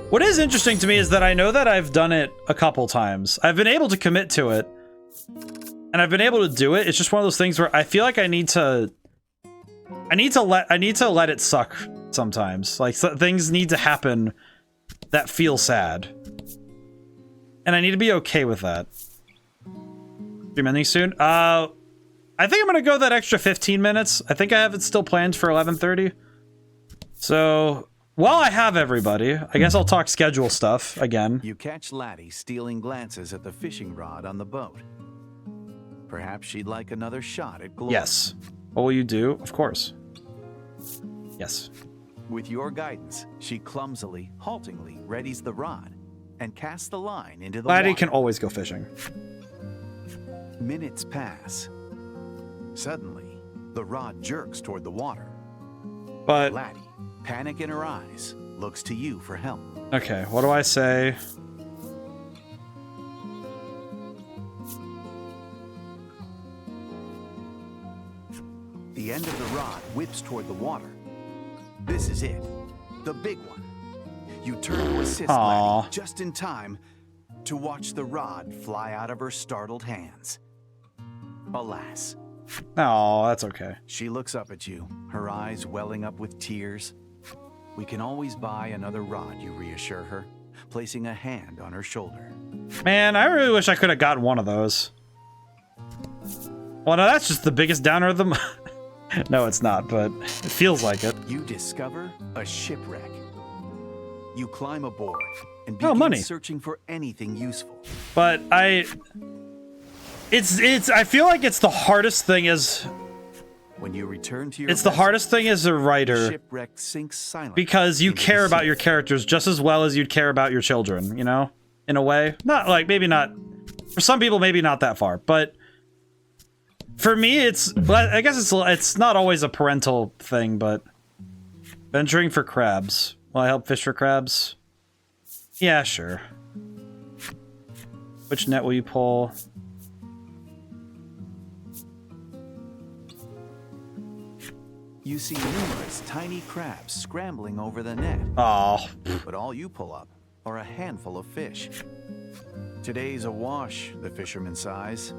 what is interesting to me is that I know that I've done it a couple times. I've been able to commit to it, and I've been able to do it. It's just one of those things where I feel like I need to let it suck sometimes. Like, things need to happen that feel sad, and I need to be okay with that. Stream ending soon. I think I'm gonna go that extra 15 minutes. I think I have it still planned for 11:30. So while I have everybody, I guess I'll talk schedule stuff again. You catch Laddie stealing glances at the fishing rod on the boat. Perhaps she'd like another shot at glory. Yes. What will you do? Of course. Yes. With your guidance, she clumsily, haltingly readies the rod and casts the line into the water. Laddie can always go fishing. Minutes pass. Suddenly, the rod jerks toward the water. But Laddie, panic in her eyes, looks to you for help. Okay, what do I say? The end of the rod whips toward the water. This is it, the big one. You turn to assist Laddie just in time to watch the rod fly out of her startled hands. Alas. Oh, that's okay. She looks up at you, her eyes welling up with tears. We can always buy another rod, you reassure her, placing a hand on her shoulder. Man, I really wish I could have gotten one of those. Well, no, that's just the biggest downer of them. No, it's not, but it feels like it. You discover a shipwreck. You climb aboard and begin searching for anything useful. But I feel like it's the hardest thing as when you return to your the hardest thing as a writer, shipwreck sinks silently because you care about your characters just as well as you'd care about your children, in a way. Not like, maybe not, for some people maybe not that far, but for me I guess it's not always a parental thing, but venturing for crabs. Will I help fish for crabs? Yeah, sure. Which net will you pull? You see numerous tiny crabs scrambling over the net. Oh. But all you pull up are a handful of fish. Today's a wash, the fisherman sighs,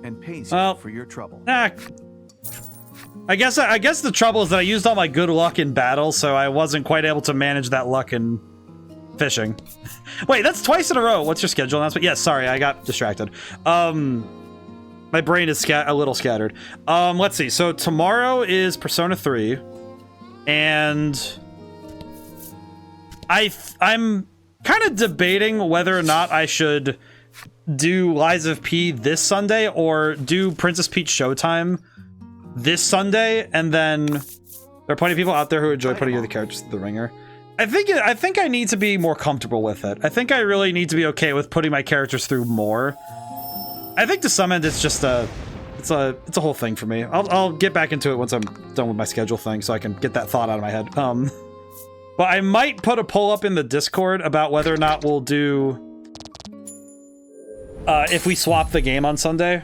and pays you for your trouble. I guess the trouble is that I used all my good luck in battle, so I wasn't quite able to manage that luck in fishing. Wait, that's twice in a row. What's your schedule announcement? Yes, sorry, I got distracted. My brain is a little scattered. Let's see. So tomorrow is Persona 3, and I'm kind of debating whether or not I should do Lies of P this Sunday or do Princess Peach Showtime this Sunday, and then there are plenty of people out there who enjoy putting the characters through the ringer. I think I need to be more comfortable with it. I think I really need to be okay with putting my characters through more. I think to some end it's just it's a whole thing for me. I'll get back into it once I'm done with my schedule thing, so I can get that thought out of my head. But I might put a poll up in the Discord about whether or not we'll do if we swap the game on Sunday.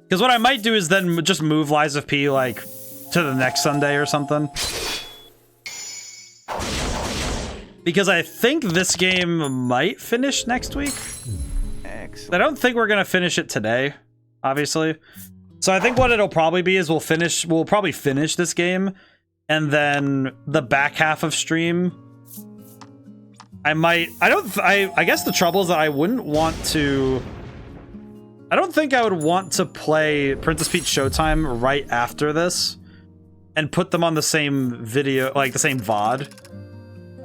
Because what I might do is then just move Lies of P, like, to the next Sunday or something. Because I think this game might finish next week. Excellent. I don't think we're gonna finish it today, obviously. So I think what it'll probably be is we'll probably finish this game, and then the back half of stream, I guess the trouble is that I don't think I would want to play Princess Peach Showtime right after this and put them on the same video, like the same VOD.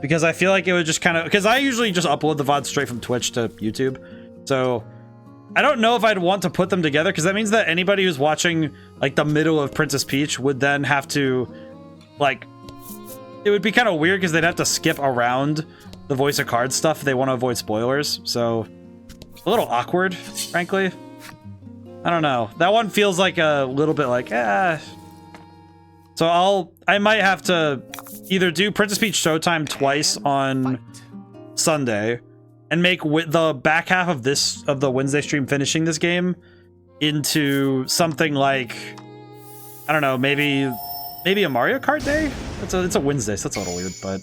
Because I feel like it would just kind of... Because I usually just upload the VOD straight from Twitch to YouTube. So I don't know if I'd want to put them together, because that means that anybody who's watching like the middle of Princess Peach would then have to, like... It would be kind of weird because they'd have to skip around the voice of cards stuff if they want to avoid spoilers. So a little awkward, frankly. I don't know. That one feels like a little bit like, So I might have to either do Princess Peach Showtime twice on Sunday and make the back half of the Wednesday stream finishing this game into something like, I don't know, maybe a Mario Kart day? It's a Wednesday, so that's a little weird, but...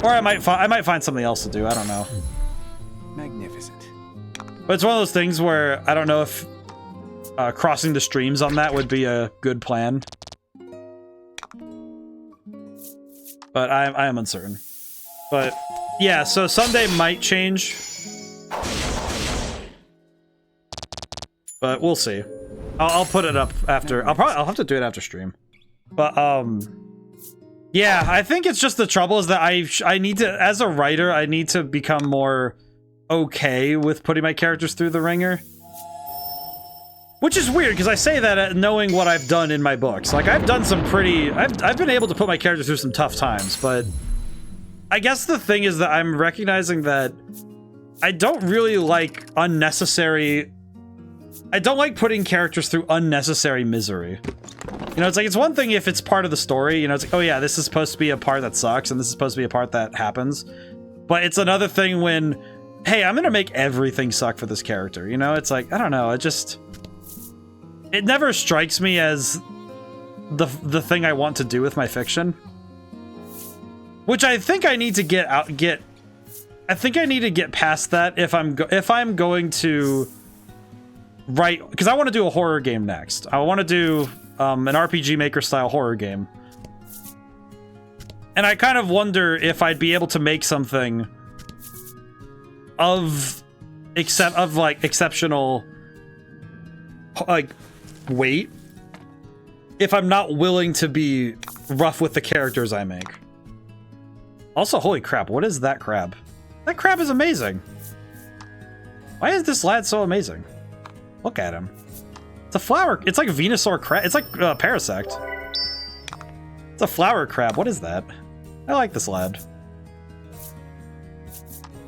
Or I might find something else to do, I don't know. Magnificent. But it's one of those things where I don't know if crossing the streams on that would be a good plan. But I am uncertain. But yeah, so Sunday might change. But we'll see. I'll put it up after. I'll have to do it after stream. But yeah, I think it's just the trouble is that I need to, as a writer, I need to become more okay with putting my characters through the ringer. Which is weird, because I say that knowing what I've done in my books. Like, I've done some pretty... I've been able to put my characters through some tough times, but... I guess the thing is that I'm recognizing that I don't really like unnecessary... I don't like putting characters through unnecessary misery. You know, it's like, it's one thing if it's part of the story, you know, it's like, oh yeah, this is supposed to be a part that sucks, and this is supposed to be a part that happens. But it's another thing when, hey, I'm gonna make everything suck for this character, you know? It's like, I don't know, it never strikes me as the thing I want to do with my fiction. Which I think I need to I think I need to get past that if I'm going to write, because I want to do a horror game next. I want to do an RPG Maker style horror game. And I kind of wonder if I'd be able to make something of exceptional like weight if I'm not willing to be rough with the characters I make. Also, holy crap, what is that crab? That crab is amazing. Why is this lad so amazing? Look at him. It's a flower. It's like Venusaur crab. It's like Parasect. It's a flower crab. What is that? I like this lad.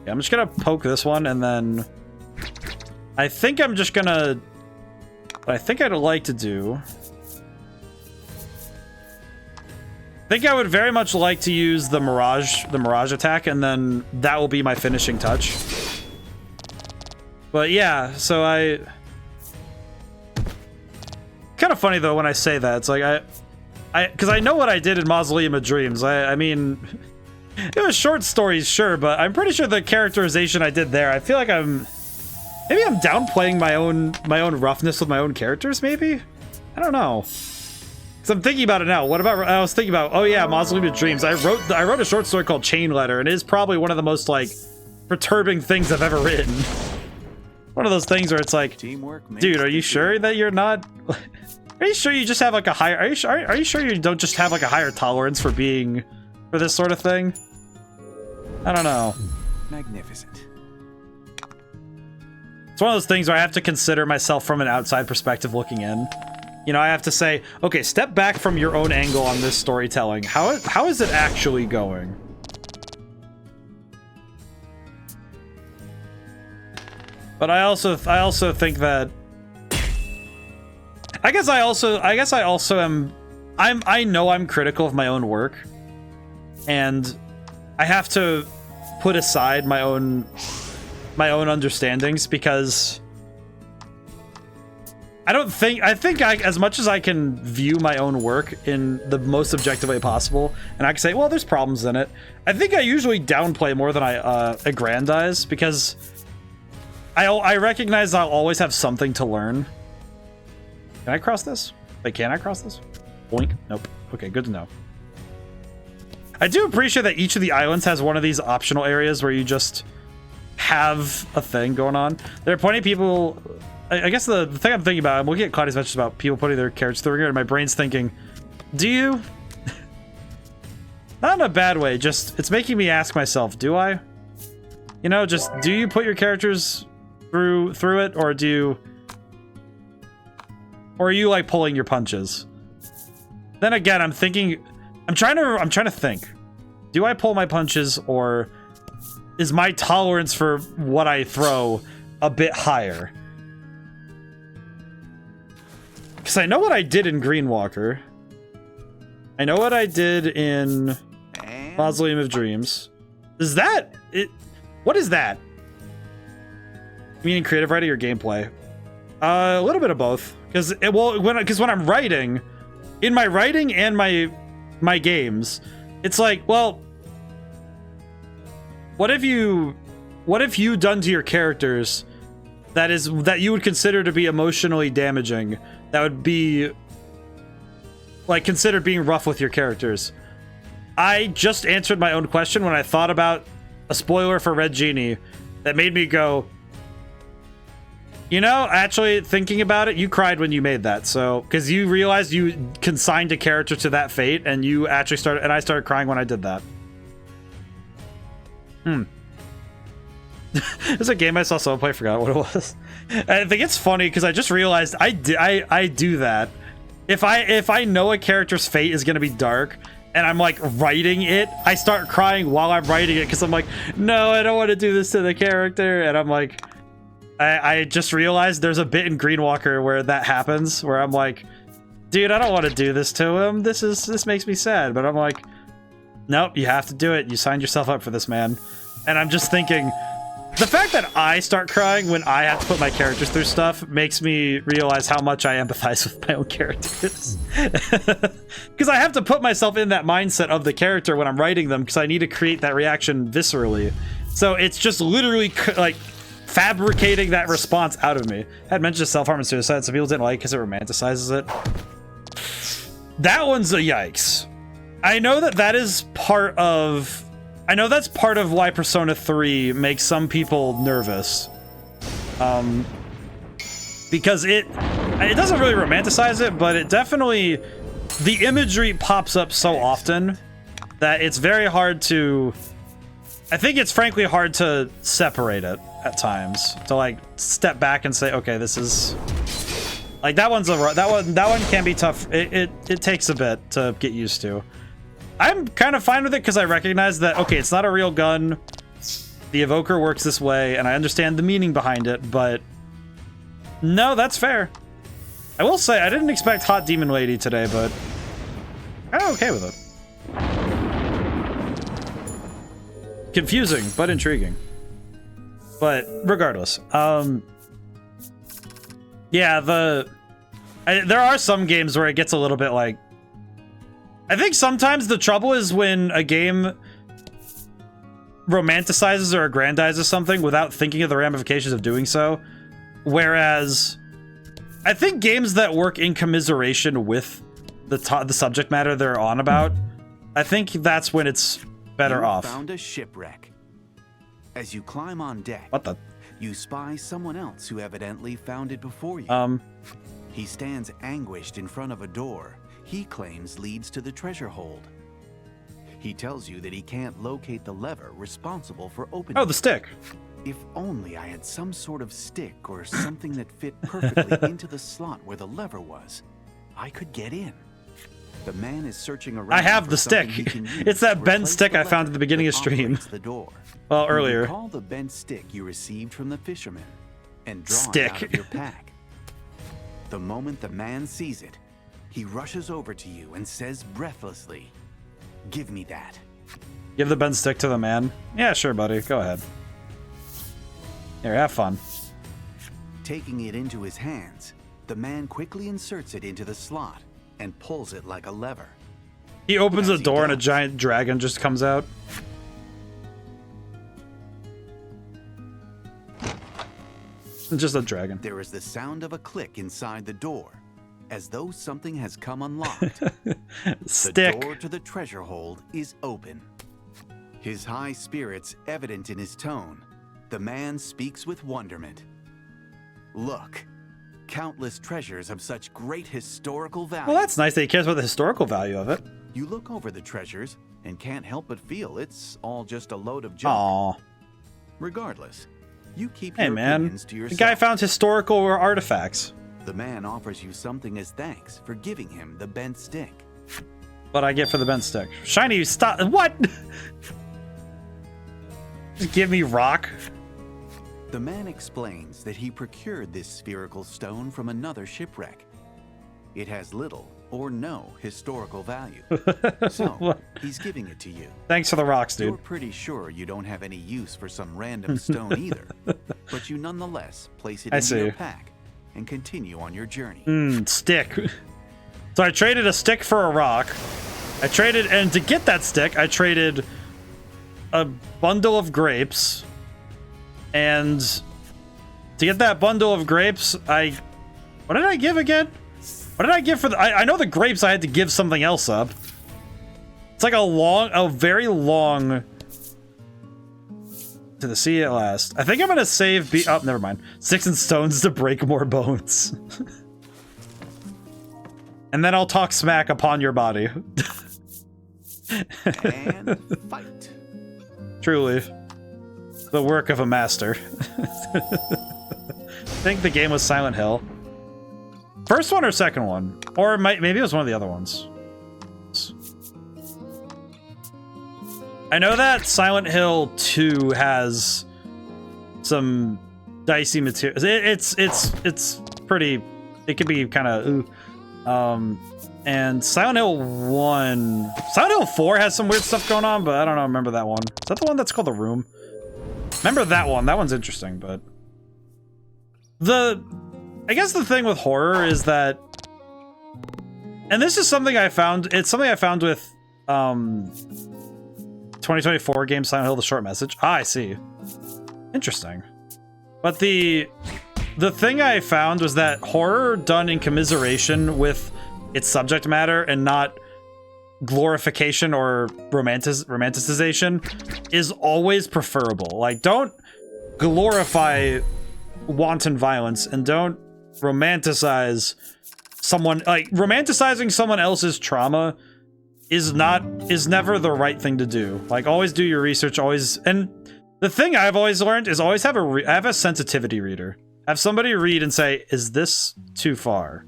Yeah, I'm just gonna poke this one, and then I think I'm just gonna... What I think I'd like to do... I think I would very much like to use the Mirage attack, and then that will be my finishing touch. But yeah, so kind of funny though when I say that. It's like because I know what I did in Mausoleum of Dreams. I mean, it was short stories, sure, but I'm pretty sure the characterization I did there, I feel like maybe I'm downplaying my own roughness with my own characters, maybe? I don't know. Cause I'm thinking about it now. I was thinking about, oh yeah, Mausoleum of Dreams. I wrote a short story called Chain Letter, and it is probably one of the most like perturbing things I've ever written. One of those things where it's like, dude, are you sure that you're not? Are you sure you just have like a higher? Are you sure you don't just have like a higher tolerance for this sort of thing? I don't know. Magnificent. It's one of those things where I have to consider myself from an outside perspective looking in. You know, I have to say, okay, step back from your own angle on this storytelling. How is it actually going? But I also think that I guess I also am I know I'm critical of my own work, and I have to put aside my own understandings, because I think as much as I can view my own work in the most objective way possible, and I can say, well, there's problems in it, I think I usually downplay more than I aggrandize, because I recognize I'll always have something to learn. Can I cross this? Wait, can I cross this? Boink. Nope. Okay, good to know. I do appreciate that each of the islands has one of these optional areas where you just have a thing going on. There are plenty of people... I guess the thing I'm thinking about, I'm looking at Claudia's messages about people putting their characters through here, and my brain's thinking, do you? Not in a bad way, just it's making me ask myself, do I? You know, just do you put your characters through it, or do you... Or are you like pulling your punches? Then again, I'm thinking, I'm trying to think. Do I pull my punches, or is my tolerance for what I throw a bit higher? Because I know what I did in Greenwalker. I know what I did in Mausoleum of Dreams. Is that it? What is that? You mean in creative writing or gameplay? A little bit of both. Because when I'm writing, in my writing and my games, it's like, well, what have you done to your characters that you would consider to be emotionally damaging? That would be like considered being rough with your characters. I just answered my own question when I thought about a spoiler for Red Genie that made me go, you know, actually thinking about it, you cried when you made that. So, because you realized you consigned a character to that fate, and you actually started, and I started crying when I did that. There's a game I saw someone play, I forgot what it was. I think it's funny because I just realized I do that. If I know a character's fate is gonna be dark and I'm like writing it, I start crying while I'm writing it because I'm like, no, I don't want to do this to the character, and I'm like, I just realized there's a bit in Greenwalker where that happens, where I'm like, dude, I don't want to do this to him. This makes me sad, but I'm like, nope, you have to do it. You signed yourself up for this, man. And I'm just thinking, the fact that I start crying when I have to put my characters through stuff makes me realize how much I empathize with my own characters. Because I have to put myself in that mindset of the character when I'm writing them, because I need to create that reaction viscerally. So it's just literally like fabricating that response out of me. I had mentioned self-harm and suicide, so people didn't like it because it romanticizes it. That one's a yikes. I know that is part of... I know that's part of why Persona 3 makes some people nervous. Because it doesn't really romanticize it, but it definitely... The imagery pops up so often that it's very hard to... I think it's frankly hard to separate it at times. To like step back and say, okay, this is... Like that one can be tough. It takes a bit to get used to. I'm kind of fine with it because I recognize that, okay, it's not a real gun. The evoker works this way, and I understand the meaning behind it, but no, that's fair. I will say, I didn't expect Hot Demon Lady today, but I'm okay with it. Confusing, but intriguing. But regardless, yeah, there are some games where it gets a little bit like, I think sometimes the trouble is when a game romanticizes or aggrandizes something without thinking of the ramifications of doing so. Whereas I think games that work in commiseration with the subject matter they're on about, I think that's when it's better off. Found a shipwreck. As you climb on deck, what the? You spy someone else who evidently found it before you. He stands anguished in front of a door he claims leads to the treasure hold. He tells you that he can't locate the lever responsible for opening it. Oh, the stick. If only I had some sort of stick or something that fit perfectly into the slot where the lever was, I could get in. The man is searching around. I have the stick. It's that bent stick I found at the beginning of stream. The door. Well, earlier. Recall the bent stick you received from the fisherman and draw it out of your pack. The moment the man sees it, he rushes over to you and says breathlessly, "Give me that." Give the bent stick to the man. Yeah, sure, buddy. Go ahead. Here, have fun. Taking it into his hands, the man quickly inserts it into the slot and pulls it like a lever. He opens As a he door and a does, giant dragon just comes out. Just a dragon. There is the sound of a click inside the door, as though something has come unlocked. Stick. The door to the treasure hold is open. His high spirits evident in his tone, the man speaks with wonderment. Look, countless treasures of such great historical value. Well, that's nice that he cares about the historical value of it. You look over the treasures and can't help but feel it's all just a load of junk. Aww. Regardless, you keep Hey, your man. opinions to The yourself. guy found historical artifacts. The man offers you something as thanks for giving him the bent stick. What I get for the bent stick? Shiny, stop. What? Just give me rock. The man explains that he procured this spherical stone from another shipwreck. It has little or no historical value. So, What? he's giving it to you. Thanks for the rocks, You're dude. pretty sure you don't have any use for some random stone either, but you nonetheless place it I into your see. pack and continue on your journey. Stick. So I traded a stick for a rock. And to get that stick, I traded a bundle of grapes. And to get that bundle of grapes, what did I give again? What did I give for the... I know the grapes I had to give something else up. It's like a very long... To the sea at last. I think I'm gonna save... Oh, never mind. Sticks and stones to break more bones. And then I'll talk smack upon your body. And fight. Truly. The work of a master. I think the game was Silent Hill. First one or second one? Or maybe it was one of the other ones. I know that Silent Hill 2 has some dicey material. It's pretty... It could be kind of... and Silent Hill 1... Silent Hill 4 has some weird stuff going on, but I don't know, remember that one. Is that the one that's called The Room? Remember that one. That one's interesting, but... I guess the thing with horror is that... And this is something I found... It's something I found with... 2024 game Silent Hill: The Short Message. Ah, I see. Interesting. But the thing I found was that horror done in commiseration with its subject matter and not glorification or romanticization is always preferable. Like, don't glorify wanton violence and don't romanticize someone. Like, romanticizing someone else's trauma is never the right thing to do. Like, always do your research, always. And the thing I've always learned is always have a sensitivity reader. Have somebody read and say, is this too far?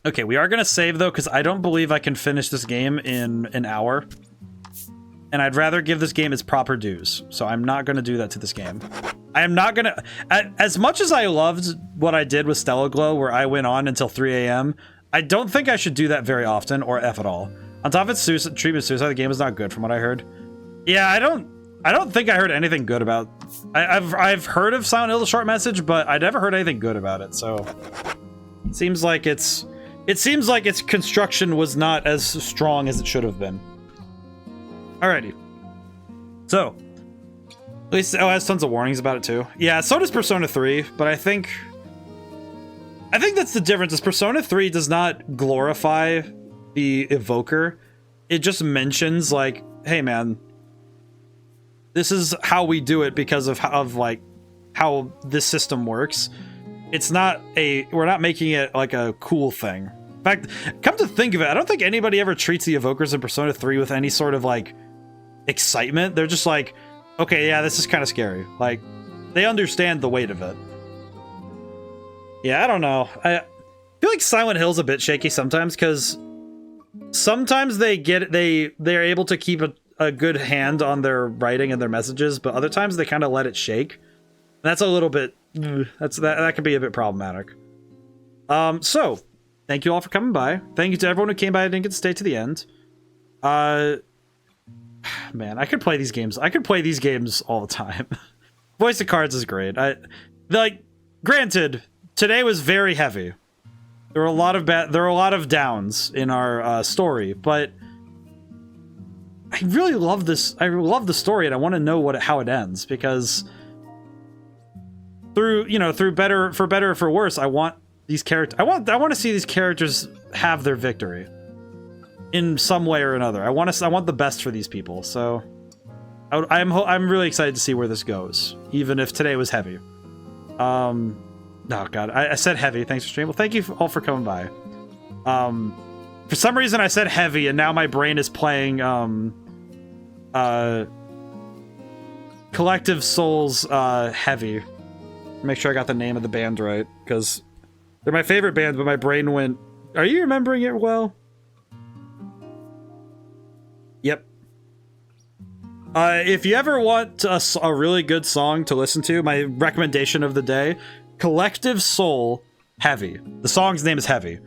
Okay, we are gonna save though, because I don't believe I can finish this game in an hour. And I'd rather give this game its proper dues. So I'm not gonna do that to this game. I am not gonna... As much as I loved what I did with Stellar Glow, where I went on until 3 a.m., I don't think I should do that very often, or F at all. On top of its treatment of suicide, the game is not good from what I heard. Yeah, I don't think I heard anything good about... I've heard of Silent Hill: The Short Message, but I never heard anything good about it, so... It seems like its construction was not as strong as it should have been. Alrighty. So... At least it has tons of warnings about it, too. Yeah, so does Persona 3, but I think that's the difference, is Persona 3 does not glorify the evoker. It just mentions, like, hey man, this is how we do it because of how this system works. It's not we're not making it like a cool thing. In fact, come to think of it, I don't think anybody ever treats the evokers in Persona 3 with any sort of, like, excitement. They're just like, okay, yeah, this is kind of scary. Like, they understand the weight of it. Yeah, I don't know. I feel like Silent Hill's a bit shaky sometimes, because sometimes they're able to keep a good hand on their writing and their messages, but other times they kind of let it shake. And that's a little bit... that can be a bit problematic. So, thank you all for coming by. Thank you to everyone who came by and didn't get to stay to the end. Man, I could play these games. I could play these games all the time. Voice of Cards is great. Granted, today was very heavy. There were a lot of downs in our story, but I really love this. I love the story, and I want to know how it ends, because through better or for worse, I want these characters. I want to see these characters have their victory in some way or another. I want the best for these people. So I'm really excited to see where this goes, even if today was heavy. Oh god, I said heavy. Thanks for streaming. Well, thank you all for coming by. For some reason I said heavy, and now my brain is playing Collective Souls Heavy. Make sure I got the name of the band right, because they're my favorite band, but my brain went, are you remembering it well? Yep. If you ever want a really good song to listen to, my recommendation of the day, Collective Soul Heavy. The song's name is Heavy.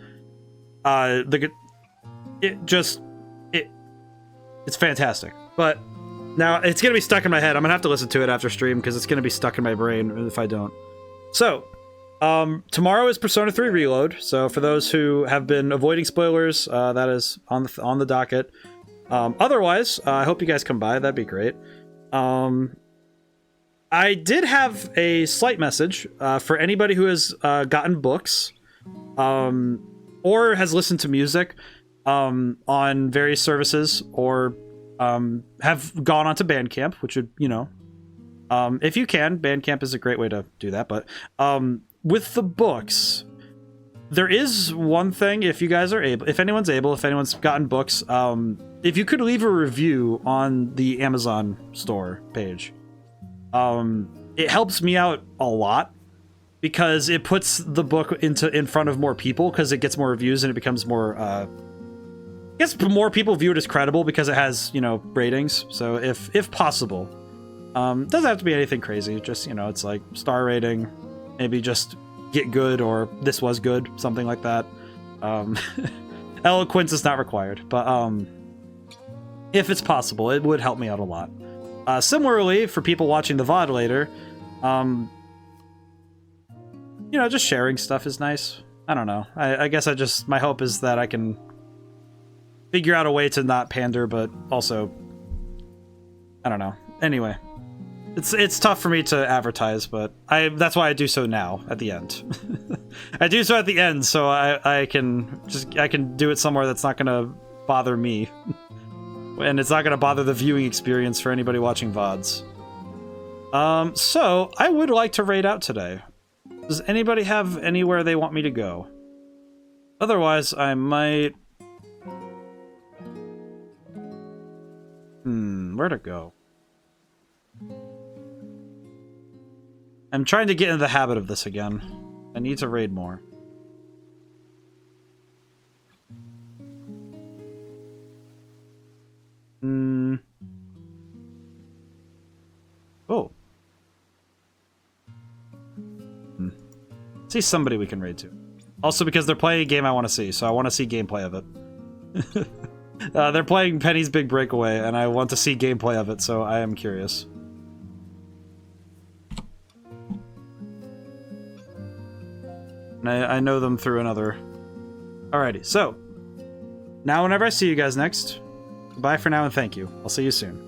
It's fantastic. But now it's gonna be stuck in my head. I'm gonna have to listen to it after stream, because it's gonna be stuck in my brain if I don't. So, tomorrow is Persona 3 Reload. So for those who have been avoiding spoilers, that is on the docket. Otherwise, I hope you guys come by. That'd be great. I did have a slight message for anybody who has gotten books or has listened to music on various services, or have gone onto Bandcamp, which would, if you can, Bandcamp is a great way to do that. But with the books, there is one thing, if you guys are able, if anyone's gotten books, if you could leave a review on the Amazon store page, it helps me out a lot, because it puts the book in front of more people, because it gets more reviews and it becomes more, more people view it as credible because it has, ratings. So if possible, doesn't have to be anything crazy. Just, it's like star rating, maybe just get good, or this was good, something like that. Eloquence is not required, but if it's possible, it would help me out a lot. Similarly, for people watching the VOD later, just sharing stuff is nice. I don't know. I guess my hope is that I can figure out a way to not pander, but also, I don't know. Anyway, it's tough for me to advertise, but that's why I do so now at the end. I do so at the end, so I can do it somewhere that's not gonna bother me. And it's not going to bother the viewing experience for anybody watching VODs. So, I would like to raid out today. Does anybody have anywhere they want me to go? Otherwise, I might... where to go? I'm trying to get into the habit of this again. I need to raid more. Oh. See somebody we can raid to. Also, because they're playing a game I want to see, so I want to see gameplay of it. They're playing Penny's Big Breakaway, and I want to see gameplay of it, so I am curious. And I know them through another... Alrighty, so... Now whenever I see you guys next, bye for now and thank you. I'll see you soon.